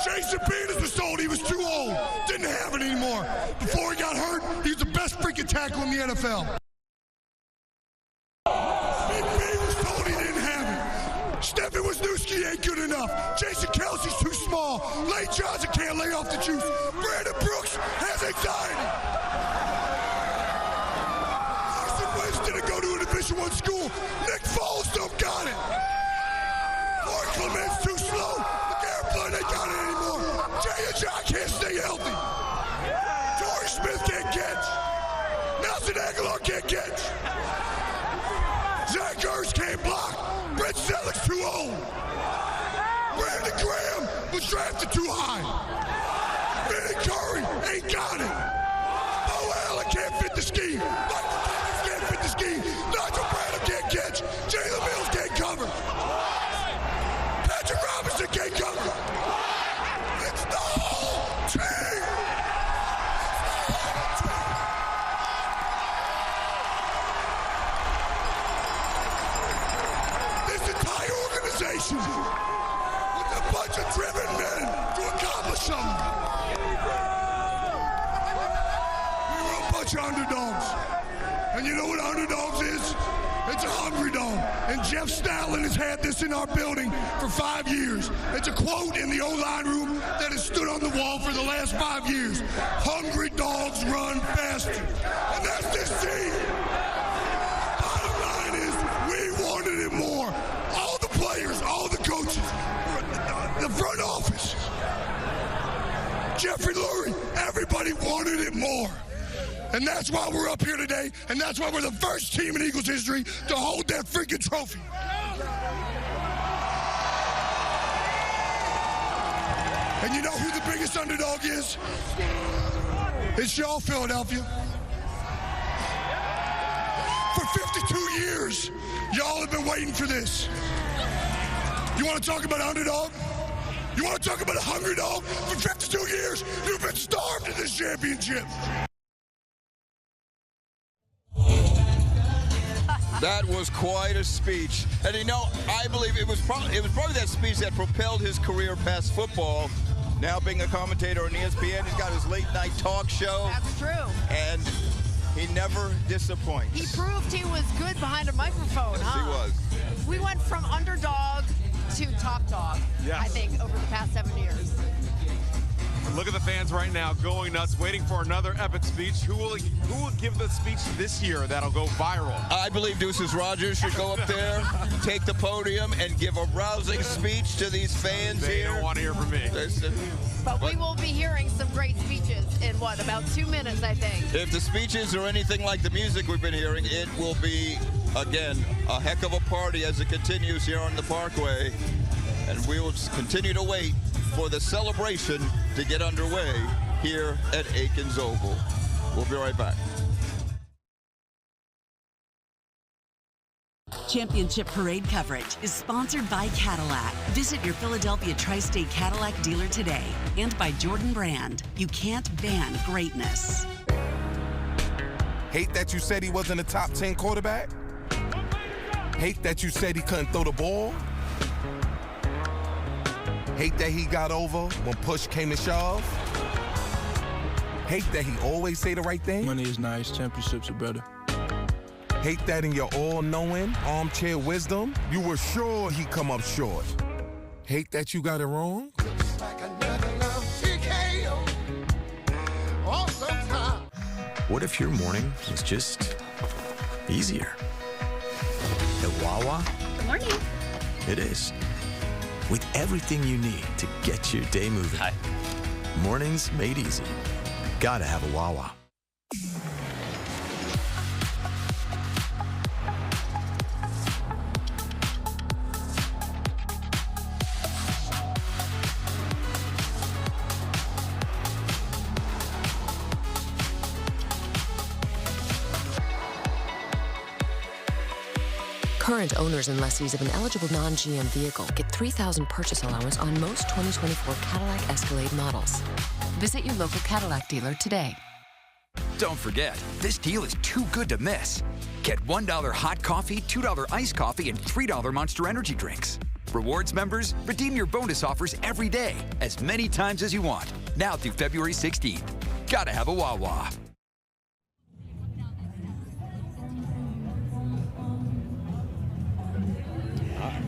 Jason Peters was told he was too old. Didn't have it anymore. Before he got hurt, he was the best freaking tackle in the NFL. Big B was told he didn't have it. Stephen Wisniewski ain't good enough. Jason Kelsey's too small. Lane Johnson can't lay off the juice. Brandon Brooks has anxiety. Carson Wentz didn't go to a Division I school. Nick Foles don't got it. Mark Clement's too slow. McGarrett ain't got it anymore. Jay and John can't stay healthy. Torrey Smith can't catch. Nelson Aguilar can't catch. Zach Ertz can't block. Brett Selleck's too old. Brandon Graham was drafted too high. Vinny Curry ain't got it. Bo Allen can't fit the scheme. Michael Thomas can't fit the scheme. Nigel Bradham can't catch. Jalen Mills can't cover. Patrick Robinson can't cover. It's the whole team. This entire organization with a bunch of driven men to accomplish something. We were a bunch of underdogs. And you know what underdogs is? It's a hungry dog. And Jeff Stoutland has had this in our building for 5 years. It's a quote in the O-line room that has stood on the wall for the last 5 years. Hungry dogs run faster. And that's this team. Bottom line is, we wanted it more. All the players, all the coaches, the front office, Jeffrey Lurie, everybody wanted it more. And that's why we're up here today, and that's why we're the first team in Eagles history to hold that freaking trophy. And you know who the biggest underdog is? It's y'all, Philadelphia. For 52 years, y'all have been waiting for this. You want to talk about underdog? You want to talk about a hungry dog? For 52 years, you've been starved in this championship. That was quite a speech. And you know, I believe it was probably that speech that propelled his career past football. Now being a commentator on ESPN, he's got his late night talk show. That's true. And he never disappoints. He proved he was good behind a microphone, Yes, huh? he was. We went from underdog to top dog, Yes. I think, over the past 7 years. Look at the fans right now going nuts, waiting for another epic speech. Who will give the speech this year that'll go viral? I believe Deuces Rogers should go up there, take the podium, and give a rousing speech to these fans They here. don't want to hear from me. But we will be hearing some great speeches in, what, about 2 minutes, I think. If the speeches are anything like the music we've been hearing, it will be, again, a heck of a party as it continues here on the Parkway. And we will continue to wait for the celebration to get underway here at Aikens Oval. We'll be right back. Championship Parade coverage is sponsored by Cadillac. Visit your Philadelphia Tri-State Cadillac dealer today. And by Jordan Brand. You can't ban greatness. Hate that you said he wasn't a top 10 quarterback? Hate that you said he couldn't throw the ball? Hate that he got over when push came to shove? Hate that he always say the right thing? Money is nice, championships are better. Hate that in your all-knowing, armchair wisdom, you were sure he'd come up short. Hate that you got it wrong? What if your morning was just easier? At Wawa, Good morning. it is. With everything you need to get your day moving. Hi. Mornings made easy. Gotta have a Wawa. Current owners and lessees of an eligible non-GM vehicle get $3,000 purchase allowance on most 2024 Cadillac Escalade models. Visit your local Cadillac dealer today. Don't forget, this deal is too good to miss. Get $1 hot coffee, $2 iced coffee, and $3 Monster Energy drinks. Rewards members, redeem your bonus offers every day, as many times as you want, now through February 16th. Gotta have a Wawa.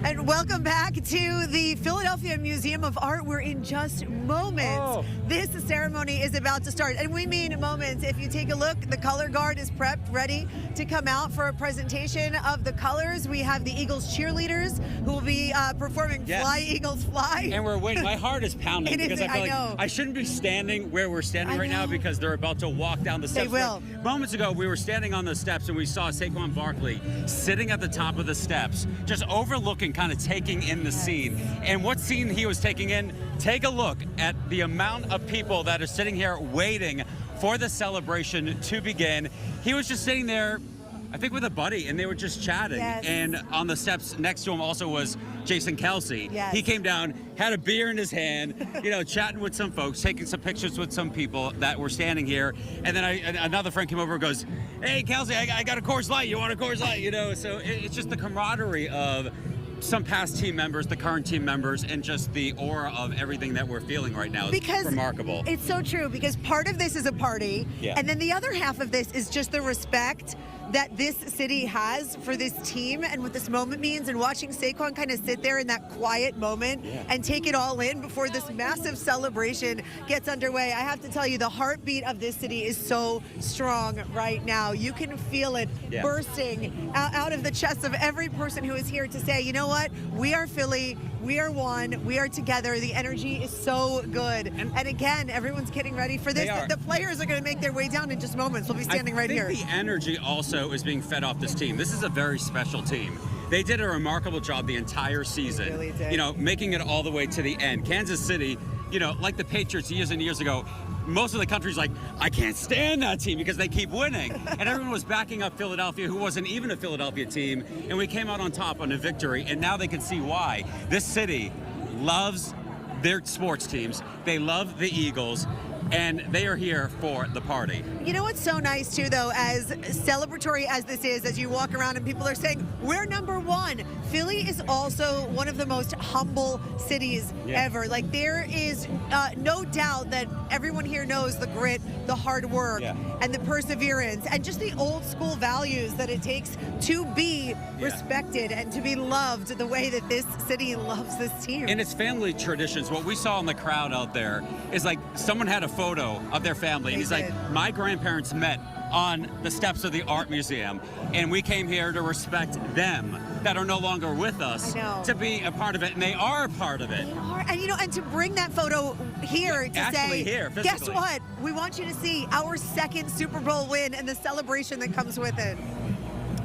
And welcome back to the Philadelphia Museum of Art, where in just moments, this ceremony is about to start. And we mean moments. If you take a look, the color guard is prepped, ready to come out for a presentation of the colors. We have the Eagles cheerleaders who will be performing Fly, Eagles, Fly. And we're waiting. My heart is pounding because I feel like know. I shouldn't be standing where we're standing right now because they're about to walk down the steps. They will. Moments ago, we were standing on the steps and we saw Saquon Barkley sitting at the top of the steps, just overlooking, kind of taking in the scene. And what scene he was taking in, take a look at the amount of people that are sitting here waiting for the celebration to begin. He was just sitting there, I think with a buddy, and they were just chatting. Yes. And on the steps next to him also was Jason Kelsey. Yes. He came down, had a beer in his hand, chatting with some folks, taking some pictures with some people that were standing here. And then another friend came over and goes, "Hey, Kelsey, I got a Coors Light. You want a Coors Light?" So it's just the camaraderie of some past team members, the current team members, and just the aura of everything that we're feeling right now is remarkable. It's so true, because part of this is a party, and then the other half of this is just the respect that this city has for this team and what this moment means, and watching Saquon kind of sit there in that quiet moment and take it all in before this massive celebration gets underway. I have to tell you, the heartbeat of this city is so strong right now. You can feel it bursting out of the chests of every person who is here to say, you know what, we are Philly, we are one, we are together. The energy is so good. And again, everyone's getting ready for this. The players are going to make their way down in just moments. We'll be standing right here. I think the energy also is being fed off this team. This is a very special team. They did a remarkable job the entire season, really did. Making it all the way to the end. Kansas City, like the Patriots years and years ago, most of the country's like, I can't stand that team because they keep winning. And everyone was backing up Philadelphia, who wasn't even a Philadelphia team. And we came out on top on a victory. And now they can see why. This city loves their sports teams. They love the Eagles. And they are here for the party. You know what's so nice, too, though, as celebratory as this is, as you walk around and people are saying, we're number one. Philly is also one of the most humble cities ever. Like, there is no doubt that everyone here knows the grit, the hard work, and the perseverance, and just the old school values that it takes to be respected and to be loved the way that this city loves this team. And it's family traditions. What we saw in the crowd out there is like someone had a photo of their family, and he's like, my grandparents met on the steps of the art museum, and we came here to respect them that are no longer with us to be a part of it, and they are a part of it. They are, and to bring that photo here to say, guess what? We want you to see our second Super Bowl win and the celebration that comes with it.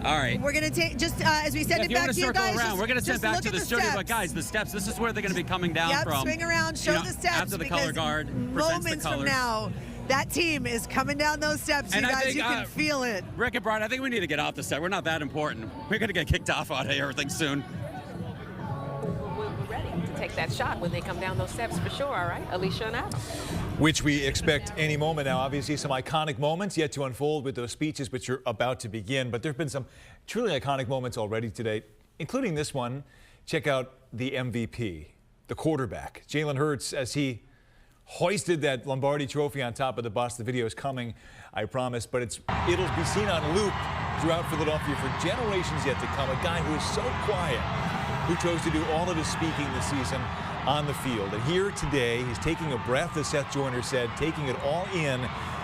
All right. We're going to take, just as we send it back to you guys. Around, we're going to send back to the studio. But guys, the steps, this is where they're going to be coming down from. Swing around, show the steps. After the color guard presents the colors. Moments from now, That team is coming down those steps, And you I guys. think, You can feel it. Rick and Brian, I think we need to get off the set. We're not that important. We're going to get kicked off out of everything soon. We're ready to take that shot when they come down those steps for sure, all right? Alicia and Adam. Which we expect any moment now. Obviously, some iconic moments yet to unfold with those speeches, which are about to begin. But there have been some truly iconic moments already today, including this one. Check out the MVP, the quarterback, Jalen Hurts, as he hoisted that Lombardi trophy on top of the bus. The video is coming, I promise, but it'll be seen on loop throughout Philadelphia for generations yet to come. A guy who is so quiet, who chose to do all of his speaking this season on the field. And here today, he's taking a breath, as Seth Joiner said, taking it all in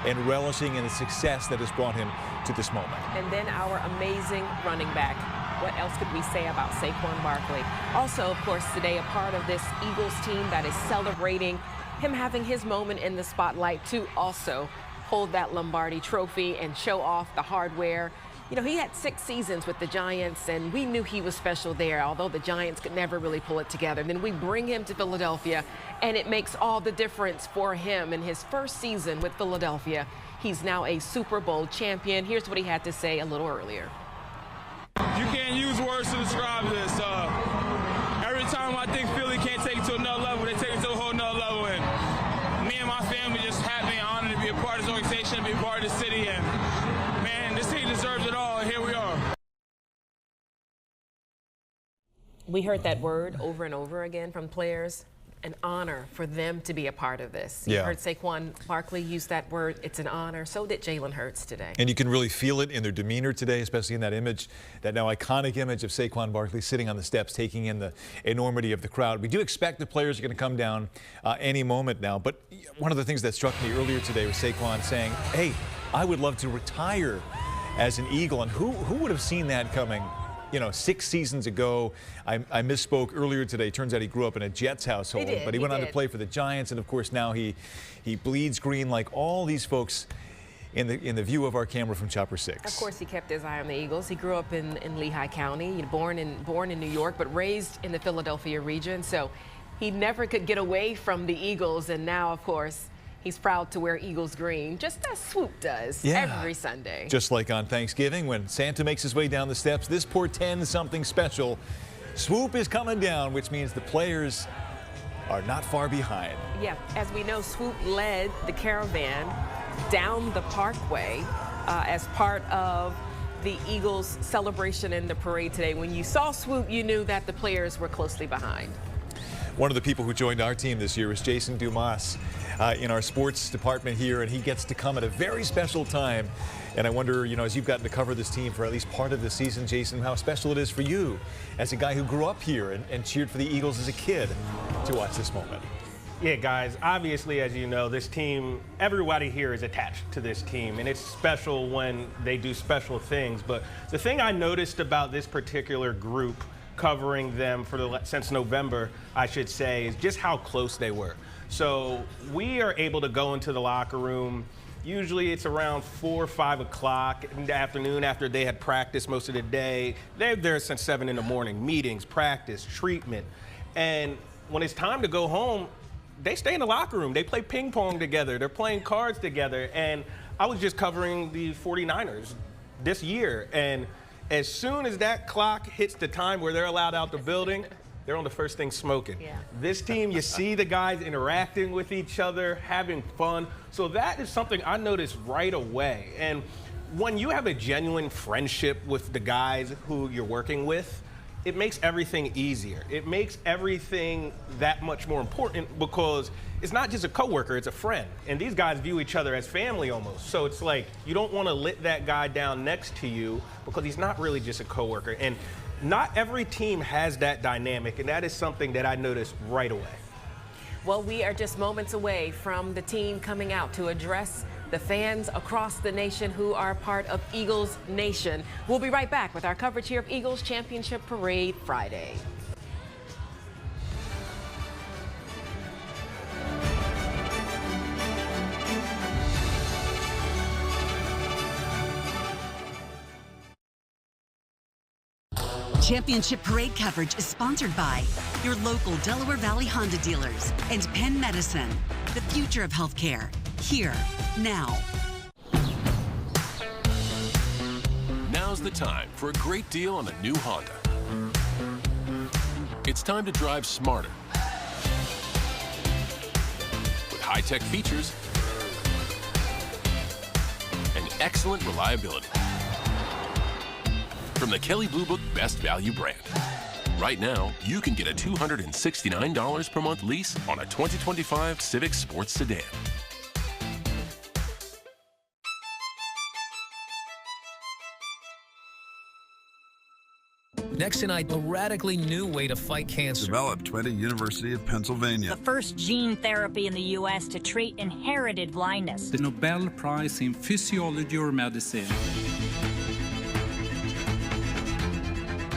and relishing in the success that has brought him to this moment. And then our amazing running back. What else could we say about Saquon Barkley? Also, of course, today a part of this Eagles team that is celebrating him having his moment in the spotlight to also hold that Lombardi trophy and show off the hardware. You know, he had 6 seasons with the Giants, and we knew he was special there, although the Giants could never really pull it together. And then we bring him to Philadelphia, and it makes all the difference for him in his first season with Philadelphia. He's now a Super Bowl champion. Here's what he had to say a little earlier. You can't use words to describe this. Every time I think Philly can't take it to another level, they take it to a whole nother level. And me and my family just happy and honored to be a part of this organization, to be a part of the city. And man, this team deserves it all, and here we are. We heard that word over and over again from players. An honor for them to be a part of this. You heard Saquon Barkley use that word. It's an honor. So did Jalen Hurts today. And you can really feel it in their demeanor today, especially in that image, that now iconic image of Saquon Barkley sitting on the steps, taking in the enormity of the crowd. We do expect the players are going to come down any moment now. But one of the things that struck me earlier today was Saquon saying, hey, I would love to retire as an Eagle. And who would have seen that coming? You know, 6 seasons ago. I misspoke earlier today. Turns out he grew up in a Jets household, but he went on to play for the Giants, and of course now he bleeds green like all these folks in the view of our camera from Chopper 6. Of course, he kept his eye on the Eagles. He grew up in Lehigh County, born in New York, but raised in the Philadelphia region. So he never could get away from the Eagles, and now, of course, he's proud to wear Eagles green, just as Swoop does every Sunday. Just like on Thanksgiving, when Santa makes his way down the steps, this portends something special. Swoop is coming down, which means the players are not far behind. Yeah, as we know, Swoop led the caravan down the parkway as part of the Eagles celebration in the parade today. When you saw Swoop, you knew that the players were closely behind. One of the people who joined our team this year is Jason Dumas in our sports department here, and he gets to come at a very special time. And I wonder, you know, as you've gotten to cover this team for at least part of the season, Jason, how special it is for you as a guy who grew up here and cheered for the Eagles as a kid to watch this moment. Yeah, guys, obviously, as you know, this team, everybody here is attached to this team, and it's special when they do special things. But the thing I noticed about this particular group, covering them since November, I should say, is just how close they were. So we are able to go into the locker room. Usually it's around 4 or 5 o'clock in the afternoon after they had practiced most of the day. They're there since 7 in the morning, meetings, practice, treatment. And when it's time to go home, they stay in the locker room. They play ping pong together. They're playing cards together. And I was just covering the 49ers this year. And as soon as that clock hits the time where they're allowed out the building, they're on the first thing smoking. Yeah. This team, you see the guys interacting with each other, having fun. So that is something I noticed right away. And when you have a genuine friendship with the guys who you're working with, it makes everything easier. It makes everything that much more important because it's not just a coworker, it's a friend. And these guys view each other as family almost. So it's like you don't want to let that guy down next to you because he's not really just a coworker. And not every team has that dynamic, and that is something that I noticed right away. Well, we are just moments away from the team coming out to address the fans across the nation who are part of Eagles Nation. We'll be right back with our coverage here of Eagles Championship Parade Friday. Championship Parade coverage is sponsored by your local Delaware Valley Honda dealers and Penn Medicine. The future of healthcare, here, now. Now's the time for a great deal on a new Honda. It's time to drive smarter with high-tech features and excellent reliability from the Kelley Blue Book Best Value brand. Right now, you can get a $269 per month lease on a 2025 Civic Sports Sedan. Next tonight, a radically new way to fight cancer. Developed by the University of Pennsylvania. The first gene therapy in the U.S. to treat inherited blindness. The Nobel Prize in Physiology or Medicine.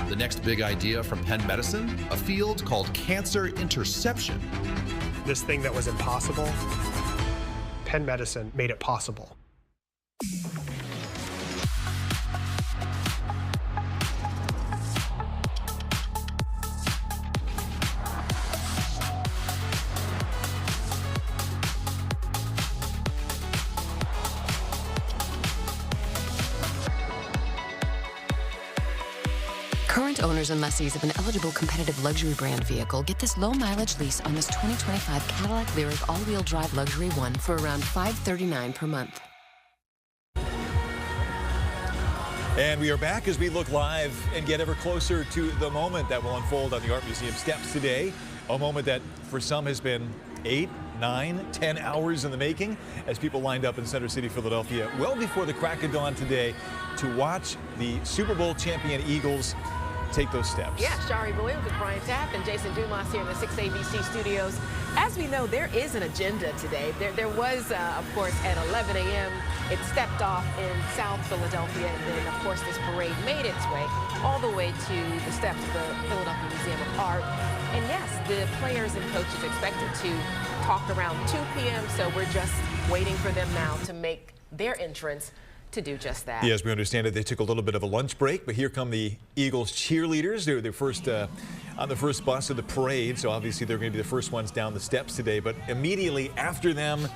The next big idea from Penn Medicine, a field called cancer interception. This thing that was impossible, Penn Medicine made it possible. Current owners and lessees of an eligible competitive luxury brand vehicle get this low-mileage lease on this 2025 Cadillac Lyriq all-wheel drive Luxury One for around $539 per month. And we are back as we look live and get ever closer to the moment that will unfold on the Art Museum steps today. A moment that for some has been 8, 9, 10 hours in the making as people lined up in Center City, Philadelphia, well before the crack of dawn today to watch the Super Bowl champion Eagles take those steps. Yeah, Shari Williams with Brian Tapp and Jason Dumas here in the 6 ABC studios. As we know, there is an agenda today. There was, of course, at 11 a.m., it stepped off in South Philadelphia, and then, of course, this parade made its way all the way to the steps of the Philadelphia Museum of Art. And yes, the players and coaches expected to talk around 2 p.m., so we're just waiting for them now to make their entrance to do just that. Yes, we understand that they took a little bit of a lunch break, but here come the Eagles cheerleaders. They're first on the first bus of the parade, so obviously they're going to be the first ones down the steps today. But immediately after them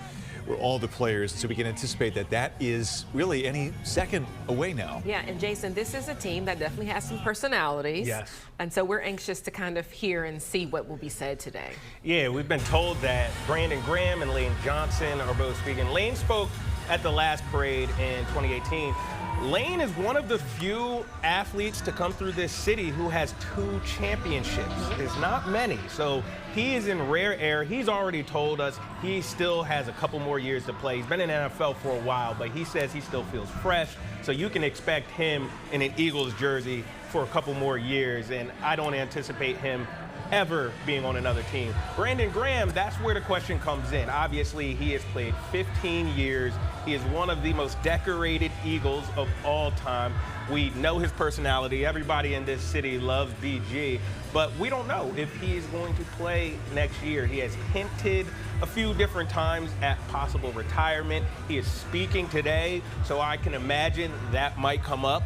were all the players, so we can anticipate that that is really any second away now. Yeah, and Jason, this is a team that definitely has some personalities. Yes. And so we're anxious to kind of hear and see what will be said today. Yeah, we've been told that Brandon Graham and Lane Johnson are both speaking. Lane spoke at the last parade in 2018. Lane is one of the few athletes to come through this city who has 2 championships. There's not many, so he is in rare air. He's already told us he still has a couple more years to play. He's been in the NFL for a while, but he says he still feels fresh, so you can expect him in an Eagles jersey for a couple more years, and I don't anticipate him ever being on another team. Brandon Graham, that's where the question comes in. Obviously, he has played 15 years. He is one of the most decorated Eagles of all time. We know his personality. Everybody in this city loves BG, but we don't know if he is going to play next year. He has hinted a few different times at possible retirement. He is speaking today, so I can imagine that might come up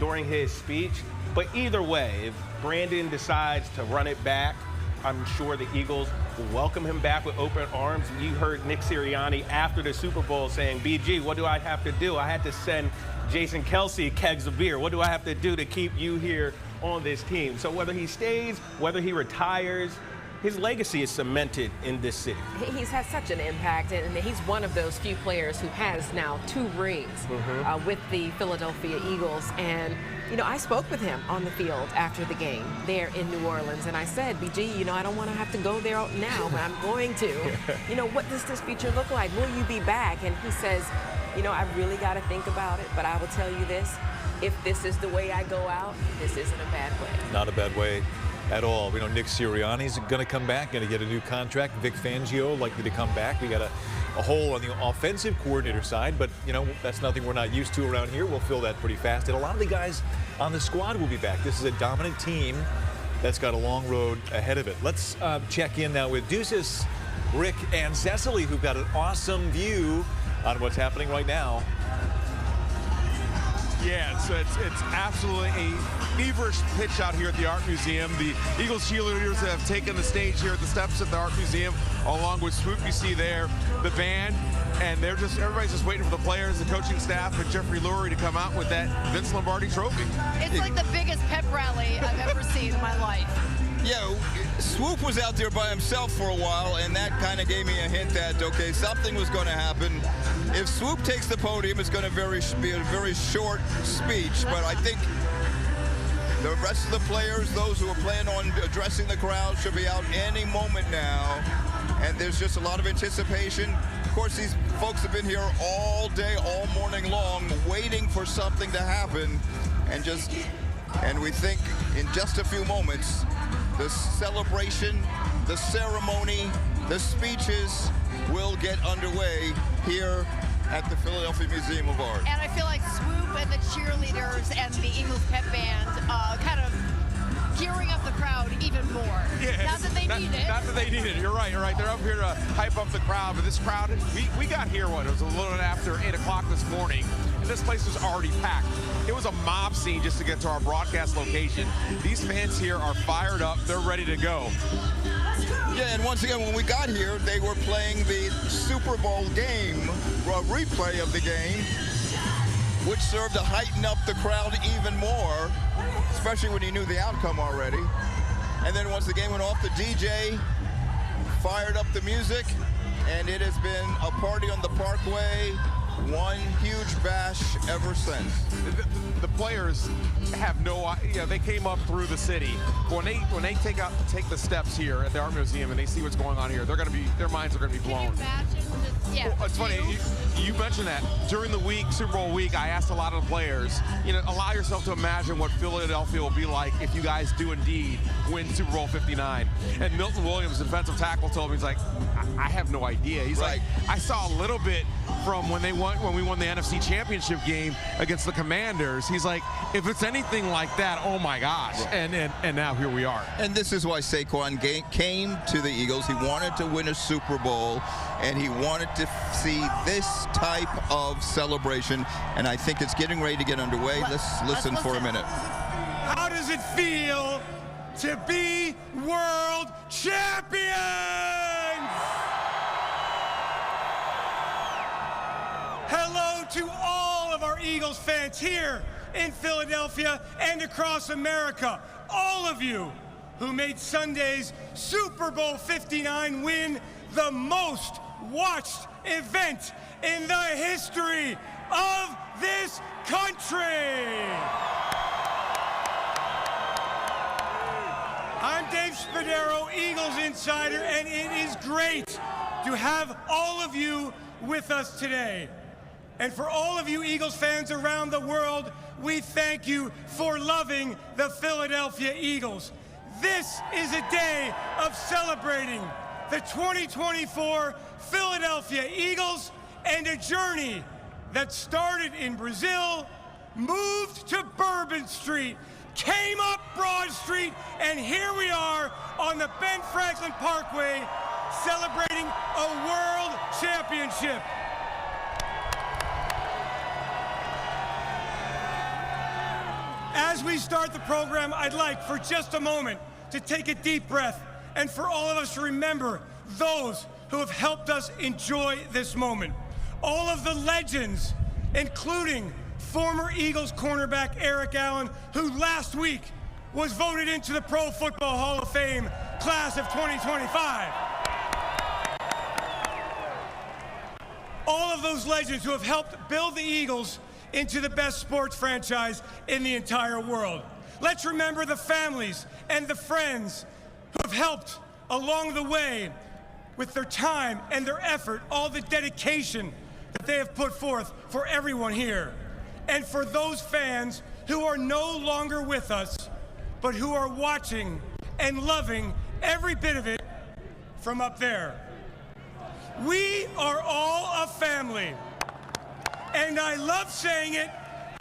during his speech. But either way, if Brandon decides to run it back, I'm sure the Eagles will welcome him back with open arms. You heard Nick Sirianni after the Super Bowl saying, BG, what do I have to do? I had to send Jason Kelce kegs of beer. What do I have to do to keep you here on this team? So whether he stays, whether he retires, his legacy is cemented in this city. He's had such an impact, and he's one of those few players who has now 2 rings with the Philadelphia Eagles. And, you know, I spoke with him on the field after the game there in New Orleans, and I said, BG, you know, I don't want to have to go there now, but I'm going to. You know, what does this future look like? Will you be back? And he says, you know, I've really got to think about it, but I will tell you this, if this is the way I go out, this isn't a bad way. Not a bad way at all. We know Nick Sirianni's going to come back, going to get a new contract. Vic Fangio likely to come back. We got a hole on the offensive coordinator side, but, you know, that's nothing we're not used to around here. We'll fill that pretty fast. And a lot of the guys on the squad will be back. This is a dominant team that's got a long road ahead of it. Let's check in now with Deuces, Rick, and Cecily, who've got an awesome view on what's happening right now. Yeah, it's absolutely a feverish pitch out here at the Art Museum. The Eagles cheerleaders have taken the stage here at the steps at the Art Museum, along with Swoop, you see there, the band, and everybody's just waiting for the players, the coaching staff, and Jeffrey Lurie to come out with that Vince Lombardi trophy. It's like the biggest pep rally I've ever seen in my life. Yeah, Swoop was out there by himself for a while, and that kind of gave me a hint that, okay, something was going to happen. If Swoop takes the podium, it's going to be a very short speech, but I think the rest of the players, those who are planning on addressing the crowd, should be out any moment now, and there's just a lot of anticipation. Of course, these folks have been here all day, all morning long, waiting for something to happen, and we think in just a few moments, the celebration, the ceremony, the speeches will get underway here at the Philadelphia Museum of Art. And I feel like Swoop and the cheerleaders and the Eagles pep band kind of gearing up the crowd even more. Yeah, not that they need it. Not that they need it. You're right. They're up here to hype up the crowd. But this crowd, we got here, it was a little bit after 8 o'clock this morning, and this place was already packed. It was a mob scene just to get to our broadcast location. These fans here are fired up. They're ready to go. Yeah, and once again, when we got here, they were playing the Super Bowl game, a replay of the game, which served to heighten up the crowd even more, especially when you knew the outcome already. And then once the game went off, the DJ fired up the music, and it has been a party on the Parkway, one huge bash ever since. The players have no idea. They came up through the city. When they take the steps here at the Art Museum and they see what's going on here, their minds are gonna be blown. Well, it's funny, you mentioned that. During the week, Super Bowl week, I asked a lot of the players, allow yourself to imagine what Philadelphia will be like if you guys do indeed win Super Bowl 59. And Milton Williams, defensive tackle, told me, he's like, I have no idea. He's like, I saw a little bit from when we won the NFC Championship game against the Commanders. He's like, if it's anything like that, oh my gosh. And now here we are. And this is why Saquon came to the Eagles. He wanted to win a Super Bowl, and he wanted to see this type of celebration, and I think it's getting ready to get underway. Let's listen for a minute. How does it feel to be world champions? Hello to all of our Eagles fans here in Philadelphia and across America. All of you who made Sunday's Super Bowl 59 win the most watched event in the history of this country. I'm Dave Spadaro, Eagles Insider, and it is great to have all of you with us today. And for all of you Eagles fans around the world, we thank you for loving the Philadelphia Eagles. This is a day of celebrating the 2024 Philadelphia Eagles and a journey that started in Brazil, moved to Bourbon Street, came up Broad Street, and here we are on the Ben Franklin Parkway celebrating a world championship. As we start the program, I'd like for just a moment to take a deep breath and for all of us to remember those who have helped us enjoy this moment. All of the legends, including former Eagles cornerback Eric Allen, who last week was voted into the Pro Football Hall of Fame class of 2025. All of those legends who have helped build the Eagles into the best sports franchise in the entire world. Let's remember the families and the friends who have helped along the way with their time and their effort, all the dedication that they have put forth for everyone here. And for those fans who are no longer with us, but who are watching and loving every bit of it from up there. We are all a family. And I love saying it,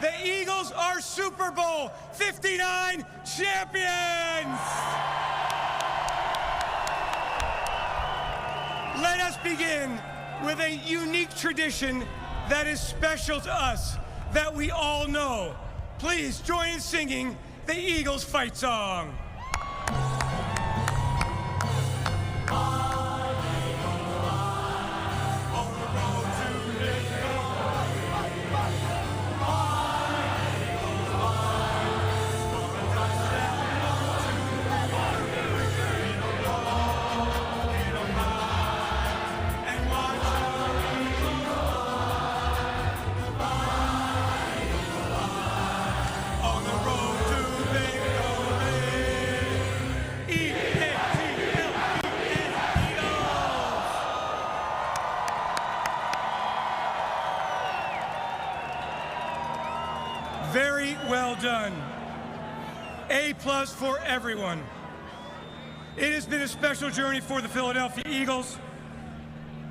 the Eagles are Super Bowl 59 champions! Let us begin with a unique tradition that is special to us. that we all know. Please join in singing the Eagles fight song. Very well done. A+ for everyone. It has been a special journey for the Philadelphia Eagles,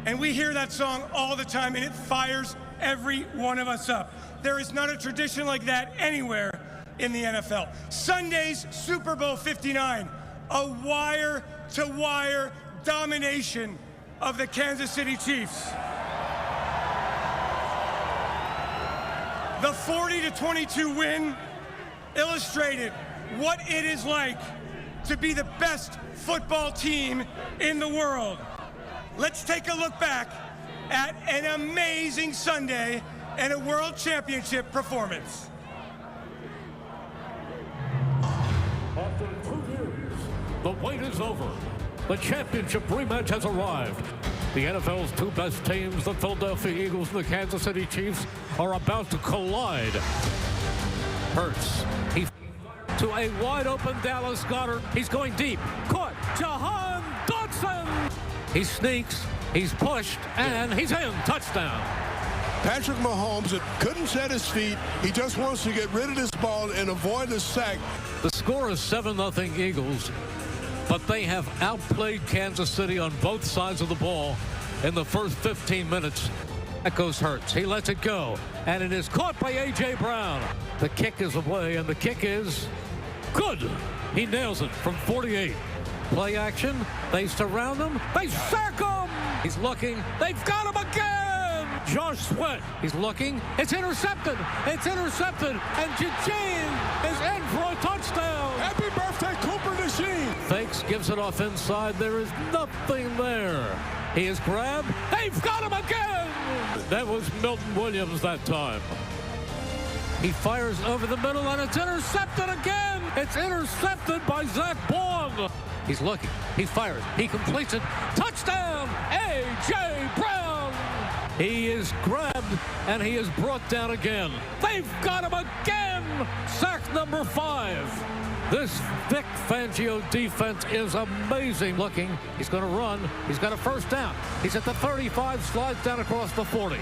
and we hear that song all the time, and it fires every one of us up. There is not a tradition like that anywhere in the NFL. Sunday's Super Bowl 59, a wire-to-wire domination of the Kansas City Chiefs. The 40-22 win illustrated what it is like to be the best football team in the world. Let's take a look back at an amazing Sunday and a World Championship performance. After 2 years, the wait is over. The championship rematch has arrived. The NFL's two best teams, the Philadelphia Eagles and the Kansas City Chiefs, are about to collide. Hurts. He to a wide-open Dallas Goedert. He's going deep. Caught. Jahan Dotson. He sneaks. He's pushed. And he's in. Touchdown. Patrick Mahomes couldn't set his feet. He just wants to get rid of this ball and avoid the sack. The score is 7-0 Eagles, but they have outplayed Kansas City on both sides of the ball in the first 15 minutes. That goes Hurts. He lets it go, and it is caught by A.J. Brown. The kick is away, and the kick is good. He nails it from 48. Play action. They surround him. They sack him. He's looking. They've got him again. Josh Sweat. He's looking. It's intercepted. It's intercepted. And Jajane is in for a touchdown. Happy birthday, Cooper DeJean. Fakes, gives it off inside. There is nothing there. He is grabbed. They've got him again. That was Milton Williams that time. He fires over the middle, and it's intercepted again. It's intercepted by Zach Baum. He's looking. He fires. He completes it. Touchdown, A.J. Brown. He is grabbed, and he is brought down again. They've got him again. Sack number 5. This Vic Fangio defense is amazing looking. He's going to run. He's got a first down. He's at the 35, slides down across the 40.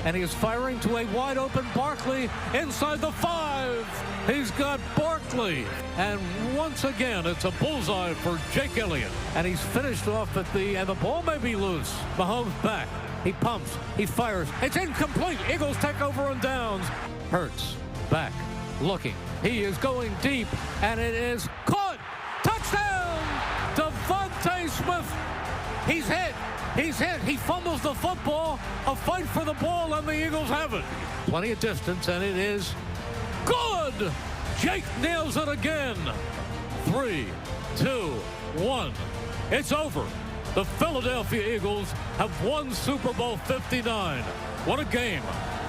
And he is firing to a wide-open Barkley inside the 5. He's got Barkley. And once again, it's a bullseye for Jake Elliott. And he's finished off at and the ball may be loose. Mahomes back. He pumps. He fires. It's incomplete. Eagles take over on downs. Hurts back. Looking. He is going deep, and it is caught. Touchdown! Devontae Smith. He's hit. He's hit. He fumbles the football. A fight for the ball, and the Eagles have it. Plenty of distance, and it is good. Jake nails it again. 3, 2, 1. It's over. The Philadelphia Eagles have won Super Bowl 59. What a game.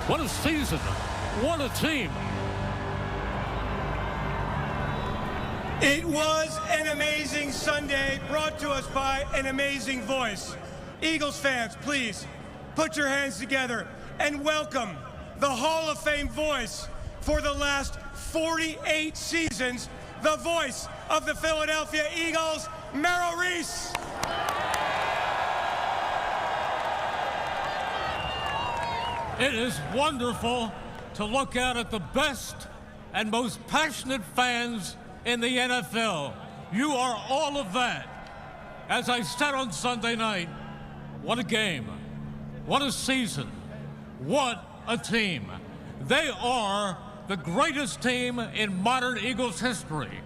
What a season. What a team. It was an amazing Sunday brought to us by an amazing voice. Eagles fans, please put your hands together and welcome the Hall of Fame voice for the last 48 seasons, the voice of the Philadelphia Eagles, Merrill Reese. It is wonderful to look out at the best and most passionate fans in the NFL. You are all of that. As I said on Sunday night, what a game. What a season. What a team. They are the greatest team in modern Eagles history.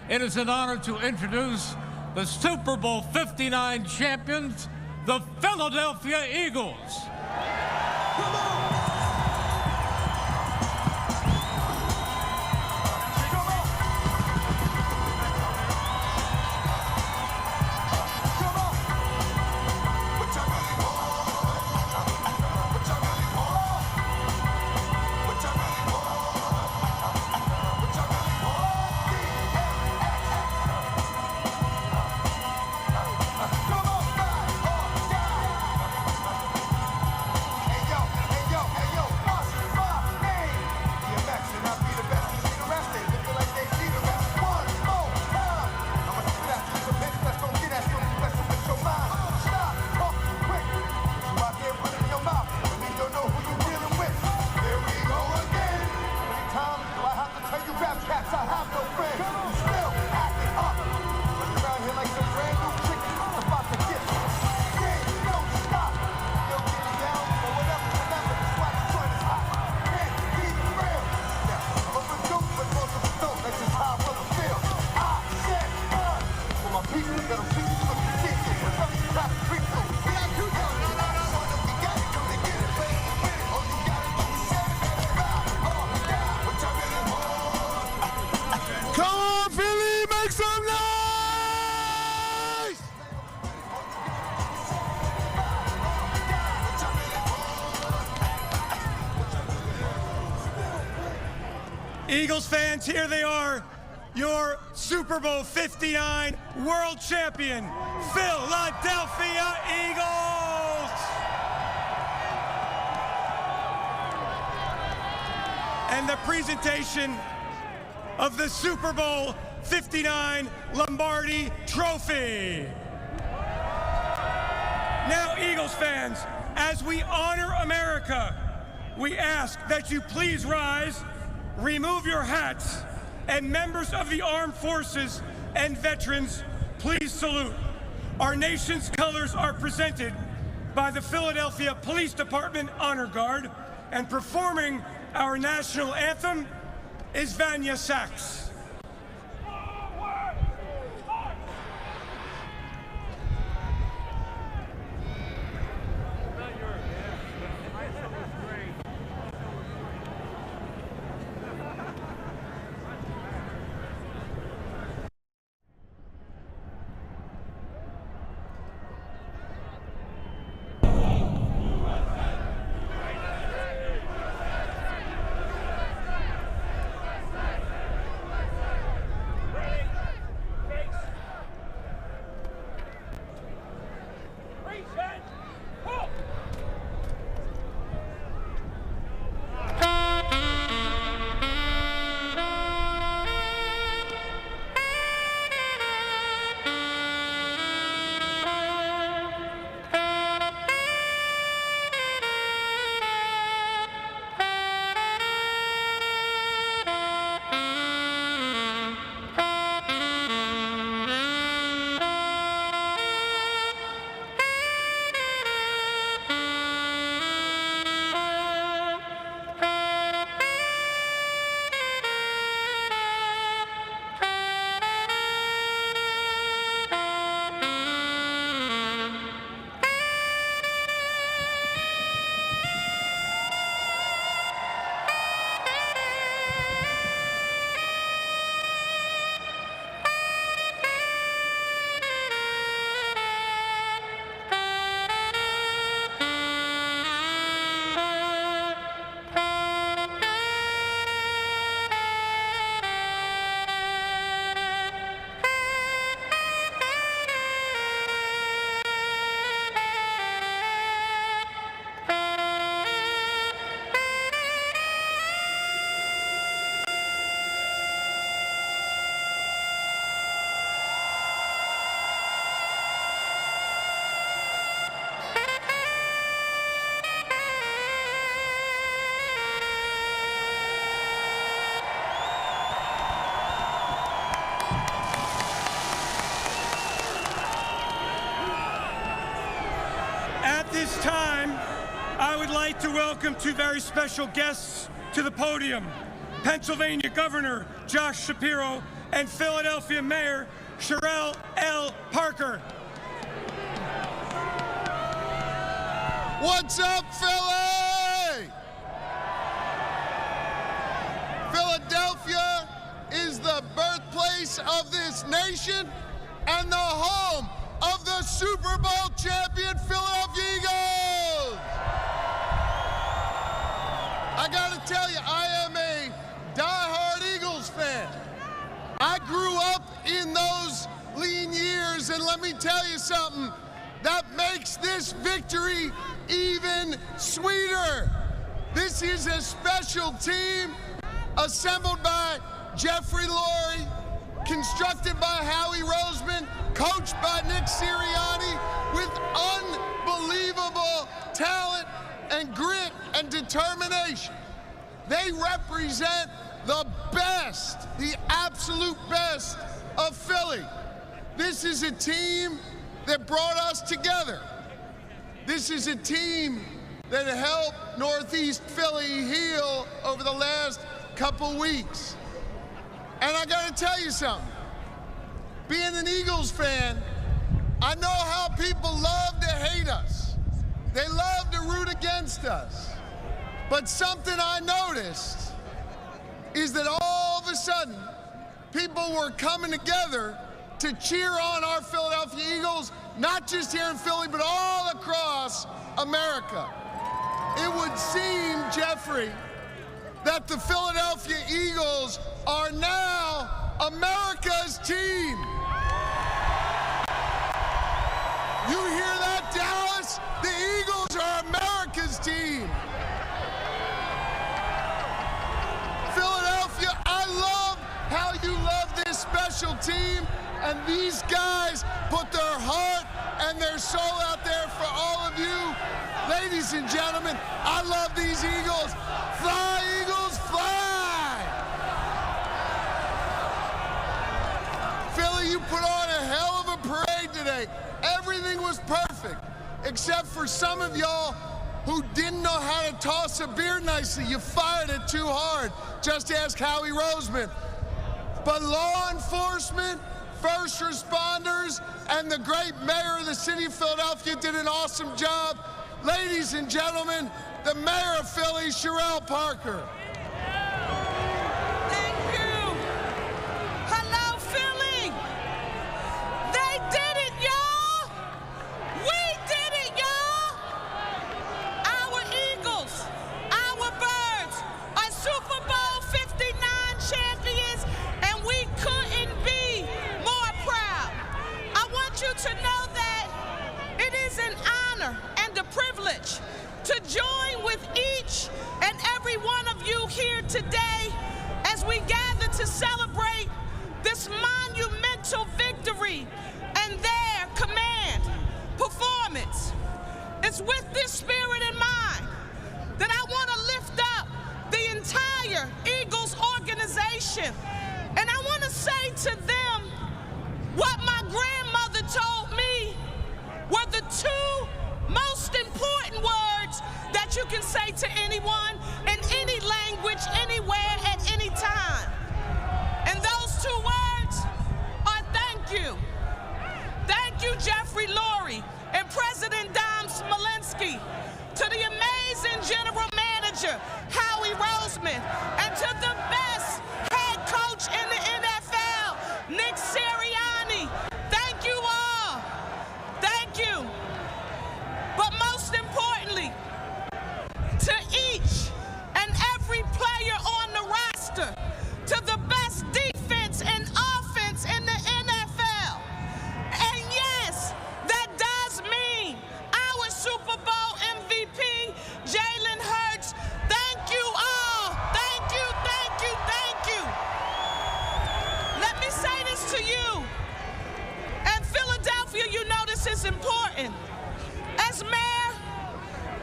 It is an honor to introduce the Super Bowl 59 champions, the Philadelphia Eagles. 'em noise! Eagles fans, here they are, your Super Bowl 59 world champion, Philadelphia Eagles! And the presentation of the Super Bowl 59 Lombardi Trophy. Now, Eagles fans, as we honor America, we ask that you please rise, remove your hats, and members of the armed forces and veterans, please salute. Our nation's colors are presented by the Philadelphia Police Department Honor Guard, and performing our national anthem is Vanya Sachs. At this time, I would like to welcome two very special guests to the podium, Pennsylvania Governor Josh Shapiro and Philadelphia Mayor Sherelle L. Parker. What's up, Philly? Philadelphia is the birthplace of this nation and the home of the Super Bowl champion Philadelphia Eagles. I gotta tell you, I am a diehard Eagles fan. I grew up in those lean years, and let me tell you something, that makes this victory even sweeter. This is a special team assembled by Jeffrey Lurie, constructed by Howie Roseman, coached by Nick Sirianni, with unbelievable talent and grit and determination. They represent the best, the absolute best of Philly. This is a team that brought us together. This is a team that helped Northeast Philly heal over the last couple weeks. And I gotta tell you something. Being an Eagles fan, I know how people love to hate us. They love to root against us. But something I noticed is that all of a sudden, people were coming together to cheer on our Philadelphia Eagles, not just here in Philly, but all across America. It would seem, Jeffrey, that the Philadelphia Eagles are now America's team. You hear that, Dallas? The Eagles are America's team. Philadelphia, I love how you love this special team, and these guys put their heart and their soul out there for all of you. Ladies and gentlemen, I love these Eagles. Fly, Eagles, fly! Philly, you put on a hell of a parade today. Everything was perfect, except for some of y'all who didn't know how to toss a beer nicely. You fired it too hard. Just ask Howie Roseman. But law enforcement, first responders, and the great mayor of the city of Philadelphia did an awesome job. Ladies and gentlemen, the mayor of Philly, Sherelle Parker. Thank you. Hello, Philly. They did it, y'all. We did it, y'all. Our Eagles, our Birds are Super Bowl 59 champions, and we couldn't be more proud. I want you to know that it is an honor and a privilege to join with each and every one of you here today as we gather to celebrate this monumental victory and their command performance. It's with this spirit in mind that I want to lift up the entire Eagles organization, and I want to say to them what my grandmother told me were the two most important words that you can say to anyone in any language, anywhere, at any time. And those two words are thank you. Thank you, Jeffrey Lurie and President Dom Smolenski, to the amazing general manager, Howie Roseman, and to the best head coach in the NFL, Nick Sirianni. Thank you all. Thank you. But most importantly, to each and every player on the roster, to the best defense and offense in the NFL. And yes, that does mean our Super Bowl MVP, Jalen Hurts. Thank you all. Thank you, thank you, thank you. Let me say this to you. And Philadelphia, you know this is important. As mayor,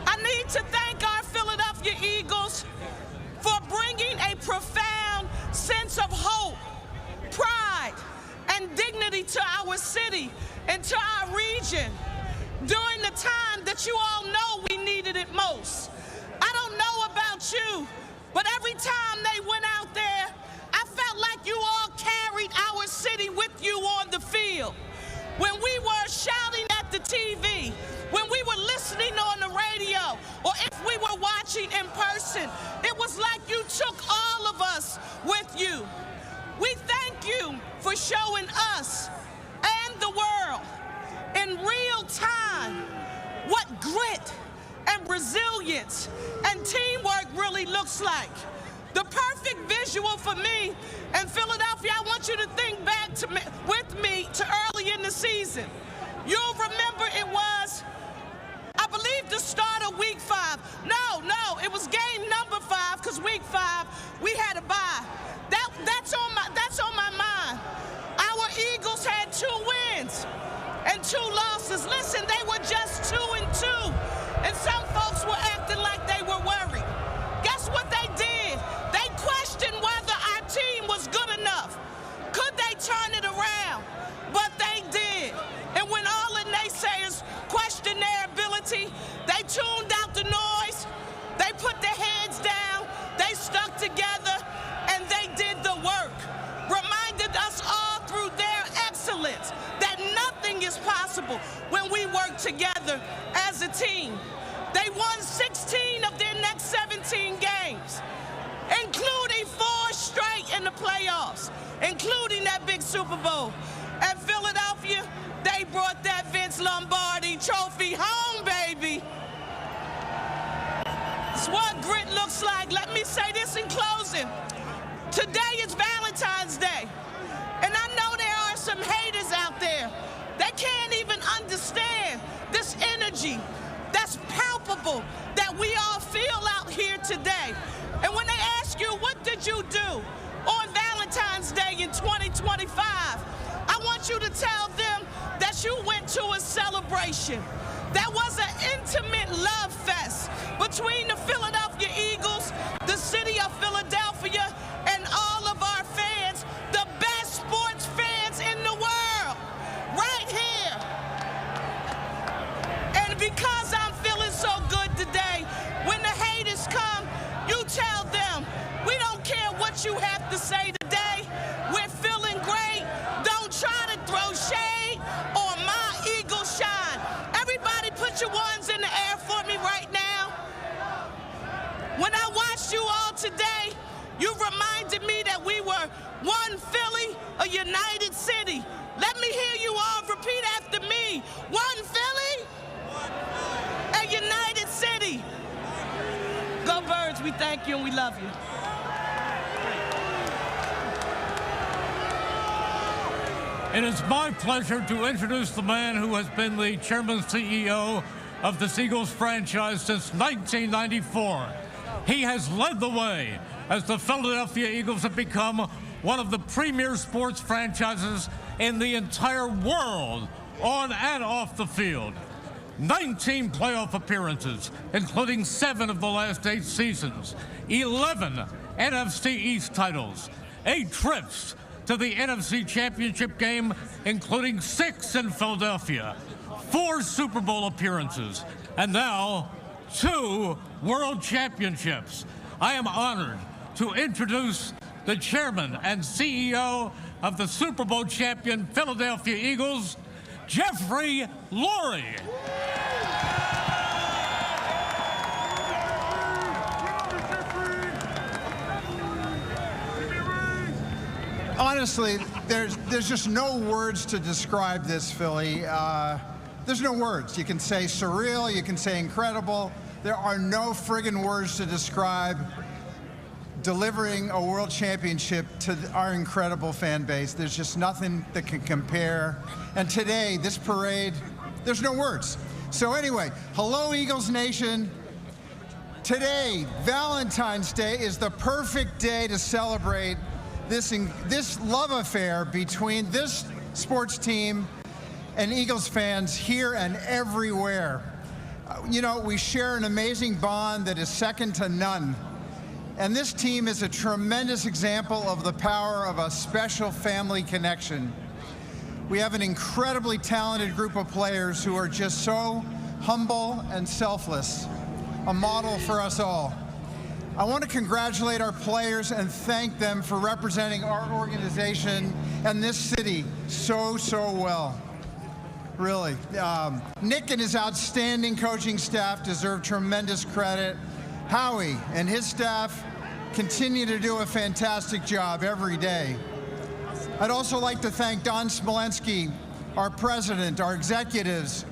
I need to thank our Philadelphia Eagles for bringing a profound sense of hope, pride, and dignity to our city and to our region during the time that you all know we needed it most. I don't know about you, but every time they went out there, I felt like you all carried our city with you on the field. When we were shouting at the TV, when we were listening on the radio, or if we were watching in person, it was like you took all of us with you. We thank you for showing us and the world in real time what grit and resilience and teamwork really looks like. The perfect visual for me in Philadelphia, I want you to think back with me to early in the season. You'll remember it was, I believe, the start of week 5. No, it was game number 5, because week 5, we had a bye. That's on my mind. Our Eagles had 2 wins and 2 losses. Listen, they were just 2-2, and some folks were acting like they were worried. Guess what they did? They questioned whether our team was good enough. Could they turn it around? But they did. And when all the naysayers questioned their ability, they tuned out the noise, they put their heads down, they stuck together, and they did the work. Reminded us all through their excellence that nothing is possible when we work together as a team. They won 16 of their next 17 games, including 4 straight in the playoffs, including Super Bowl. At Philadelphia, they brought that Vince Lombardi trophy home, baby. It's what grit looks like. Let me say this in closing. Today is Valentine's Day, and I know there are some haters out there that can't even understand this energy that's palpable that we all feel out here today. And when they ask you, what did you do on Valentine's Day in 2025, I want you to tell them that you went to a celebration. That was an intimate love fest between the Philadelphia Eagles, the city of Philadelphia, and all of our fans, the best sports fans in the world, right here. And because I'm feeling so good today, when the haters come, you tell them, we don't care what you have to say today. We're feeling great. Don't try to throw shade on my Eagle shine. Everybody put your ones in the air for me right now. When I watched you all today, you reminded me that we were one Philly, a united city. Let me hear you all repeat after me. One Philly, a united city. Go Birds, we thank you and we love you. It is my pleasure to introduce the man who has been the chairman CEO of the Eagles franchise since 1994. He has led the way as the Philadelphia Eagles have become one of the premier sports franchises in the entire world, on and off the field. 19 playoff appearances, including 7 of the last 8 seasons, 11 NFC East titles, 8 trips to the NFC Championship game, including 6 in Philadelphia, 4 Super Bowl appearances, and now 2 World Championships. I am honored to introduce the chairman and CEO of the Super Bowl champion Philadelphia Eagles, Jeffrey Lurie. Honestly, there's just no words to describe this, Philly. There's no words. You can say surreal, you can say incredible. There are no friggin' words to describe delivering a world championship to our incredible fan base. There's just nothing that can compare. And today, this parade, there's no words. So anyway, hello, Eagles Nation. Today, Valentine's Day, is the perfect day to celebrate this love affair between this sports team and Eagles fans here and everywhere. You know, we share an amazing bond that is second to none. And this team is a tremendous example of the power of a special family connection. We have an incredibly talented group of players who are just so humble and selfless, a model for us all. I want to congratulate our players and thank them for representing our organization and this city so well. Really. Nick and his outstanding coaching staff deserve tremendous credit. Howie and his staff continue to do a fantastic job every day. I'd also like to thank Don Smolensky, our president, our executives,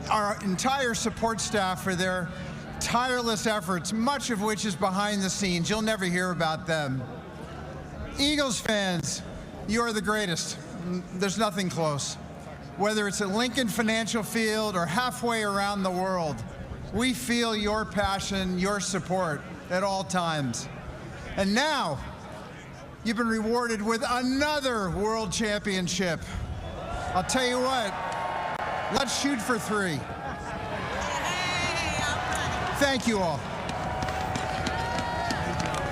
our entire support staff for their tireless efforts, much of which is behind the scenes. You'll never hear about them. Eagles fans, you are the greatest. There's nothing close. Whether it's at Lincoln Financial Field or halfway around the world, we feel your passion, your support at all times. And now, you've been rewarded with another world championship. I'll tell you what, let's shoot for 3. Thank you all.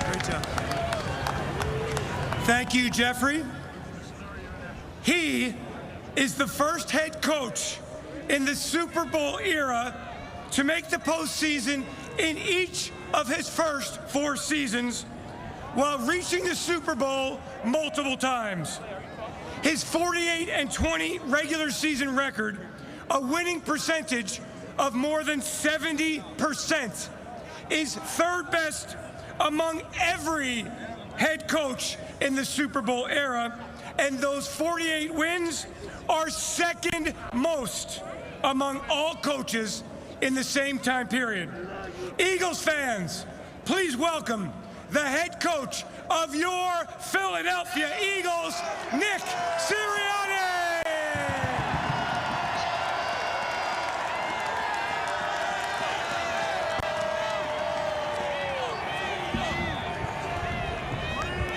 Great job. Thank you, Jeffrey. He is the first head coach in the Super Bowl era to make the postseason in each of his first 4 seasons, while reaching the Super Bowl multiple times. His 48-20 regular season record, a winning percentage of more than 70%, is third best among every head coach in the Super Bowl era, and those 48 wins are second most among all coaches in the same time period. Eagles fans, please welcome the head coach of your Philadelphia Eagles, Nick Sirianni.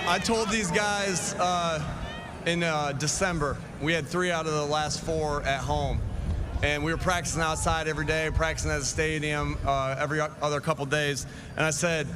I told these guys in December, we had 3 out of the last 4 at home. And we were practicing outside every day, practicing at the stadium every other couple days. And I said,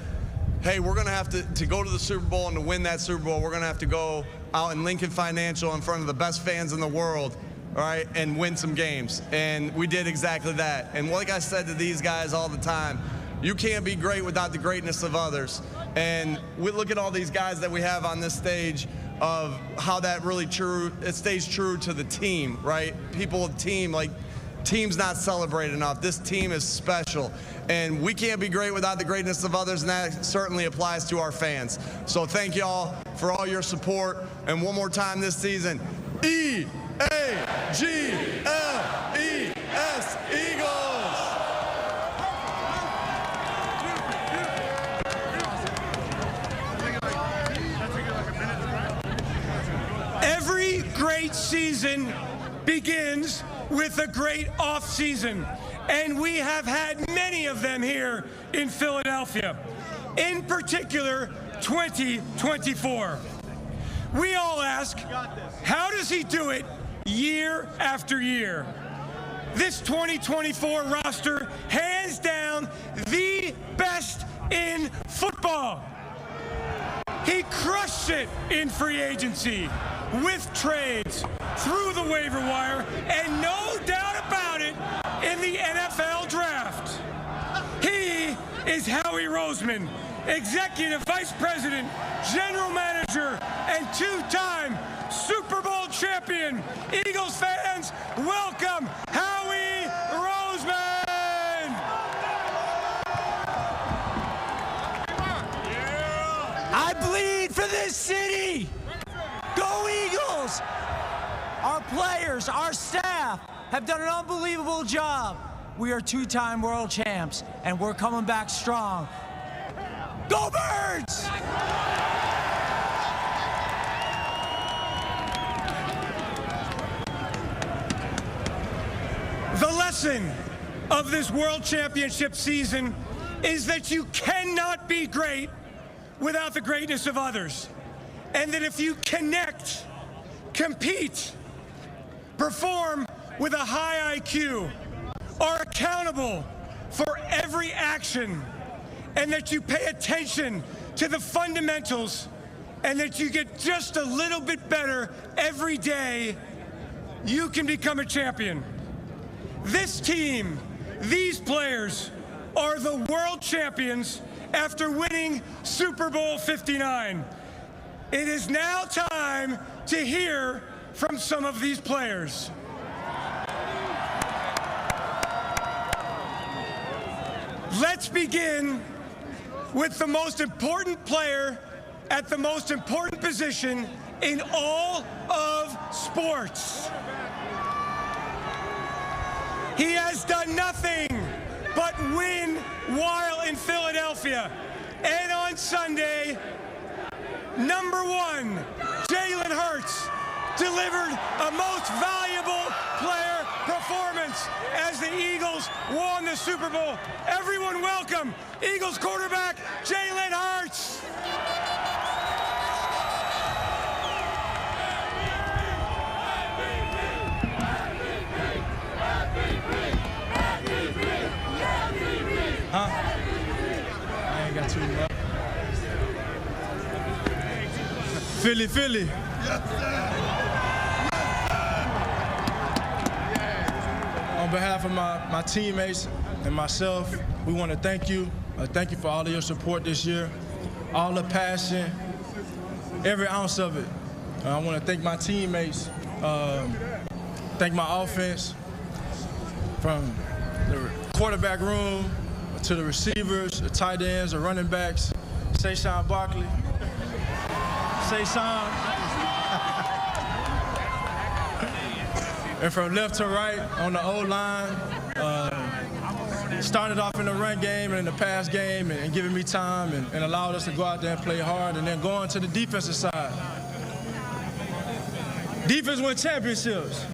hey, we're going to have to go to the Super Bowl, and to win that Super Bowl, we're going to have to go out in Lincoln Financial in front of the best fans in the world, all right, and win some games. And we did exactly that. And like I said to these guys all the time, you can't be great without the greatness of others. And we look at all these guys that we have on this stage of how that really it stays true to the team, right? People of the team, like, team's not celebrated enough. This team is special. And we can't be great without the greatness of others, and that certainly applies to our fans. So thank y'all for all your support. And one more time this season, E-A-G-L-E-S, Eagles! Every great season begins with a great off-season, and we have had many of them here in Philadelphia, in particular 2024. We all ask, how does he do it year after year? This 2024 roster, hands down, the best in football. He crushed it in free agency, with trades, through the waiver wire, and no doubt about it, in the NFL draft. He is Howie Roseman, Executive Vice President, General Manager, and 2-time Super Bowl champion. Eagles fans, welcome Howie Roseman! I bleed for this city! Go Eagles! Our players, our staff have done an unbelievable job. We are 2-time world champs, and we're coming back strong. Go Birds! The lesson of this World Championship season is that you cannot be great without the greatness of others. And that if you connect, compete, perform with a high IQ, are accountable for every action, and that you pay attention to the fundamentals, and that you get just a little bit better every day, you can become a champion. This team, these players, are the world champions after winning Super Bowl 59. It is now time to hear from some of these players. Let's begin with the most important player at the most important position in all of sports. He has done nothing but win while in Philadelphia. And on Sunday, number 1, Jalen Hurts delivered a most valuable player performance as the Eagles won the Super Bowl. Everyone welcome Eagles quarterback Jalen Hurts. Huh? I ain't got too much. Philly, Philly. On behalf of my teammates and myself, we want to thank you. Thank you for all of your support this year, all the passion, every ounce of it. I want to thank my teammates, thank my offense, from the quarterback room to the receivers, the tight ends, the running backs, Saquon Barkley. Saquon. and from left to right on the O-line. Started off in the run game and in the pass game and giving me time and allowed us to go out there and play hard, and then going to the defensive side. Defense win championships.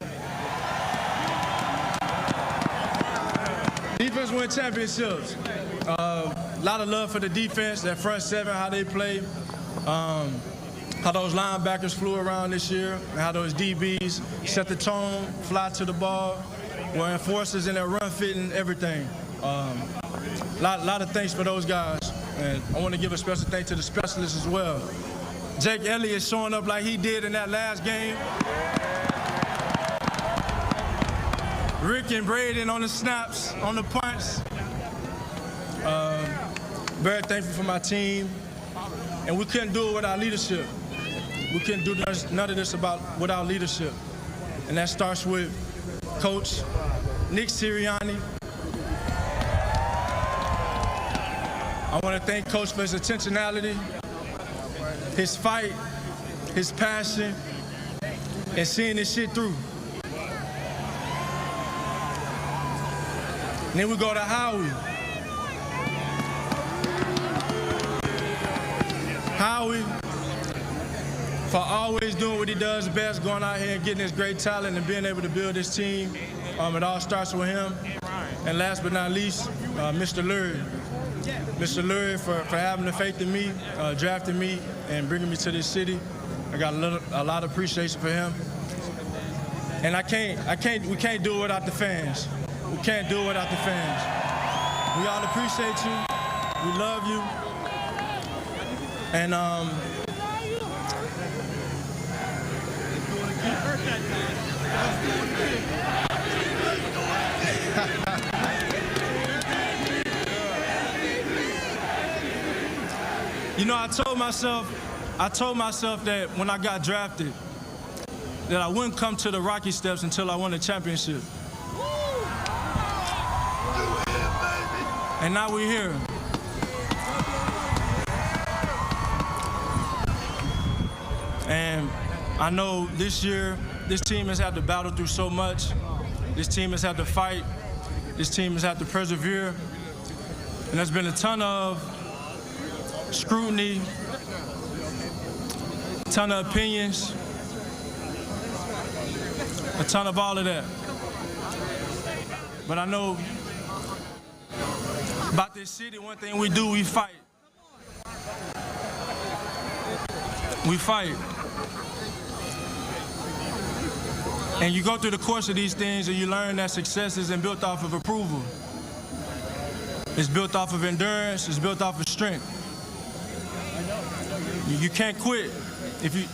Defense win championships. A lot of love for the defense, that front seven, how they play, how those linebackers flew around this year, and how those DBs set the tone, fly to the ball, were enforcers in their run fitting, everything. Lot of thanks for those guys, and I want to give a special thanks to the specialists as well. Jake Elliott showing up like he did in that last game. Rick and Braden on the snaps, on the punts. Very thankful for my team, and we couldn't do it without leadership. We couldn't do none of this without leadership, and that starts with Coach Nick Sirianni. I want to thank Coach for his intentionality, his fight, his passion, and seeing this shit through. And then we go to Howie. Howie, for always doing what he does best, going out here and getting this great talent and being able to build this team. It all starts with him. And last but not least, Mr. Lurie. Mr. Lurie for having the faith in me, drafting me, and bringing me to this city. I got a lot of appreciation for him. And we can't do it without the fans. We can't do it without the fans. We all appreciate you. We love you. And you know, I told myself that when I got drafted, that I wouldn't come to the Rocky Steps until I won a championship. And now we're here. And I know this year, this team has had to battle through so much. This team has had to fight. This team has had to persevere. And there's been a ton of scrutiny, a ton of opinions, a ton of all of that. But I know about this city, one thing we do, we fight. We fight. And you go through the course of these things and you learn that success isn't built off of approval. It's built off of endurance, it's built off of strength. You can't quit.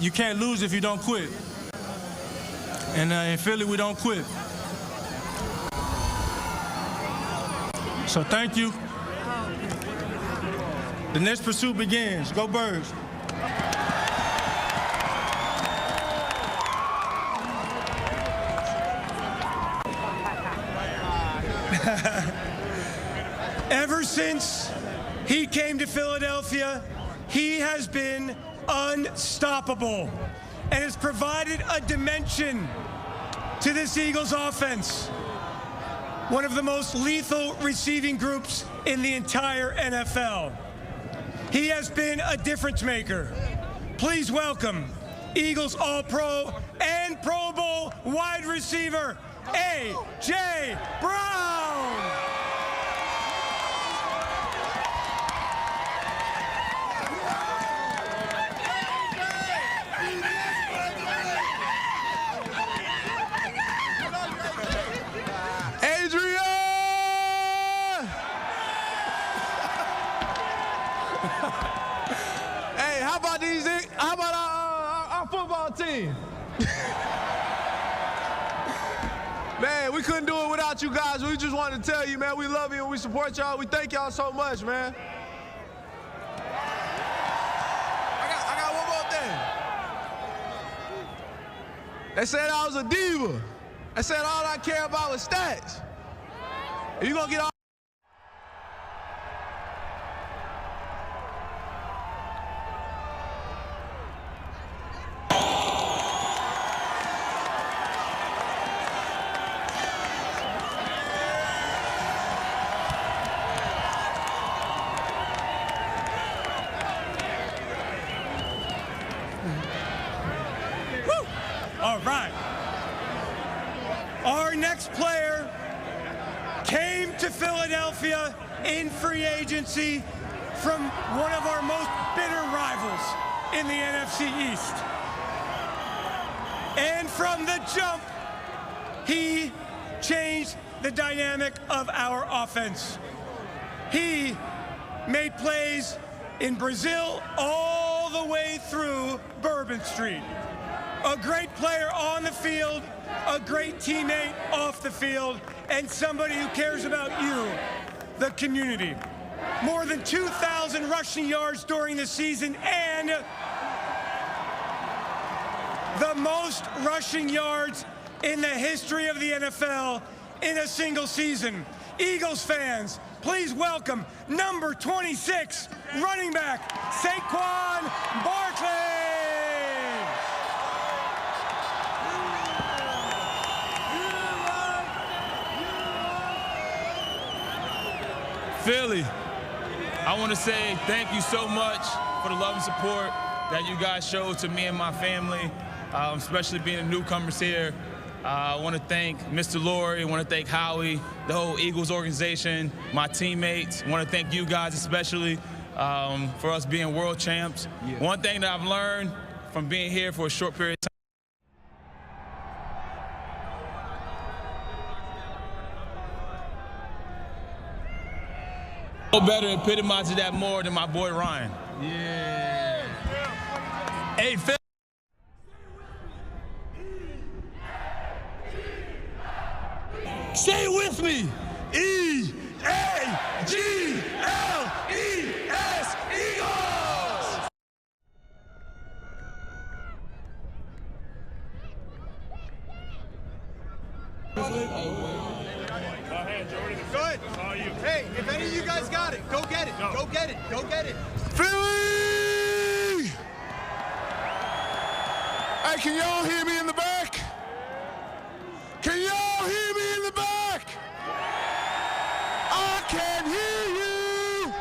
You can't lose if you don't quit. And in Philly, we don't quit. So thank you. The next pursuit begins. Go Birds. Ever since he came to Philadelphia, he has been unstoppable and has provided a dimension to this Eagles offense. One of the most lethal receiving groups in the entire NFL. He has been a difference maker. Please welcome Eagles All-Pro and Pro Bowl wide receiver, A.J. Brown. Hey, how about our football team? Man, we couldn't do it without you guys. We just wanted to tell you, man, we love you and we support y'all. We thank y'all so much, man. I got one more thing. They said I was a diva. They said all I care about was stats. If you gonna get all All right. Our next player came to Philadelphia in free agency from one of our most bitter rivals in the NFC East. And from the jump, he changed the dynamic of our offense. He made plays in Brazil all the way through Bourbon Street. A great player on the field, a great teammate off the field, and somebody who cares about you, the community. More than 2,000 rushing yards during the season and the most rushing yards in the history of the NFL in a single season. Eagles fans, please welcome number 26 running back, Saquon Barkley. Philly, I want to say thank you so much for the love and support that you guys showed to me and my family, especially being a newcomers here. I want to thank Mr. Lurie, I want to thank Howie, the whole Eagles organization, my teammates. I want to thank you guys especially for us being world champs. Yeah. One thing that I've learned from being here for a short period of time, no better epitomizes that more than my boy Ryan. Yeah. Hey, Phil. Say it with me. E-A-G-L-E-S, Eagles! Good. Hey, if any of you guys got it, go get it. No. Go get it. Go get it. Philly! Hey, can y'all hear me in the back? Can y'all hear me in the back? I can hear you.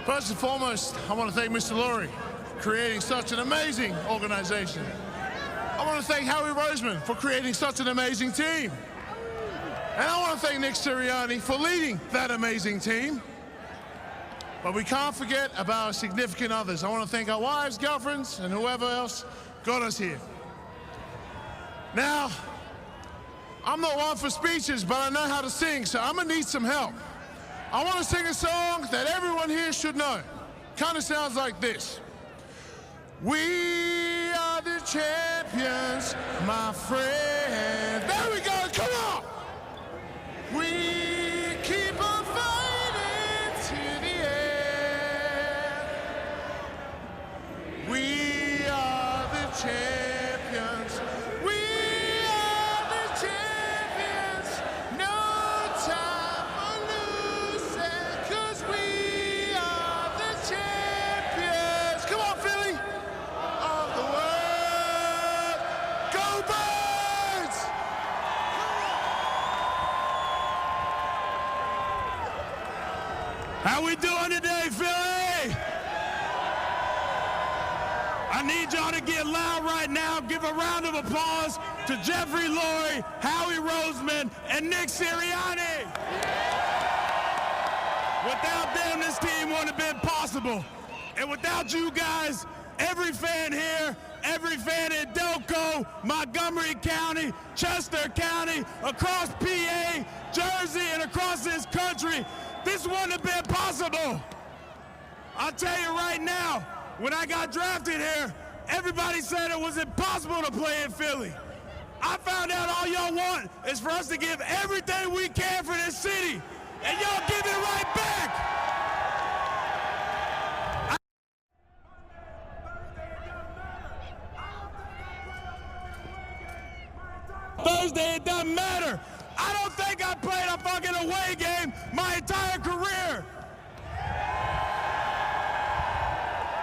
First and foremost, I want to thank Mr. Lurie for creating such an amazing organization. I want to thank Howie Roseman for creating such an amazing team. And I want to thank Nick Sirianni for leading that amazing team. But we can't forget about our significant others. I want to thank our wives, girlfriends, and whoever else got us here. Now, I'm not one for speeches, but I know how to sing, so I'm going to need some help. I want to sing a song that everyone here should know. Kind of sounds like this. We are the champions, my friend. There we go, come on! We keep on fighting to the end. We are the champions. We are the champions. No time for losing, 'cause we are the champions. Come on, Philly. Of the world. Go Birds! How we doing today, Philly? I need y'all to get loud right now. Give a round of applause to Jeffrey Lurie, Howie Roseman, and Nick Sirianni. Without them, this team wouldn't have been possible. And without you guys, every fan here, every fan in Delco, Montgomery County, Chester County, across PA, Jersey, and across this country, this wouldn't have been possible. I'll tell you right now, when I got drafted here, everybody said it was impossible to play in Philly. I found out all y'all want is for us to give everything we can for this city, and y'all give it right back. Thursday, it doesn't matter. I don't think I played a fucking away game my entire career.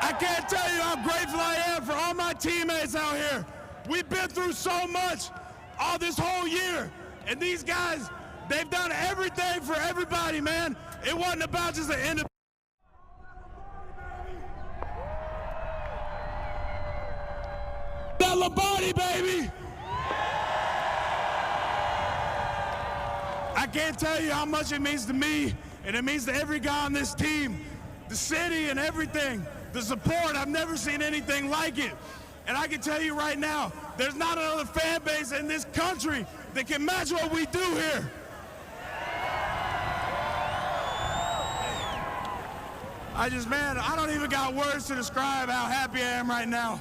I can't tell you how grateful I am for all my teammates out here. We've been through so much all this whole year. And these guys, they've done everything for everybody, man. It wasn't about just an end. Lombardi, baby! I can't tell you how much it means to me, and it means to every guy on this team, the city and everything, the support. I've never seen anything like it. And I can tell you right now, there's not another fan base in this country that can match what we do here. Man, I don't even got words to describe how happy I am right now.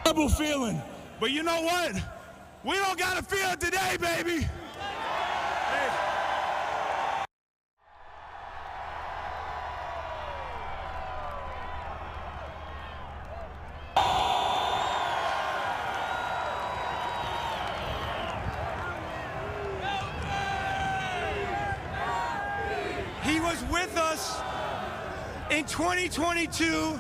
Terrible feeling. But you know what? We don't gotta feel it today, baby. He was with us in 2022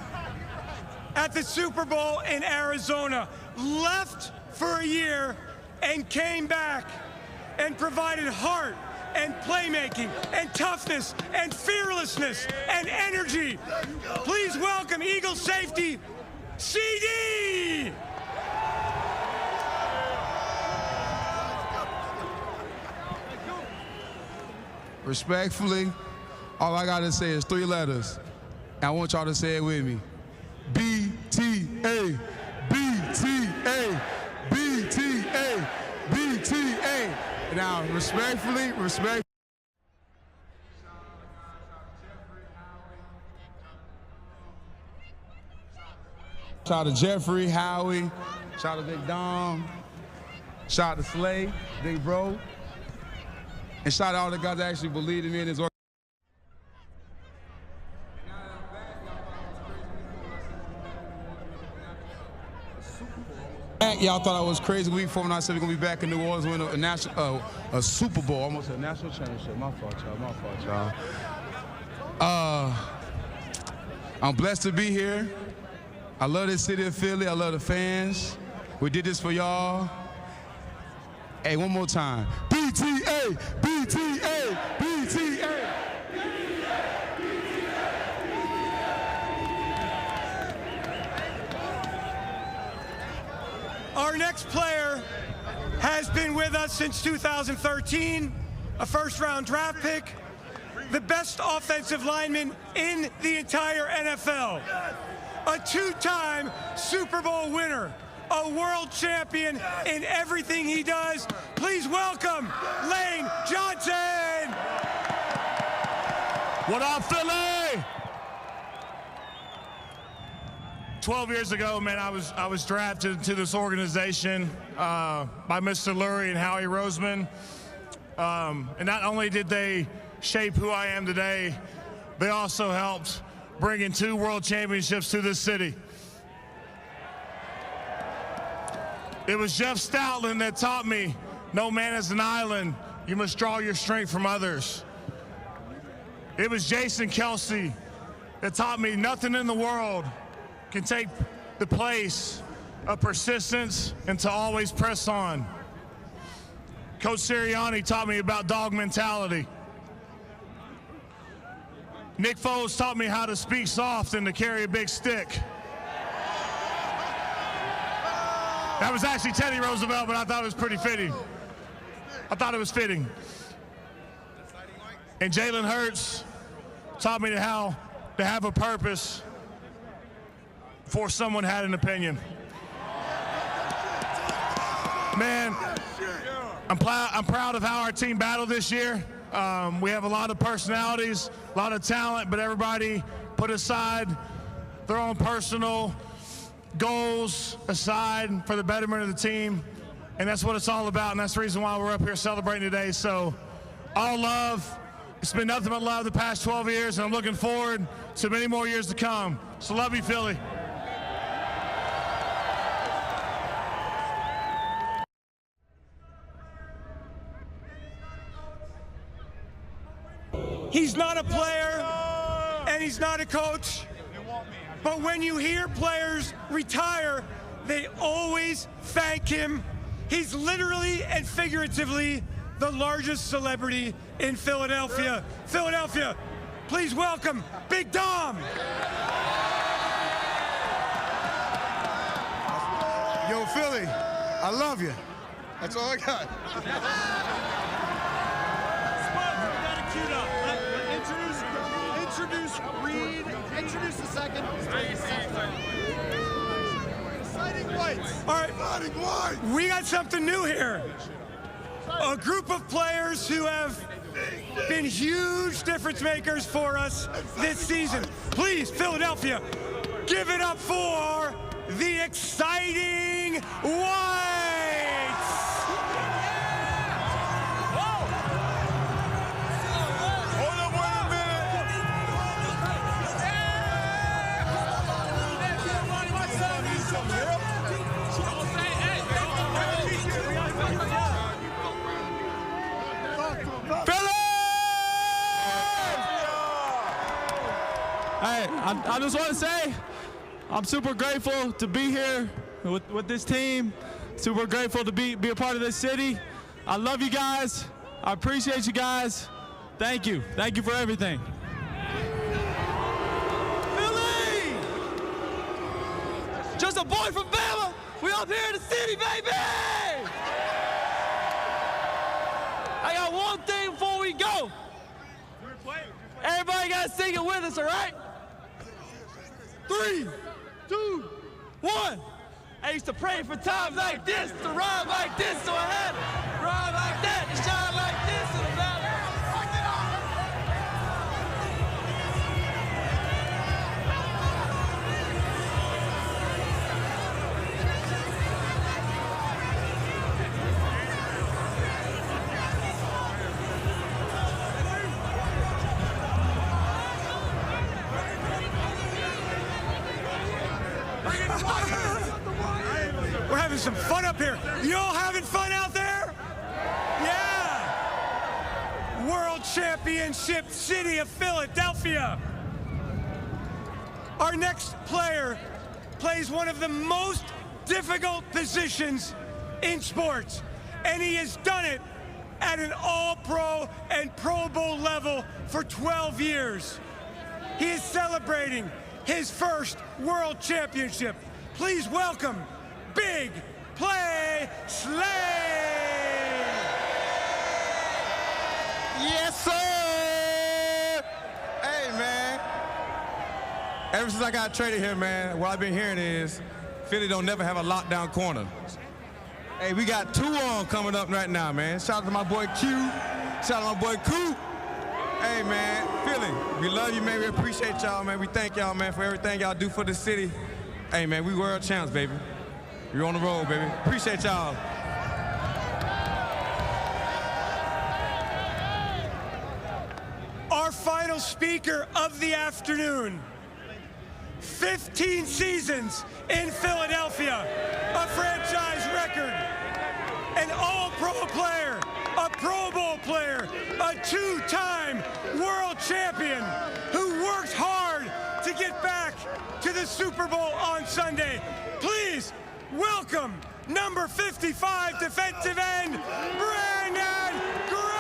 at the Super Bowl in Arizona, left for a year and came back and provided heart and playmaking and toughness and fearlessness and energy. Please welcome Eagle safety, CD! Respectfully, all I gotta say is 3 letters. And I want y'all to say it with me. BTA, BTA, BTA, BTA. Now, respectfully. Shout out to Jeffrey, Howie, shout out to Big Dom, shout out to Slay, Big Bro, and shout out to all the guys that actually believed in me and his organization. Y'all thought I was crazy week 4 when I said we're gonna be back in New Orleans winning a Super Bowl, almost a national championship. My fault, y'all. I'm blessed to be here. I love this city of Philly. I love the fans. We did this for y'all. Hey, one more time. BTA, BTA, BTA. Our next player has been with us since 2013, a first-round draft pick, the best offensive lineman in the entire NFL, a 2-time Super Bowl winner, a world champion in everything he does. Please welcome Lane Johnson. What up, Philly? 12 years ago, man, I was drafted to this organization by Mr. Lurie and Howie Roseman. And not only did they shape who I am today, they also helped bring in 2 world championships to this city. It was Jeff Stoutland that taught me, no man is an island, you must draw your strength from others. It was Jason Kelsey that taught me nothing in the world can take the place of persistence and to always press on. Coach Sirianni taught me about dog mentality. Nick Foles taught me how to speak soft and to carry a big stick. That was actually Teddy Roosevelt, but I thought it was pretty fitting. I thought it was fitting. And Jalen Hurts taught me how to have a purpose before someone had an opinion. Man, I'm proud of how our team battled this year. We have a lot of personalities, a lot of talent, but everybody put aside their own personal goals aside for the betterment of the team. And that's what it's all about, and that's the reason why we're up here celebrating today. So, all love. It's been nothing but love the past 12 years, and I'm looking forward to many more years to come. So love you, Philly. He's not a player, and he's not a coach. But when you hear players retire, they always thank him. He's literally and figuratively the largest celebrity in Philadelphia. Philadelphia, Please welcome Big Dom. Yo, Philly, I love you. That's all I got. Introduce Reed. Introduce the second. Exciting whites. All right, we got something new here. A group of players who have been huge difference makers for us this season. Please, Philadelphia, give it up for the exciting whites. Hold up, wait a minute. Hey, I just want to say I'm super grateful to be here with this team. Super grateful to be a part of this city. I love you guys. I appreciate you guys. Thank you. Thank you for everything. Philly! Just a boy from Bama. We up here in the city, baby! I got one thing before we go. Everybody got to sing it with us, all right? 3, 2, 1. I used to pray for times like this, to rhyme like this, so I had to rhyme like that, to shine like this in the valley. We're having some fun up here. You all having fun out there? Yeah. World Championship City of Philadelphia. Our next player plays one of the most difficult positions in sports, and he has done it at an All-Pro and Pro Bowl level for 12 years. He is celebrating his first World Championship. Please welcome Big Play Slay! Yes, sir! Hey, man. Ever since I got traded here, man, what I've been hearing is Philly don't never have a lockdown corner. Hey, we got 2 on coming up right now, man. Shout out to my boy Q. Shout out to my boy Coop. Hey, man, Philly, we love you, man. We appreciate y'all, man. We thank y'all, man, for everything y'all do for the city. Hey, man, we world champs, baby. We're on the road, baby. Appreciate y'all. Our final speaker of the afternoon. 15 seasons in Philadelphia, a franchise record, an All-Pro player, a Pro Bowl player, a 2-time world champion who worked hard to get back to the Super Bowl on Sunday. Please welcome number 55 defensive end, Brandon Graham!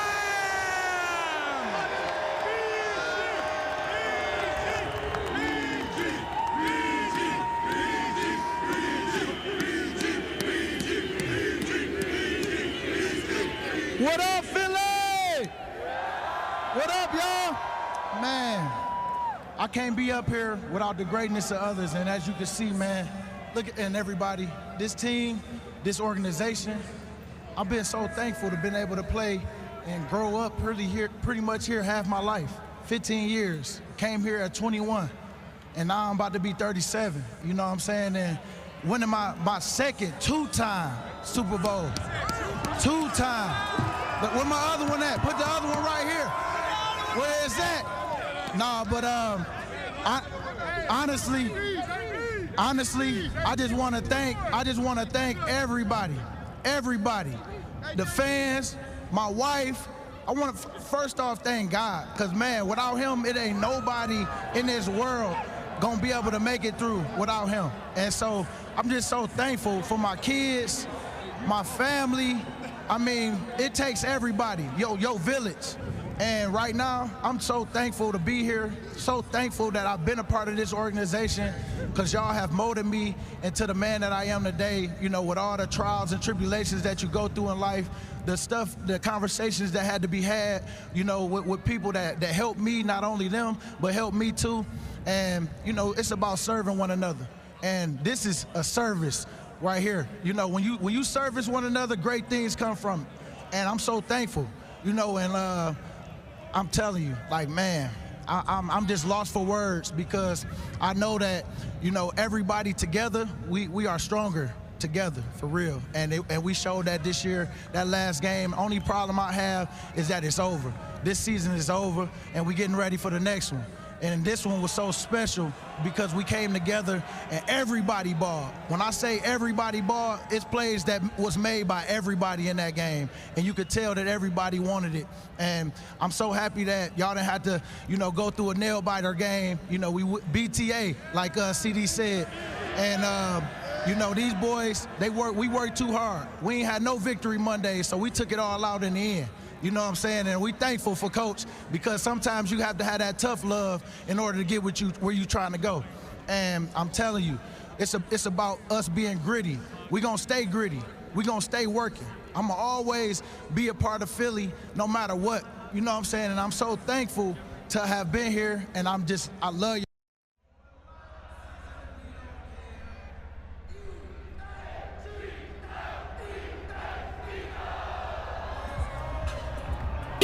What up, Philly? What up, y'all? Man, I can't be up here without the greatness of others. And as you can see, man, look at and everybody, this team, this organization, I've been so thankful to been able to play and grow up pretty much here half my life. 15 years, came here at 21, and now I'm about to be 37. You know what I'm saying? And winning my second 2-time Super Bowl. 2-time. But where my other one at? Put the other one right here. Where is that? Nah, but honestly, I just want to thank everybody, the fans, my wife. I want to first off thank God, because man, without him, it ain't nobody in this world gonna be able to make it through without him. And so I'm just so thankful for my kids, my family. I mean, it takes everybody, yo village. And right now, I'm so thankful to be here, so thankful that I've been a part of this organization, because y'all have molded me into the man that I am today, you know, with all the trials and tribulations that you go through in life, the stuff, the conversations that had to be had, you know, with people that helped me, not only them, but helped me too. And, you know, it's about serving one another. And this is a service right here. You know, when you service one another, great things come from it. And I'm so thankful, you know, and I'm telling you, like, man, I'm just lost for words, because I know that, you know, everybody together, we are stronger together, for real. And we showed that this year, that last game. Only problem I have is that it's over. This season is over, and we're getting ready for the next one. And this one was so special because we came together and everybody balled. When I say everybody balled, it's plays that was made by everybody in that game. And you could tell that everybody wanted it. And I'm so happy that y'all didn't have to, you know, go through a nail-biter game. You know, we BTA, like CD said. And, you know, these boys, we worked too hard. We ain't had no victory Monday, so we took it all out in the end. You know what I'm saying? And we thankful for Coach, because sometimes you have to have that tough love in order to get where you're trying to go. And I'm telling you, it's about us being gritty. We're going to stay gritty. We're going to stay working. I'm going to always be a part of Philly no matter what. You know what I'm saying? And I'm so thankful to have been here, and I love you.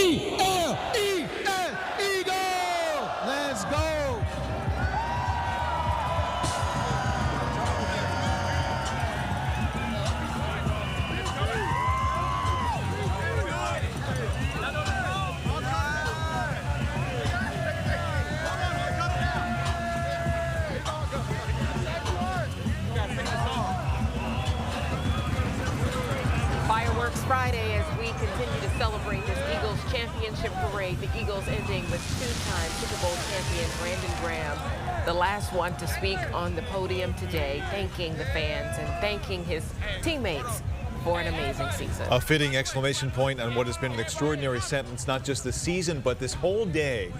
Eagle! Let's go! Fireworks Friday as we continue to celebrate this Eagles championship parade. The Eagles ending with two-time Super Bowl champion Brandon Graham, the last one to speak on the podium today, thanking the fans and thanking his teammates for an amazing season. A fitting exclamation point on what has been an extraordinary sentence, not just this season, but this whole day,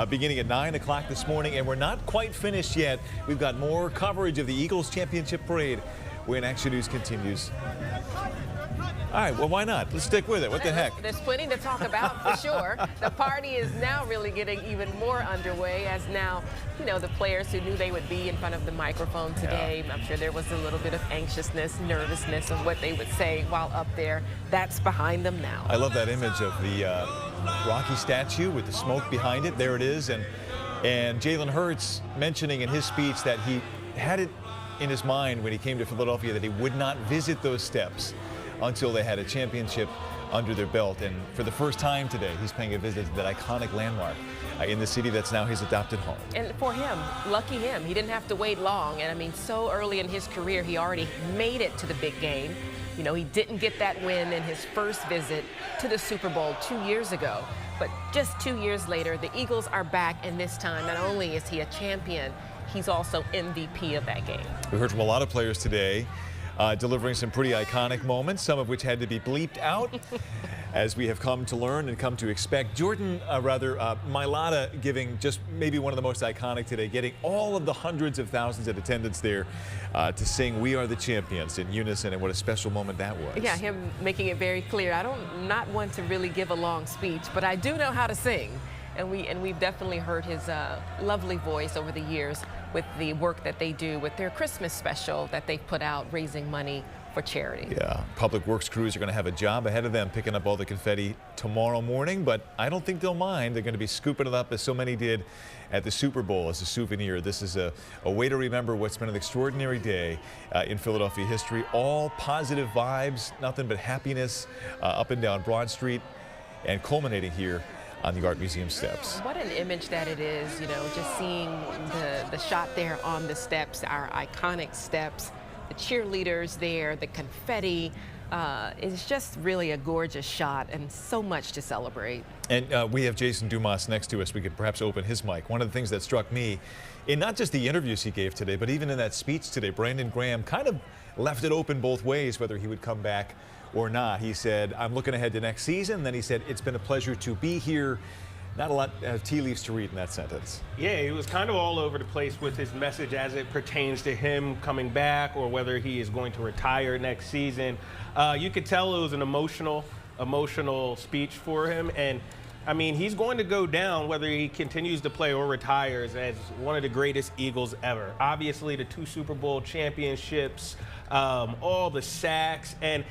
beginning at 9 o'clock this morning. And we're not quite finished yet. We've got more coverage of the Eagles championship parade when Action News continues. All right, well, why not? Let's stick with it. What the heck? There's plenty to talk about, for sure. The party is now really getting even more underway, as now, you know, the players who knew they would be in front of the microphone today, I'm sure there was a little bit of anxiousness, nervousness of what they would say while up there. That's behind them now. I love that image of the Rocky statue with the smoke behind it. There it is. And Jalen Hurts mentioning in his speech that he had it in his mind when he came to Philadelphia that he would not visit those steps until they had a championship under their belt. And for the first time today, he's paying a visit to that iconic landmark in the city that's now his adopted home. And for him, lucky him, he didn't have to wait long. And I mean, so early in his career, he already made it to the big game. You know, he didn't get that win in his first visit to the Super Bowl 2 years ago. But just 2 years later, the Eagles are back, and this time, not only is he a champion, he's also MVP of that game. We heard from a lot of players today, delivering some pretty iconic moments, some of which had to be bleeped out, as we have come to learn and come to expect. Mailata giving just maybe one of the most iconic today, getting all of the hundreds of thousands in attendance there to sing "We Are the Champions" in unison, and what a special moment that was. Yeah, him making it very clear. I don't not want to really give a long speech, but I do know how to sing. And we've definitely heard his lovely voice over the years with the work that they do with their Christmas special that they've put out, raising money for charity. Yeah, public works crews are going to have a job ahead of them picking up all the confetti tomorrow morning, but I don't think they'll mind. They're going to be scooping it up, as so many did at the Super Bowl, as a souvenir. This is a way to remember what's been an extraordinary day in Philadelphia history. All positive vibes, nothing but happiness up and down Broad Street, and culminating here on the Art Museum steps. What an image that it is, you know, just seeing the shot there on the steps, our iconic steps, the cheerleaders there, the confetti. It's just really a gorgeous shot and so much to celebrate. And we have Jason Dumas next to us. We could perhaps open his mic. One of the things that struck me in not just the interviews he gave today, but even in that speech today, Brandon Graham kind of left it open both ways whether he would come back or not. He said, I'm looking ahead to next season. Then he said, it's been a pleasure to be here. not a lot of tea leaves to read in that sentence. Yeah, he was kind of all over the place with his message as it pertains to him coming back or whether he is going to retire next season. You could tell it was an emotional speech for him. And I mean, he's going to go down, whether he continues to play or retires, as one of the greatest Eagles ever. Obviously, the 2 Super Bowl championships, all the sacks, and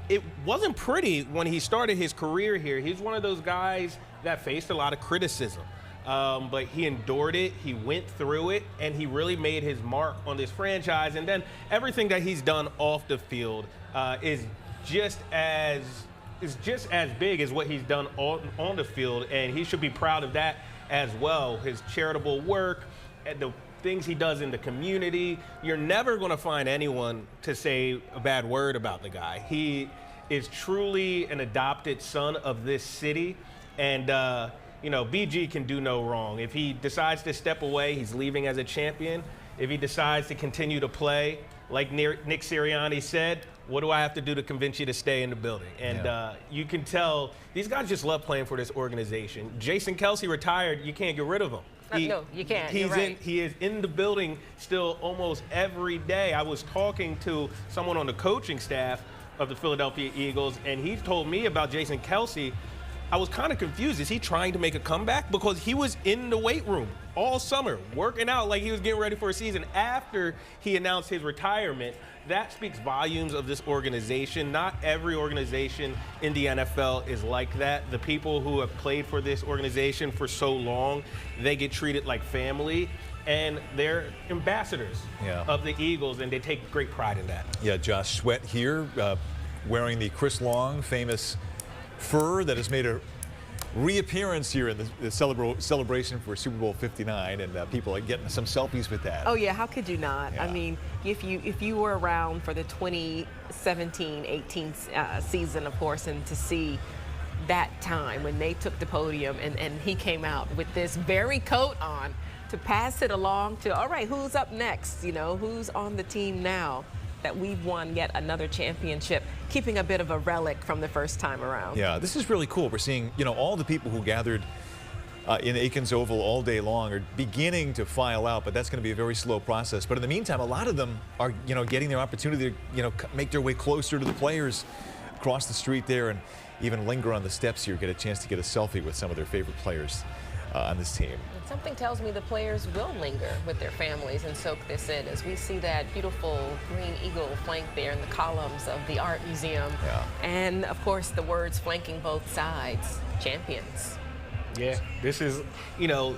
it wasn't pretty when he started his career here. He's one of those guys that faced a lot of criticism, but he endured it, he went through it, and he really made his mark on this franchise. And then everything that he's done off the field is just as big as what he's done on the field, and he should be proud of that as well. His charitable work, and the things he does in the community. You're never going to find anyone to say a bad word about the guy. He is truly an adopted son of this city, and you know, BG can do no wrong. If he decides to step away, he's leaving as a champion. If he decides to continue to play, like Nick Sirianni said, what do I have to do to convince you to stay in the building? And you can tell these guys just love playing for this organization. Jason Kelce retired, you can't get rid of him. No, you can't. He's You're right. he is in the building still almost every day. I was talking to someone on the coaching staff of the Philadelphia Eagles, and he told me about Jason Kelce. I was kind of confused. Is he trying to make a comeback? Because he was in the weight room all summer, working out like he was getting ready for a season after he announced his retirement. That speaks volumes of this organization. Not every organization in the NFL is like that. The people who have played for this organization for so long, they get treated like family, and they're ambassadors of the Eagles, and they take great pride in that. Yeah, Josh Sweat here, wearing the Chris Long famous fur that has made a reappearance here in the celebration for Super Bowl 59, and people are getting some selfies with that. Oh yeah, how could you not? Yeah. I mean, if you were around for the 2017-18 season, of course, and to see that time when they took the podium and he came out with this very coat on to pass it along to, all right, who's up next? You know, who's on the team now that we've won yet another championship, keeping a bit of a relic from the first time around. Yeah, this is really cool. We're seeing, you know, all the people who gathered in Aikens Oval all day long are beginning to file out, but that's going to be a very slow process. But in the meantime, a lot of them are, you know, getting their opportunity to, you know, make their way closer to the players across the street there, and even linger on the steps here, get a chance to get a selfie with some of their favorite players on this team. And something tells me the players will linger with their families and soak this in as we see that beautiful green eagle flank there in the columns of the art museum. Yeah. And of course the words flanking both sides, champions. Yeah, this is, you know,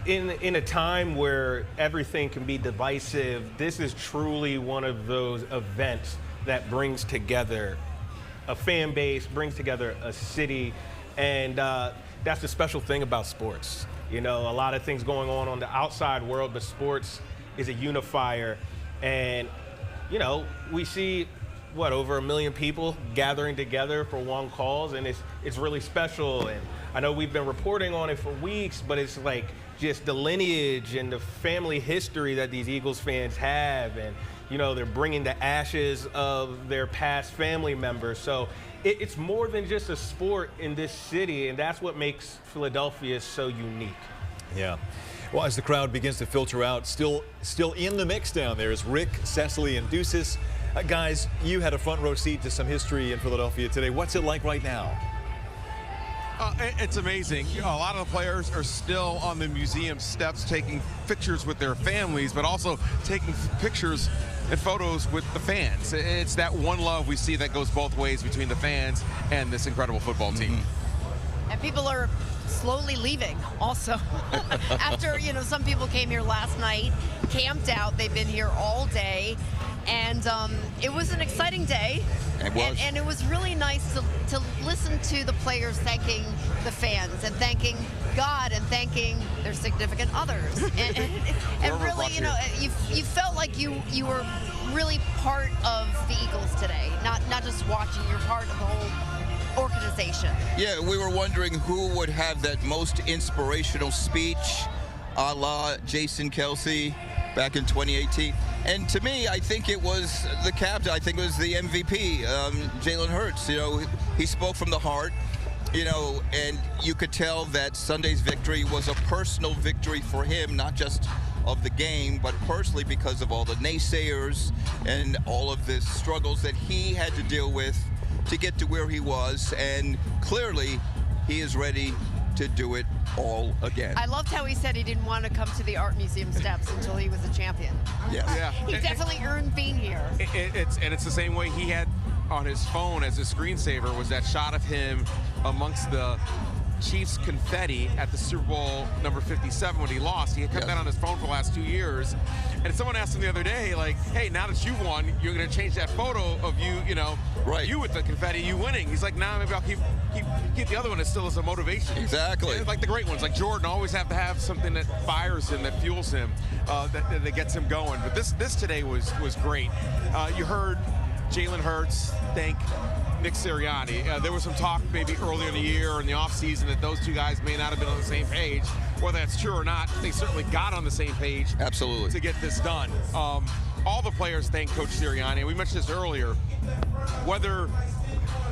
in a time where everything can be divisive, this is truly one of those events that brings together a fan base, brings together a city, and that's the special thing about sports. You know, a lot of things going on the outside world, but sports is a unifier. And, you know, we see, what, over 1 million people gathering together for one cause, and it's really special. And I know we've been reporting on it for weeks, but it's like just the lineage and the family history that these Eagles fans have. And, you know, they're bringing the ashes of their past family members. So it's more than just a sport in this city, and that's what makes Philadelphia so unique. Yeah. Well, as the crowd begins to filter out, still in the mix down there is Rick, Cecily, and Deuces. Guys, you had a front row seat to some history in Philadelphia today. What's it like right now? It's amazing. You know, a lot of the players are still on the museum steps taking pictures with their families, but also taking pictures and photos with the fans. It's that one love we see that goes both ways between the fans and this incredible football team. And people are slowly leaving also. After, you know, some people came here last night, camped out. They've been here all day. And it was an exciting day. It was. And it was really nice to listen to the players thanking the fans and thanking God and thanking their significant others. And really, you know, you felt like you were really part of the Eagles today, not just watching. You're part of the whole organization. Yeah, we were wondering who would have that most inspirational speech, a la Jason Kelce back in 2018. And to me, I think it was the captain. I think it was the MVP, Jalen Hurts. You know, he spoke from the heart. You know, and you could tell that Sunday's victory was a personal victory for him, not just of the game, but personally because of all the naysayers and all of the struggles that he had to deal with to get to where he was. And clearly, he is ready to do it all again. I loved how he said he didn't want to come to the art museum steps until he was a champion. Yes. Yeah. He definitely earned being here. It's the same way he had on his phone as a screensaver was that shot of him amongst the Chiefs confetti at the Super Bowl number 57 when he lost. He had kept that on his phone for the last 2 years. And someone asked him the other day, like, hey, now that you won, you're going to change that photo of you, you know, you with the confetti, you winning. He's like, nah, maybe I'll keep the other one as still as a motivation. Exactly. Like the great ones, like Jordan, always have to have something that fires him, that fuels him, that gets him going. But this today was great. You heard Jalen Hurts thank Nick Sirianni. There was some talk maybe earlier in the year or in the offseason that those two guys may not have been on the same page. Whether that's true or not, they certainly got on the same page. Absolutely. To get this done. All the players thank Coach Sirianni. We mentioned this earlier.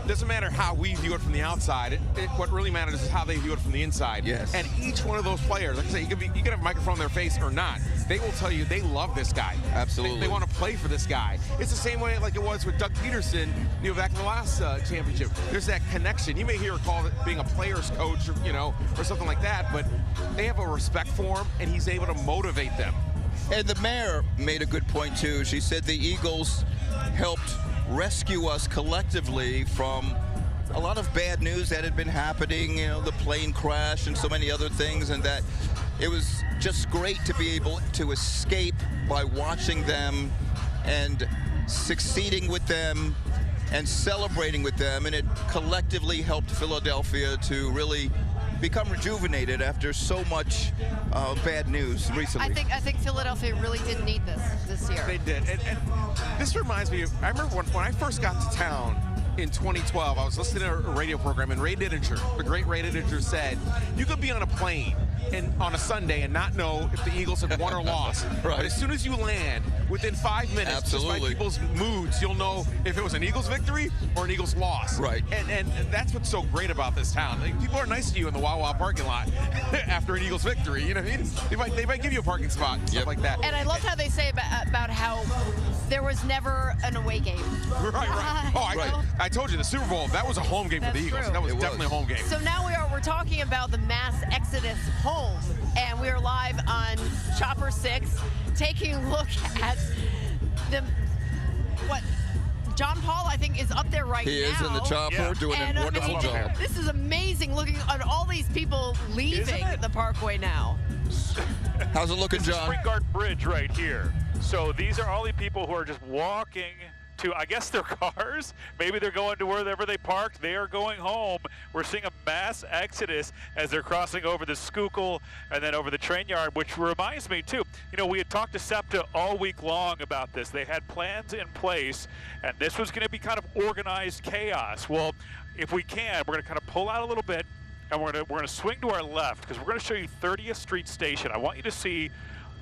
Doesn't matter how we view it from the outside. What really matters is how they view it from the inside. Yes. And each one of those players, like I say, you can have a microphone in their face or not. They will tell you they love this guy. Absolutely. They want to play for this guy. It's the same way like it was with Doug Peterson, back in the last championship. There's that connection. You may hear it called being a player's coach, or something like that, but they have a respect for him, and he's able to motivate them. And the mayor made a good point, too. She said the Eagles helped rescue us collectively from a lot of bad news that had been happening, the plane crash and so many other things, and that it was just great to be able to escape by watching them and succeeding with them and celebrating with them, and it collectively helped Philadelphia to really become rejuvenated after so much bad news recently. I think Philadelphia really did need this year. They did. And this reminds me of, I remember when I first got to town in 2012, I was listening to a radio program, and Ray Didinger, the great Ray Didinger, said, you could be on a plane on a Sunday and not know if the Eagles have won or lost. Right. But as soon as you land, within 5 minutes, just by people's moods, you'll know if it was an Eagles victory or an Eagles loss. Right. And that's what's so great about this town. Like, people are nice to you in the Wawa parking lot after an Eagles victory. You know what I mean? They might give you a parking spot and stuff like that. And I loved how they say about how there was never an away game. Right. Oh, I told you, the Super Bowl, that was a home game for the Eagles. True. That was definitely a home game. So now we're talking about the mass exodus home, and we are live on Chopper 6, taking a look at John Paul, I think, is up there right now. He is in the chopper doing a wonderful job. This is amazing, looking at all these people leaving the Parkway now. How's it looking, John? Spring Guard Bridge right here. So these are all the people who are just walking to, I guess, their cars. Maybe they're going to wherever they parked. They are going home. We're seeing a mass exodus as they're crossing over the Schuylkill and then over the train yard, which reminds me, too, we had talked to SEPTA all week long about this. They had plans in place, and this was going to be kind of organized chaos. Well, if we can, we're going to kind of pull out a little bit, and we're going to swing to our left, because we're going to show you 30th Street Station. I want you to see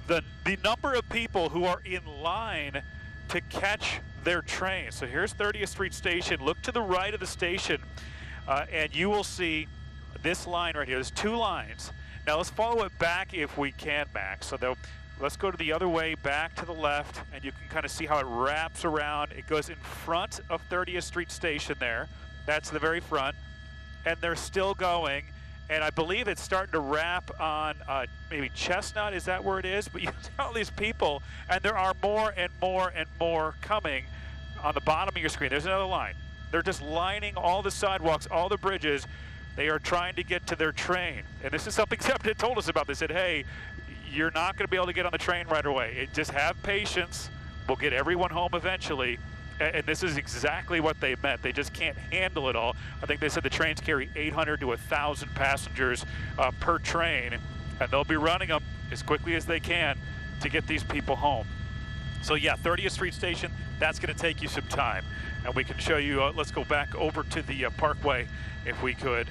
the number of people who are in line to catch their train. So here's 30th Street Station. Look to the right of the station, and you will see this line right here. There's two lines. Now let's follow it back if we can, Max. So let's go to the other way, back to the left, and you can kind of see how it wraps around. It goes in front of 30th Street Station there. That's the very front. And they're still going. And I believe it's starting to wrap on maybe Chestnut. Is that where it is? But you tell all these people, and there are more and more and more coming on the bottom of your screen. There's another line. They're just lining all the sidewalks, all the bridges. They are trying to get to their train. And this is something SEPTA told us about. They said, hey, you're not going to be able to get on the train right away. Just have patience. We'll get everyone home eventually. And this is exactly what they meant. They just can't handle it all. I think they said the trains carry 800 to 1,000 passengers per train, and they'll be running them as quickly as they can to get these people home. So yeah, 30th Street Station, that's going to take you some time. And we can show you, let's go back over to the Parkway if we could,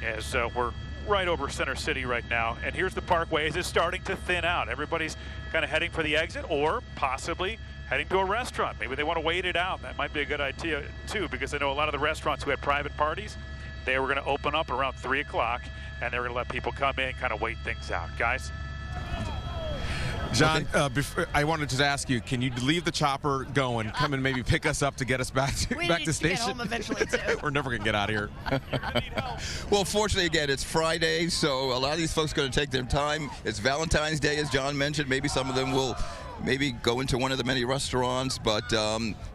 as we're right over Center City right now. And here's the Parkway as it's starting to thin out. Everybody's kind of heading for the exit, or possibly heading to a restaurant. Maybe they want to wait it out. That might be a good idea too, because I know a lot of the restaurants who had private parties, they were going to open up around 3 o'clock, and they were going to let people come in, kind of wait things out. Guys? John, I wanted to ask you, can you leave the chopper going, come and maybe pick us up to get us back to We back need to to station? get home eventually, too. We're never going to get out of here. Well, fortunately, again, it's Friday, so a lot of these folks are going to take their time. It's Valentine's Day, as John mentioned. Maybe some of them will maybe go into one of the many restaurants, but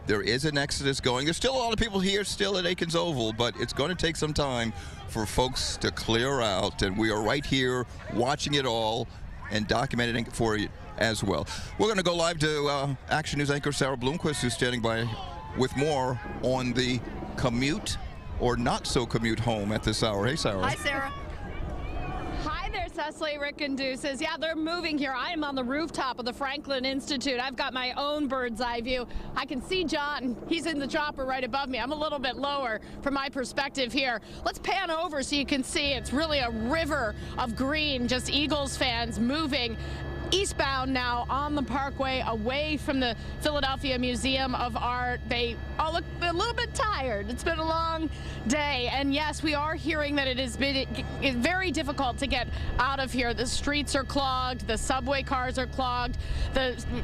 there is an exodus going. There's still a lot of people here still at Aikens Oval, but it's going to take some time for folks to clear out, and we are right here watching it all and documenting it for you as well. We're going to go live to Action News anchor Sarah Bloomquist, who's standing by with more on the commute or not so commute home at this hour. Hey, Sarah. Hi, Sarah. Hi there, Cecily, Rick, and Deuces. Yeah, they're moving here. I am on the rooftop of the Franklin Institute. I've got my own bird's eye view. I can see John. He's in the chopper right above me. I'm a little bit lower from my perspective here. Let's pan over so you can see it's really a river of green, just Eagles fans moving eastbound now on the Parkway, away from the Philadelphia Museum of Art. They all look a little bit tired. It's been a long day, and yes, we are hearing that it has been very difficult to get out of here. The streets are clogged, the subway cars are clogged.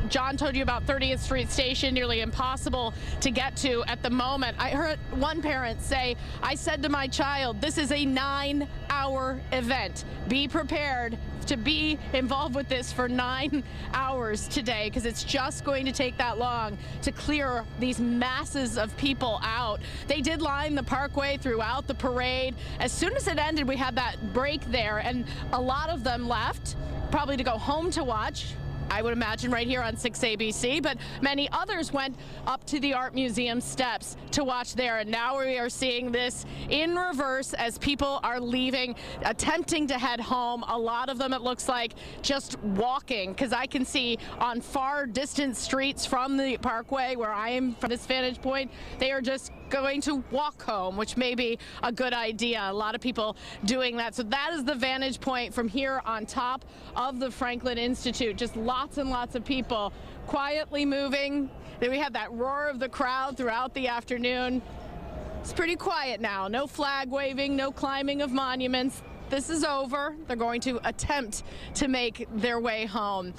John told you about 30th Street Station, nearly impossible to get to at the moment. I heard one parent say, I said to my child, this is a 9-hour event. Be prepared to be involved with this for 9 hours today, because it's just going to take that long to clear these masses of people out. They did line the Parkway throughout the parade. As soon as it ended, we had that break there, and a lot of them left, probably to go home to watch, I would imagine, right here on 6 ABC, but many others went up to the Art Museum steps to watch there, and now we are seeing this in reverse as people are leaving, attempting to head home. A lot of them, it looks like, just walking, because I can see on far distant streets from the Parkway, where I am from this vantage point, they are just going to walk home, which may be a good idea. A lot of people doing that. So that is the vantage point from here on top of the Franklin Institute. Just lots and lots of people quietly moving. Then we had that roar of the crowd throughout the afternoon. It's pretty quiet now. No flag waving, no climbing of monuments. This is over. They're going to attempt to make their way home.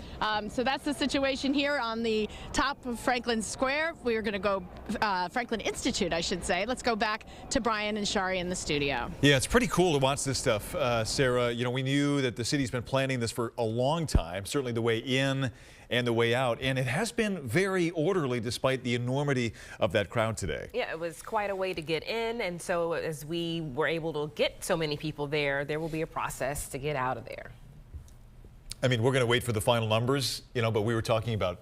So that's the situation here on the top of Franklin Square. We are going to go, Franklin Institute, I should say. Let's go back to Brian and Shari in the studio. Yeah, it's pretty cool to watch this stuff, Sarah. You know, we knew that the city's been planning this for a long time, certainly the way in and the way out, and it has been very orderly despite the enormity of that crowd today. Yeah, it was quite a way to get in, and so as we were able to get so many people there, there will be a process to get out of there. I mean, we're going to wait for the final numbers, you know, but we were talking about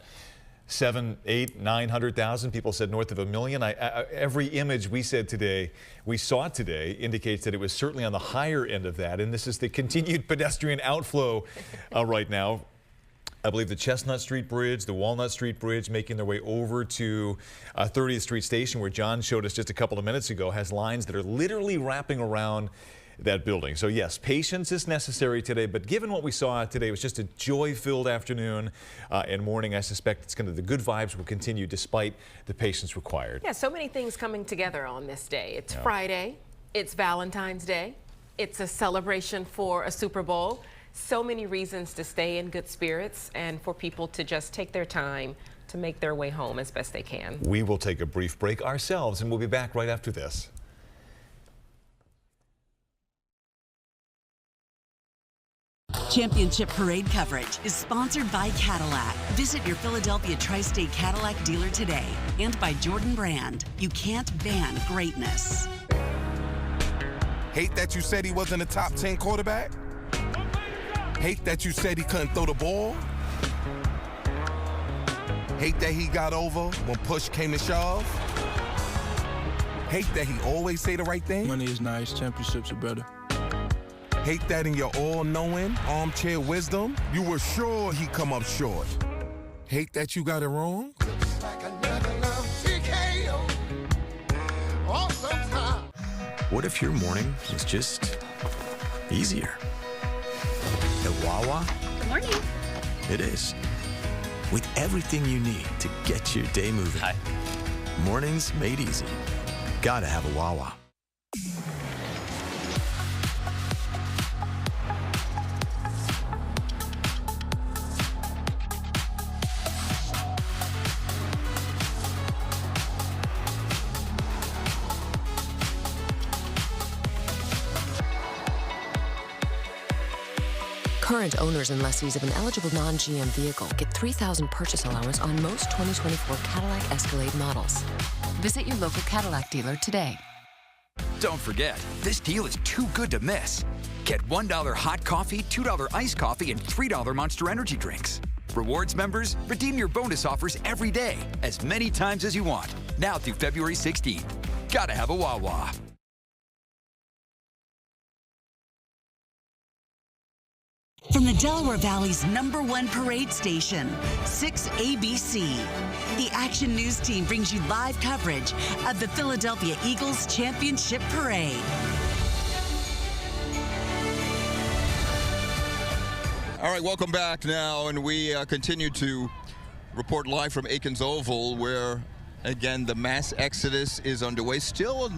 700,000, 800,000, 900,000. People said north of 1 million. Every image we saw today indicates that it was certainly on the higher end of that, and this is the continued pedestrian outflow right now. I believe the Chestnut Street Bridge, the Walnut Street Bridge, making their way over to 30th Street Station, where John showed us just a couple of minutes ago, has lines that are literally wrapping around that building. So yes, patience is necessary today, but given what we saw today, it was just a joy-filled afternoon and morning. I suspect the good vibes will continue despite the patience required. Yeah, so many things coming together on this day. It's Friday, it's Valentine's Day, it's a celebration for a Super Bowl. So many reasons to stay in good spirits and for people to just take their time to make their way home as best they can. We will take a brief break ourselves, and we'll be back right after this. Championship Parade coverage is sponsored by Cadillac. Visit your Philadelphia Tri-State Cadillac dealer today, and by Jordan Brand. You can't ban greatness. Hate that you said he wasn't a top 10 quarterback? Hate that you said he couldn't throw the ball? Hate that he got over when push came to shove? Hate that he always say the right thing? Money is nice, championships are better. Hate that in your all-knowing, armchair wisdom, you were sure he'd come up short. Hate that you got it wrong? What if your morning was just easier? At Wawa, Good morning. it is. With everything you need to get your day moving. Mornings made easy. Gotta have a Wawa. Current owners and lessees of an eligible non-GM vehicle get $3,000 purchase allowance on most 2024 Cadillac Escalade models. Visit your local Cadillac dealer today. Don't forget, this deal is too good to miss. Get $1 hot coffee, $2 iced coffee, and $3 Monster Energy drinks. Rewards members, redeem your bonus offers every day, as many times as you want, now through February 16th. Gotta have a Wawa. From the Delaware Valley's #1 parade station, 6ABC, the Action News team brings you live coverage of the Philadelphia Eagles Championship Parade. All right, welcome back now, and we continue to report live from Aikens Oval, where, again, the mass exodus is underway. Still a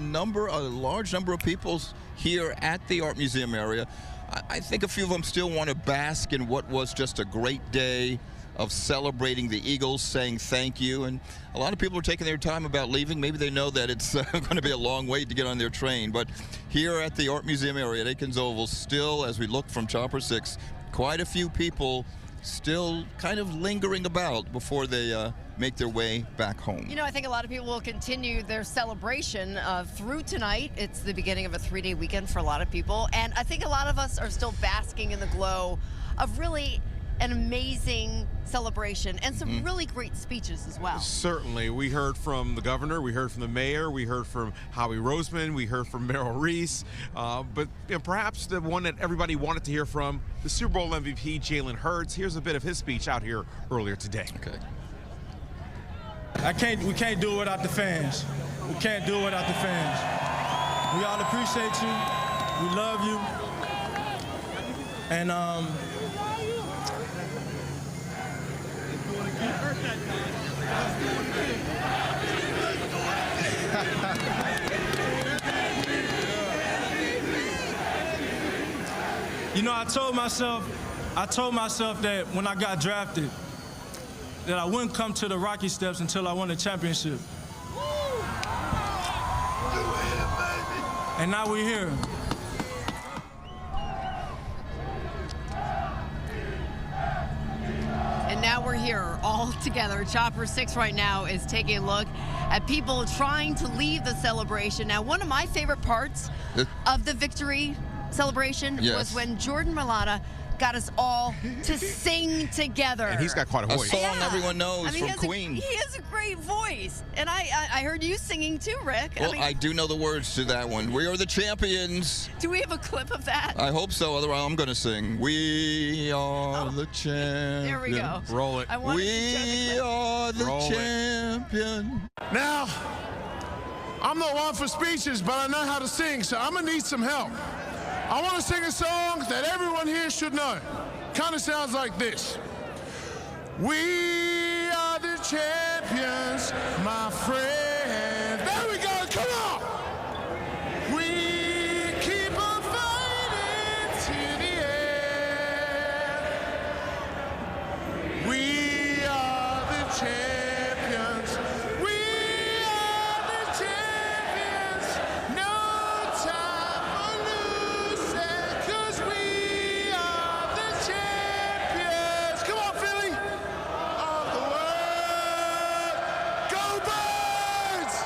large number of people here at the Art Museum area. I think a few of them still want to bask in what was just a great day of celebrating the Eagles, saying thank you. And a lot of people are taking their time about leaving. Maybe they know that it's going to be a long wait to get on their train. But here at the Art Museum area at Aikens Oval, still, as we look from Chopper 6, quite a few people still kind of lingering about before they make their way back home. You know, I think a lot of people will continue their celebration through tonight. It's the beginning of a 3-day weekend for a lot of people. And I think a lot of us are still basking in the glow of really an amazing celebration and some really great speeches as well. Certainly. We heard from the governor, we heard from the mayor, we heard from Howie Roseman, we heard from Merrill Reese, but perhaps the one that everybody wanted to hear from, the Super Bowl MVP, Jalen Hurts. Here's a bit of his speech out here earlier today. Okay. We can't do it without the fans. We can't do it without the fans. We all appreciate you. We love you. And you know, I told myself that when I got drafted, that I wouldn't come to the Rocky Steps until I won the championship. And now we're here. And now we're here all together. Chopper 6 right now is taking a look at people trying to leave the celebration. Now, one of my favorite parts of the victory celebration was when Jordan Mailata got us all to sing together. And he's got quite a voice. A song everyone knows from Queen. He has a great voice. And I heard you singing too, Rick. Well, I do know the words to that one. We are the champions. Do we have a clip of that? I hope so, otherwise I'm going to sing. We are the champions. There we go. Roll it. We are the champions. Now, I'm not one for speeches, but I know how to sing, so I'm going to need some help. I want to sing a song that everyone here should know. Kind of sounds like this. We are the champions, my friend. There we go, come on. We keep on fighting to the end. We are the champions. We are the champions. No time for losing, 'cause we are the champions. Come on, Philly. Of the world. Go Birds!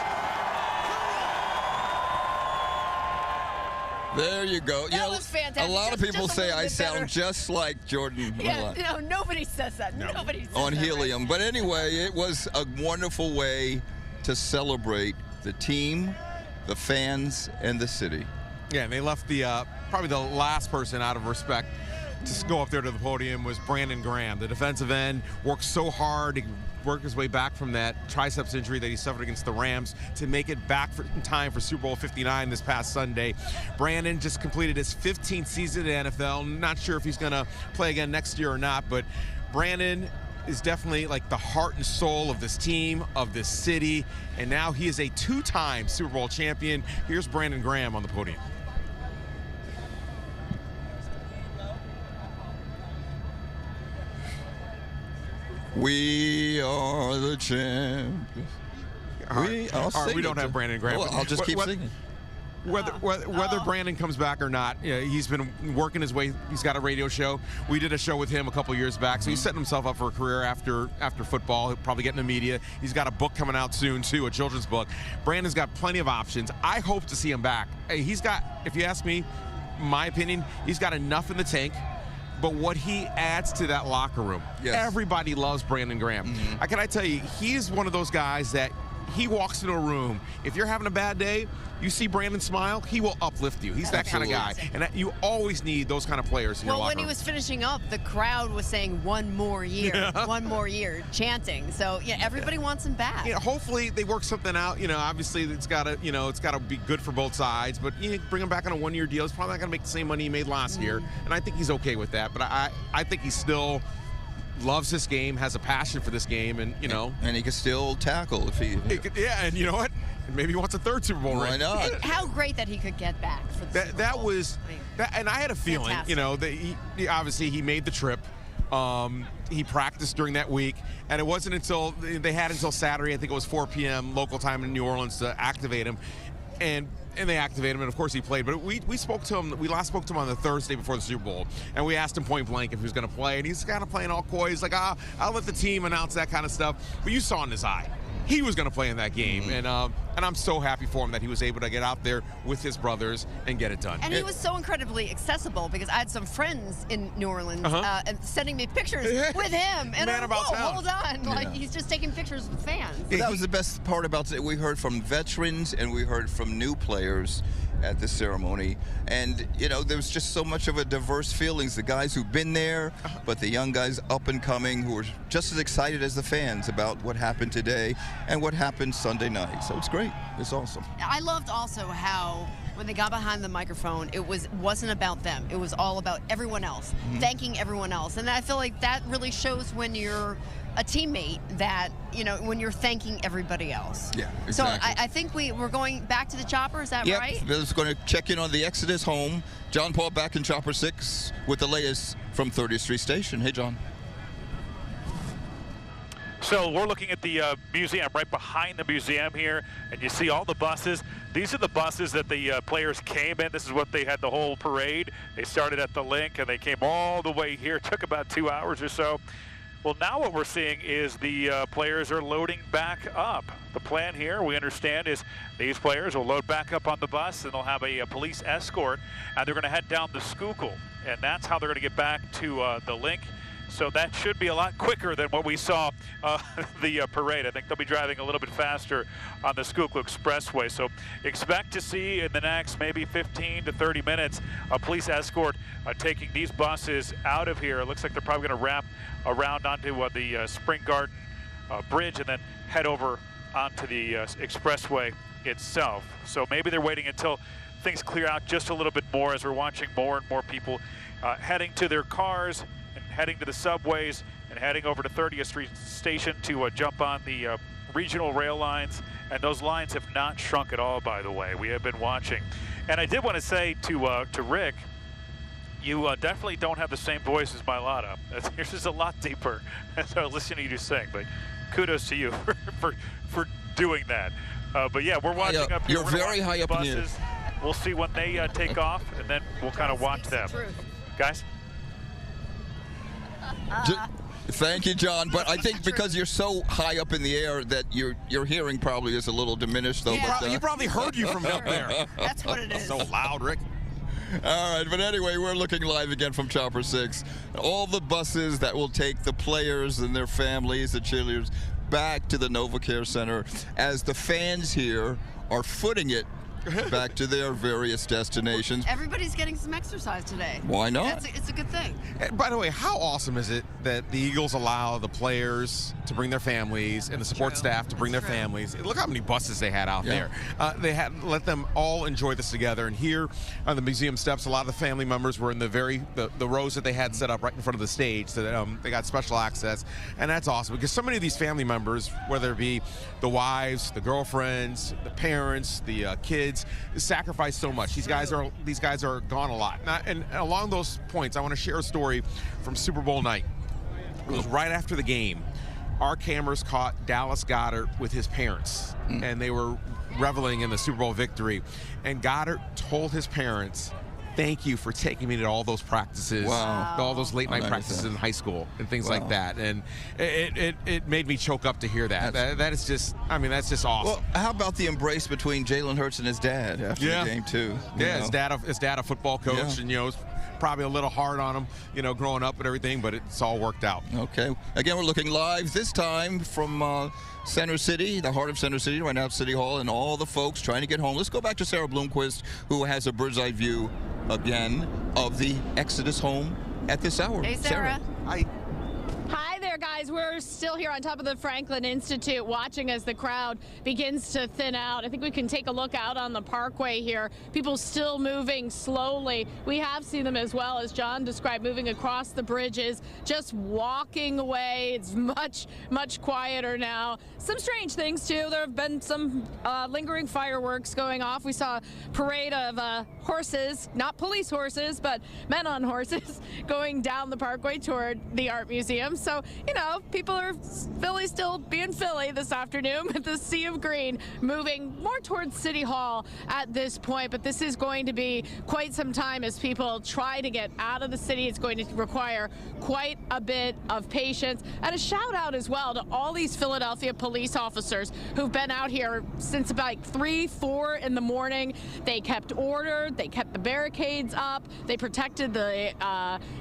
There you go. That was fantastic. A lot of people Just a say little I bit sound better. just like Jordan Yeah, Mailata. no, nobody says that. Nobody says On that. helium. But anyway, it was a wonderful way to celebrate the team, the fans, and the city. Yeah, and they left the probably the last person out of respect to go up there to the podium was Brandon Graham, the defensive end. Worked so hard to work his way back from that triceps injury that he suffered against the Rams to make it back in time for Super Bowl 59 this past Sunday. Brandon just completed his 15th season in the NFL. Not sure if he's going to play again next year or not, but Brandon is definitely like the heart and soul of this team, of this city, and now he is a 2-time Super Bowl champion. Here's Brandon Graham on the podium. We are the champions. We don't have Brandon Graham. Well, I'll just keep singing. Whether Brandon comes back or not, he's been working his way. He's got a radio show. We did a show with him a couple years back, so he's setting himself up for a career after football. He'll probably get in the media. He's got a book coming out soon too, a children's book. Brandon's got plenty of options. I hope to see him back. He's got, if you ask me, my opinion, he's got enough in the tank. But what he adds to that locker room, everybody loves Brandon Graham. Can I tell you, he's one of those guys that he walks into a room. If you're having a bad day, you see Brandon smile, he will uplift you. He's that kind of guy. And you always need those kind of players in your locker room. Well, when he was finishing up, the crowd was saying 1 more year, 1 more year, chanting. So, everybody wants him back. Hopefully they work something out. Obviously it's got to be good for both sides. But bring him back on a 1-year deal. He's probably not going to make the same money he made last year. And I think he's okay with that. But I think he still loves this game, has a passion for this game, and and he can still tackle if he could, and you know what? Maybe he wants a 3rd Super Bowl ring. Why not? And how great that he could get back for the Super Bowl. And I had a feeling, that he obviously he made the trip. He practiced during that week, and it wasn't until they had until Saturday, I think it was 4 p.m. local time in New Orleans, to activate him, and they activated him, and of course he played. But we spoke to him. We last spoke to him on the Thursday before the Super Bowl, and we asked him point blank if he was going to play, and he's kind of playing all coy. He's like, I'll let the team announce that kind of stuff. But you saw in his eye, he was going to play in that game, and I'm so happy for him that he was able to get out there with his brothers and get it done. And he was so incredibly accessible, because I had some friends in New Orleans and sending me pictures with him. And Man about town. Hold on. Like, he's just taking pictures with fans. That was the best part about it. We heard from veterans and we heard from new players at the ceremony, and there was just so much of a diverse feelings. The guys who've been there, but the young guys up and coming who were just as excited as the fans about what happened today and what happened Sunday night. So it's great. It's awesome. I loved also how when they got behind the microphone, it wasn't about them. It was all about everyone else, thanking everyone else. And I feel like that really shows when you're a teammate, that when you're thanking everybody else. Yeah, exactly. So I think we're going back to the chopper. Is that right? We're just going to check in on the Exodus home. John Paul back in Chopper 6 with the latest from 30th Street Station. Hey, John. So we're looking at the museum, right behind the museum here, and you see all the buses. These are the buses that the players came in. This is what they had the whole parade. They started at the Link, and they came all the way here. It took about 2 hours or so. Well, now what we're seeing is the players are loading back up. The plan here, we understand, is these players will load back up on the bus, and they'll have a police escort, and they're going to head down the Schuylkill, and that's how they're going to get back to the Link. So that should be a lot quicker than what we saw the parade. I think they'll be driving a little bit faster on the Schuylkill Expressway. So expect to see in the next maybe 15 to 30 minutes a police escort taking these buses out of here. It looks like they're probably going to wrap around onto the Spring Garden Bridge and then head over onto the expressway itself. So maybe they're waiting until things clear out just a little bit more, as we're watching more and more people heading to their cars and heading to the subways and heading over to 30th Street Station to jump on the regional rail lines. And those lines have not shrunk at all, by the way. We have been watching. And I did want to say to Rick, you definitely don't have the same voice as Mailata. Yours is a lot deeper as I was listening to you sing, but kudos to you for doing that. But yeah, we're watching up here. You're very high up in the air. We'll see when they take off, and then we'll kind of watch them. Guys? Thank you, John. But I think because you're so high up in the air that your hearing probably is a little diminished, though. Yeah. He probably heard you from up there. That's what it is. So loud, Rick. All right, but anyway, we're looking live again from Chopper 6. All the buses that will take the players and their families, the cheerleaders, back to the NovaCare Center as the fans here are footing it back to their various destinations. Everybody's getting some exercise today. Why not? It's a good thing. And by the way, how awesome is it that the Eagles allow the players to bring their families and the support staff to bring their families? Look how many buses they had out there. They had let them all enjoy this together. And here on the museum steps, a lot of the family members were in the rows that they had set up right in front of the stage, so that they got special access. And that's awesome, because so many of these family members, whether it be the wives, the girlfriends, the parents, the kids, sacrifice so much. These guys are gone a lot. And along those points, I want to share a story from Super Bowl night. It was right after the game. Our cameras caught Dallas Goedert with his parents, and they were reveling in the Super Bowl victory. And Goddard told his parents, thank you for taking me to all those practices, all those late night practices in high school and things like that. And it made me choke up to hear that. That is just, I mean, that's just awesome. Well, how about the embrace between Jalen Hurts and his dad after the game too? His dad a football coach, and it's probably a little hard on him, growing up and everything, but it's all worked out. Okay. Again, we're looking live this time from Center City, the heart of Center City, right now at City Hall, and all the folks trying to get home. Let's go back to Sarah Bloomquist, who has a bird's eye view again of the Exodus home at this hour. Hey, Sarah. Hi. Hi there, guys. We're still here on top of the Franklin Institute watching as the crowd begins to thin out. I think we can take a look out on the parkway here. People still moving slowly. We have seen them, as well as John described, moving across the bridges, just walking away. It's much, much quieter now. Some strange things, too. There have been some lingering fireworks going off. We saw a parade of horses, not police horses, but men on horses, going down the parkway toward the art museum. So, people are still being Philly this afternoon with the sea of green moving more towards City Hall at this point. But this is going to be quite some time as people try to get out of the city. It's going to require quite a bit of patience. And a shout out as well to all these Philadelphia police officers who've been out here since about 3, 4 in the morning. They kept order. They kept the barricades up. They protected the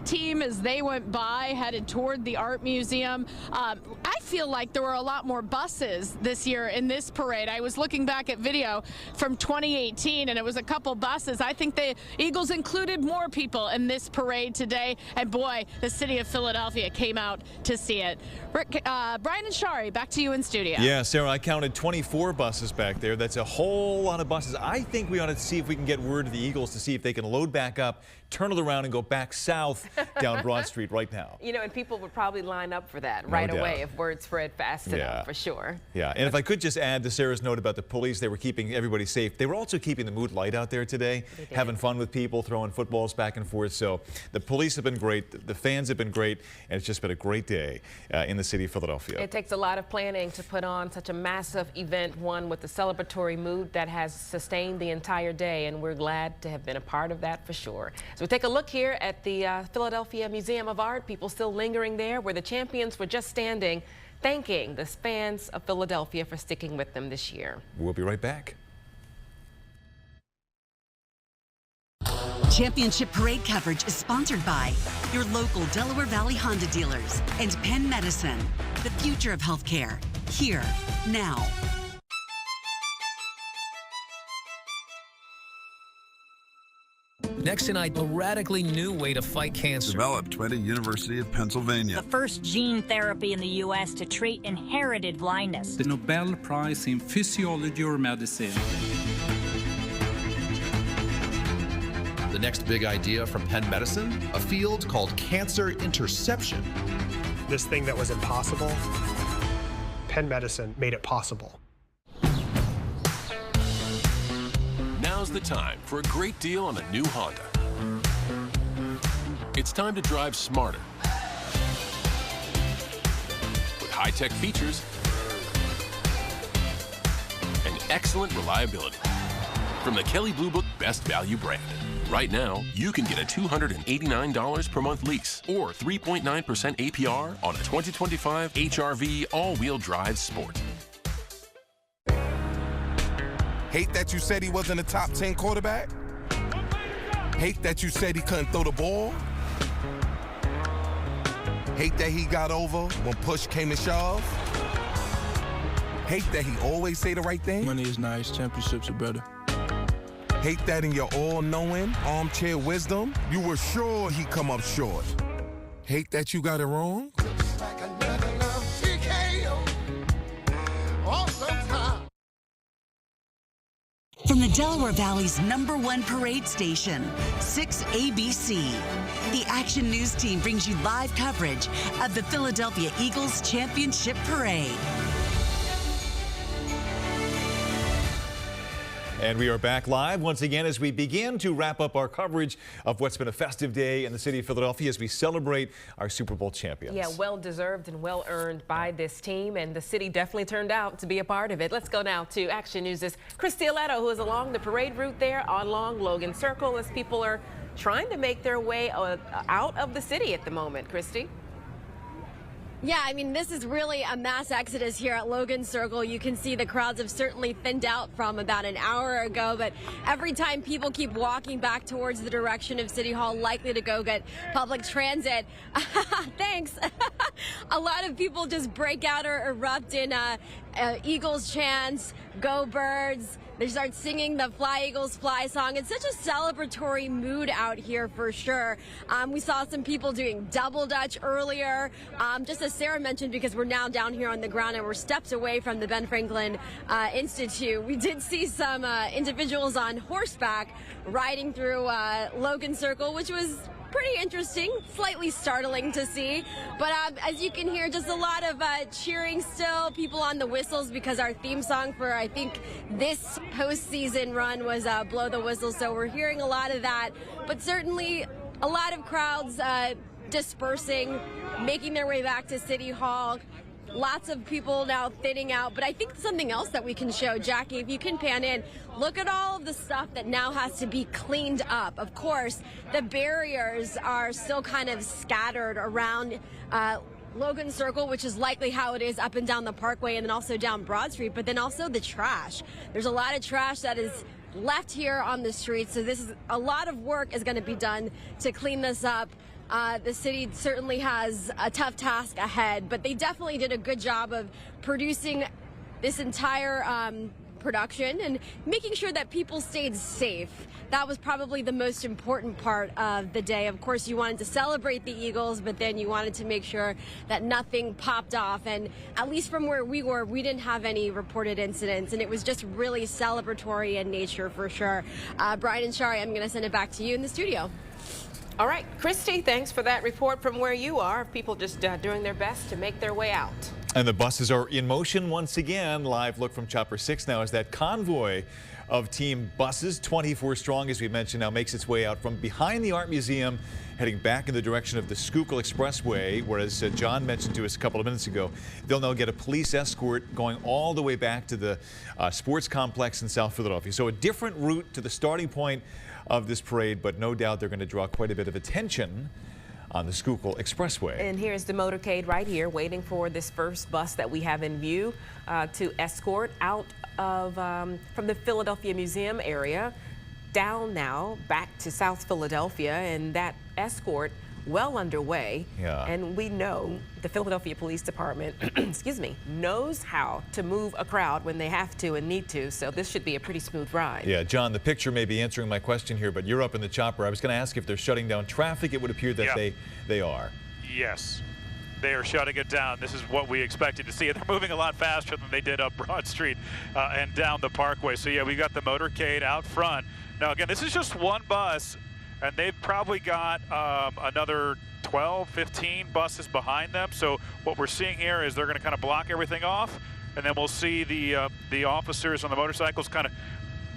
team as they went by, headed toward the art museum. I feel like there were a lot more buses this year in this parade. I was looking back at video from 2018, and it was a couple buses. I think the Eagles included more people in this parade today, and boy, the city of Philadelphia came out to see it. Rick, Brian and Shari, back to you in studio. Yeah, Sarah, I counted 24 buses back there. That's a whole lot of buses. I think we ought to see if we can get word to the Eagles to see if they can load back up, turn it around, and go back south down Broad Street right now. And people would probably line up for that right away if word spread fast enough, for sure. Yeah, and if I could just add to Sarah's note about the police, they were keeping everybody safe. They were also keeping the mood light out there today, having fun with people, throwing footballs back and forth. So the police have been great, the fans have been great, and it's just been a great day in the city of Philadelphia. It takes a lot of planning to put on such a massive event, one with the celebratory mood that has sustained the entire day, and we're glad to have been a part of that for sure. So we take a look here at the Philadelphia Museum of Art. People still lingering there where the champions were just standing, thanking the fans of Philadelphia for sticking with them this year. We'll be right back. Championship Parade coverage is sponsored by your local Delaware Valley Honda dealers and Penn Medicine. The future of healthcare, here, now. Next tonight, a radically new way to fight cancer. Developed by the University of Pennsylvania. The first gene therapy in the U.S. to treat inherited blindness. The Nobel Prize in Physiology or Medicine. The next big idea from Penn Medicine, a field called cancer interception. This thing that was impossible, Penn Medicine made it possible. Now's the time for a great deal on a new Honda. It's time to drive smarter with high-tech features and excellent reliability from the Kelley Blue Book Best Value brand. Right now, you can get a $289 per month lease or 3.9% APR on a 2025 HR-V all-wheel drive Sport. Hate that you said he wasn't a top 10 quarterback? Hate that you said he couldn't throw the ball? Hate that he got over when push came to shove? Hate that he always say the right thing? Money is nice, championships are better. Hate that in your all-knowing, armchair wisdom, you were sure he'd come up short. Hate that you got it wrong? From the Delaware Valley's #1 parade station, 6ABC, the Action News Team brings you live coverage of the Philadelphia Eagles Championship Parade. And we are back live once again as we begin to wrap up our coverage of what's been a festive day in the city of Philadelphia as we celebrate our Super Bowl champions. Yeah, well-deserved and well-earned by this team, and the city definitely turned out to be a part of it. Let's go now to Action News' Christy Aletto, who is along the parade route there along Logan Circle as people are trying to make their way out of the city at the moment. Christy? Yeah, I mean, this is really a mass exodus here at Logan Circle. You can see the crowds have certainly thinned out from about an hour ago, but every time people keep walking back towards the direction of City Hall, likely to go get public transit, thanks, a lot of people just break out or erupt in Eagles chants, go Birds. They start singing the Fly Eagles Fly song. It's such a celebratory mood out here for sure. We saw some people doing double dutch earlier, just as Sarah mentioned, because we're now down here on the ground and we're steps away from the Ben Franklin Institute. We did see some individuals on horseback riding through Logan Circle, which was pretty interesting, slightly startling to see. But as you can hear, just a lot of cheering still, people on the whistles, because our theme song for, I think, this postseason run was Blow the Whistle. So we're hearing a lot of that, but certainly a lot of crowds dispersing, making their way back to City Hall. Lots of people now thinning out, but I think something else that we can show, Jackie, if you can pan in, look at all of the stuff that now has to be cleaned up. Of course, the barriers are still kind of scattered around Logan Circle, which is likely how it is up and down the Parkway and then also down Broad Street, but then also the trash. There's a lot of trash that is left here on the street, so this is a lot of work is going to be done to clean this up. The city certainly has a tough task ahead, but they definitely did a good job of producing this entire production and making sure that people stayed safe. That was probably the most important part of the day. Of course, you wanted to celebrate the Eagles, but then you wanted to make sure that nothing popped off. And at least from where we were, we didn't have any reported incidents, and it was just really celebratory in nature for sure. Brian and Shari, I'm going to send it back to you in the studio. All right, Christy, thanks for that report from where you are. People just doing their best to make their way out. And the buses are in motion once again. Live look from Chopper 6 now as that convoy of team buses, 24 strong, as we mentioned, now makes its way out from behind the Art Museum, heading back in the direction of the Schuylkill Expressway, whereas John mentioned to us a couple of minutes ago, they'll now get a police escort going all the way back to the sports complex in South Philadelphia. So a different route to the starting point of this parade, but no doubt they're going to draw quite a bit of attention on the Schuylkill Expressway. And here's the motorcade right here, waiting for this first bus that we have in view to escort out of from the Philadelphia Museum area down now back to South Philadelphia, and that escort well underway. Yeah. And we know the Philadelphia Police Department, excuse me, knows how to move a crowd when they have to and need to. So this should be a pretty smooth ride. Yeah, John, the picture may be answering my question here, but you're up in the chopper. I was going to ask if they're shutting down traffic. It would appear that they are. Yes. They are shutting it down. This is what we expected to see. They're moving a lot faster than they did up Broad Street and down the Parkway. So, yeah, we got the motorcade out front. Now, again, this is just one bus, and they've probably got another 12, 15 buses behind them. So what we're seeing here is they're going to kind of block everything off, and then we'll see the officers on the motorcycles kind of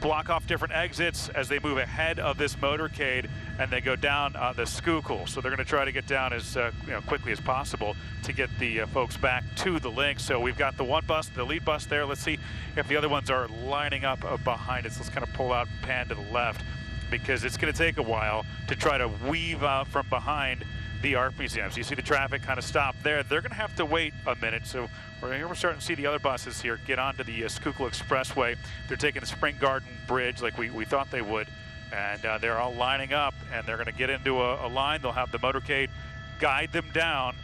block off different exits as they move ahead of this motorcade and they go down the Schuylkill. So they're going to try to get down as quickly as possible to get the folks back to the link. So we've got the one bus, the lead bus there. Let's see if the other ones are lining up behind us. Let's kind of pull out and pan to the left, because it's going to take a while to try to weave out from behind the Art Museum. So you see the traffic kind of stop there. They're going to have to wait a minute. So we're starting to see the other buses here get onto the Schuylkill Expressway. They're taking the Spring Garden Bridge like we thought they would. And they're all lining up, and they're going to get into a line. They'll have the motorcade guide them down,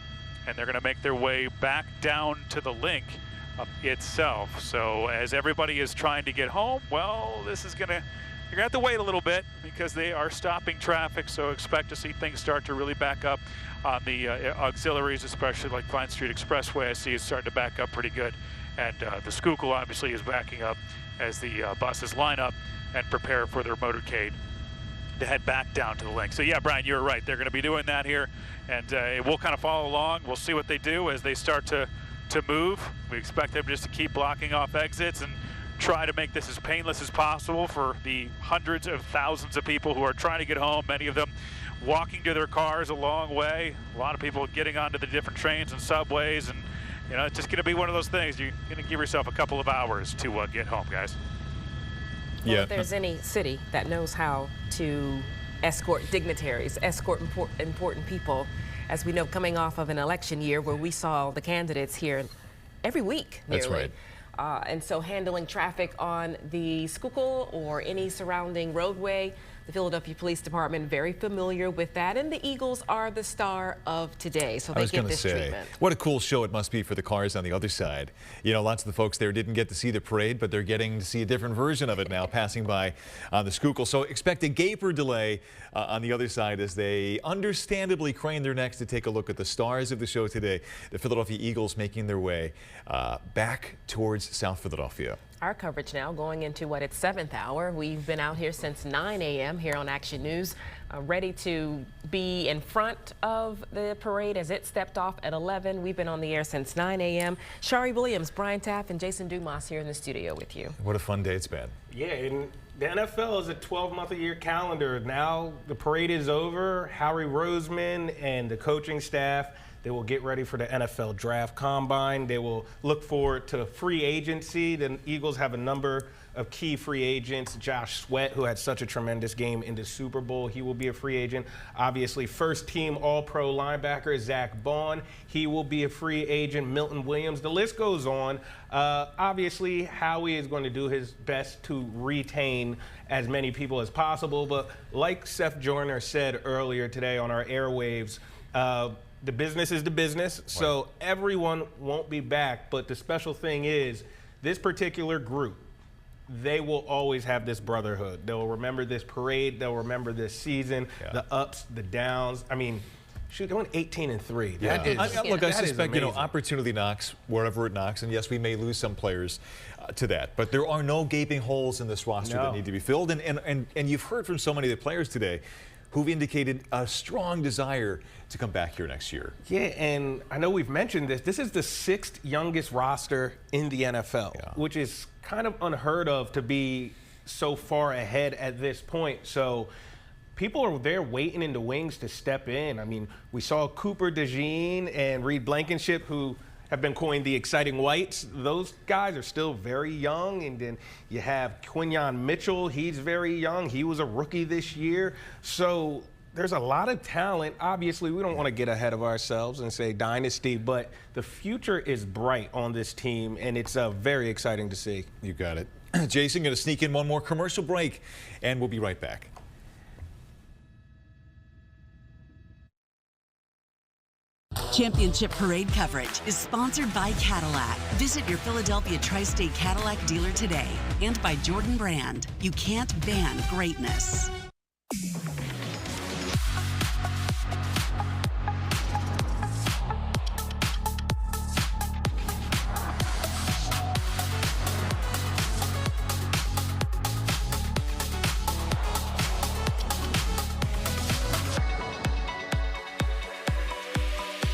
and they're going to make their way back down to the link itself. So as everybody is trying to get home, well, this is going to you're going to have to wait a little bit because they are stopping traffic, so expect to see things start to really back up on the auxiliaries, especially like Vine Street Expressway. I see it's starting to back up pretty good. And the Schuylkill obviously is backing up as the buses line up and prepare for their motorcade to head back down to the link. So yeah, Brian, you're right. They're going to be doing that here, and we'll kind of follow along. We'll see what they do as they start to move. We expect them just to keep blocking off exits, and try to make this as painless as possible for the hundreds of thousands of people who are trying to get home, many of them walking to their cars a long way, a lot of people getting onto the different trains and subways, and it's just going to be one of those things. You're going to give yourself a couple of hours to get home, guys. Well, if there's any city that knows how to escort dignitaries, escort important people, as we know, coming off of an election year where we saw the candidates here every week, nearly. That's right. And so handling traffic on the Schuylkill or any surrounding roadway, the Philadelphia Police Department very familiar with that, and the Eagles are the star of today, so they get this treatment. What a cool show it must be for the cars on the other side. Lots of the folks there didn't get to see the parade, but they're getting to see a different version of it now, passing by on the Schuylkill. So expect a gaper delay on the other side as they understandably crane their necks to take a look at the stars of the show today, the Philadelphia Eagles making their way back towards South Philadelphia. Our coverage now going into its 7th hour. We've been out here since 9 a.m. here on Action News, ready to be in front of the parade as it stepped off at 11. We've been on the air since 9 a.m. Shari Williams, Brian Taff, and Jason Dumas here in the studio with you. What a fun day it's been. Yeah, and the NFL is a 12-month-a-year calendar. Now the parade is over. Howie Roseman and the coaching staff, they will get ready for the NFL Draft Combine. They will look forward to free agency. The Eagles have a number of key free agents. Josh Sweat, who had such a tremendous game in the Super Bowl, he will be a free agent. Obviously, first-team All-Pro linebacker Zach Bond, he will be a free agent. Milton Williams, the list goes on. Obviously, Howie is going to do his best to retain as many people as possible. But like Seth Joiner said earlier today on our airwaves, the business is the business, so everyone won't be back. But the special thing is, this particular group, they will always have this brotherhood. They'll remember this parade. They'll remember this season, the ups, the downs. I mean, shoot, they went 18-3. Look, I suspect, opportunity knocks wherever it knocks, and yes, we may lose some players to that, but there are no gaping holes in this roster that need to be filled. And you've heard from so many of the players today who've indicated a strong desire to come back here next year. Yeah, and I know we've mentioned this. This is the 6th youngest roster in the NFL, which is kind of unheard of to be so far ahead at this point. So people are there waiting in the wings to step in. I mean, we saw Cooper DeJean and Reed Blankenship, who have been coined the exciting whites. Those guys are still very young. And then you have Quinyon Mitchell. He's very young. He was a rookie this year. So there's a lot of talent. Obviously, we don't want to get ahead of ourselves and say Dynasty, but the future is bright on this team, and it's very exciting to see. You got it. Jason, going to sneak in one more commercial break, and we'll be right back. Championship Parade coverage is sponsored by Cadillac. Visit your Philadelphia Tri-State Cadillac dealer today. And by Jordan Brand. You can't ban greatness.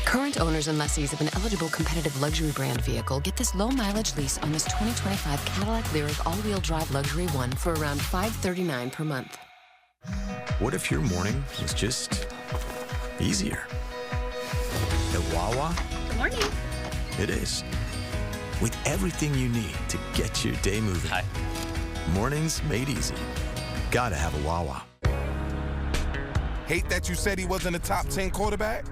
Current owners and lessees of an eligible competitive luxury brand vehicle get this low mileage lease on this 2025 Cadillac Lyriq all-wheel drive Luxury One for around $539 per month. What if your morning was just easier? At Wawa? Good morning. It is. With everything you need to get your day moving. Hi. Mornings made easy. Gotta have a Wawa. Hate that you said he wasn't a top 10 quarterback?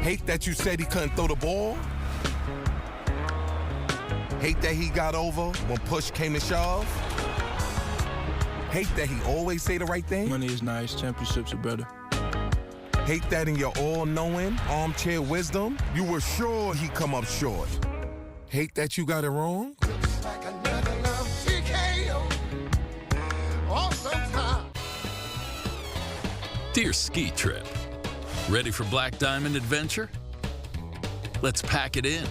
Hate that you said he couldn't throw the ball? Hate that he got over when push came to shove? Hate that he always say the right thing? Money is nice, championships are better. Hate that in your all-knowing, armchair wisdom, you were sure he'd come up short. Hate that you got it wrong? Dear ski trip, ready for Black Diamond adventure? Let's pack it in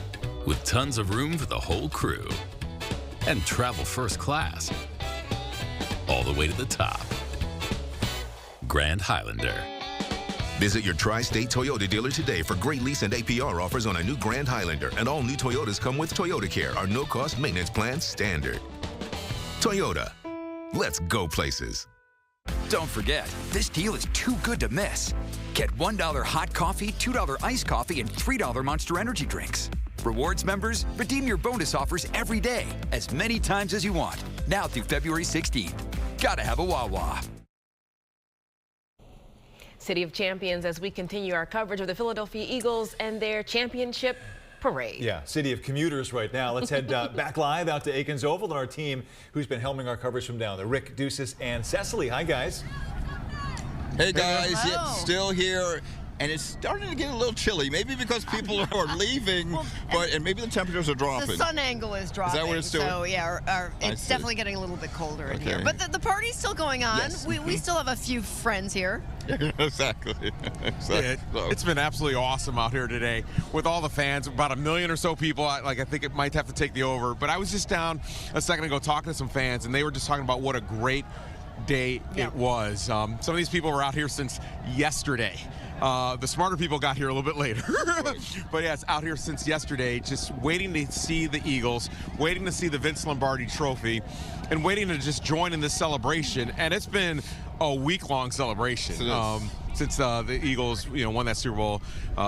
with tons of room for the whole crew and travel first class all the way to the top. Grand Highlander. Visit your Tri-State Toyota dealer today for great lease and APR offers on a new Grand Highlander. And all new Toyotas come with Toyota Care, our no-cost maintenance plan standard. Toyota, let's go places. Don't forget, this deal is too good to miss. Get $1 hot coffee, $2 iced coffee, and $3 Monster Energy drinks. Rewards members, redeem your bonus offers every day, as many times as you want, now through February 16th. Gotta have a Wawa. City of Champions, as we continue our coverage of the Philadelphia Eagles and their championship parade. Yeah, City of Commuters right now. Let's head back live out to Aikens Oval and our team who's been helming our coverage from down there, Rick, Deuces, and Cecily. Hi, guys. Hey, guys. Yep, still here. And it's starting to get a little chilly, maybe because people are leaving, and maybe the temperatures are dropping. The sun angle is dropping. Is that what it's doing? So, yeah, it's definitely getting a little bit colder in here. But the party's still going on. Yes. We still have a few friends here. Exactly. Yeah, it's been absolutely awesome out here today with all the fans, about 1 million or so people. I think it might have to take the over. But I was just down a second ago talking to some fans, and they were just talking about what a great day it was. Some of these people were out here since yesterday. The smarter people got here a little bit later. But yeah, it's out here since yesterday, just waiting to see the Eagles, waiting to see the Vince Lombardi trophy, and waiting to just join in this celebration. And it's been a week-long celebration since the Eagles won that Super Bowl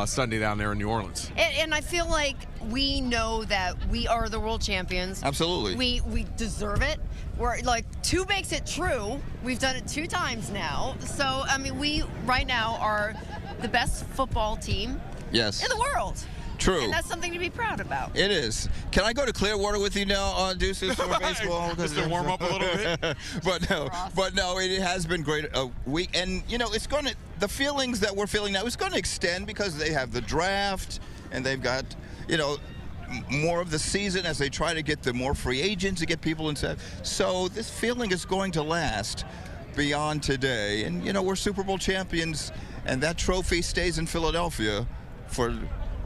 Sunday down there in New Orleans. And I feel like we know that we are the world champions. Absolutely. We deserve it. We're like 2 makes it true. We've done it 2 times now. So, I mean, we right now are the best football team in the world. True. And that's something to be proud about. It is. Can I go to Clearwater with you now, Deuces, for baseball? Just to warm up a little bit. but no, it has been great a week. And, it's going to, the feelings that we're feeling now, it's going to extend because they have the draft and they've got, more of the season as they try to get the more free agents to get people inside. So this feeling is going to last beyond today. And, we're Super Bowl champions, and that trophy stays in Philadelphia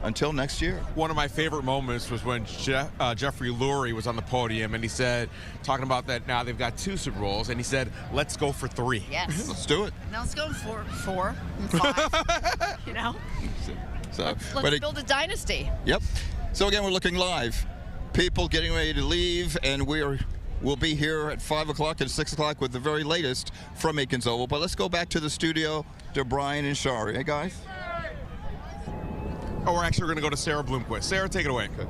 until next year. One of my favorite moments was when Jeffrey Lurie was on the podium, and he said, talking about that now they've got 2 Super Bowls, and he said, let's go for 3. Yes. Let's do it. Now let's go for 4 and 5, So, let's build a dynasty. Yep. So again, we're looking live. People getting ready to leave, and we'll be here at 5 o'clock and 6 o'clock with the very latest from Aikens Oval. But let's go back to the studio to Brian and Shari. Hey, guys? Oh, we're actually going to go to Sarah Bloomquist. Sarah, take it away. Okay.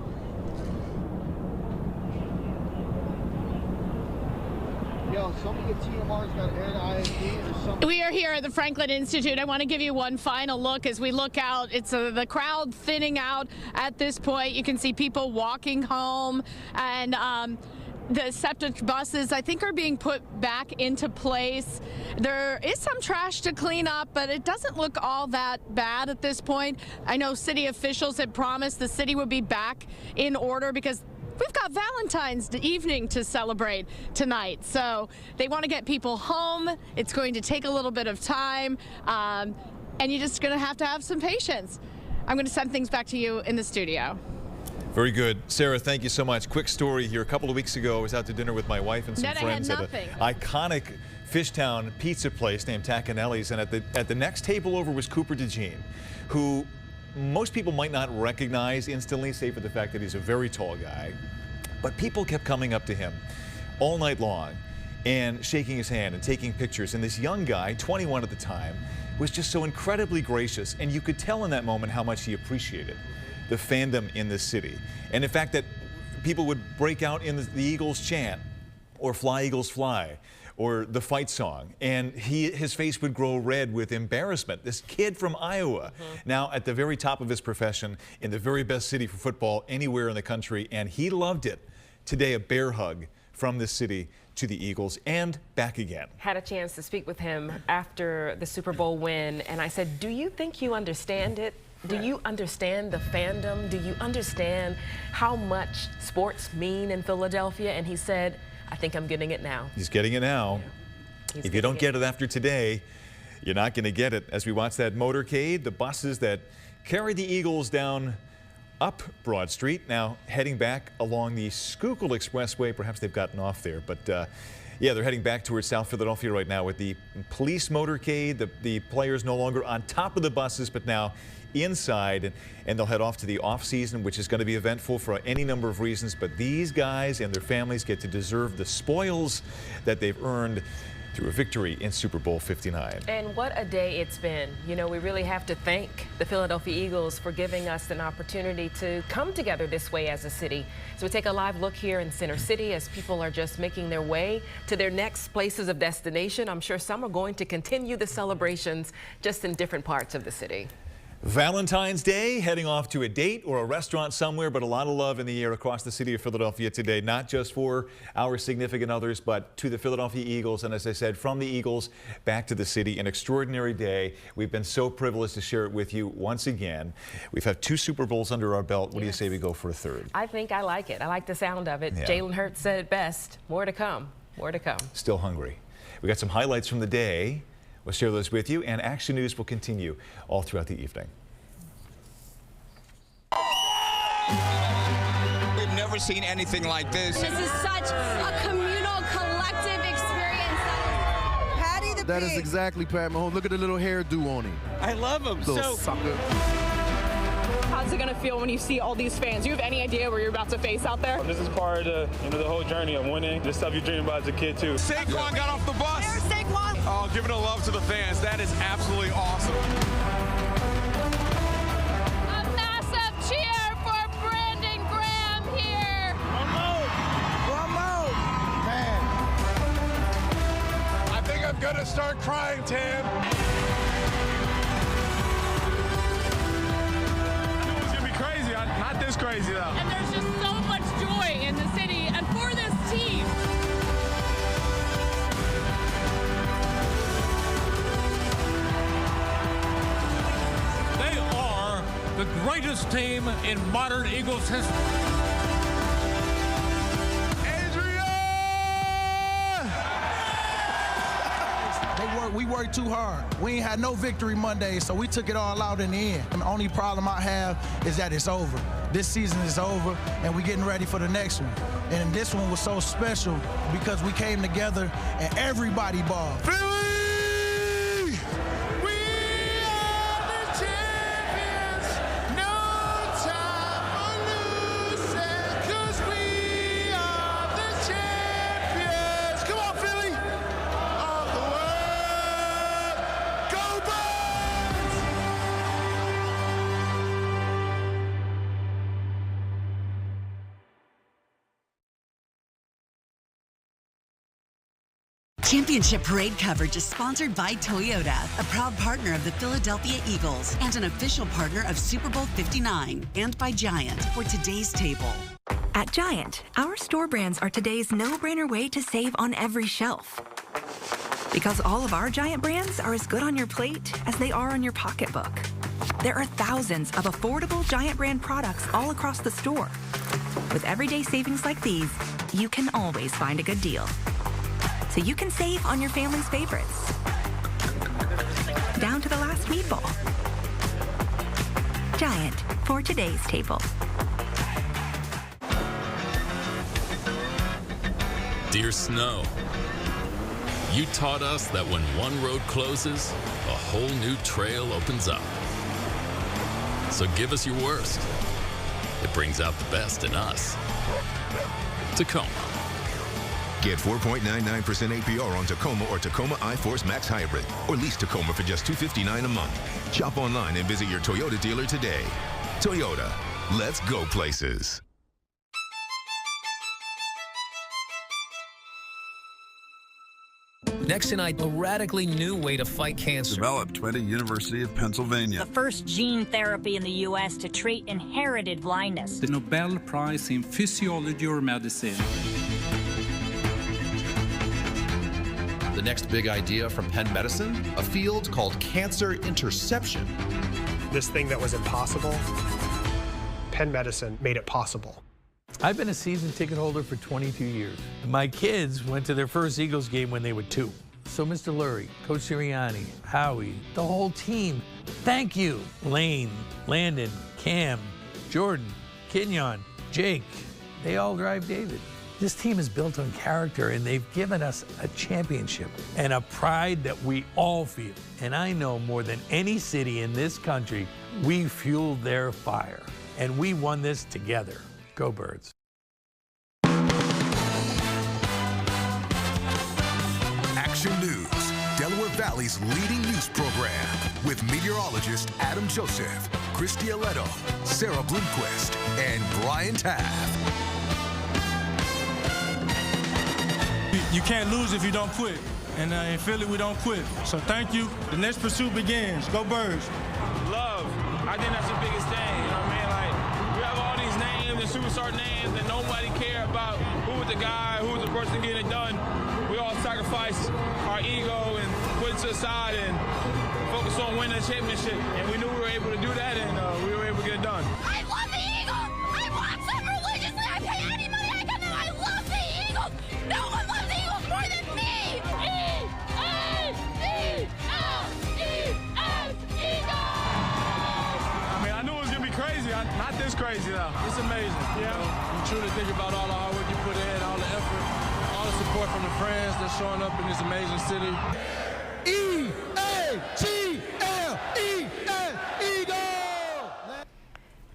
Yo, somebody get TMR's got air to ISD or something. We are here at the Franklin Institute. I want to give you one final look as we look out. It's the crowd thinning out at this point. You can see people walking home, and the septic buses, I think, are being put back into place. There is some trash to clean up, but it doesn't look all that bad at this point. I know city officials had promised the city would be back in order because we've got Valentine's evening to celebrate tonight. So they want to get people home. It's going to take a little bit of time, and you're just going to have some patience. I'm going to send things back to you in the studio. Very good. Sarah, thank you so much. Quick story here. A couple of weeks ago, I was out to dinner with my wife and some friends at an iconic Fishtown pizza place named Tacconelli's, and at the next table over was Cooper DeJean, who most people might not recognize instantly, save for the fact that he's a very tall guy. But people kept coming up to him all night long and shaking his hand and taking pictures. And this young guy, 21 at the time, was just so incredibly gracious. And you could tell in that moment how much he appreciated the fandom in this city. And in fact, that people would break out in the Eagles chant, or Fly Eagles Fly, or the fight song, and his face would grow red with embarrassment. This kid from Iowa, now at the very top of his profession, in the very best city for football anywhere in the country, and he loved it. Today, a bear hug from this city to the Eagles and back again. Had a chance to speak with him after the Super Bowl win, and I said, do you think you understand it? Do you understand the fandom? Do you understand how much sports mean in Philadelphia? And he said, I think I'm getting it now. He's getting it now. Yeah. If you don't get it after today, you're not going to get it. As we watch that motorcade, the buses that carry the Eagles down up Broad Street, now heading back along the Schuylkill Expressway. Perhaps they've gotten off there, but Yeah, they're heading back towards South Philadelphia right now with the police motorcade. The players no longer on top of the buses, but now inside, and they'll head off to the off-season, which is going to be eventful for any number of reasons. But these guys and their families get to deserve the spoils that they've earned through a victory in Super Bowl 59. And what a day it's been. You know, we really have to thank the Philadelphia Eagles for giving us an opportunity to come together this way as a city. So we take a live look here in Center City as people are just making their way to their next places of destination. I'm sure some are going to continue the celebrations just in different parts of the city. Valentine's Day, heading off to a date or a restaurant somewhere, but a lot of love in the air across the city of Philadelphia today, not just for our significant others, but to the Philadelphia Eagles. And as I said, from the Eagles back to the city, an extraordinary day. We've been so privileged to share it with you once again. We've had 2 Super Bowls under our belt. What do you say we go for a third? I think I like it. I like the sound of it. Yeah. Jalen Hurts said it best. More to come. More to come. Still hungry. We got some highlights from the day. We'll share those with you, and Action News will continue all throughout the evening. We've never seen anything like this. This is such a communal, collective experience. Patty the That is exactly Pat Mahomes. Look at the little hairdo on him. I love him. Little sucker. How's it going to feel when you see all these fans? Do you have any idea where you're about to face out there? This is part of the whole journey of winning. This stuff you dream about as a kid, too. Saquon got off the bus. There's Saquon. Oh, giving a love to the fans. That is absolutely awesome. A massive cheer for Brandon Graham here. One more. Man. I think I'm going to start crying, Tim. Crazy, not this crazy though. And there's just so much joy in the city and for this team. They are the greatest team in modern Eagles history. We worked too hard. We ain't had no victory Monday, so we took it all out in the end. And the only problem I have is that it's over. This season is over, and we're getting ready for the next one. And this one was so special because we came together and everybody balled. Philly! We are the champions. No time for losing, 'cause we are the champions. Come on, Philly! Championship Parade coverage is sponsored by Toyota, a proud partner of the Philadelphia Eagles and an official partner of Super Bowl 59, and by Giant for today's table. At Giant, our store brands are today's no-brainer way to save on every shelf. Because all of our Giant brands are as good on your plate as they are on your pocketbook. There are thousands of affordable Giant brand products all across the store. With everyday savings like these, you can always find a good deal. So you can save on your family's favorites. Down to the last meatball. Giant, for today's table. Dear Snow, you taught us that when one road closes, a whole new trail opens up. So give us your worst. It brings out the best in us. Tacoma. Get 4.99% APR on Tacoma or Tacoma iForce Max Hybrid. Or lease Tacoma for just $259 a month. Shop online and visit your Toyota dealer today. Toyota, let's go places. Next tonight, a radically new way to fight cancer. Developed by the University of Pennsylvania. The first gene therapy in the U.S. to treat inherited blindness. The Nobel Prize in Physiology or Medicine. The next big idea from Penn Medicine, a field called cancer interception. This thing that was impossible, Penn Medicine made it possible. I've been a season ticket holder for 22 years. My kids went to their first Eagles game when they were 2. So Mr. Lurie, Coach Sirianni, Howie, the whole team, thank you. Lane, Landon, Cam, Jordan, Kenyon, Jake, they all drive David. This team is built on character, and they've given us a championship and a pride that we all feel. And I know more than any city in this country, we fueled their fire, and we won this together. Go Birds. Action News, Delaware Valley's leading news program, with meteorologist Adam Joseph, Christy Aletto, Sarah Bloomquist, and Brian Taft. You can't lose if you don't quit. And in Philly, we don't quit. So thank you. The next pursuit begins. Go Birds. Love. I think that's the biggest thing. You know what I mean? Like, we have all these names and superstar names, and nobody care about who was the guy, who was the person getting it done. We all sacrifice our ego and put it to the side and focus on winning a championship. And we knew we were able to do that, and we were able to get it done. I love the Eagles. I watch them religiously. I pay any money I can, and I love the Eagles. No one loves the Eagles more than me. E-A-E-L-E-S, Eagles. I mean, I knew it was going to be crazy. Not this crazy, though. It's amazing. Yeah. You truly think about all the hard work you put in, all the effort, all the support from the friends that's showing up in this amazing city. E-A-G-L-E-S, Eagles!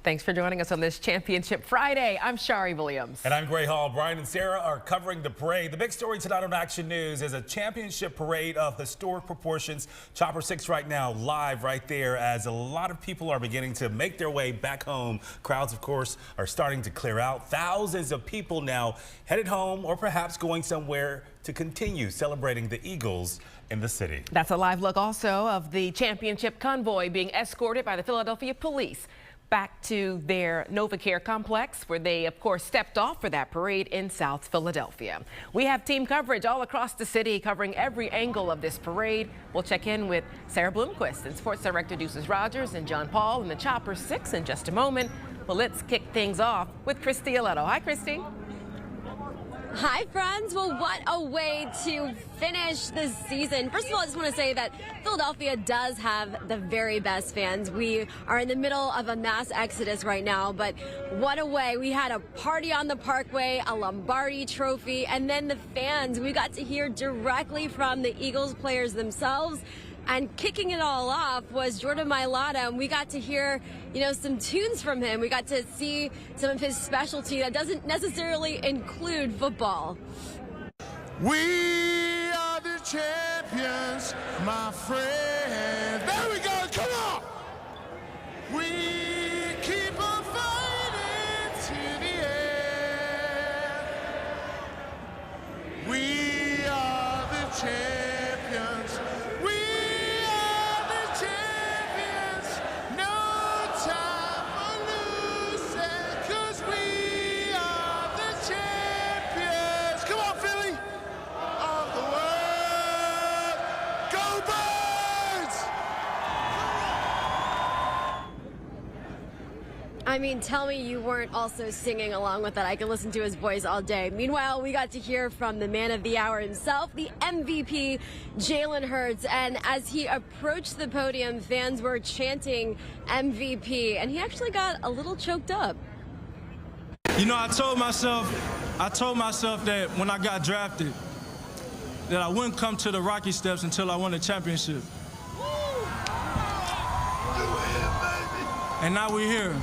Thanks for joining us on this Championship Friday. I'm Shari Williams. And I'm Gray Hall. Brian and Sarah are covering the parade. The big story tonight on Action News is a championship parade of historic proportions. Chopper 6 right now live right there as a lot of people are beginning to make their way back home. Crowds, of course, are starting to clear out. Thousands of people now headed home or perhaps going somewhere to continue celebrating the Eagles in the city. That's a live look also of the championship convoy being escorted by the Philadelphia police back to their NovaCare complex, where they, of course, stepped off for that parade in South Philadelphia. We have team coverage all across the city covering every angle of this parade. We'll check in with Sarah Bloomquist and Sports Director Deuces Rogers and John Paul in the Chopper 6 in just a moment. Well, let's kick things off with Christy Aletto. Hi, Christy. Hi, friends. Well, what a way to finish the season. First of all, I just want to say that Philadelphia does have the very best fans. We are in the middle of a mass exodus right now, but what a way. We had a party on the Parkway, a Lombardi trophy, and then the fans. We got to hear directly from the Eagles players themselves. And kicking it all off was Jordan Mailata, and we got to hear, some tunes from him. We got to see some of his specialty that doesn't necessarily include football. We are the champions, my friends. There we go, come on! We keep on fighting to the end. We are the champions. I mean, tell me you weren't also singing along with that. I could listen to his voice all day. Meanwhile, we got to hear from the man of the hour himself, the MVP, Jalen Hurts. And as he approached the podium, fans were chanting MVP, and he actually got a little choked up. I told myself that when I got drafted, that I wouldn't come to the Rocky Steps until I won a championship. And now we're here.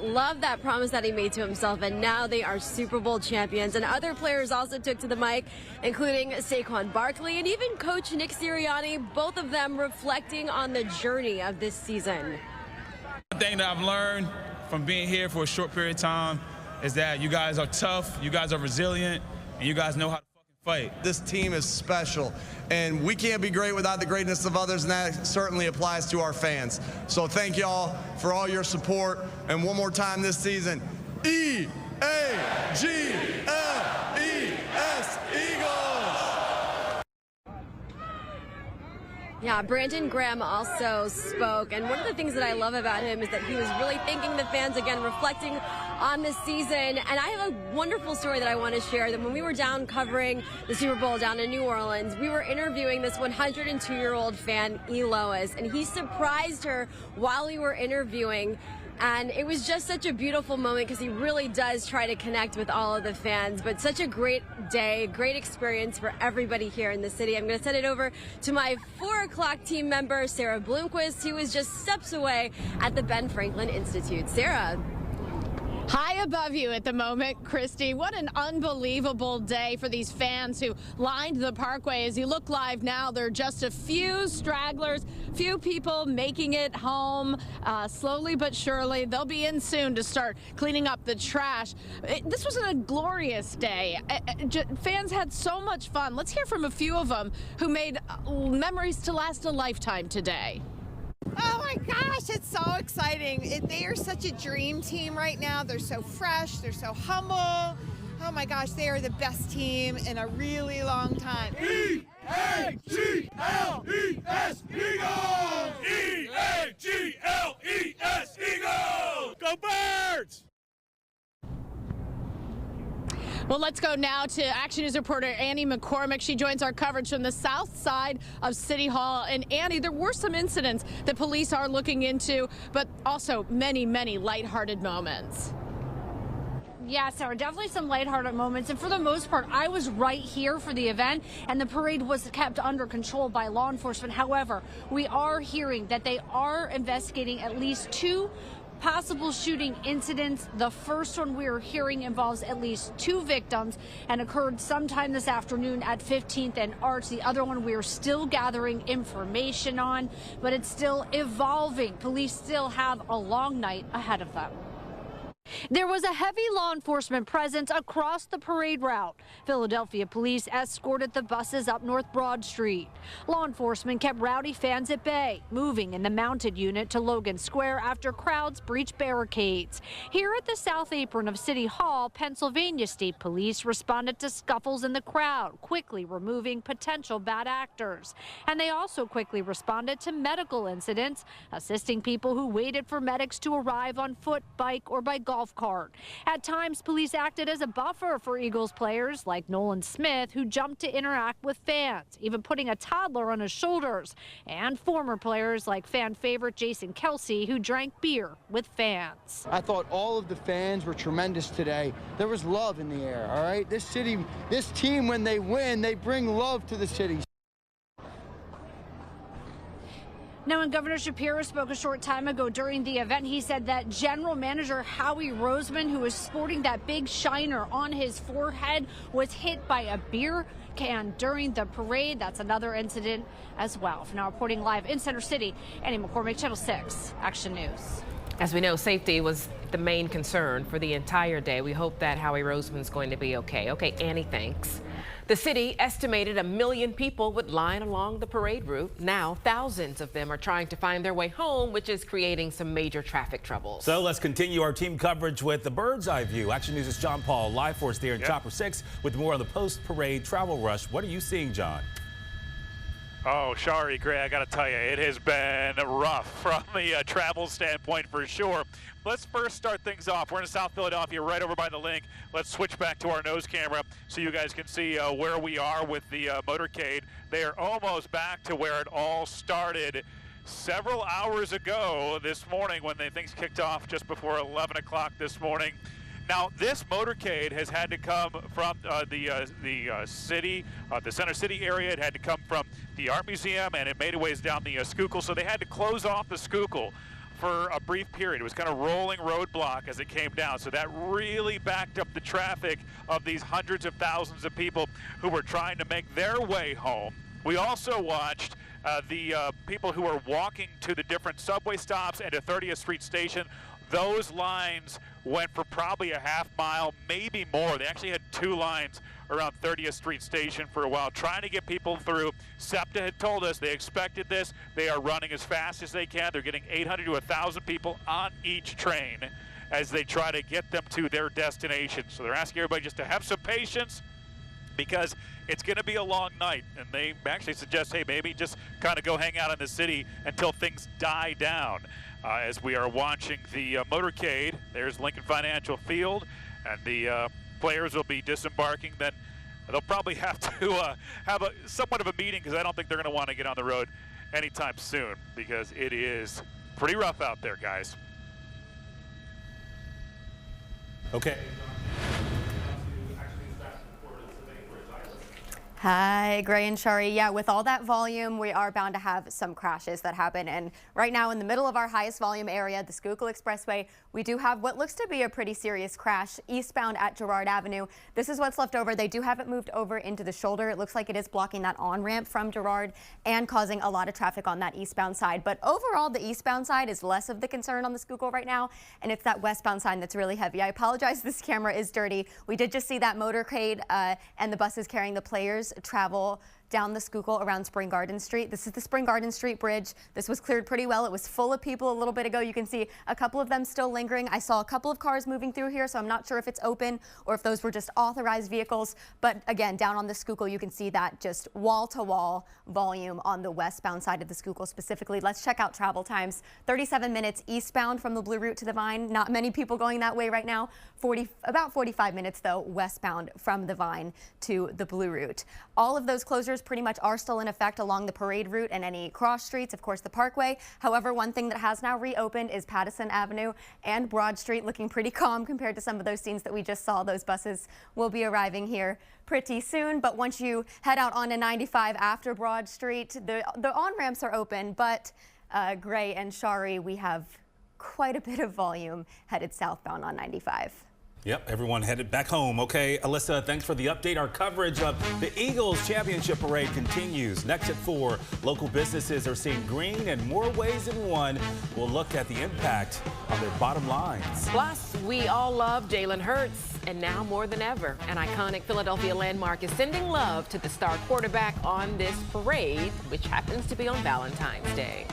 Love that promise that he made to himself, and now they are Super Bowl champions. And other players also took to the mic, including Saquon Barkley and even Coach Nick Sirianni, both of them reflecting on the journey of this season. One thing that I've learned from being here for a short period of time is that you guys are tough, you guys are resilient, and you guys know how to fight. This team is special, and we can't be great without the greatness of others, and that certainly applies to our fans. So thank y'all for all your support, and one more time this season, E-A-G-L-E-S, Eagles! Yeah, Brandon Graham also spoke, and one of the things that I love about him is that he was really thanking the fans again, reflecting on the season. And I have a wonderful story that I want to share. That when we were down covering the Super Bowl down in New Orleans, we were interviewing this 102-year-old fan, E. Lois, and he surprised her while we were interviewing. And it was just such a beautiful moment because he really does try to connect with all of the fans. But such a great day, great experience for everybody here in the city. I'm going to send it over to my 4 o'clock team member, Sarah Bloomquist, who was just steps away at the Ben Franklin Institute. Sarah. High above you at the moment, Christy. What an unbelievable day for these fans who lined the parkway. As you look live now, there are just a few stragglers, few people making it home slowly but surely. They'll be in soon to start cleaning up the trash. This was a glorious day. Fans had so much fun. Let's hear from a few of them who made memories to last a lifetime today. Oh my gosh, it's so exciting. They are such a dream team right now. They're so fresh, they're so humble. Oh my gosh, they are the best team in a really long time. E-A-G-L-E-S, Eagles! E-A-G-L-E-S, Eagles! Go Birds! Well, let's go now to Action News reporter Annie McCormick. She joins our coverage from the south side of City Hall. And Annie, there were some incidents that police are looking into, but also many, many lighthearted moments. Yeah, Sarah, definitely some lighthearted moments. And for the most part, I was right here for the event, and the parade was kept under control by law enforcement. However, we are hearing that they are investigating at least 2 possible shooting incidents. The first one we are hearing involves at least 2 victims and occurred sometime this afternoon at 15th and Arch. The other one we are still gathering information on, but it's still evolving. Police still have a long night ahead of them. There was a heavy law enforcement presence across the parade route. Philadelphia police escorted the buses up North Broad Street. Law enforcement kept rowdy fans at bay, moving in the mounted unit to Logan Square after crowds breached barricades. Here at the south apron of City Hall, Pennsylvania State Police responded to scuffles in the crowd, quickly removing potential bad actors. And they also quickly responded to medical incidents, assisting people who waited for medics to arrive on foot, bike, or by golf cart. At times, police acted as a buffer for Eagles players like Nolan Smith, who jumped to interact with fans, even putting a toddler on his shoulders, and former players like fan favorite Jason Kelsey, who drank beer with fans. I thought all of the fans were tremendous today. There was love in the air, all right? This team, when they win, they bring love to the city. Now, when Governor Shapiro spoke a short time ago during the event, he said that General Manager Howie Roseman, who was sporting that big shiner on his forehead, was hit by a beer can during the parade. That's another incident as well. For now, reporting live in Center City, Annie McCormick, Channel 6, Action News. As we know, safety was the main concern for the entire day. We hope that Howie Roseman's going to be okay. Okay, Annie, thanks. The city estimated 1 million people would line along the parade route. Now, thousands of them are trying to find their way home, which is creating some major traffic troubles. So let's continue our team coverage with the bird's eye view. Action News' John Paul live for us there in Chopper 6 with more on the post-parade travel rush. What are you seeing, John? Oh, sorry, Gray, I got to tell you, it has been rough from the travel standpoint for sure. Let's first start things off. We're in South Philadelphia, right over by the link. Let's switch back to our nose camera so you guys can see where we are with the motorcade. They are almost back to where it all started several hours ago this morning when things kicked off just before 11 o'clock this morning. Now, this motorcade has had to come from the city, the Center City area. It had to come from the Art Museum, and it made its way down the Schuylkill. So they had to close off the Schuylkill for a brief period. It was kind of rolling roadblock as it came down. So that really backed up the traffic of these hundreds of thousands of people who were trying to make their way home. We also watched the people who were walking to the different subway stops and to 30th Street Station. Those lines went for probably a half mile, maybe more. They actually had 2 lines around 30th Street Station for a while, trying to get people through. SEPTA had told us they expected this. They are running as fast as they can. They're getting 800 to 1,000 people on each train as they try to get them to their destination. So they're asking everybody just to have some patience because it's going to be a long night, and they actually suggest, hey, maybe just kind of go hang out in the city until things die down. As we are watching the motorcade, there's Lincoln Financial Field, and the players will be disembarking. Then they'll probably have to have somewhat of a meeting, because I don't think they're going to want to get on the road anytime soon, because it is pretty rough out there, guys. Okay. Hi, Gray and Shari. Yeah, with all that volume, we are bound to have some crashes that happen. And right now, in the middle of our highest volume area, the Schuylkill Expressway, we do have what looks to be a pretty serious crash eastbound at Girard Avenue. This is what's left over. They do have it moved over into the shoulder. It looks like it is blocking that on-ramp from Girard and causing a lot of traffic on that eastbound side. But overall, the eastbound side is less of the concern on the Schuylkill right now, and it's that westbound side that's really heavy. I apologize, this camera is dirty. We did just see that motorcade and the buses carrying the players travel down the Schuylkill around Spring Garden Street. This is the Spring Garden Street Bridge. This was cleared pretty well. It was full of people a little bit ago. You can see a couple of them still lingering. I saw a couple of cars moving through here, so I'm not sure if it's open or if those were just authorized vehicles. But again, down on the Schuylkill, you can see that just wall-to-wall volume on the westbound side of the Schuylkill specifically. Let's check out travel times. 37 minutes eastbound from the Blue Route to the Vine. Not many people going that way right now. About 45 minutes, though, westbound from the Vine to the Blue Route. All of those closures pretty much are still in effect along the parade route and any cross streets, of course, the Parkway. However, one thing that has now reopened is Pattison Avenue and Broad Street, looking pretty calm compared to some of those scenes that we just saw. Those buses will be arriving here pretty soon, but once you head out onto 95 after Broad Street, the on-ramps are open, but Gray and Shari, we have quite a bit of volume headed southbound on 95. Yep, everyone headed back home. Okay, Alyssa, thanks for the update. Our coverage of the Eagles Championship Parade continues. Next at 4, local businesses are seeing green in more ways than one. We'll look at the impact on their bottom lines. Plus, we all love Jalen Hurts, and now more than ever, an iconic Philadelphia landmark is sending love to the star quarterback on this parade, which happens to be on Valentine's Day.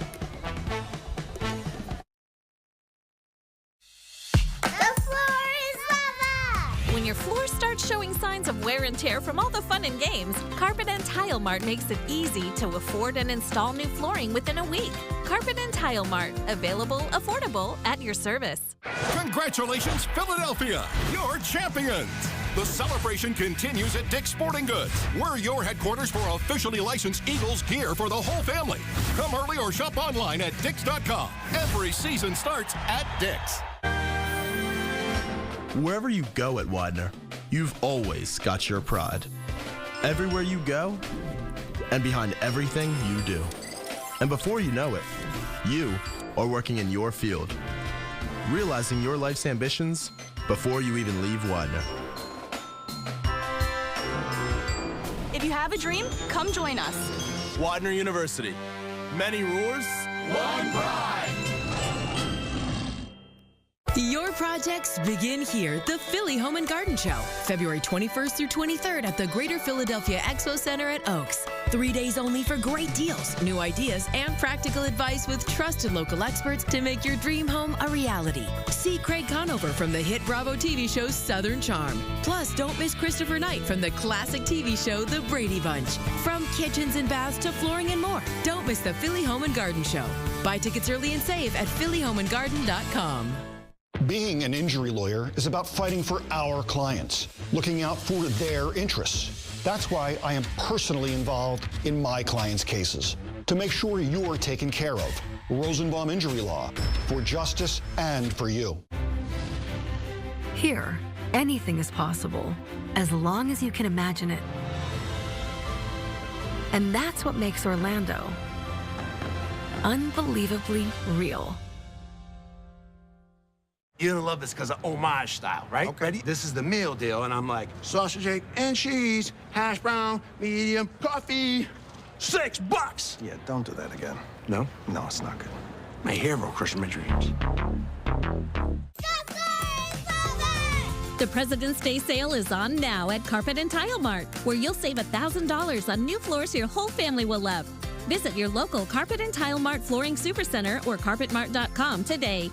When your floor starts showing signs of wear and tear from all the fun and games, Carpet and Tile Mart makes it easy to afford and install new flooring within a week. Carpet and Tile Mart, available, affordable, at your service. Congratulations, Philadelphia! You're champions! The celebration continues at Dick's Sporting Goods. We're your headquarters for officially licensed Eagles gear for the whole family. Come early or shop online at Dicks.com. Every season starts at Dick's. Wherever you go at Widener, you've always got your pride. Everywhere you go, and behind everything you do. And before you know it, you are working in your field, realizing your life's ambitions before you even leave Widener. If you have a dream, come join us. Widener University. Many roars, one pride. Your projects begin here, the Philly Home and Garden Show, February 21st through 23rd at the Greater Philadelphia Expo Center at Oaks. 3 days only for great deals, new ideas, and practical advice with trusted local experts to make your dream home a reality. See Craig Conover from the hit Bravo TV show Southern Charm. Plus, don't miss Christopher Knight from the classic TV show The Brady Bunch. From kitchens and baths to flooring and more, don't miss the Philly Home and Garden Show. Buy tickets early and save at phillyhomeandgarden.com. Being an injury lawyer is about fighting for our clients, looking out for their interests. That's why I am personally involved in my clients' cases, to make sure you're taken care of. Rosenbaum Injury Law, for justice and for you. Here, anything is possible, as long as you can imagine it. And that's what makes Orlando unbelievably real. You're gonna love this because of homage style, right? Okay. Ready? This is the meal deal, and I'm like, sausage, egg, and cheese, hash brown, medium, coffee, $6. Yeah, don't do that again. No? No, it's not good. My hero crushing my dreams. The President's Day sale is on now at Carpet and Tile Mart, where you'll save $1,000 on new floors your whole family will love. Visit your local Carpet and Tile Mart Flooring Supercenter or carpetmart.com today.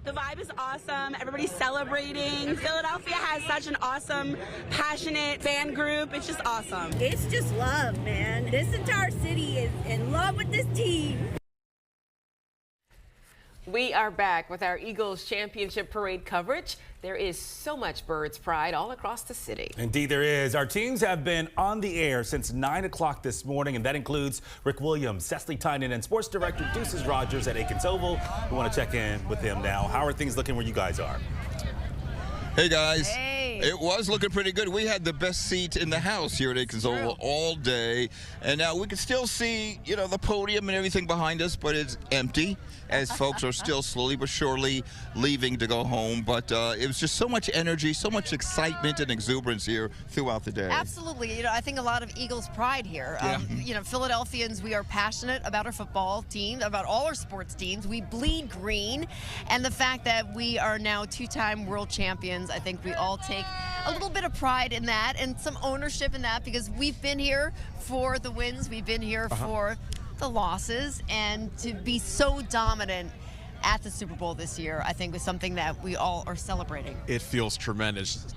The vibe is awesome. awesome. Everybody's celebrating. Philadelphia has such an awesome, passionate fan group. It's just awesome. It's just love, man. This entire city is in love with this team. We are back with our Eagles Championship Parade coverage. There is so much Birds pride all across the city. Indeed there is. Our teams have been on the air since 9 o'clock this morning, and that includes Rick Williams, Cecily Tynan, and Sports Director Deuces Rogers at Aikens Oval. We want to check in with them now. How are things looking where you guys are? Hey guys. Hey. It was looking pretty good. We had the best seat in the house here at Aikens Oval all day, and now we can still see, you know, the podium and everything behind us, but it's empty as folks are still slowly but surely leaving to go home. But it was just so much energy, so much excitement and exuberance here throughout the day. Absolutely. You know, I think a lot of Eagles pride here. Yeah. You know, Philadelphians, we are passionate about our football team, about all our sports teams. We bleed green, and the fact that we are now two-time world champions, I think we all take a little bit of pride in that and some ownership in that, because we've been here for the wins, we've been here for the losses, and to be so dominant at the Super Bowl this year, I think was something that we all are celebrating. It feels tremendous.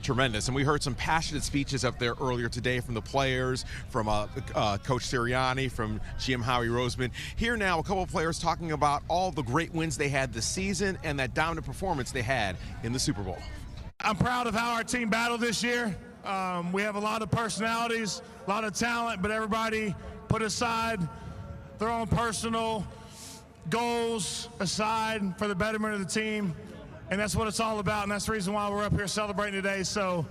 And we heard some passionate speeches up there earlier today from the players, from Coach Sirianni, from GM Howie Roseman. Here now, a couple of players talking about all the great wins they had this season and that dominant performance they had in the Super Bowl. I'm proud of how our team battled this year. We have a lot of personalities, a lot of talent, but everybody put aside their own personal goals aside for the betterment of the team, and that's what it's all about, and that's the reason why we're up here celebrating today. So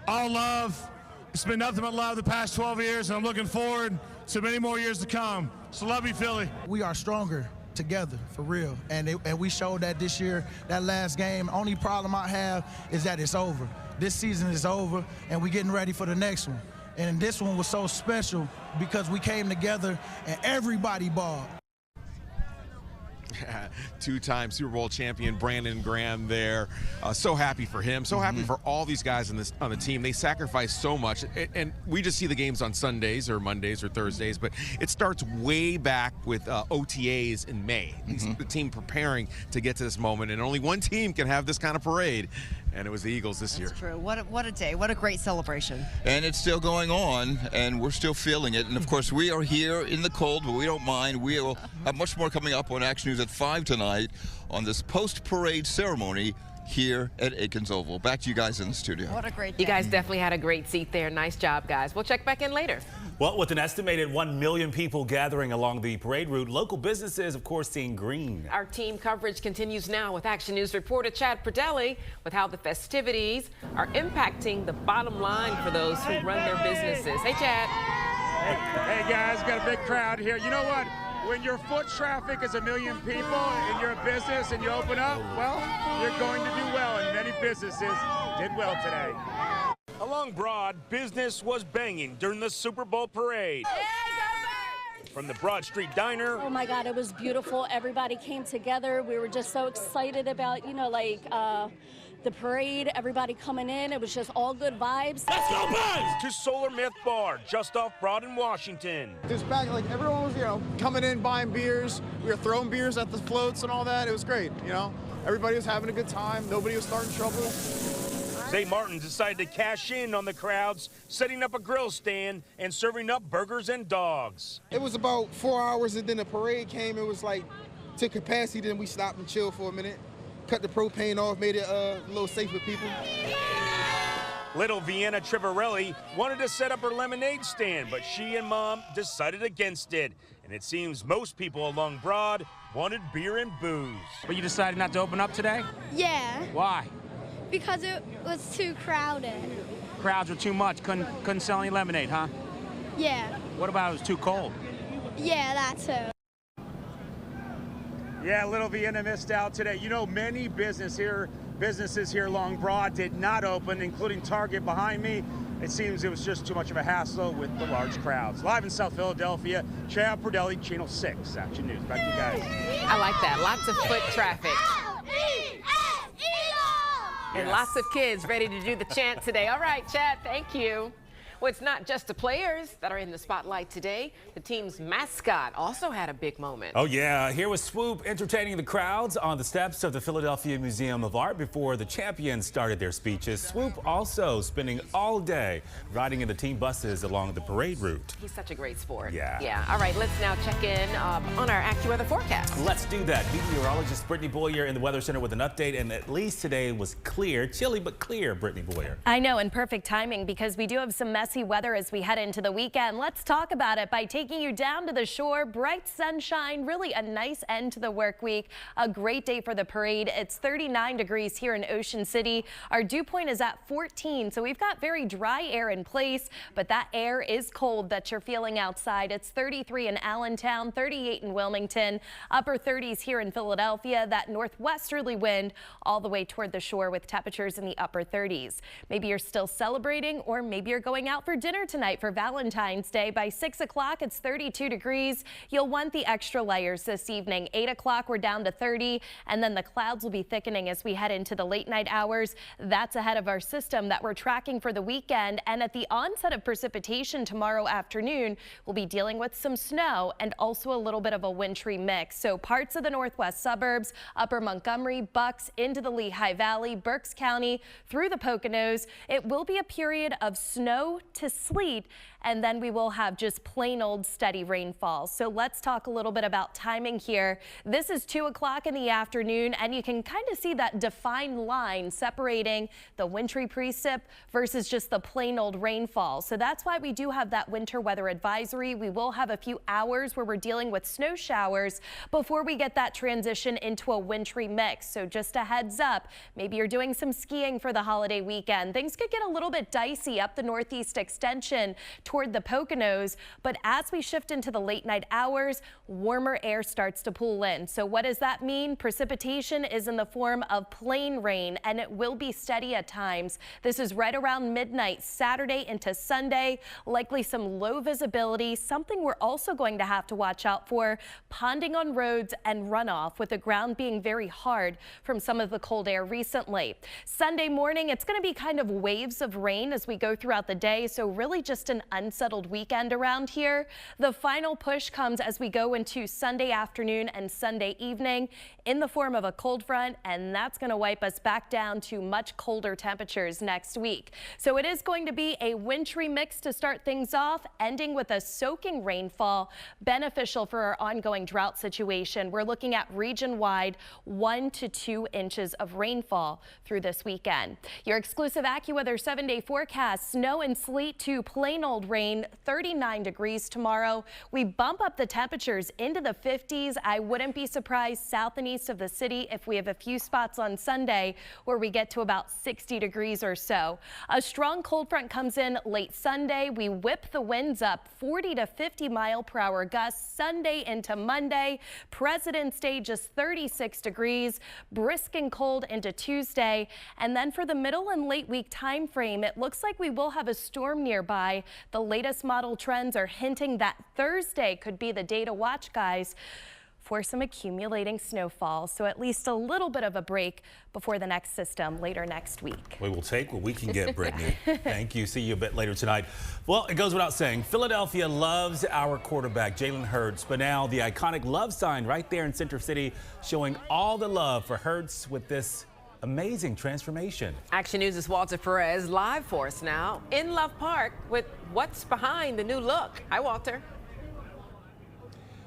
all love. It's been nothing but love the past 12 years, and I'm looking forward to many more years to come. So love you, Philly. We are stronger together, for real, and we showed that this year. That last game, only problem I have is that it's over. This season is over, and we're getting ready for the next one. And this one was so special because we came together and everybody balled. Two-time Super Bowl champion Brandon Graham there. So happy for him. So happy for all these guys on the team. They sacrifice so much. And we just see the games on Sundays or Mondays or Thursdays, but it starts way back with OTAs in May. The team preparing to get to this moment, and only one team can have this kind of parade, and it was the Eagles this year. That's true. What a day. What a great celebration. And it's still going on, and we're still feeling it. And of course, we are here in the cold, but we don't mind. We will have much more coming up on Action News at 5 tonight on this post-parade ceremony here at Aikens Oval. Back to you guys in the studio. What a great day. You guys definitely had a great seat there. Nice job, guys. We'll check back in later. Well, with an estimated 1 million people gathering along the parade route, local businesses, of course, seeing green. Our team coverage continues now with Action News reporter Chad Pradelli with how the festivities are impacting the bottom line for those who run their businesses. Hey, Chad. Hey, guys, got a big crowd here. You know what? When your foot traffic is 1 million people and you're a business and you open up, well, you're going to do well, and many businesses did well today. Along Broad, business was banging during the Super Bowl parade. From the Broad Street Diner. Oh my God, it was beautiful. Everybody came together. We were just so excited about, the parade, everybody coming in. It was just all good vibes. Let's go, Buds! To Solar Myth Bar, just off Broad in Washington. This back, everyone was, coming in, buying beers. We were throwing beers at the floats and all that. It was great, Everybody was having a good time. Nobody was starting trouble. St. Martin decided to cash in on the crowds, setting up a grill stand and serving up burgers and dogs. It was about 4 hours, and then the parade came. It was to capacity. Then we stopped and chilled for a minute. Cut the propane off, made it a little safe for people. Little Vienna Trivarelli wanted to set up her lemonade stand, but she and Mom decided against it. And it seems most people along Broad wanted beer and booze. But you decided not to open up today? Yeah. Why? Because it was too crowded. Crowds were too much. Couldn't sell any lemonade, huh? Yeah. What about it was too cold? Yeah, that too. Yeah, Little Vienna missed out today. Many businesses here along Broad did not open, including Target behind me. It seems it was just too much of a hassle with the large crowds. Live in South Philadelphia, Chad Pradelli, Channel 6, Action News. Back to you guys. I like that. Lots of foot traffic. And lots of kids ready to do the chant today. All right, Chad, thank you. Well, it's not just the players that are in the spotlight today. The team's mascot also had a big moment. Oh, yeah. Here was Swoop entertaining the crowds on the steps of the Philadelphia Museum of Art before the champions started their speeches. Swoop also spending all day riding in the team buses along the parade route. He's such a great sport. Yeah. Yeah. All right, let's now check in on our AccuWeather forecast. Let's do that. Meteorologist Brittany Boyer in the Weather Center with an update, and at least today was clear. Chilly but clear, Brittany Boyer. I know, and perfect timing because we do have some messy weather as we head into the weekend. Let's talk about it by taking you down to the shore. Bright sunshine, really a nice end to the work week. A great day for the parade. It's 39 degrees here in Ocean City. Our dew point is at 14, so we've got very dry air in place, but that air is cold that you're feeling outside. It's 33 in Allentown, 38 in Wilmington, upper 30s here in Philadelphia. That northwesterly wind all the way toward the shore with temperatures in the upper 30s. Maybe you're still celebrating, or maybe you're going out for dinner tonight for Valentine's Day. By 6 o'clock, it's 32 degrees. You'll want the extra layers this evening. 8 o'clock, we're down to 30, and then the clouds will be thickening as we head into the late night hours. That's ahead of our system that we're tracking for the weekend. And at the onset of precipitation tomorrow afternoon, we'll be dealing with some snow and also a little bit of a wintry mix. So parts of the northwest suburbs, upper Montgomery, Bucks, into the Lehigh Valley, Berks County, through the Poconos, it will be a period of snow to sleet, and then we will have just plain old steady rainfall. So let's talk a little bit about timing here. This is 2 o'clock in the afternoon, and you can kind of see that defined line separating the wintry precip versus just the plain old rainfall. So that's why we do have that winter weather advisory. We will have a few hours where we're dealing with snow showers before we get that transition into a wintry mix. So just a heads up, maybe you're doing some skiing for the holiday weekend. Things could get a little bit dicey up the northeast extension toward the Poconos, but as we shift into the late night hours, warmer air starts to pull in. So what does that mean? Precipitation is in the form of plain rain, and it will be steady at times. This is right around midnight, Saturday into Sunday, likely some low visibility. Something we're also going to have to watch out for, ponding on roads and runoff, with the ground being very hard from some of the cold air recently. Sunday morning, it's going to be kind of waves of rain as we go throughout the day, so really just an unsettled weekend around here. The final push comes as we go into Sunday afternoon and Sunday evening in the form of a cold front, and that's going to wipe us back down to much colder temperatures next week. So it is going to be a wintry mix to start things off, ending with a soaking rainfall, beneficial for our ongoing drought situation. We're looking at region-wide 1 to 2 inches of rainfall through this weekend. Your exclusive AccuWeather 7-day forecast: snow and sleet to plain old rain, 39 degrees tomorrow. We bump up the temperatures into the 50s. I wouldn't be surprised south and east of the city if we have a few spots on Sunday where we get to about 60 degrees or so. A strong cold front comes in late Sunday. We whip the winds up 40 to 50 mile per hour gusts Sunday into Monday. President's Day, just 36 degrees, brisk and cold into Tuesday. And then for the middle and late week time frame, it looks like we will have a storm nearby. The latest model trends are hinting that Thursday could be the day to watch, guys, for some accumulating snowfall. So at least a little bit of a break before the next system later next week. We will take what we can get, Brittany. Thank you. See you a bit later tonight. Well, it goes without saying, Philadelphia loves our quarterback, Jalen Hurts, but now the iconic love sign right there in Center City showing all the love for Hurts with this amazing transformation. Action News' Walter Perez live for us now in Love Park with what's behind the new look. Hi, Walter.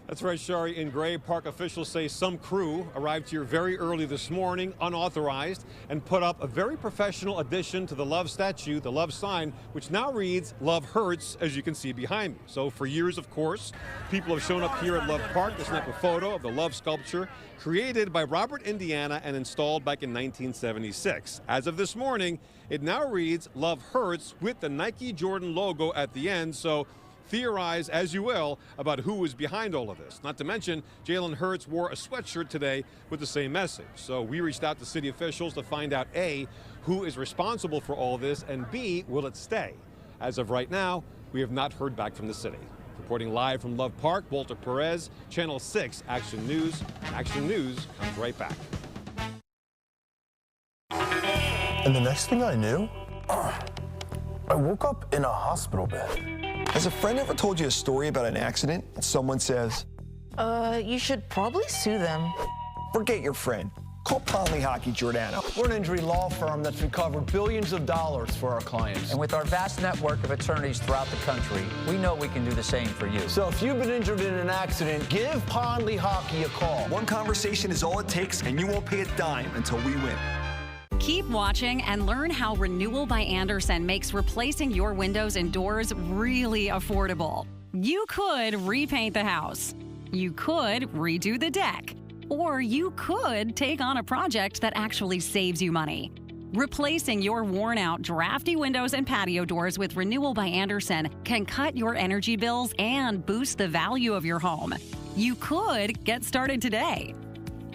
That's right, Shari. In Gray, park officials say some crew arrived here very early this morning, unauthorized, and put up a very professional addition to the love statue, the love sign, which now reads "Love Hurts," as you can see behind me. So for years, of course, people have shown up here at Love Park to snap a photo of the love sculpture created by Robert Indiana and installed back in 1976. As of this morning, it now reads "Love Hurts" with the Nike Jordan logo at the end. So theorize as you will about who was behind all of this. Not to mention, Jalen Hurts wore a sweatshirt today with the same message. So we reached out to city officials to find out A, who is responsible for all this, and B, will it stay? As of right now, we have not heard back from the city. Reporting live from Love Park, Walter Perez, Channel 6 Action News. Action News comes right back. And the next thing I knew, I woke up in a hospital bed. Has a friend ever told you a story about an accident and someone says, You should probably sue them. forget your friend. Call Ponley Hockey Giordano. We're an injury law firm that's recovered billions of dollars for our clients. And with our vast network of attorneys throughout the country, we know we can do the same for you. So if you've been injured in an accident, give Ponley Hockey a call. One conversation is all it takes, and you won't pay a dime until we win. Keep watching and learn how Renewal by Andersen makes replacing your windows and doors really affordable. You could repaint the house. You could redo the deck. Or you could take on a project that actually saves you money. Replacing your worn-out, drafty windows and patio doors with Renewal by Andersen can cut your energy bills and boost the value of your home. You could get started today.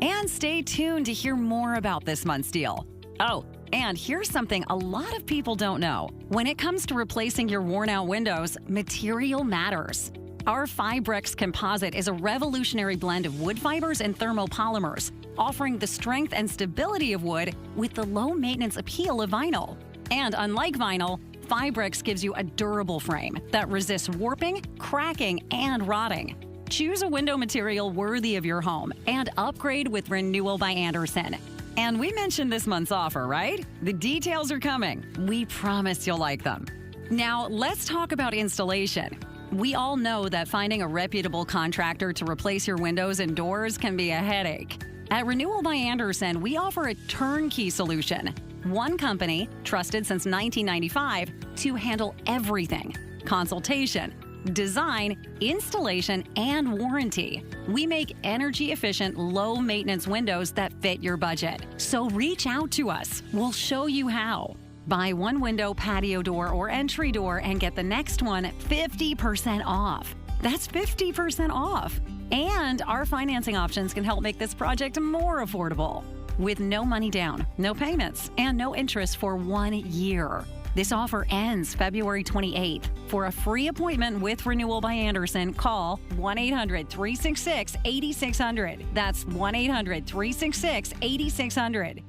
And stay tuned to hear more about this month's deal. Oh, and here's something a lot of people don't know. When it comes to replacing your worn-out windows, material matters. Our Fibrex composite is a revolutionary blend of wood fibers and thermopolymers, offering the strength and stability of wood with the low-maintenance appeal of vinyl. And unlike vinyl, Fibrex gives you a durable frame that resists warping, cracking, and rotting. Choose a window material worthy of your home and upgrade with Renewal by Andersen. And we mentioned this month's offer, right? The details are coming. We promise you'll like them. Now, let's talk about installation. We all know that finding a reputable contractor to replace your windows and doors can be a headache. At Renewal by Andersen, we offer a turnkey solution. One company, trusted since 1995, to handle everything: consultation, design, installation, and warranty. We make energy-efficient, low-maintenance windows that fit your budget. So reach out to us. We'll show you how. Buy one window, patio door, or entry door and get the next one 50% off. That's 50% off. And our financing options can help make this project more affordable. With no money down, no payments, and no interest for 1 year. This offer ends February 28th. For a free appointment with Renewal by Andersen, call 1-800-366-8600. That's 1-800-366-8600.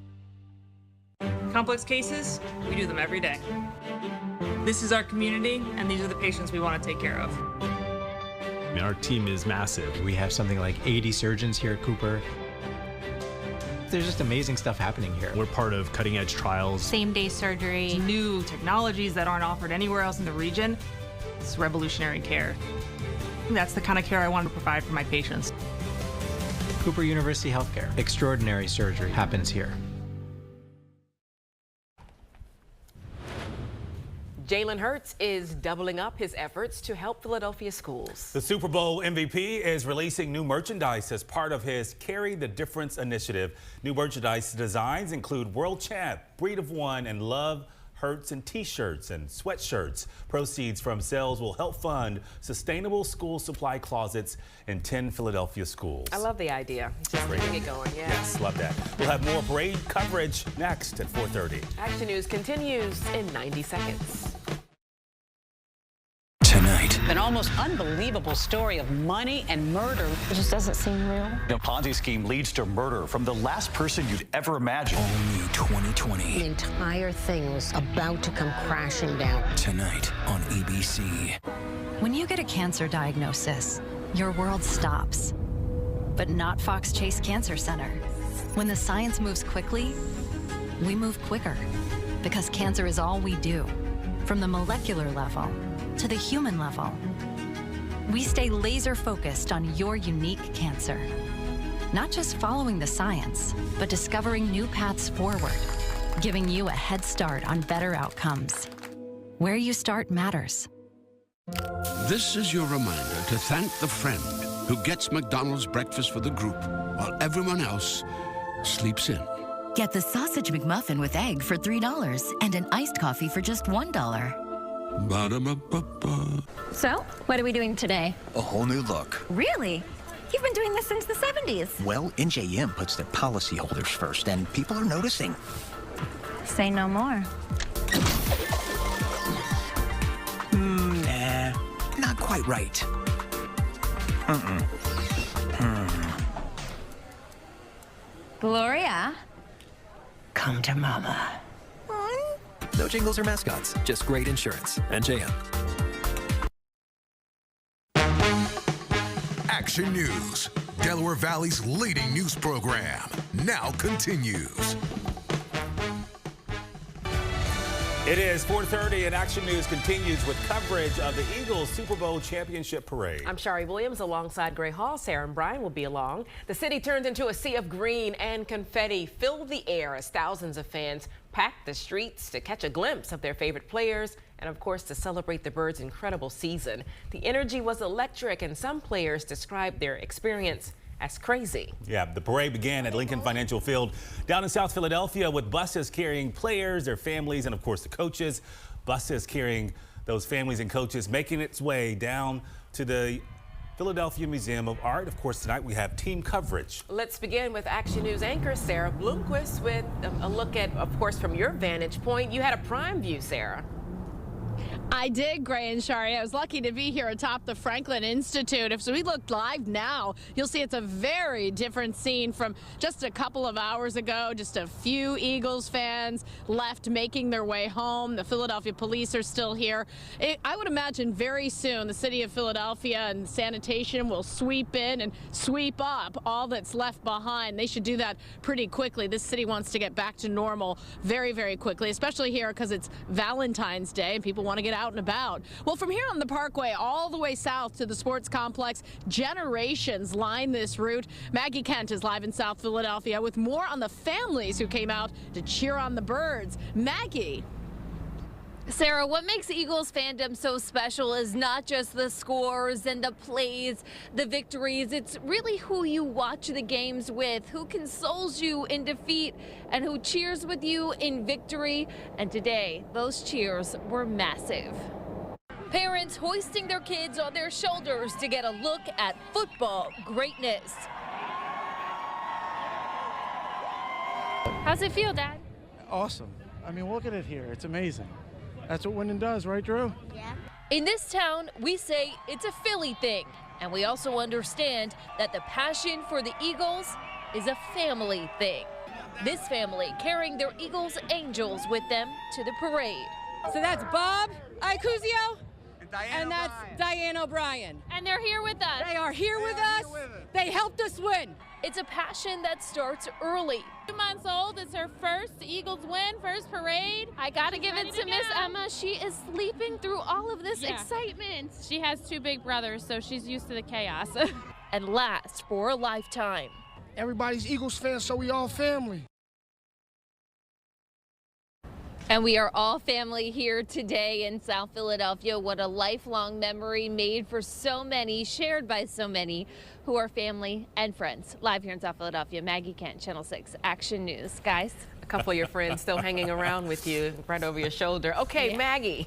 Complex cases, we do them every day. This is our community, and these are the patients we want to take care of. Our team is massive. We have something like 80 surgeons here at Cooper. There's just amazing stuff happening here. We're part of cutting-edge trials. Same-day surgery, new technologies that aren't offered anywhere else in the region. It's revolutionary care. That's the kind of care I want to provide for my patients. Cooper University Healthcare. Extraordinary surgery happens here. Jalen Hurts is doubling up his efforts to help Philadelphia schools. The Super Bowl MVP is releasing new merchandise as part of his Carry the Difference initiative. New merchandise designs include World Champ, Breed of One, and Love Hurts and t-shirts and sweatshirts. Proceeds from sales will help fund sustainable school supply closets in 10 Philadelphia schools. I love the idea. Just getting it going, yeah. Yes, love that. We'll have more parade coverage next at 4:30. Action News continues in 90 seconds. Tonight. An almost unbelievable story of money and murder. It just doesn't seem real. A Ponzi scheme leads to murder from the last person you'd ever imagine. Only 2020. The entire thing was about to come crashing down. Tonight on ABC. When you get a cancer diagnosis, your world stops. But not Fox Chase Cancer Center. When the science moves quickly, we move quicker. Because cancer is all we do. From the molecular level to the human level. We stay laser focused on your unique cancer. Not just following the science, but discovering new paths forward, giving you a head start on better outcomes. Where you start matters. This is your reminder to thank the friend who gets McDonald's breakfast for the group while everyone else sleeps in. Get the Sausage McMuffin with egg for $3 and an iced coffee for just $1. Ba-da-ba-ba-ba. So, what are we doing today? A whole new look. Really? You've been doing this since the 70s. Well, NJM puts their policyholders first, and people are noticing. Say no more. Nah, not quite right. Gloria? Come to Mama. No jingles or mascots, just great insurance. NJM. Action News, Delaware Valley's leading news program, now continues. It is 4:30 and Action News continues with coverage of the Eagles Super Bowl championship parade. I'm Shari Williams alongside Gray Hall. Sarah and Brian will be along. The city turns into a sea of green and confetti filled the air as thousands of fans packed the streets to catch a glimpse of their favorite players and, of course, to celebrate the Birds' incredible season. The energy was electric, and some players described their experience as crazy. Yeah, the parade began at Lincoln Financial Field down in South Philadelphia with buses carrying players, their families, and of course the coaches. Buses carrying those families and coaches making its way down to the Philadelphia Museum of Art. Of course, tonight we have team coverage. Let's begin with Action News anchor Sarah Bloomquist with a look at, of course, from your vantage point. You had a prime view, Sarah. I did, Gray and Shari. I was lucky to be here atop the Franklin Institute. If we look live now, you'll see it's a very different scene from just a couple of hours ago. Just a few Eagles fans left making their way home. The Philadelphia police are still here. I would imagine very soon the city of Philadelphia and sanitation will sweep in and sweep up all that's left behind. They should do that pretty quickly. This city wants to get back to normal very, very quickly, especially here because it's Valentine's Day and people want to get out and about. Well, from here on the Parkway all the way south to the sports complex, generations line this route. Maggie Kent is live in South Philadelphia with more on the families who came out to cheer on the Birds. Maggie. Sarah, what makes Eagles fandom so special is not just the scores and the plays, the victories. It's really who you watch the games with, who consoles you in defeat, and who cheers with you in victory. And today, those cheers were massive. Parents hoisting their kids on their shoulders to get a look at football greatness. How's it feel, Dad? Awesome. I mean, look at it here. It's amazing. That's what winning does, right, Drew? Yeah. In this town, we say it's a Philly thing. And we also understand that the passion for the Eagles is a family thing. This family carrying their Eagles angels with them to the parade. So that's Bob Icuzio, and that's Diane O'Brien. And they're here with us. They are here with us. They helped us win. It's a passion that starts early. 2 months old. It's her first Eagles win, first parade. I gotta give it to Miss Emma. She is sleeping through all of this excitement. She has 2 big brothers, so she's used to the chaos. And last for a lifetime. Everybody's Eagles fans, so we all family. And we are all family here today in South Philadelphia. What a lifelong memory made for so many, shared by so many who are family and friends. Live here in South Philadelphia, Maggie Kent, Channel 6 Action News. Guys. A couple of your friends still hanging around with you right over your shoulder. Okay, yeah. Maggie.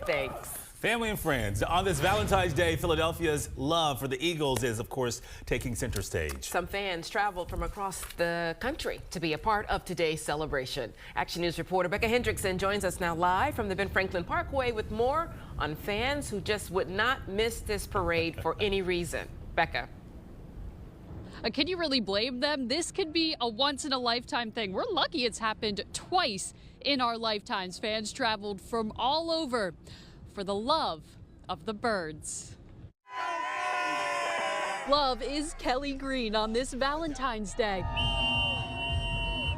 Thanks. Family and friends. On this Valentine's Day, Philadelphia's love for the Eagles is, of course, taking center stage. Some fans traveled from across the country to be a part of today's celebration. Action News reporter Becca Hendrickson joins us now live from the Ben Franklin Parkway with more on fans who just would not miss this parade for any reason. Becca. Can you really blame them? This could be a once-in-a-lifetime thing. We're lucky it's happened twice in our lifetimes. Fans traveled from all over for the love of the Birds. Love is Kelly Green on this Valentine's Day.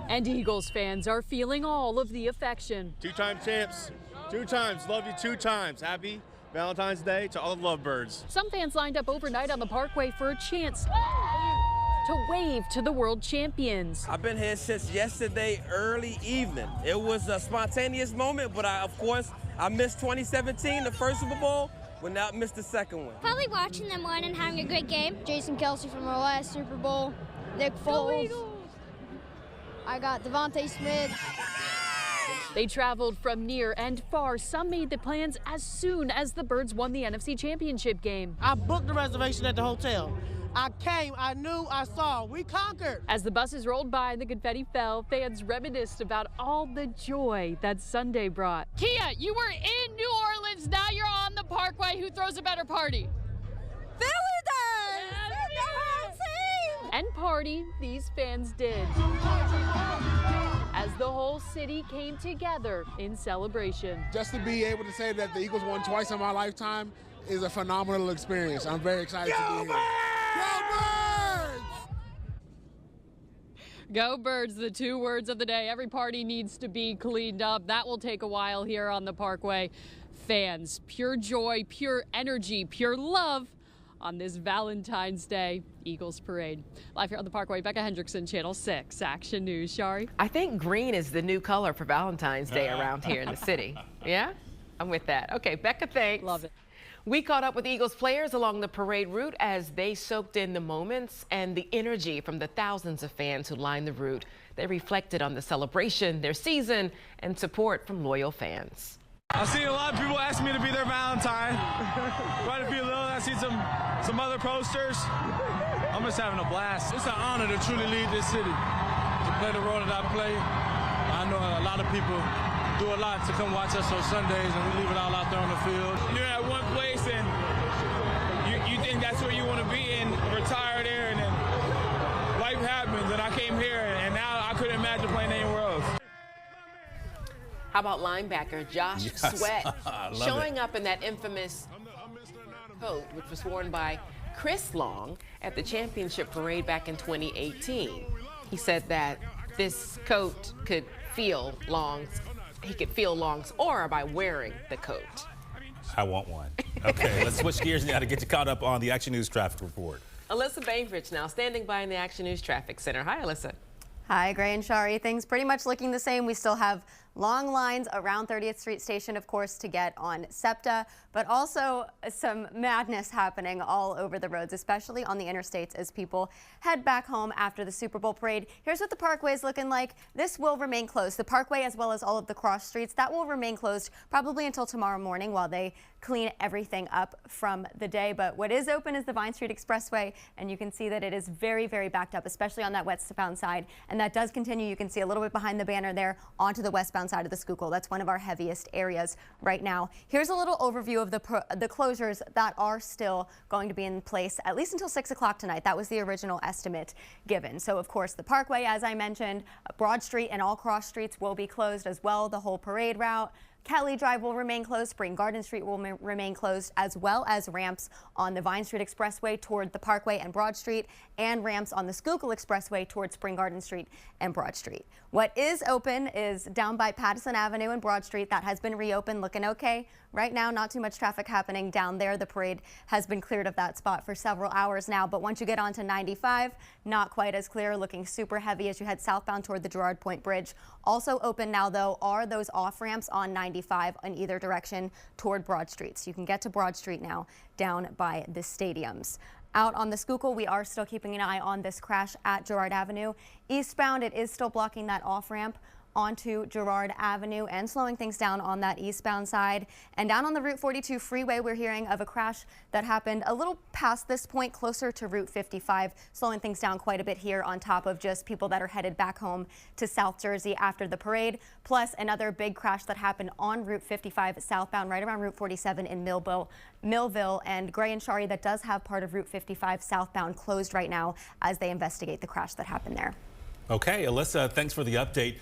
And Eagles fans are feeling all of the affection. 2-time champs, 2 times, love you 2 times. Happy Valentine's Day to all the lovebirds. Some fans lined up overnight on the Parkway for a chance to wave to the world champions. I've been here since yesterday early evening. It was a spontaneous moment, but of course, I missed 2017, the first Super Bowl, but now I missed the second one. Probably watching them win and having a great game. Jason Kelsey from our last Super Bowl, Nick Foles. I got Devontae Smith. They traveled from near and far. Some made the plans as soon as the Birds won the NFC Championship game. I booked the reservation at the hotel. I came, I knew, I saw. We conquered. As the buses rolled by and the confetti fell, fans reminisced about all the joy that Sunday brought. Kia, you were in New Orleans, now you're on the Parkway. Who throws a better party? Philly does! And party these fans did. As the whole city came together in celebration. Just to be able to say that the Eagles won twice in my lifetime is a phenomenal experience. I'm very excited to be here. Go Birds! Go Birds, the 2 words of the day. Every party needs to be cleaned up. That will take a while here on the Parkway. Fans, pure joy, pure energy, pure love on this Valentine's Day Eagles parade. Live here on the Parkway, Becca Hendrickson, Channel 6 Action News. Shari? I think green is the new color for Valentine's Day around here in the city. Yeah? I'm with that. Okay, Becca, thanks. Love it. We caught up with Eagles players along the parade route as they soaked in the moments and the energy from the thousands of fans who lined the route. They reflected on the celebration, their season, and support from loyal fans. I've seen a lot of people ask me to be their Valentine. Quite a few of those. I've seen some other posters. I'm just having a blast. It's an honor to truly lead this city, to play the role that I play. I know a lot of people do a lot to come watch us on Sundays, and we leave it all out there on the field. You're at one place, and you think that's where you want to be, and retire there, and then life happens, and I came here, and now I couldn't imagine playing anywhere else. How about linebacker Josh Sweat showing up in that infamous coat, which was worn by Chris Long at the championship parade back in 2018. He said that this coat could feel he could feel Long's aura by wearing the coat. I want one. Okay, let's switch gears now to get you caught up on the Action News traffic report. Alyssa Bainbridge now standing by in the Action News Traffic Center. Hi, Alyssa. Hi, Gray and Shari. Things pretty much looking the same. We still have long lines around 30th Street Station, of course, to get on SEPTA, but also some madness happening all over the roads, especially on the interstates as people head back home after the Super Bowl parade. Here's what the Parkway is looking like. This will remain closed. The Parkway, as well as all of the cross streets, that will remain closed probably until tomorrow morning while they clean everything up from the day. But what is open is the Vine Street Expressway, and you can see that it is very, very backed up, especially on that westbound side. And that does continue. You can see a little bit behind the banner there onto the westbound side of the Schuylkill. That's one of our heaviest areas right now. Here's a little overview of the closures that are still going to be in place at least until 6 o'clock tonight. That was the original estimate given. So, of course, the Parkway, as I mentioned, Broad Street and all cross streets will be closed as well. The whole parade route. Kelly Drive will remain closed. Spring Garden Street will remain closed, as well as ramps on the Vine Street Expressway toward the Parkway and Broad Street, and ramps on the Schuylkill Expressway toward Spring Garden Street and Broad Street. What is open is down by Patterson Avenue and Broad Street. That has been reopened, looking okay. Right now, not too much traffic happening down there. The parade has been cleared of that spot for several hours now, but once you get onto 95, not quite as clear, looking super heavy as you head southbound toward the Girard Point Bridge. Also open now, though, are those off ramps on 95 in either direction toward Broad Street. So you can get to Broad Street now down by the stadiums. Out on the Schuylkill, we are still keeping an eye on this crash at Girard Avenue. Eastbound, it is still blocking that off ramp onto Girard Avenue and slowing things down on that eastbound side. And down on the Route 42 freeway, we're hearing of a crash that happened a little past this point, closer to Route 55, slowing things down quite a bit here on top of just people that are headed back home to South Jersey after the parade. Plus another big crash that happened on Route 55 southbound, right around Route 47 in Millville. And Gray and Shari, that does have part of Route 55 southbound closed right now as they investigate the crash that happened there. Okay, Alyssa, thanks for the update.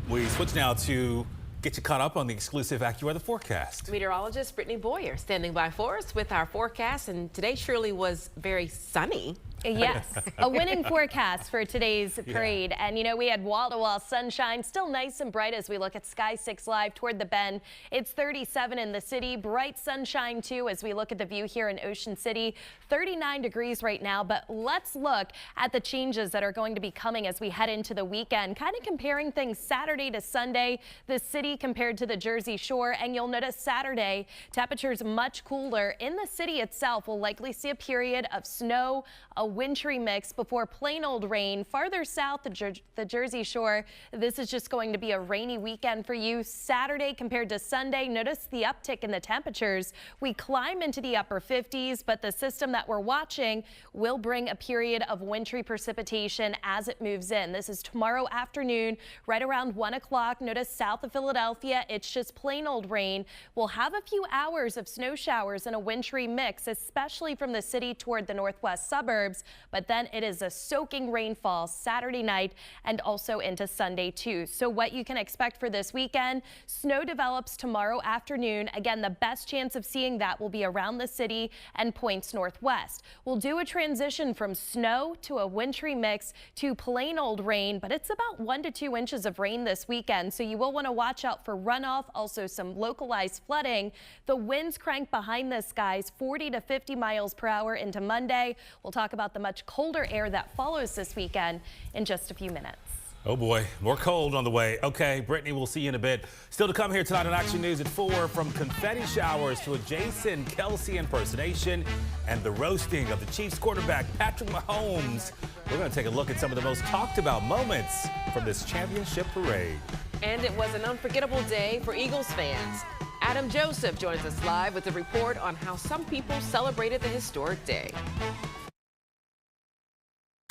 We switch now to get you caught up on the exclusive AccuWeather forecast. Meteorologist Brittany Boyer standing by for us with our forecast, and today surely was very sunny. Yes, a winning forecast for today's parade. Yeah. And, you know, we had wall-to-wall sunshine, still nice and bright as we look at Sky 6 Live toward the bend. It's 37 in the city, bright sunshine, too, as we look at the view here in Ocean City. 39 degrees right now, but let's look at the changes that are going to be coming as we head into the weekend, kind of comparing things Saturday to Sunday, the city compared to the Jersey Shore. And you'll notice Saturday, temperatures much cooler. In the city itself, we'll likely see a period of snow, a wintry mix before plain old rain. Farther south, the Jersey Shore, this is just going to be a rainy weekend for you. Saturday compared to Sunday, notice the uptick in the temperatures. We climb into the upper 50s, but the system that we're watching will bring a period of wintry precipitation as it moves in. This is tomorrow afternoon, right around 1 o'clock. Notice south of Philadelphia. Philadelphia, it's just plain old rain. We'll have a few hours of snow showers and a wintry mix, especially from the city toward the northwest suburbs. But then it is a soaking rainfall Saturday night and also into Sunday too. So what you can expect for this weekend, snow develops tomorrow afternoon. Again, the best chance of seeing that will be around the city and points northwest. We'll do a transition from snow to a wintry mix to plain old rain, but it's about 1 to 2 inches of rain this weekend, so you will want to watch out for runoff, also some localized flooding. The winds crank behind the skies 40 to 50 miles per hour into Monday. We'll talk about the much colder air that follows this weekend in just a few minutes. Oh boy, more cold on the way. Okay, Brittany, we'll see you in a bit. Still to come here tonight on Action News at 4, from confetti showers to a Jason Kelsey impersonation and the roasting of the Chiefs quarterback Patrick Mahomes. We're going to take a look at some of the most talked about moments from this championship parade. And it was an unforgettable day for Eagles fans. Adam Joseph joins us live with a report on how some people celebrated the historic day.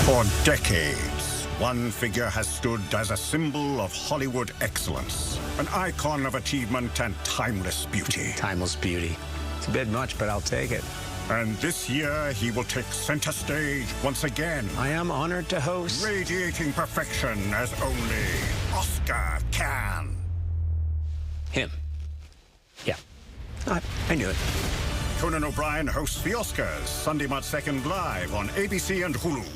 For decades, one figure has stood as a symbol of Hollywood excellence, an icon of achievement and timeless beauty. Timeless beauty. It's a bit much, but I'll take it. And this year, he will take center stage once again. I am honored to host. Radiating perfection as only Oscar can. Him. Yeah. I knew it. Conan O'Brien hosts the Oscars, Sunday, March 2nd, live on ABC and Hulu.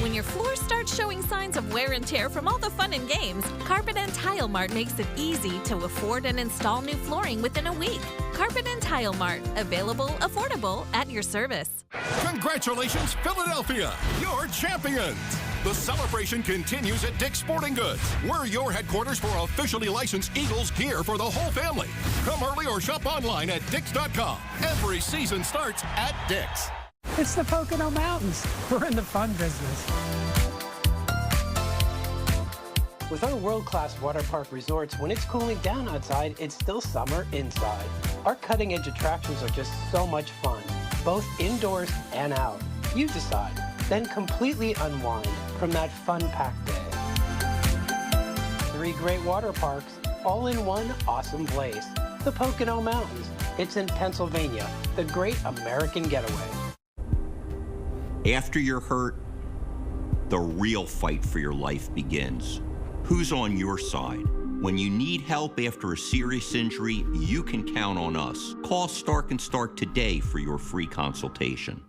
When your floor starts showing signs of wear and tear from all the fun and games, Carpet and Tile Mart makes it easy to afford and install new flooring within a week. Carpet and Tile Mart, available, affordable, at your service. Congratulations, Philadelphia! You're champions! The celebration continues at Dick's Sporting Goods. We're your headquarters for officially licensed Eagles gear for the whole family. Come early or shop online at Dicks.com. Every season starts at Dick's. It's the Pocono Mountains. We're in the fun business. With our world-class water park resorts, when it's cooling down outside, it's still summer inside. Our cutting-edge attractions are just so much fun, both indoors and out. You decide, then completely unwind from that fun-packed day. 3 great water parks, all in one awesome place. The Pocono Mountains. It's in Pennsylvania, the great American getaway. After you're hurt, the real fight for your life begins. Who's on your side? When you need help after a serious injury, you can count on us. Call Stark & Stark today for your free consultation.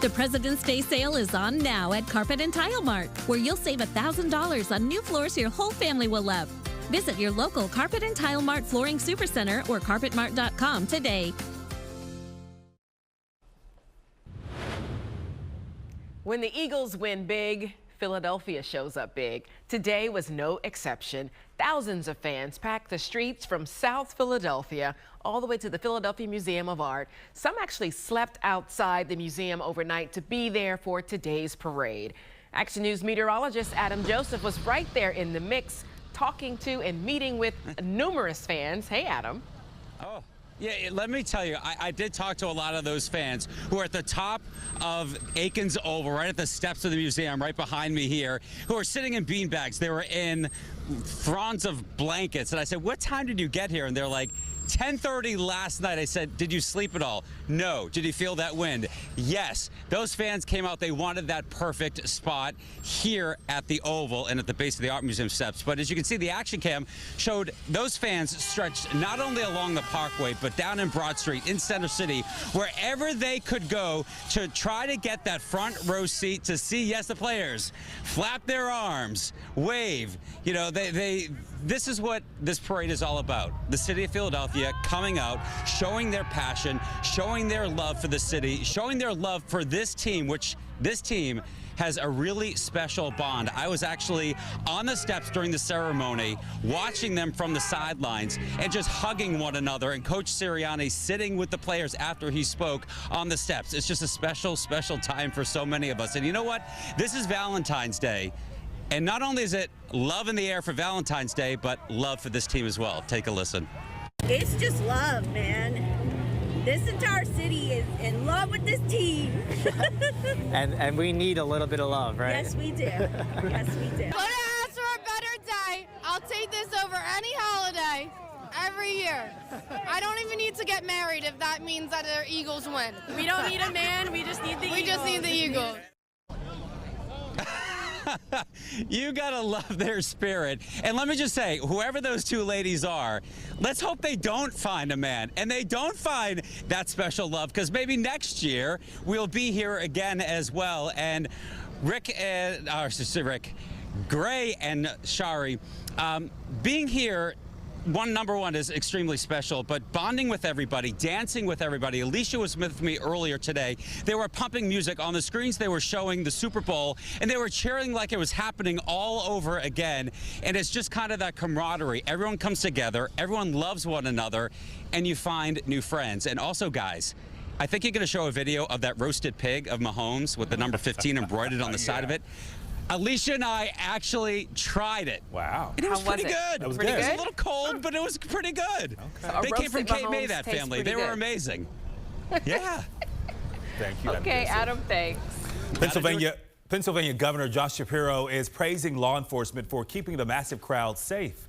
The President's Day sale is on now at Carpet and Tile Mart, where you'll save $1,000 on new floors your whole family will love. Visit your local Carpet and Tile Mart Flooring Supercenter or carpetmart.com today. When the Eagles win big, Philadelphia shows up big. Today was no exception. Thousands of fans packed the streets from South Philadelphia all the way to the Philadelphia Museum of Art. Some actually slept outside the museum overnight to be there for today's parade. Action News meteorologist Adam Joseph was right there in the mix, talking to and meeting with numerous fans. Hey, Adam. Oh. Yeah, let me tell you, I did talk to a lot of those fans who are at the top of Aikens Oval, right at the steps of the museum, right behind me here, who are sitting in beanbags. They were in throngs of blankets. And I said, what time did you get here? And they're like, 10:30 last night. I said, did you sleep at all? No. Did you feel that wind? Yes. Those fans came out. They wanted that perfect spot here at the Oval and at the base of the Art Museum steps. But as you can see, the action cam showed those fans stretched not only along the Parkway, but down in Broad Street, in Center City, wherever they could go to try to get that front row seat to see, yes, the players flap their arms, wave. You know, this is what this parade is all about. The city of Philadelphia coming out, showing their passion, showing their love for the city, showing their love for this team, which this team has a really special bond. I was actually on the steps during the ceremony, watching them from the sidelines and just hugging one another, and Coach Sirianni sitting with the players after he spoke on the steps. It's just a special, special time for so many of us. And you know what? This is Valentine's Day. And not only is it love in the air for Valentine's Day, but love for this team as well. Take a listen. It's just love, man. This entire city is in love with this team. and we need a little bit of love, right? Yes, we do. Yes, we do. Couldn't ask for a better day. I'll take this over any holiday every year. I don't even need to get married if that means that the Eagles win. We don't need a man. We just need the Eagles. We just need the Eagles. You gotta love their spirit. And let me just say, whoever those two ladies are, let's hope they don't find a man and they don't find that special love, because maybe next year we'll be here again as well. And Gray and Shari, being here, number one is extremely special, but bonding with everybody, dancing with everybody. Alicia was with me earlier today. They were pumping music on the screens. They were showing the Super Bowl, and they were cheering like it was happening all over again. And it's just kind of that camaraderie. Everyone comes together, everyone loves one another, and you find new friends. And also, guys, I think you're going to show a video of that roasted pig of Mahomes with the number 15 embroidered on the side of it. Alicia and I actually tried it. Wow. And it was pretty good. It was It was good. a little cold, but it was pretty good. So They came from Cape May, Mahomes that tastes family. pretty They were good. amazing. Yeah. Thank you. Okay, Adam, thanks. Pennsylvania Governor Josh Shapiro is praising law enforcement for keeping the massive crowd safe.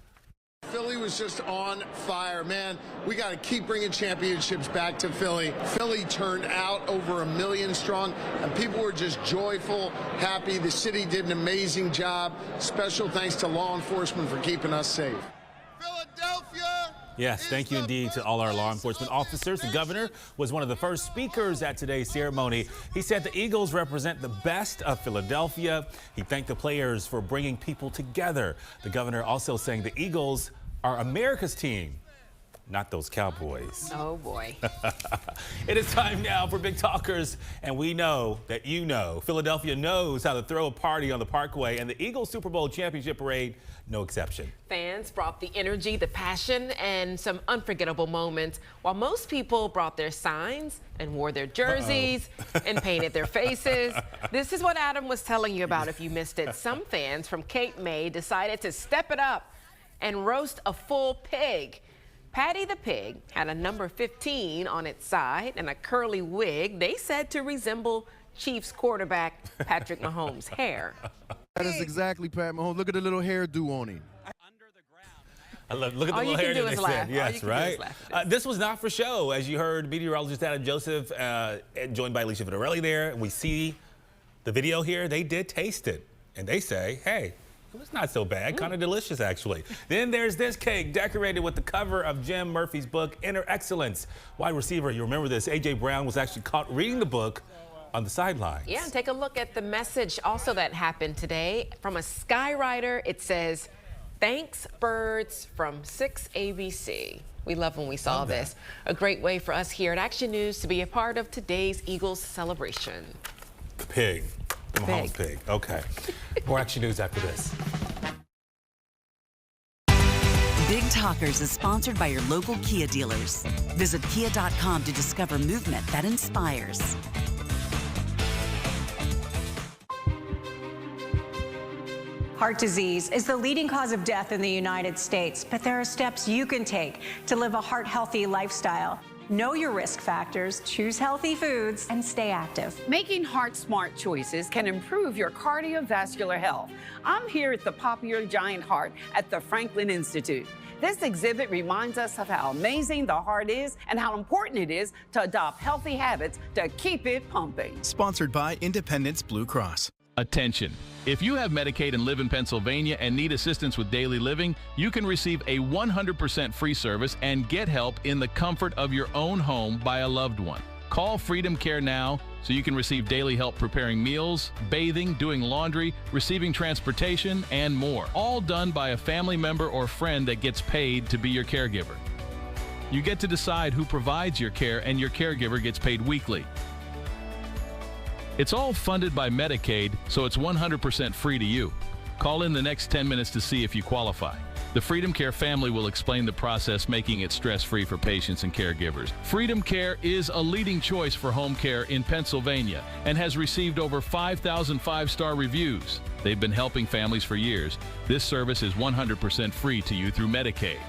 Philly was just on fire, man. We got to keep bringing championships back to Philly. Philly turned out over 1 million strong, and people were just joyful, happy. The city did an amazing job. Special thanks to law enforcement for keeping us safe. Philadelphia! Yes, thank you indeed to all our law enforcement officers. The governor was one of the first speakers at today's ceremony. He said the Eagles represent the best of Philadelphia. He thanked the players for bringing people together. The governor also saying the Eagles are America's team, not those Cowboys. Oh, boy. It is time now for Big Talkers, and we know that you know Philadelphia knows how to throw a party on the Parkway, and the Eagles Super Bowl championship parade, no exception. Fans brought the energy, the passion, and some unforgettable moments, while most people brought their signs and wore their jerseys and painted their faces. This is what Adam was telling you about if you missed it. Some fans from Cape May decided to step it up and roast a full pig. Patty the pig had a number 15 on its side and a curly wig, they said, to resemble Chiefs quarterback Patrick Mahomes' hair. That is exactly Pat Mahomes. Look at the little hairdo on him. I love, look at the All little you hair can do that is they laugh. said. Yes, right? This was not for show. As you heard, meteorologist Adam Joseph, joined by Alicia Vitarelli there. And we see the video here. They did taste it. And they say, hey, it was not so bad. Kind of delicious, actually. Then there's this cake decorated with the cover of Jim Murphy's book, Inner Excellence. Wide receiver, you remember this, A.J. Brown was actually caught reading the book on the sidelines. Yeah, and take a look at the message also that happened today. From a skywriter, it says, "Thanks, birds," from 6 ABC. We love when we saw this. A great way for us here at Action News to be a part of today's Eagles celebration. The pig. The Mahomes pig. Okay. More Action News after this. Big Talkers is sponsored by your local Kia dealers. Visit kia.com to discover movement that inspires. Heart disease is the leading cause of death in the United States, but there are steps you can take to live a heart-healthy lifestyle. Know your risk factors, choose healthy foods, and stay active. Making heart-smart choices can improve your cardiovascular health. I'm here at the Popular Giant Heart at the Franklin Institute. This exhibit reminds us of how amazing the heart is and how important it is to adopt healthy habits to keep it pumping. Sponsored by Independence Blue Cross. Attention. If you have Medicaid and live in Pennsylvania and need assistance with daily living, you can receive a 100% free service and get help in the comfort of your own home by a loved one. Call Freedom Care now so you can receive daily help preparing meals, bathing, doing laundry, receiving transportation, and more. All done by a family member or friend that gets paid to be your caregiver. You get to decide who provides your care, and your caregiver gets paid weekly. It's all funded by Medicaid, so it's 100% free to you. Call in the next 10 minutes to see if you qualify. The Freedom Care family will explain the process, making it stress-free for patients and caregivers. Freedom Care is a leading choice for home care in Pennsylvania and has received over 5,000 five-star reviews. They've been helping families for years. This service is 100% free to you through Medicaid.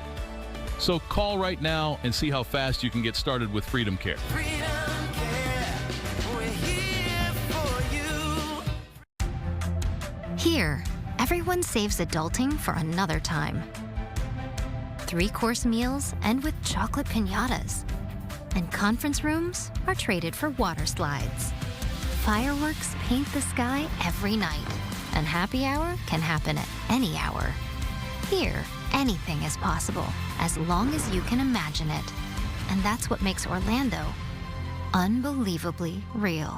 So call right now and see how fast you can get started with Freedom Care. Here, everyone saves adulting for another time. 3-course meals end with chocolate piñatas. And conference rooms are traded for water slides. Fireworks paint the sky every night. And happy hour can happen at any hour. Here, anything is possible, as long as you can imagine it. And that's what makes Orlando unbelievably real.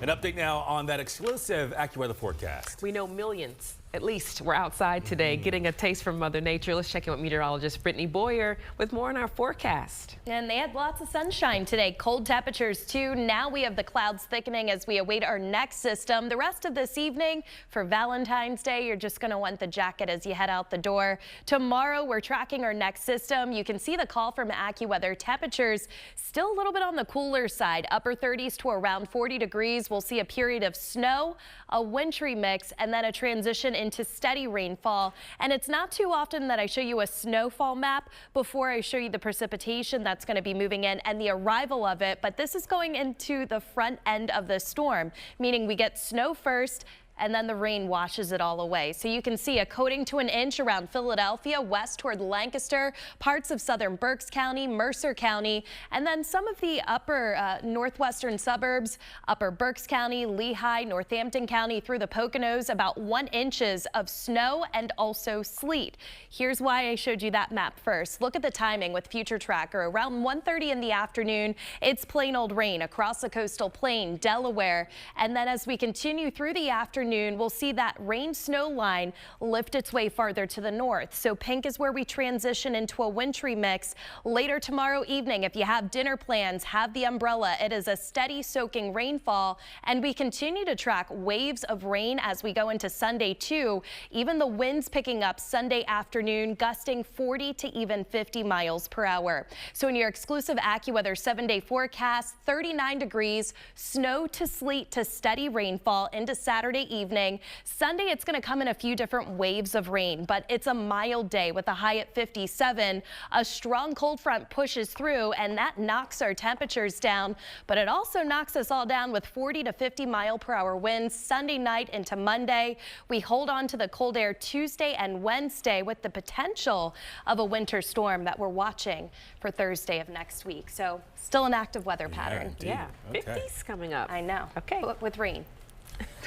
An update now on that exclusive AccuWeather forecast. We know millions, at least, were outside today getting a taste from Mother Nature. Let's check in with meteorologist Brittany Boyer with more on our forecast. And they had lots of sunshine today. Cold temperatures, too. Now we have the clouds thickening as we await our next system. The rest of this evening for Valentine's Day, you're just going to want the jacket as you head out the door. Tomorrow, we're tracking our next system. You can see the call from AccuWeather. Temperatures still a little bit on the cooler side, upper 30s to around 40 degrees. We'll see a period of snow, a wintry mix, and then a transition into steady rainfall. And it's not too often that I show you a snowfall map before I show you the precipitation that's going to be moving in and the arrival of it. But this is going into the front end of the storm, meaning we get snow first, and then the rain washes it all away. So you can see a coating to an inch around Philadelphia, west toward Lancaster, parts of southern Berks County, Mercer County, and then some of the upper northwestern suburbs, upper Berks County, Lehigh, Northampton County, through the Poconos, about 1 inch of snow and also sleet. Here's why I showed you that map first. Look at the timing with Future Tracker. Around 1:30 in the afternoon, it's plain old rain across the coastal plain, Delaware, and then as we continue through the afternoon, we'll see that rain-snow line lift its way farther to the north. So pink is where we transition into a wintry mix. Later tomorrow evening, if you have dinner plans, have the umbrella. It is a steady soaking rainfall, and we continue to track waves of rain as we go into Sunday too. Even the winds picking up Sunday afternoon, gusting 40 to even 50 miles per hour. So in your exclusive AccuWeather 7-day forecast, 39 degrees, snow to sleet to steady rainfall into Saturday evening. Sunday, it's going to come in a few different waves of rain, but it's a mild day with a high at 57. A strong cold front pushes through, and that knocks our temperatures down, but it also knocks us all down with 40 to 50 mile per hour winds Sunday night into Monday. We hold on to the cold air Tuesday and Wednesday with the potential of a winter storm that we're watching for Thursday of next week. So still an active weather pattern. Yeah, 50s coming up. I know. Okay. With rain.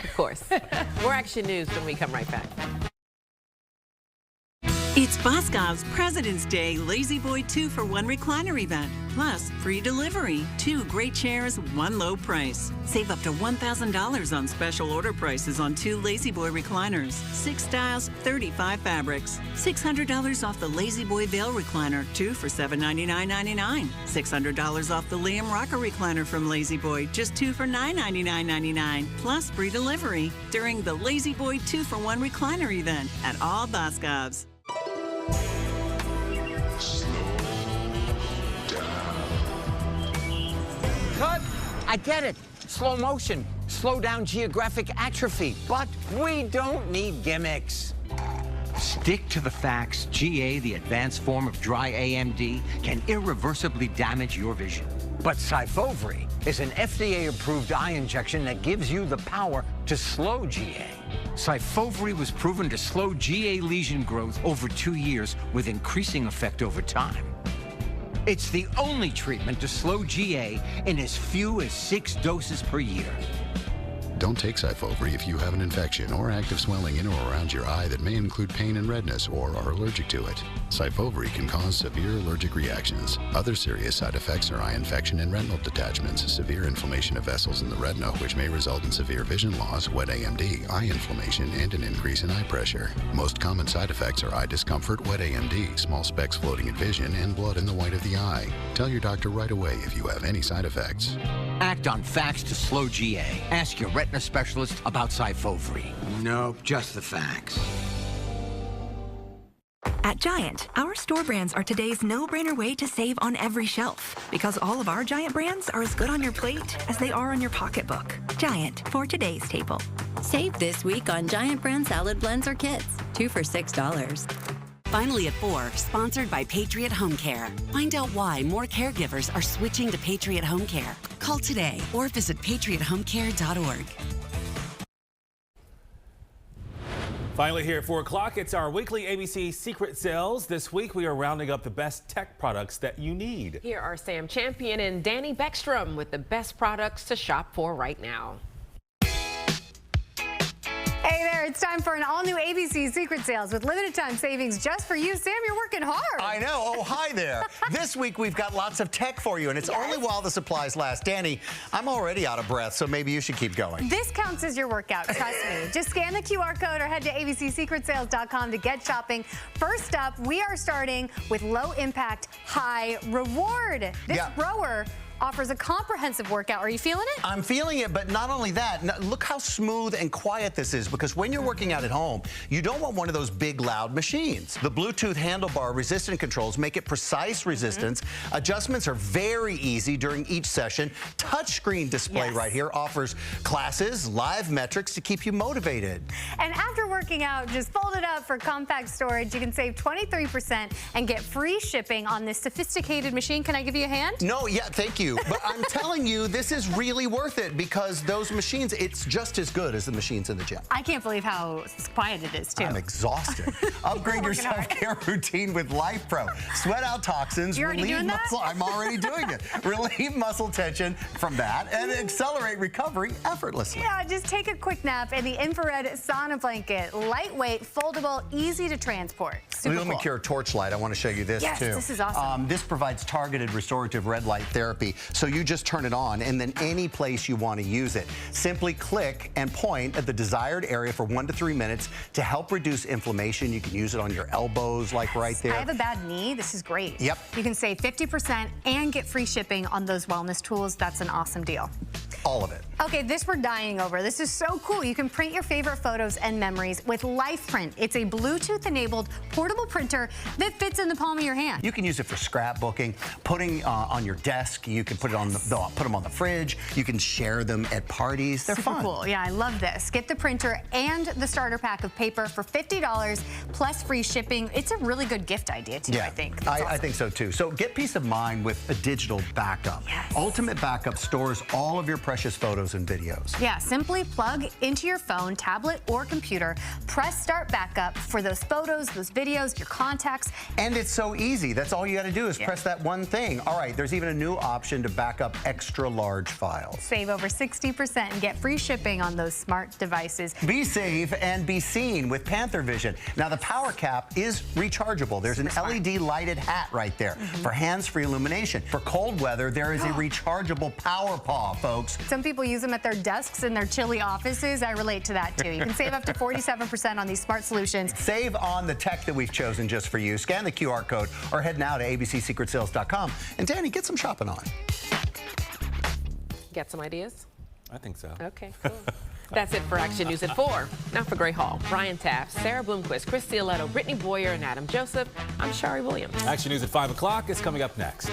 Of course. More Action News when we come right back. It's Boscov's President's Day Lazy Boy 2-for-1 recliner event. Plus, free delivery. 2 great chairs, 1 low price. Save up to $1,000 on special order prices on 2 Lazy Boy recliners. 6 styles, 35 fabrics. $600 off the Lazy Boy Veil recliner, 2 for $799.99. $600 off the Liam Rocker recliner from Lazy Boy, just 2 for $999.99. Plus free delivery during the Lazy Boy 2-for-1 recliner event at all Boscovs. Cut! I get it. Slow motion. Slow down geographic atrophy. But we don't need gimmicks. Stick to the facts. GA, the advanced form of dry AMD, can irreversibly damage your vision. But Syfovre is an FDA-approved eye injection that gives you the power to slow GA. Syfovre was proven to slow GA lesion growth over 2 years with increasing effect over time. It's the only treatment to slow GA in as few as 6 doses per year. Don't take Syfovre if you have an infection or active swelling in or around your eye that may include pain and redness or are allergic to it. Syfovre can cause severe allergic reactions. Other serious side effects are eye infection and retinal detachments, severe inflammation of vessels in the retina, which may result in severe vision loss, wet AMD, eye inflammation, and an increase in eye pressure. Most common side effects are eye discomfort, wet AMD, small specks floating in vision, and blood in the white of the eye. Tell your doctor right away if you have any side effects. Act on facts to slow GA. Ask your retina specialist about Syfovre. Nope, just the facts. At Giant, our store brands are today's no-brainer way to save on every shelf, because all of our Giant brands are as good on your plate as they are on your pocketbook. Giant, for today's table. Save this week on Giant brand salad blends or kits, 2 for $6. Finally at 4, sponsored by Patriot Home Care. Find out why more caregivers are switching to Patriot Home Care. Call today or visit patriothomecare.org. Finally here at 4 o'clock, it's our weekly ABC Secret Sales. This week we are rounding up the best tech products that you need. Here are Sam Champion and Danny Beckstrom with the best products to shop for right now. Hey there, it's time for an all-new ABC Secret Sales with limited time savings just for you. Sam, you're working hard. I know. Oh, hi there. This week we've got lots of tech for you, and it's only while the supplies last. Danny, I'm already out of breath, so maybe you should keep going. This counts as your workout, trust me. Just scan the QR code or head to abcsecretsales.com to get shopping. First up, we are starting with low impact, high reward. This rower offers a comprehensive workout. Are you feeling it? I'm feeling it, but not only that, look how smooth and quiet this is, because when you're working out at home, you don't want one of those big, loud machines. The Bluetooth handlebar resistant controls make it precise resistance. Adjustments are very easy during each session. Touchscreen display right here offers classes, live metrics to keep you motivated. And after working out, just fold it up for compact storage. You can save 23% and get free shipping on this sophisticated machine. Can I give you a hand? No, yeah, thank you. But I'm telling you, this is really worth it, because those machines, it's just as good as the machines in the gym. I can't believe how quiet it is, too. I'm exhausted. Upgrade your self-care routine with Life Pro. Sweat out toxins, relieve muscle. I'm already doing it. Relieve muscle tension from that and accelerate recovery effortlessly. Yeah, just take a quick nap in the infrared sauna blanket. Lightweight, foldable, easy to transport. Super cool. Lume-Cure Torchlight. I want to show you this, too. Yes, this is awesome. This provides targeted restorative red light therapy. So you just turn it on, and then any place you want to use it. Simply click and point at the desired area for 1 to 3 minutes to help reduce inflammation. You can use it on your elbows, like right there. I have a bad knee. This is great. Yep. You can save 50% and get free shipping on those wellness tools. That's an awesome deal. All of it. Okay, this we're dying over. This is so cool. You can print your favorite photos and memories with LifePrint. It's a Bluetooth-enabled portable printer that fits in the palm of your hand. You can use it for scrapbooking, putting on your desk. You can put it on put them on the fridge. You can share them at parties. They're Super fun. Cool. Yeah, I love this. Get the printer and the starter pack of paper for $50 plus free shipping. It's a really good gift idea too, I think. I think so too. So get peace of mind with a digital backup. Yes. Ultimate Backup stores all of your precious photos and videos. Yeah, simply plug into your phone, tablet, or computer. Press Start Backup for those photos, those videos, your contacts. And it's so easy. That's all you got to do is press that one thing. All right, there's even a new option to back up extra large files. Save over 60% and get free shipping on those smart devices. Be safe and be seen with Panther Vision. Now, the power cap is rechargeable. There's an LED lighted hat right there for hands-free illumination. For cold weather, there is a rechargeable power paw, folks. Some people use them at their desks in their chilly offices. I relate to that, too. You can save up to 47% on these smart solutions. Save on the tech that we've chosen just for you. Scan the QR code or head now to abcsecretsales.com. And Danny, get some shopping on. Get some ideas? I think so. Okay, cool. That's it for Action News at 4. Now for Gray Hall, Brian Taft, Sarah Bloomquist, Chris Cioletto, Brittany Boyer, and Adam Joseph. I'm Shari Williams. Action News at 5 o'clock is coming up next.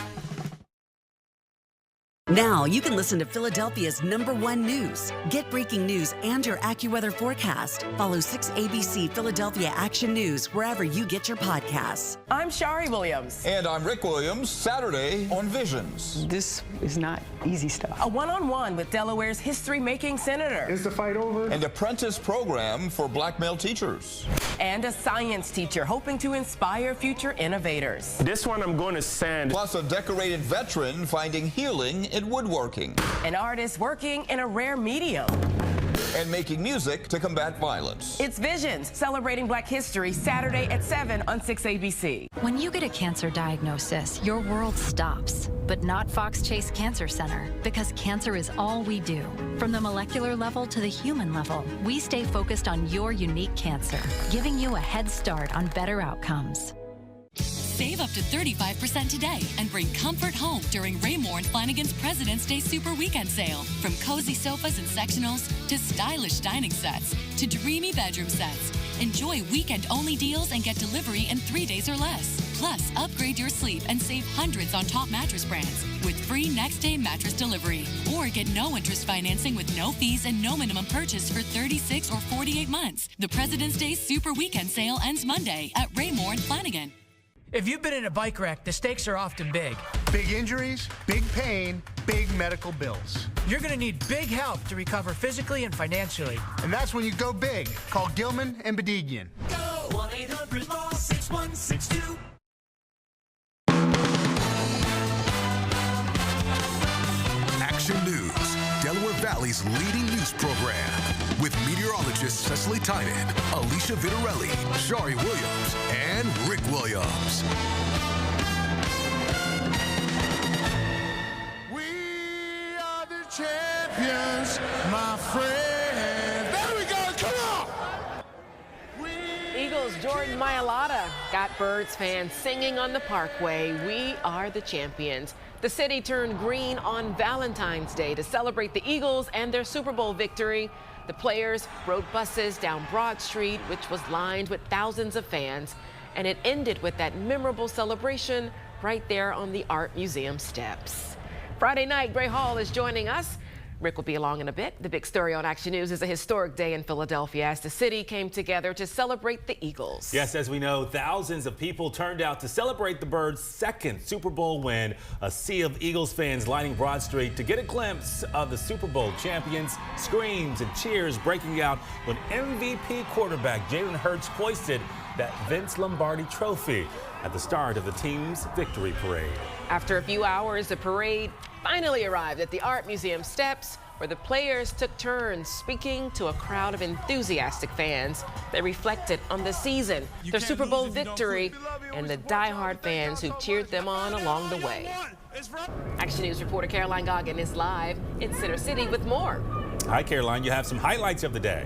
Now you can listen to Philadelphia's #1 news. Get breaking news and your AccuWeather forecast. Follow 6ABC Philadelphia Action News wherever you get your podcasts. I'm Shari Williams. And I'm Rick Williams, Saturday on Visions. This is not easy stuff. A one-on-one with Delaware's history-making senator. Is the fight over? An apprentice program for black male teachers. And a science teacher hoping to inspire future innovators. This one I'm going to send. Plus a decorated veteran finding healing in woodworking. An artist working in a rare medium. And making music to combat violence. It's Visions, celebrating Black History, Saturday at 7 on 6ABC. When you get a cancer diagnosis, your world stops. But not Fox Chase Cancer Center, because cancer is all we do. From the molecular level to the human level, we stay focused on your unique cancer, giving you a head start on better outcomes. Save up to 35% today and bring comfort home during Raymore and Flanagan's President's Day Super Weekend Sale. From cozy sofas and sectionals to stylish dining sets to dreamy bedroom sets. Enjoy weekend-only deals and get delivery in 3 days or less. Plus, upgrade your sleep and save hundreds on top mattress brands with free next-day mattress delivery. Or get no-interest financing with no fees and no minimum purchase for 36 or 48 months. The President's Day Super Weekend Sale ends Monday at Raymore and Flanagan. If you've been in a bike wreck, the stakes are often big. Big injuries, big pain, big medical bills. You're going to need big help to recover physically and financially. And that's when you go big. Call Gilman and Bedigian. Go 1-800-LAW-6162. Action News, Delaware Valley's leading news program, with meteorologists Cecily Tynan, Alicia Vitarelli, Shari Williams, and Rick Williams. We are the champions, my friend. There we go, come on! Eagles Jordan Mailata got Birds fans singing on the Parkway. We are the champions. The city turned green on Valentine's Day to celebrate the Eagles and their Super Bowl victory. The players rode buses down Broad Street, which was lined with thousands of fans. And it ended with that memorable celebration right there on the Art Museum steps. Friday night, Gray Hall is joining us. Rick will be along in a bit. The big story on Action News is a historic day in Philadelphia as the city came together to celebrate the Eagles. Yes, as we know, thousands of people turned out to celebrate the Birds' second Super Bowl win. A sea of Eagles fans lining Broad Street to get a glimpse of the Super Bowl champions. Screams and cheers breaking out when MVP quarterback Jalen Hurts hoisted that Vince Lombardi trophy at the start of the team's victory parade. After a few hours, the parade finally arrived at the Art Museum steps, where the players took turns speaking to a crowd of enthusiastic fans. They reflected on the season, their Super Bowl victory, and the diehard fans who cheered them on along the way. Action News reporter Caroline Goggin is live in Center City with more. Hi, Caroline. You have some highlights of the day.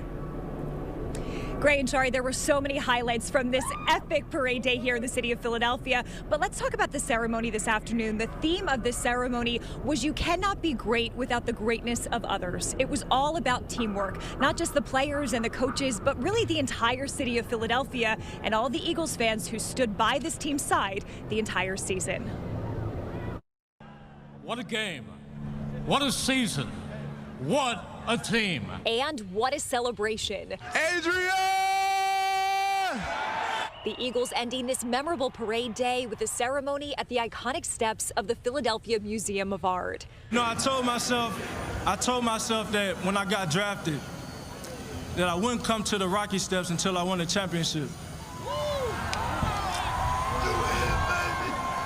Gray and Shari, there were so many highlights from this epic parade day here in the city of Philadelphia. But let's talk about the ceremony this afternoon. The theme of this ceremony was you cannot be great without the greatness of others. It was all about teamwork, not just the players and the coaches, but really the entire city of Philadelphia and all the Eagles fans who stood by this team's side the entire season. What a game. What a season. What a team. And what a celebration. Adrian! The Eagles ending this memorable parade day with a ceremony at the iconic steps of the Philadelphia Museum of Art. No, I told myself that when I got drafted, that I wouldn't come to the Rocky Steps until I won a championship.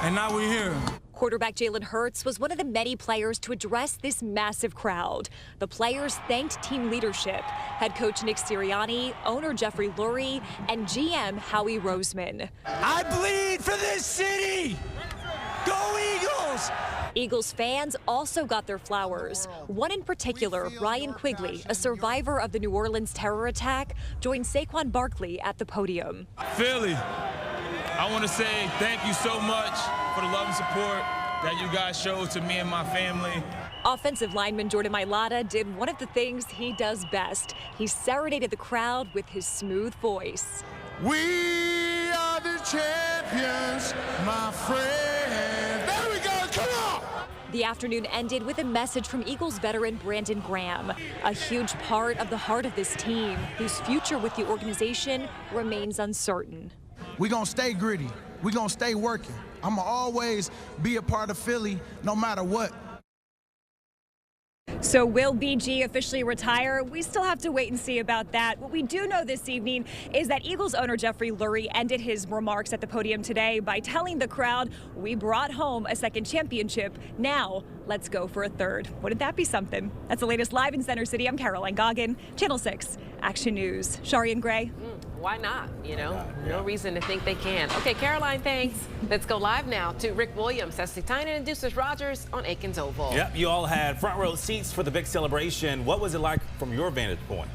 And now we're here. Quarterback Jalen Hurts was one of the many players to address this massive crowd. The players thanked team leadership, head coach Nick Sirianni, owner Jeffrey Lurie, and GM Howie Roseman. I bleed for this city! Go Eagles! Eagles fans also got their flowers. One in particular, Ryan Quigley, a survivor of the New Orleans terror attack, joined Saquon Barkley at the podium. Philly, I want to say thank you so much for the love and support that you guys showed to me and my family. Offensive lineman Jordan Mailata did one of the things he does best. He serenaded the crowd with his smooth voice. We are the champions, my friend. There we go, come on! The afternoon ended with a message from Eagles veteran Brandon Graham, a huge part of the heart of this team, whose future with the organization remains uncertain. We're going to stay gritty. We're going to stay working. I'm going to always be a part of Philly no matter what. So will BG officially retire? We still have to wait and see about that. What we do know this evening is that Eagles owner Jeffrey Lurie ended his remarks at the podium today by telling the crowd, we brought home a second championship. Now let's go for a third. Wouldn't that be something? That's the latest live in Center City. I'm Caroline Goggin, Channel 6 Action News. Shari and Gray. Why not? You know, no reason to think they can. Okay, Caroline, thanks. Let's go live now to Rick Williams, Cecily Tynan, and Deuces Rogers on Aikens Oval. Yep, you all had front row seats for the big celebration. What was it like from your vantage point?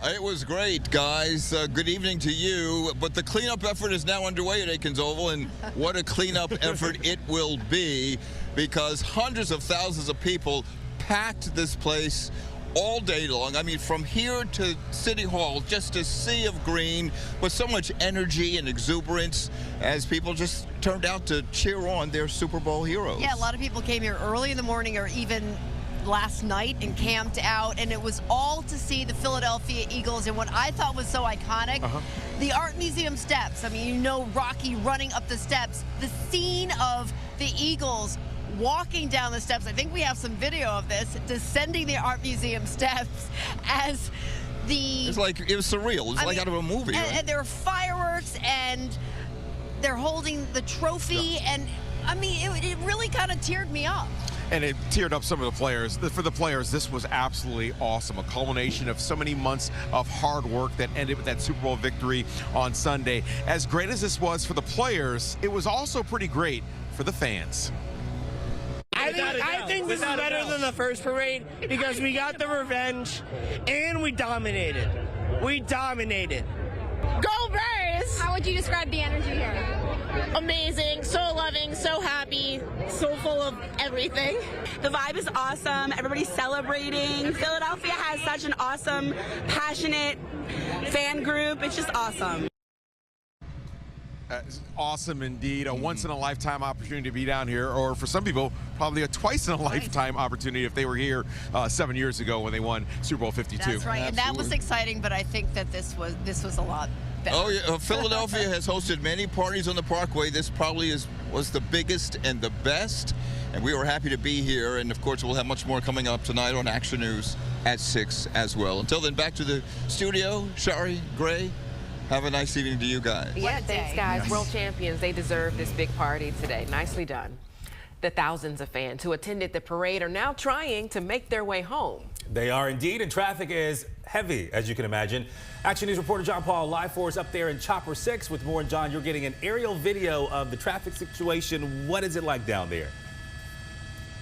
It was great, guys. Good evening to you. But the cleanup effort is now underway at Aikens Oval, and what a cleanup effort it will be, because hundreds of thousands of people packed this place all day long. I mean, from here to City Hall, just a sea of green with so much energy and exuberance as people just turned out to cheer on their Super Bowl heroes. Yeah, a lot of people came here early in the morning or even last night and camped out, and it was all to see the Philadelphia Eagles and what I thought was so iconic, the Art Museum steps. I mean, you know, Rocky running up the steps, the scene of the Eagles walking down the steps. I think we have some video of this, descending the Art Museum steps as the... It's like, it was surreal. It was like out of a movie. And there were fireworks, and they're holding the trophy, and I mean, it really kind of teared me up. And it teared up some of the players. For the players, this was absolutely awesome. A culmination of so many months of hard work that ended with that Super Bowl victory on Sunday. As great as this was for the players, it was also pretty great for the fans. I think this is better than the first parade because we got the revenge and we dominated. We dominated. Go Bears! How would you describe the energy here? Amazing, so loving, so happy, so full of everything. The vibe is awesome. Everybody's celebrating. Philadelphia has such an awesome, passionate fan group. It's just awesome. Awesome indeed. A once-in-a-lifetime opportunity to be down here, or for some people, probably a twice-in-a-lifetime opportunity if they were here 7 years ago when they won Super Bowl 52. That's right, and that was exciting, but I think that this was a lot better. Oh, yeah. Philadelphia has hosted many parties on the Parkway. This probably was the biggest and the best, and we were happy to be here. And, of course, we'll have much more coming up tonight on Action News at 6 as well. Until then, back to the studio. Shari, Gray, have a nice evening to you guys. Yeah, thanks, guys. World champions, they deserve this big party today. Nicely done. The thousands of fans who attended the parade are now trying to make their way home. They are indeed, and traffic is heavy, as you can imagine. Action News reporter John Paul live for us up there in Chopper 6 with more. And John, you're getting an aerial video of the traffic situation. What is it like down there?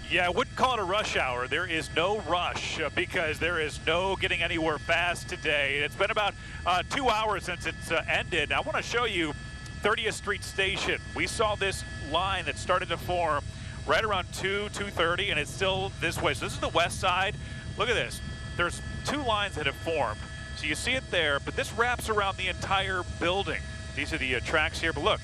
Yeah, I wouldn't call it a rush hour. There is no rush because there is no getting anywhere fast today. It's been about 2 hours since it's ended. I want to show you 30th Street Station. We saw this line that started to form right around 2:30, and it's still this way. So this is the west side. Look at this. There's two lines that have formed. So you see it there, but this wraps around the entire building. These are the tracks here, but look.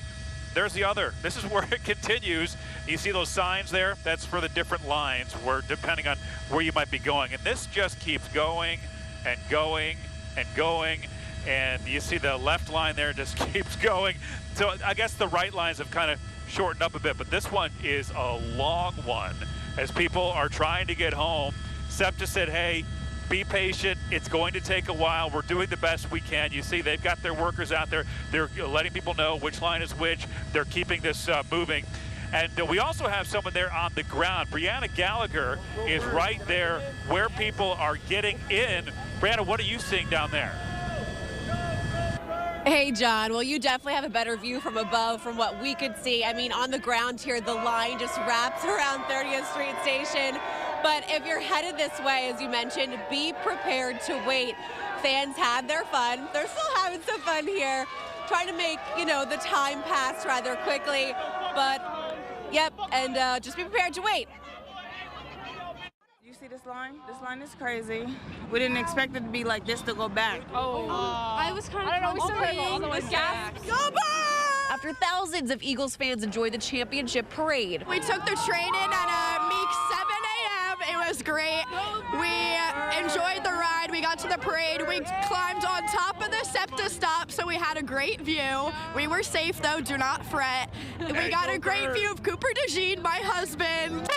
There's the other. This is where it continues. You see those signs there? That's for the different lines where depending on where you might be going. And this just keeps going and going and going. And you see the left line there just keeps going. So I guess the right lines have kind of shortened up a bit, but this one is a long one as people are trying to get home. SEPTA said, hey, be patient. It's going to take a while. We're doing the best we can. You see, they've got their workers out there. They're letting people know which line is which. They're keeping this moving. And we also have someone there on the ground. Brianna Gallagher is right there where people are getting in. Brianna, what are you seeing down there? Hey, John. Well, you definitely have a better view from above from what we could see. I mean, on the ground here, the line just wraps around 30th Street Station. But if you're headed this way, as you mentioned, be prepared to wait. Fans had their fun. They're still having some fun here, trying to make, you know, the time pass rather quickly. But, yep, and just be prepared to wait. You see this line? This line is crazy. We didn't expect it to be like this to go back. I was kind of After thousands of Eagles fans enjoyed the championship parade. We took the train in at a meek 7 a.m. It was great. We enjoyed the ride. We got to the parade. We climbed on top of the SEPTA stop, so we had a great view. We were safe, though. Do not fret. We got a great view of Cooper DeJean, my husband.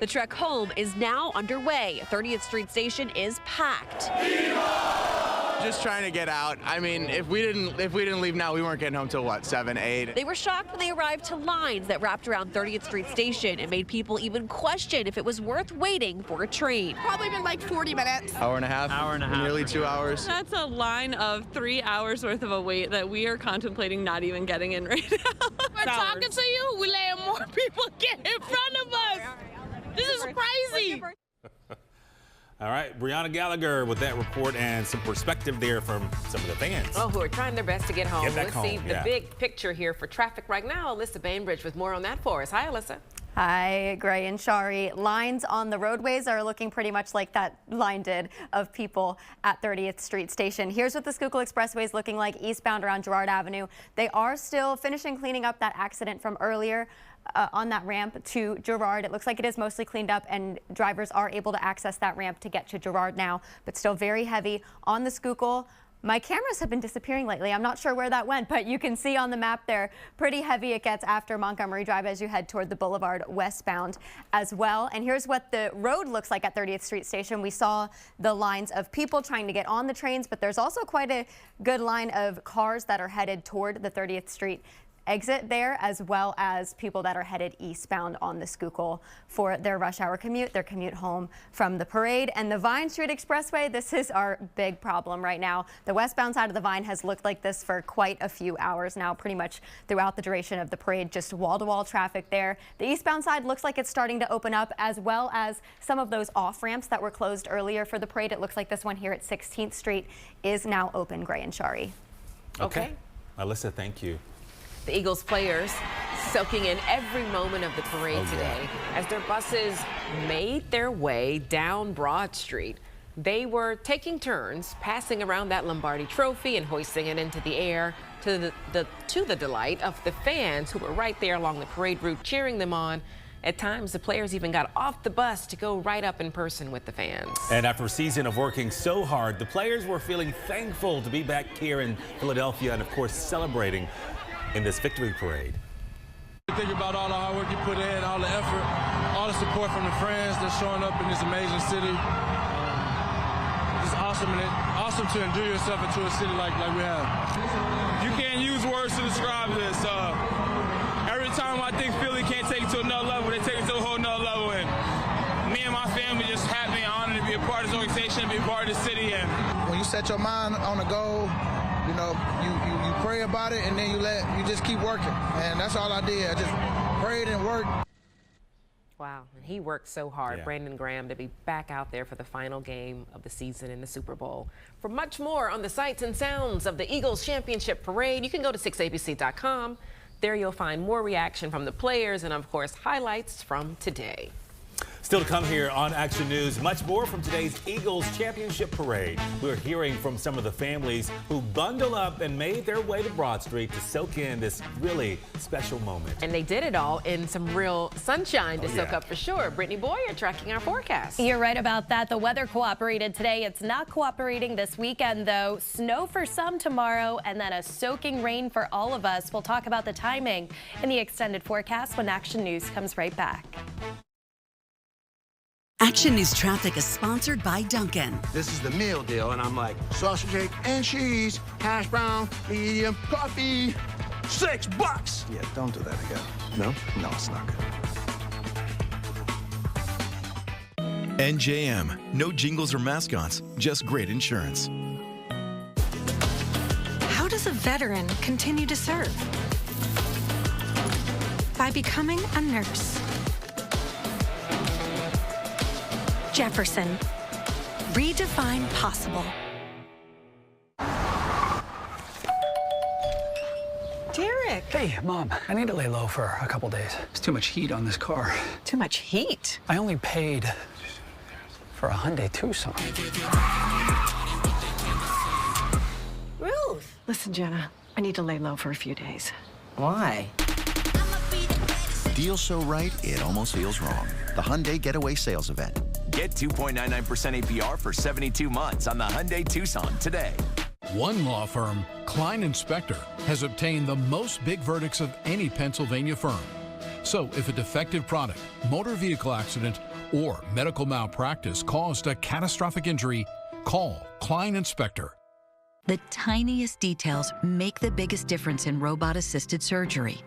The trek home is now underway. 30th Street Station is packed. Just trying to get out. I mean, if we didn't leave now, we weren't getting home till what, 7, 8. They were shocked when they arrived to lines that wrapped around 30th Street Station and made people even question if it was worth waiting for a train. Probably been like 40 minutes. Hour and a half. Nearly 2 hours. That's a line of 3 hours worth of a wait that we are contemplating not even getting in right now. We're talking to you. We're letting more people get in front of us. This is crazy. All right, Brianna Gallagher with that report and some perspective there from some of the fans. Oh, who are trying their best to get home. Get back Let's home, see the big picture here for traffic right now. Alyssa Bainbridge with more on that for us. Hi, Alyssa. Hi, Gray and Shari. Lines on the roadways are looking pretty much like that line did of people at 30th Street Station. Here's what the Schuylkill Expressway is looking like eastbound around Girard Avenue. They are still finishing cleaning up that accident from earlier on that ramp to Girard. It looks like it is mostly cleaned up and drivers are able to access that ramp to get to Girard now, but still very heavy on the Schuylkill. My cameras have been disappearing lately. I'm not sure where that went, but you can see on the map there, pretty heavy it gets after Montgomery Drive as you head toward the Boulevard westbound as well. And here's what the road looks like at 30th Street Station. We saw the lines of people trying to get on the trains, but there's also quite a good line of cars that are headed toward the 30th Street exit there, as well as people that are headed eastbound on the Schuylkill for their rush hour commute, their commute home from the parade. And the Vine Street Expressway, this is our big problem right now. The westbound side of the Vine has looked like this for quite a few hours now, pretty much throughout the duration of the parade, just wall-to-wall traffic there. The eastbound side looks like it's starting to open up, as well as some of those off-ramps that were closed earlier for the parade. It looks like this one here at 16th Street is now open, Gray and Shari. Okay. Alyssa, thank you. The Eagles players soaking in every moment of the parade today as their buses made their way down Broad Street. They were taking turns passing around that Lombardi trophy and hoisting it into the air to the delight of the fans who were right there along the parade route cheering them on. At times, the players even got off the bus to go right up in person with the fans. And after a season of working so hard, the players were feeling thankful to be back here in Philadelphia and, of course, celebrating in this victory parade. Think about all the hard work you put in, all the effort, all the support from the friends that's showing up in this amazing city. It's awesome, and awesome to enjoy yourself into a city like we have. You can't use words to describe this. Every time I think Philly can't take it to another level, they take it to a whole nother level. And me and my family just happy and honored to be a part of this organization, be a part of the city. And when you set your mind on a goal, you know, you pray about it, and then you just keep working. And that's all I did. I just prayed and worked. Wow, and he worked so hard, Brandon Graham, to be back out there for the final game of the season in the Super Bowl. For much more on the sights and sounds of the Eagles Championship Parade, you can go to 6abc.com. There you'll find more reaction from the players and, of course, highlights from today. Still to come here on Action News, much more from today's Eagles Championship Parade. We're hearing from some of the families who bundled up and made their way to Broad Street to soak in this really special moment. And they did it all in some real sunshine to soak up for sure. Brittany Boyer tracking our forecast. You're right about that. The weather cooperated today. It's not cooperating this weekend, though. Snow for some tomorrow and then a soaking rain for all of us. We'll talk about the timing in the extended forecast when Action News comes right back. Action News Traffic is sponsored by Dunkin'. This is the meal deal, and I'm like, sausage, egg, and cheese, hash brown, medium, coffee, $6. Yeah, don't do that again. No? No, it's not good. NJM. No jingles or mascots, just great insurance. How does a veteran continue to serve? By becoming a nurse. Jefferson. Redefine possible. Derek. Hey, Mom. I need to lay low for a couple days. There's too much heat on this car. Too much heat? I only paid for a Hyundai Tucson. Ruth. Listen, Jenna, I need to lay low for a few days. Why? Deal so right, it almost feels wrong. The Hyundai Getaway Sales Event. Get 2.99% APR for 72 months on the Hyundai Tucson today. One law firm, Klein Spector, has obtained the most big verdicts of any Pennsylvania firm. So if a defective product, motor vehicle accident, or medical malpractice caused a catastrophic injury, call Klein Spector. The tiniest details make the biggest difference in robot-assisted surgery.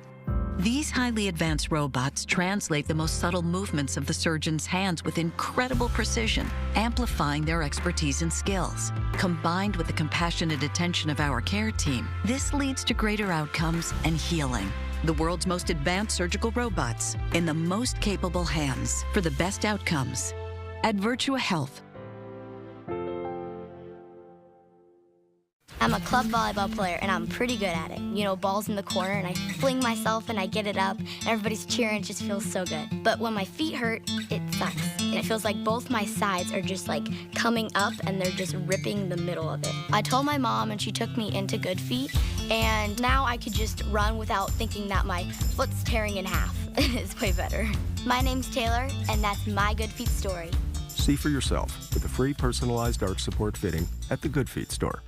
These highly advanced robots translate the most subtle movements of the surgeon's hands with incredible precision, amplifying their expertise and skills. Combined with the compassionate attention of our care team, this leads to greater outcomes and healing. The world's most advanced surgical robots in the most capable hands for the best outcomes. At Virtua Health. I'm a club volleyball player, and I'm pretty good at it. You know, ball's in the corner, and I fling myself, and I get it up, and everybody's cheering. It just feels so good. But when my feet hurt, it sucks. And it feels like both my sides are just, like, coming up, and they're just ripping the middle of it. I told my mom, and she took me into Good Feet, and now I could just run without thinking that my foot's tearing in half. It's way better. My name's Taylor, and that's my Good Feet story. See for yourself with a free personalized arch support fitting at the Good Feet store.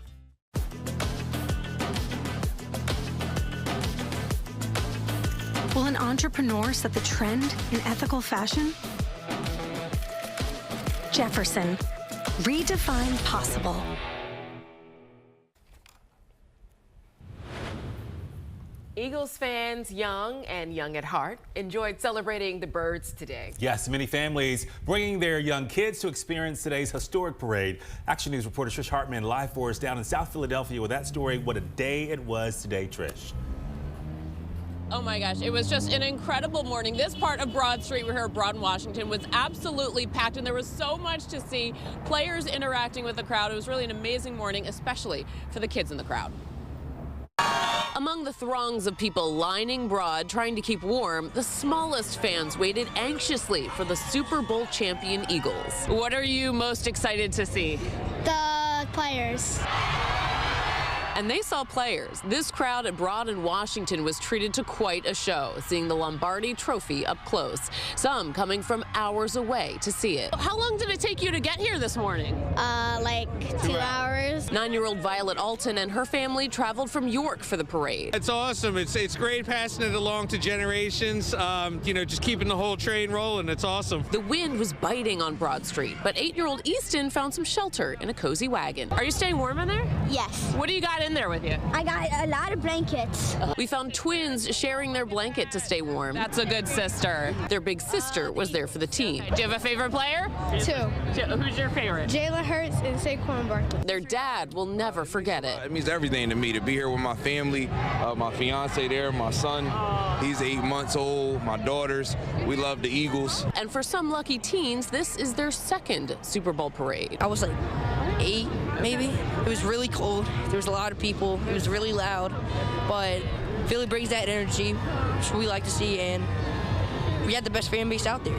Will an entrepreneur set the trend in ethical fashion? Jefferson, redefine possible. Eagles fans, young and young at heart, enjoyed celebrating the birds today. Yes, many families bringing their young kids to experience today's historic parade. Action News reporter Trish Hartman live for us down in South Philadelphia with that story. What a day it was today, Trish. Oh my gosh, it was just an incredible morning. This part of Broad Street, we're here at Broad in Washington, was absolutely packed, and there was so much to see. Players interacting with the crowd. It was really an amazing morning, especially for the kids in the crowd. Among the throngs of people lining Broad, trying to keep warm, the smallest fans waited anxiously for the Super Bowl champion Eagles. What are you most excited to see? The players. And they saw players. This crowd at Broad in Washington was treated to quite a show, seeing the Lombardi Trophy up close. Some coming from hours away to see it. How long did it take you to get here this morning? Like 2 hours. 9-year-old Violet Alton and her family traveled from York for the parade. It's awesome. It's great passing it along to generations. You know, just keeping the whole train rolling. It's awesome. The wind was biting on Broad Street, but 8-year-old Easton found some shelter in a cozy wagon. Are you staying warm in there? Yes. What do you got in there with you? I got a lot of blankets. We found twins sharing their blanket to stay warm. That's a good sister. Their big sister was there for the team. Do you have a favorite player? 2. Who's your favorite? Jalen Hurts and Saquon Barkley. Their dad will never forget it. It means everything to me to be here with my family, my fiance there, my son. He's 8 months old, my daughters. We love the Eagles. And for some lucky teens, this is their second Super Bowl parade. I was like 8, maybe. It was really cold. There was a lot of people. It was really loud. But Philly brings that energy, which we like to see, and we had the best fan base out there.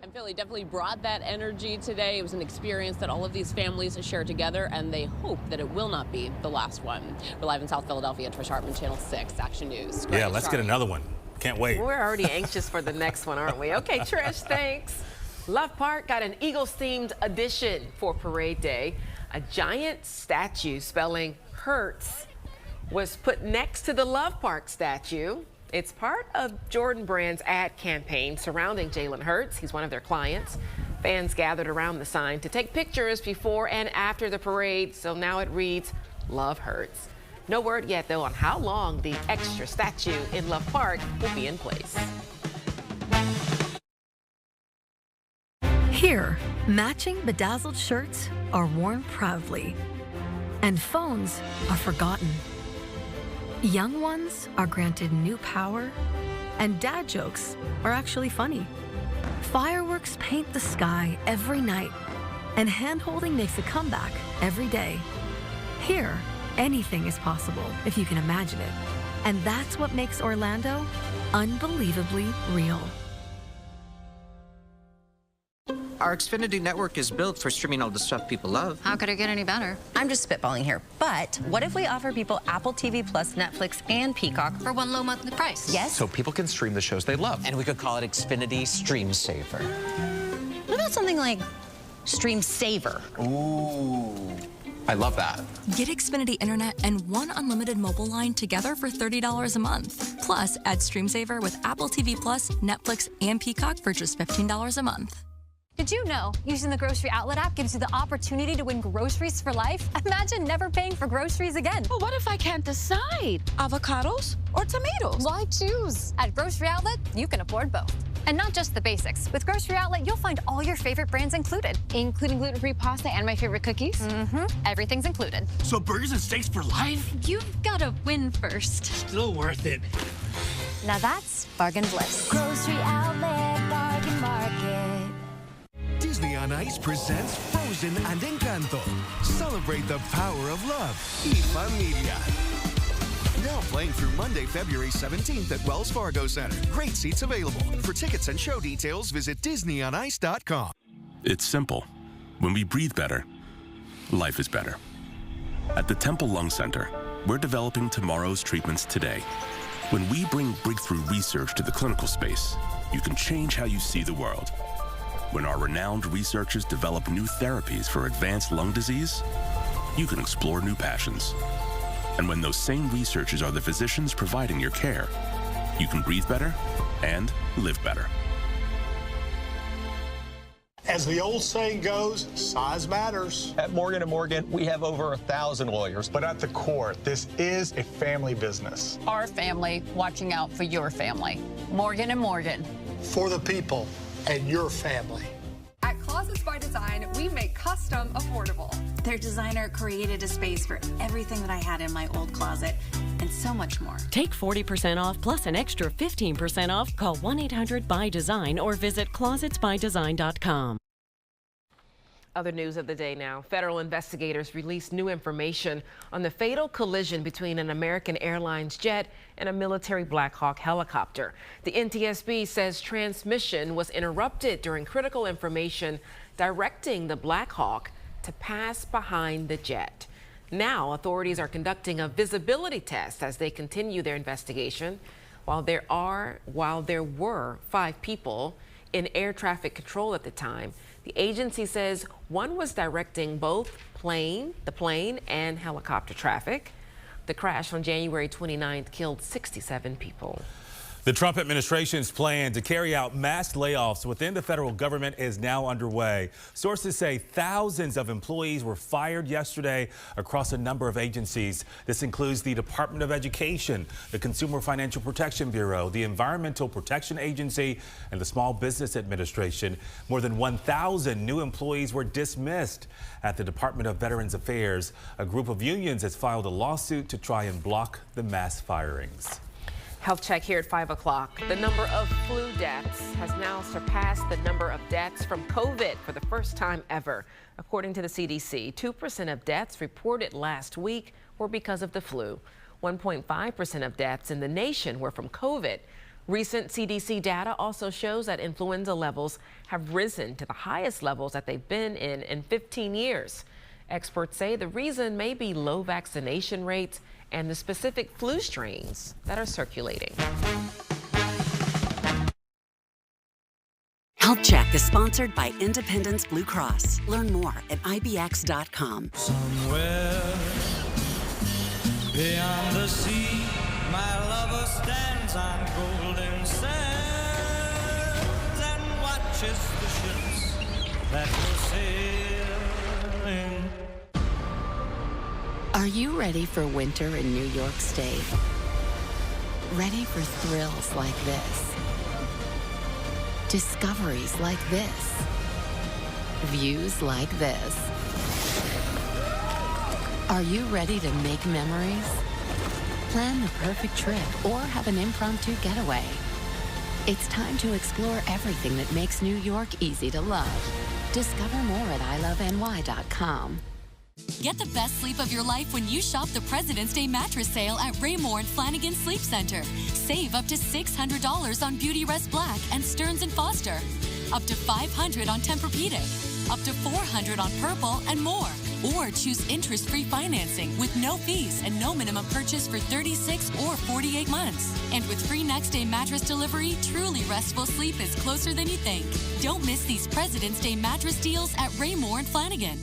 And Philly definitely brought that energy today. It was an experience that all of these families shared together, and they hope that it will not be the last one. We're live in South Philadelphia. Trish Hartman, Channel 6, Action News. Yeah, let's get another one. Can't wait. We're already anxious for the next one, aren't we? Okay, Trish, thanks. Love Park got an Eagles-themed addition for Parade Day. A giant statue spelling Hurts was put next to the Love Park statue. It's part of Jordan Brand's ad campaign surrounding Jalen Hurts. He's one of their clients. Fans gathered around the sign to take pictures before and after the parade, so now it reads, Love Hurts. No word yet, though, on how long the extra statue in Love Park will be in place. Here, matching bedazzled shirts are worn proudly, and phones are forgotten. Young ones are granted new power, and dad jokes are actually funny. Fireworks paint the sky every night, and hand-holding makes a comeback every day. Here, anything is possible if you can imagine it, and that's what makes Orlando unbelievably real. Our Xfinity network is built for streaming all the stuff people love. How could it get any better? I'm just spitballing here. But what if we offer people Apple TV Plus, Netflix, and Peacock for one low monthly price? Yes? So people can stream the shows they love. And we could call it Xfinity Stream Saver. What about something like Stream Saver? Ooh. I love that. Get Xfinity Internet and one unlimited mobile line together for $30 a month. Plus, add Stream Saver with Apple TV Plus, Netflix, and Peacock for just $15 a month. Did you know using the Grocery Outlet app gives you the opportunity to win groceries for life? Imagine never paying for groceries again. Well, what if I can't decide? Avocados or tomatoes? Why choose? At Grocery Outlet, you can afford both. And not just the basics. With Grocery Outlet, you'll find all your favorite brands included, including gluten-free pasta and my favorite cookies. Everything's included. So burgers and steaks for life? You've got to win first. Still worth it. Now that's bargain bliss. Grocery Outlet, bargain market. Disney on Ice presents Frozen and Encanto. Celebrate the power of love y familia. Now playing through Monday, February 17th at Wells Fargo Center. Great seats available. For tickets and show details, visit DisneyOnIce.com. It's simple. When we breathe better, life is better. At the Temple Lung Center, we're developing tomorrow's treatments today. When we bring breakthrough research to the clinical space, you can change how you see the world. When our renowned researchers develop new therapies for advanced lung disease, you can explore new passions. And when those same researchers are the physicians providing your care, you can breathe better and live better. As the old saying goes, size matters. At Morgan & Morgan, we have over 1,000 lawyers. But at the core, this is a family business. Our family watching out for your family. Morgan & Morgan. For the people and your family. At Closets by Design, we make custom affordable. Their designer created a space for everything that I had in my old closet and so much more. Take 40% off plus an extra 15% off. Call 1-800-BY-DESIGN or visit closetsbydesign.com. Other news of the day now. Federal investigators released new information on the fatal collision between an American Airlines jet and a military Black Hawk helicopter. The NTSB says transmission was interrupted during critical information directing the Black Hawk to pass behind the jet. Now, authorities are conducting a visibility test as they continue their investigation. While there were 5 people in air traffic control at the time, the agency says one was directing both the plane and helicopter traffic. The crash on January 29th killed 67 people. The Trump administration's plan to carry out mass layoffs within the federal government is now underway. Sources say thousands of employees were fired yesterday across a number of agencies. This includes the Department of Education, the Consumer Financial Protection Bureau, the Environmental Protection Agency, and the Small Business Administration. More than 1,000 new employees were dismissed. At the Department of Veterans Affairs, a group of unions has filed a lawsuit to try and block the mass firings. Health check here at 5 o'clock. The number of flu deaths has now surpassed the number of deaths from COVID for the first time ever. According to the CDC, 2% of deaths reported last week were because of the flu. 1.5% of deaths in the nation were from COVID. Recent CDC data also shows that influenza levels have risen to the highest levels that they've been in 15 years. Experts say the reason may be low vaccination rates and the specific flu strains that are circulating. Health Check is sponsored by Independence Blue Cross. Learn more at ibx.com. Somewhere beyond the sea, my lover stands on golden sands and watches the ships that go sailing. Are you ready for winter in New York State? Ready for thrills like this? Discoveries like this? Views like this? Are you ready to make memories? Plan the perfect trip or have an impromptu getaway. It's time to explore everything that makes New York easy to love. Discover more at iloveny.com. Get the best sleep of your life when you shop the President's Day mattress sale at Raymore and Flanigan Sleep Center. Save up to $600 on Beautyrest Black and Stearns & Foster. Up to $500 on Tempur-Pedic. Up to $400 on Purple and more. Or choose interest-free financing with no fees and no minimum purchase for 36 or 48 months. And with free next-day mattress delivery, truly restful sleep is closer than you think. Don't miss these President's Day mattress deals at Raymore and Flanigan.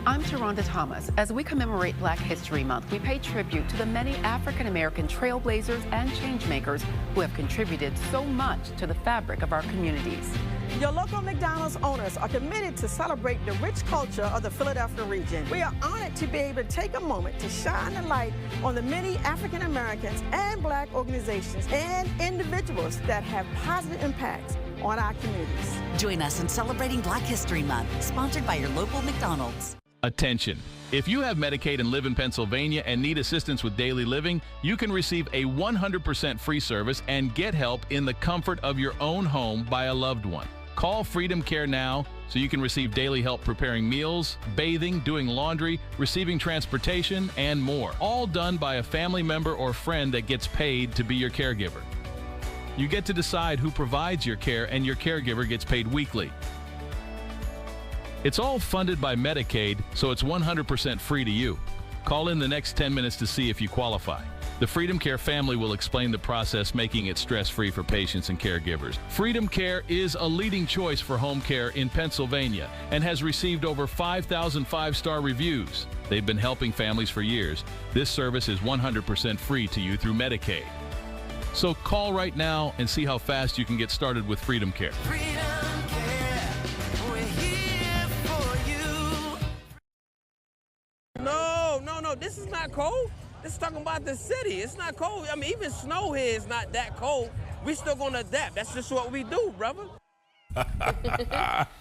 I'm Sharonda Thomas. As we commemorate Black History Month, we pay tribute to the many African-American trailblazers and changemakers who have contributed so much to the fabric of our communities. Your local McDonald's owners are committed to celebrate the rich culture of the Philadelphia region. We are honored to be able to take a moment to shine the light on the many African Americans and Black organizations and individuals that have positive impacts on our communities. Join us in celebrating Black History Month, sponsored by your local McDonald's. Attention. If you have Medicaid and live in Pennsylvania and need assistance with daily living, you can receive a 100% free service and get help in the comfort of your own home by a loved one. Call Freedom Care now so you can receive daily help preparing meals, bathing, doing laundry, receiving transportation, and more. All done by a family member or friend that gets paid to be your caregiver. You get to decide who provides your care, and your caregiver gets paid weekly. It's all funded by Medicaid, so it's 100% free to you. Call in the next 10 minutes to see if you qualify. The Freedom Care family will explain the process, making it stress-free for patients and caregivers. Freedom Care is a leading choice for home care in Pennsylvania and has received over 5,000 five-star reviews. They've been helping families for years. This service is 100% free to you through Medicaid. So call right now and see how fast you can get started with Freedom Care. No, this is not cold. This is talking about the city. It's not cold. I mean, even snow here is not that cold. We still gonna adapt. That's just what we do, brother.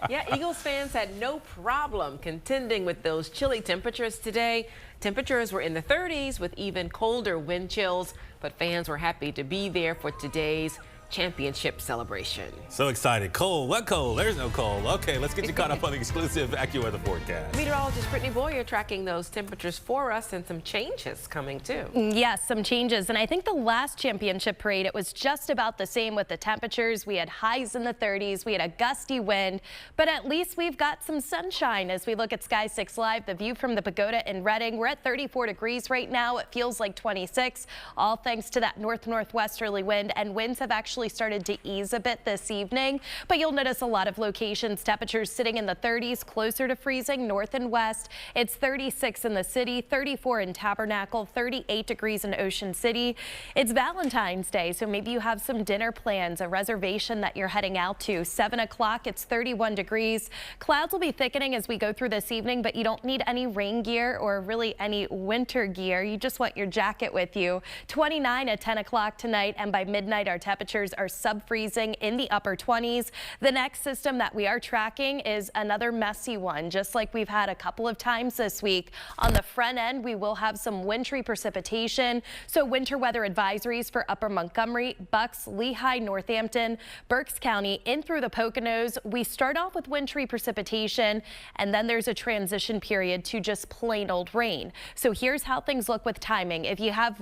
Yeah, Eagles fans had no problem contending with those chilly temperatures today. Temperatures were in the 30s with even colder wind chills, but fans were happy to be there for today's championship celebration. So excited. Cold. What cold? There's no cold. Okay, let's get you caught up on the exclusive AccuWeather forecast. Meteorologist Brittany Boyer tracking those temperatures for us, and some changes coming too. Yes, some changes. And I think the last championship parade, it was just about the same with the temperatures. We had highs in the 30s. We had a gusty wind, but at least we've got some sunshine as we look at Sky 6 Live. The view from the pagoda in Reading, we're at 34 degrees right now. It feels like 26, all thanks to that northwesterly wind, and winds have actually started to ease a bit this evening, but you'll notice a lot of locations temperatures sitting in the 30s, closer to freezing north and west. It's 36 in the city, 34 in Tabernacle, 38 degrees in Ocean City. It's Valentine's Day, so maybe you have some dinner plans, a reservation that you're heading out to. 7 o'clock, it's 31 degrees. Clouds will be thickening as we go through this evening, but you don't need any rain gear or really any winter gear. You just want your jacket with you. 29 at 10 o'clock tonight, and by midnight our temperatures are sub-freezing in the upper 20s. The next system that we are tracking is another messy one, just like we've had a couple of times this week. On the front end, we will have some wintry precipitation, so winter weather advisories for Upper Montgomery, Bucks, Lehigh, Northampton, Berks County, in through the Poconos. We start off with wintry precipitation, and then there's a transition period to just plain old rain. So here's how things look with timing. If you have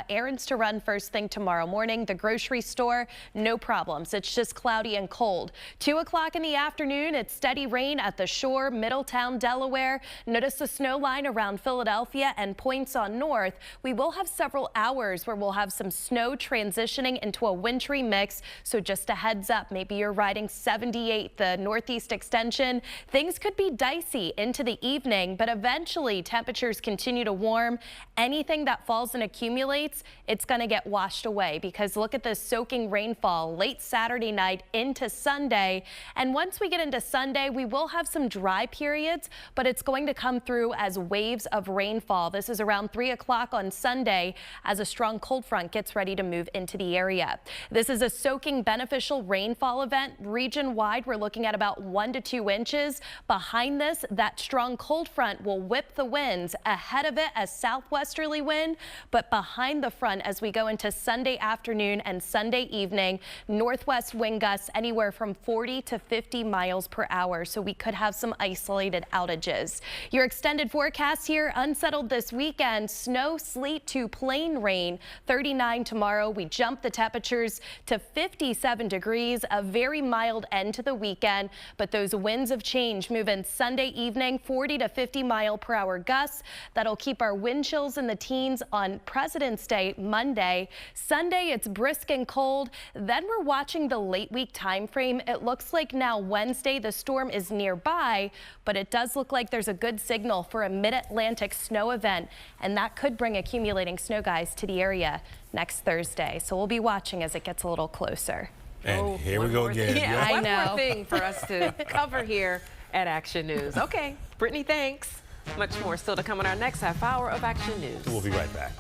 errands to run first thing tomorrow morning, the grocery store, no problems. It's just cloudy and cold. 2 o'clock in the afternoon, it's steady rain at the shore, Middletown, Delaware. Notice the snow line around Philadelphia and points on north. We will have several hours where we'll have some snow transitioning into a wintry mix. So just a heads up, maybe you're riding 78, the northeast extension. Things could be dicey into the evening, but eventually temperatures continue to warm. Anything that falls and accumulates, it's going to get washed away, because look at this soaking rainfall late Saturday night into Sunday. And once we get into Sunday, we will have some dry periods, but it's going to come through as waves of rainfall. This is around 3 o'clock on Sunday as a strong cold front gets ready to move into the area. This is a soaking beneficial rainfall event. Region wide, we're looking at about 1 to 2 inches. Behind this, that strong cold front will whip the winds. Ahead of it, a southwesterly wind, but behind the front as we go into Sunday afternoon and Sunday evening, northwest wind gusts anywhere from 40 to 50 miles per hour. So we could have some isolated outages. Your extended forecast here, unsettled this weekend, snow, sleet to plain rain. 39 tomorrow. We jump the temperatures to 57 degrees, a very mild end to the weekend, but those winds of change move in Sunday evening, 40 to 50 mile per hour gusts. That'll keep our wind chills in the teens on President's Day, Monday. Sunday, it's brisk and cold. Then we're watching the late week time frame. It looks like now Wednesday the storm is nearby, but it does look like there's a good signal for a mid-Atlantic snow event, and that could bring accumulating snow guys to the area next Thursday. So we'll be watching as it gets a little closer. And here we go again. Yeah, one more thing for us to cover here at Action News. Okay, Brittany, thanks. Much more still to come in our next half hour of Action News. We'll be right back.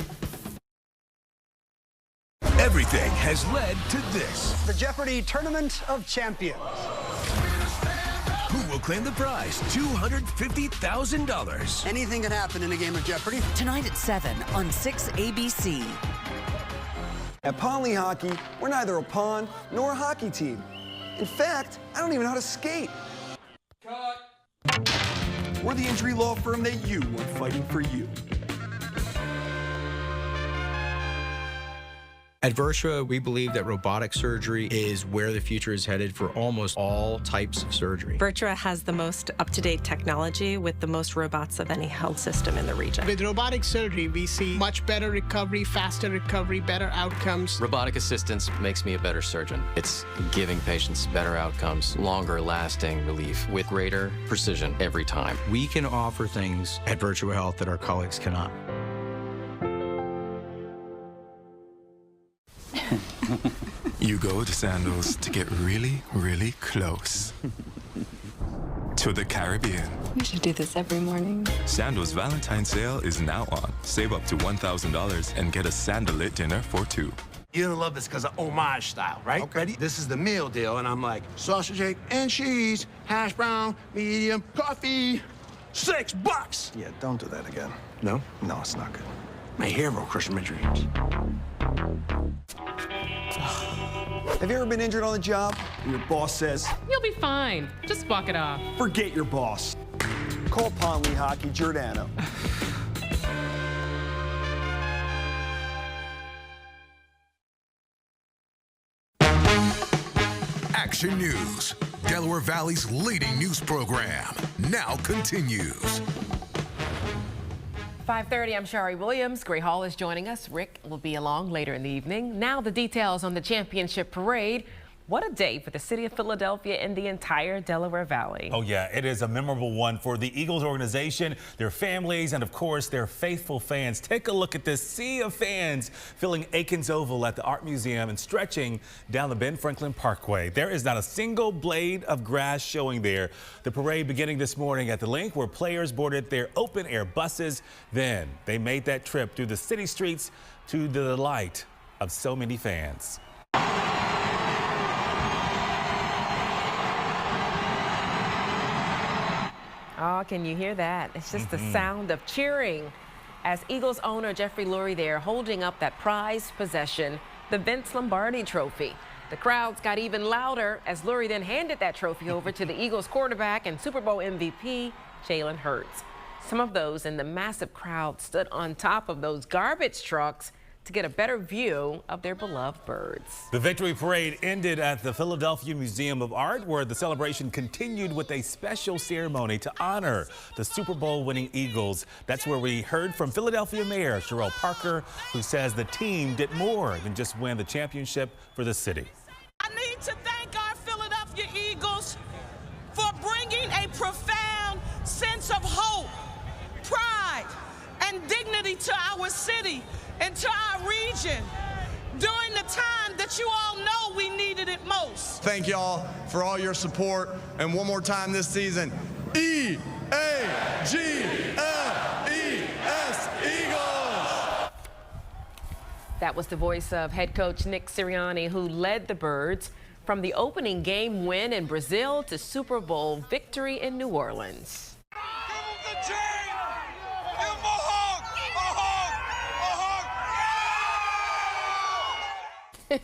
Everything has led to this. The Jeopardy Tournament of Champions. Who will claim the prize? $250,000. Anything can happen in a game of Jeopardy. Tonight at 7 on 6 ABC. At Pawn Lee Hockey, we're neither a pawn nor a hockey team. In fact, I don't even know how to skate. We're the injury law firm that you want fighting for you. At Virtua, we believe that robotic surgery is where the future is headed for almost all types of surgery. Virtua has the most up-to-date technology with the most robots of any health system in the region. With robotic surgery, we see much better recovery, faster recovery, better outcomes. Robotic assistance makes me a better surgeon. It's giving patients better outcomes, longer-lasting relief with greater precision every time. We can offer things at Virtua Health that our colleagues cannot. You go to Sandals to get really, really close to the Caribbean. We should do this every morning. Sandals Valentine's sale is now on. Save up to $1,000 and get a sandal-lit dinner for two. You're gonna love this because of homage style, right? Okay. Ready? This is the meal deal, and I'm like, sausage, egg, and cheese, hash brown, medium, coffee, $6. Yeah, don't do that again. No? No, it's not good. My hero crushing my dreams. Have you ever been injured on the job and your boss says, "You'll be fine. Just walk it off." Forget your boss. Call Pond Hockey Giordano. Action News, Delaware Valley's leading news program, now continues. 5:30, I'm Shari Williams. Gray Hall is joining us. Rick will be along later in the evening. Now the details on the championship parade. What a day for the city of Philadelphia and the entire Delaware Valley. Oh, yeah, it is a memorable one for the Eagles organization, their families, and, of course, their faithful fans. Take a look at this sea of fans filling Aikens Oval at the Art Museum and stretching down the Ben Franklin Parkway. There is not a single blade of grass showing there. The parade beginning this morning at the link where players boarded their open-air buses. Then they made that trip through the city streets to the delight of so many fans. Oh, can you hear that? It's just the sound of cheering as Eagles owner Jeffrey Lurie there holding up that prized possession, the Vince Lombardi trophy. The crowds got even louder as Lurie then handed that trophy over to the Eagles quarterback and Super Bowl MVP, Jalen Hurts. Some of those in the massive crowd stood on top of those garbage trucks to get a better view of their beloved birds. The victory parade ended at the Philadelphia Museum of Art, where the celebration continued with a special ceremony to honor the Super Bowl winning Eagles. That's where we heard from Philadelphia Mayor Sherelle Parker, who says the team did more than just win the championship for the city. I need to thank our Philadelphia Eagles for bringing a profound sense of hope, pride, and dignity to our city and to our region during the time that you all know we needed it most. Thank y'all for all your support, and one more time this season, EAGLES, Eagles! That was the voice of head coach Nick Sirianni, who led the Birds from the opening game win in Brazil to Super Bowl victory in New Orleans.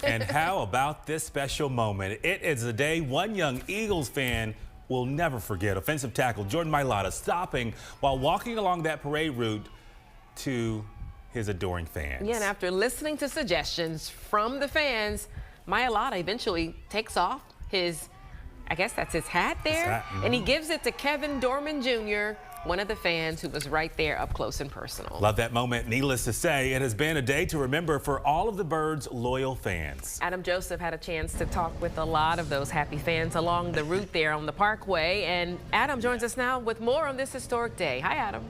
And how about this special moment? It is a day one young Eagles fan will never forget. Offensive tackle Jordan Mailata stopping while walking along that parade route to his adoring fans. Yeah, and after listening to suggestions from the fans, Mailata eventually takes off his, I guess that's his hat there, and he gives it to Kevin Dorman Jr., one of the fans who was right there up close and personal. Love that moment. Needless to say, it has been a day to remember for all of the Birds' loyal fans. Adam Joseph had a chance to talk with a lot of those happy fans along the route there on the Parkway. And Adam joins us now with more on this historic day. Hi, Adam.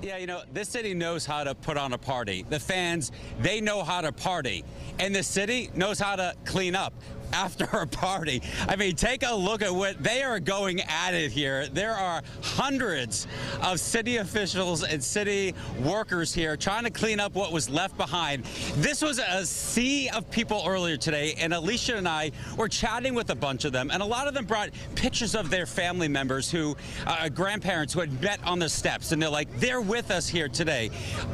Yeah, you know, this city knows how to put on a party. The fans, they know how to party. And the city knows how to clean up after a party. I mean, take a look at what they are going at it here. There are hundreds of city officials and city workers here trying to clean up what was left behind. This was a sea of people earlier today, and Alicia and I were chatting with a bunch of them, and a lot of them brought pictures of their family members who, grandparents who had met on the steps, and they're like, they're with us here today.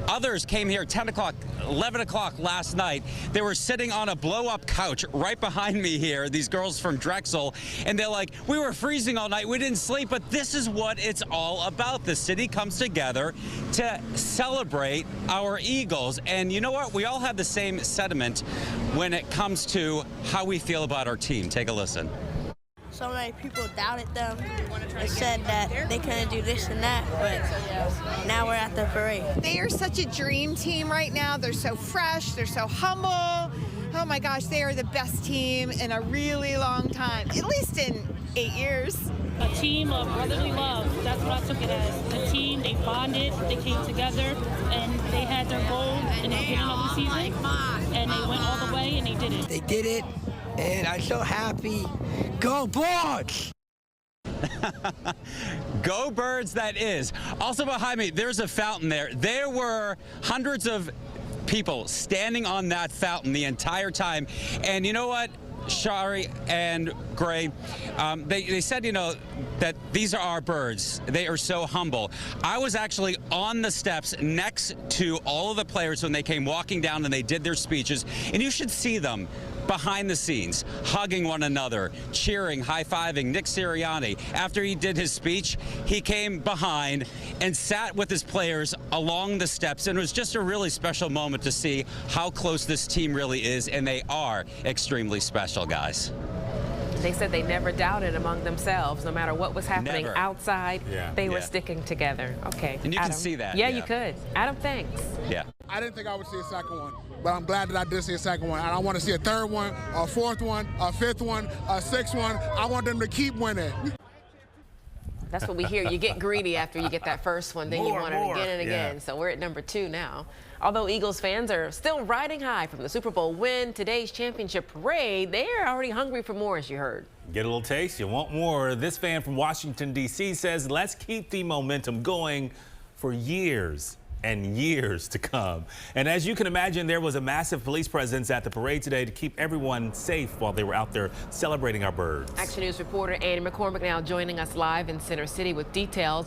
Others came here 10 o'clock, 11 o'clock last night. They were sitting on a blow-up couch right behind me me here, these girls from Drexel, and they're like, we were freezing all night, we didn't sleep, but this is what it's all about. The city comes together to celebrate our Eagles. And you know what? We all have the same sentiment when it comes to how we feel about our team. Take a listen. So many people doubted them and said that they couldn't do this and that, but now we're at the parade. They are such a dream team right now. They're so fresh, they're so humble. Oh my gosh, they are the best team in a really long time, at least in 8 years. A team of brotherly love, that's what I took it as. A team, they bonded, they came together, and they had their goal in the beginning of the season, and they went all the way, and they did it. They did it, and I'm so happy. Go Birds! Go Birds, that is. Also behind me, there's a fountain there. There were hundreds of people standing on that fountain the entire time. And you know what, Shari and Gray, they said, you know, that these are our birds. They are so humble. I was actually on the steps next to all of the players when they came walking down and they did their speeches, and you should see them behind the scenes, hugging one another, cheering, high-fiving. Nick Sirianni, after he did his speech, he came behind and sat with his players along the steps, and it was just a really special moment to see how close this team really is, and they are extremely special, guys. They said they never doubted among themselves, no matter what was happening Never. outside, they were sticking together. Okay. And you Adam. can see that. Yeah, you could. Adam, thanks. Yeah. I didn't think I would see a second one, but I'm glad that I did see a second one. And I want to see a third one, a fourth one, a fifth one, a sixth one. I want them to keep winning. That's what we hear. You get greedy after you get that first one, then you want it again and again. Yeah. So we're at number 2 now. Although Eagles fans are still riding high from the Super Bowl win, today's championship parade, they're already hungry for more, as you heard. Get a little taste, you want more. This fan from Washington, D.C. says, let's keep the momentum going for years and years to come. And as you can imagine, there was a massive police presence at the parade today to keep everyone safe while they were out there celebrating our birds. Action News reporter Annie McCormick now joining us live in Center City with details on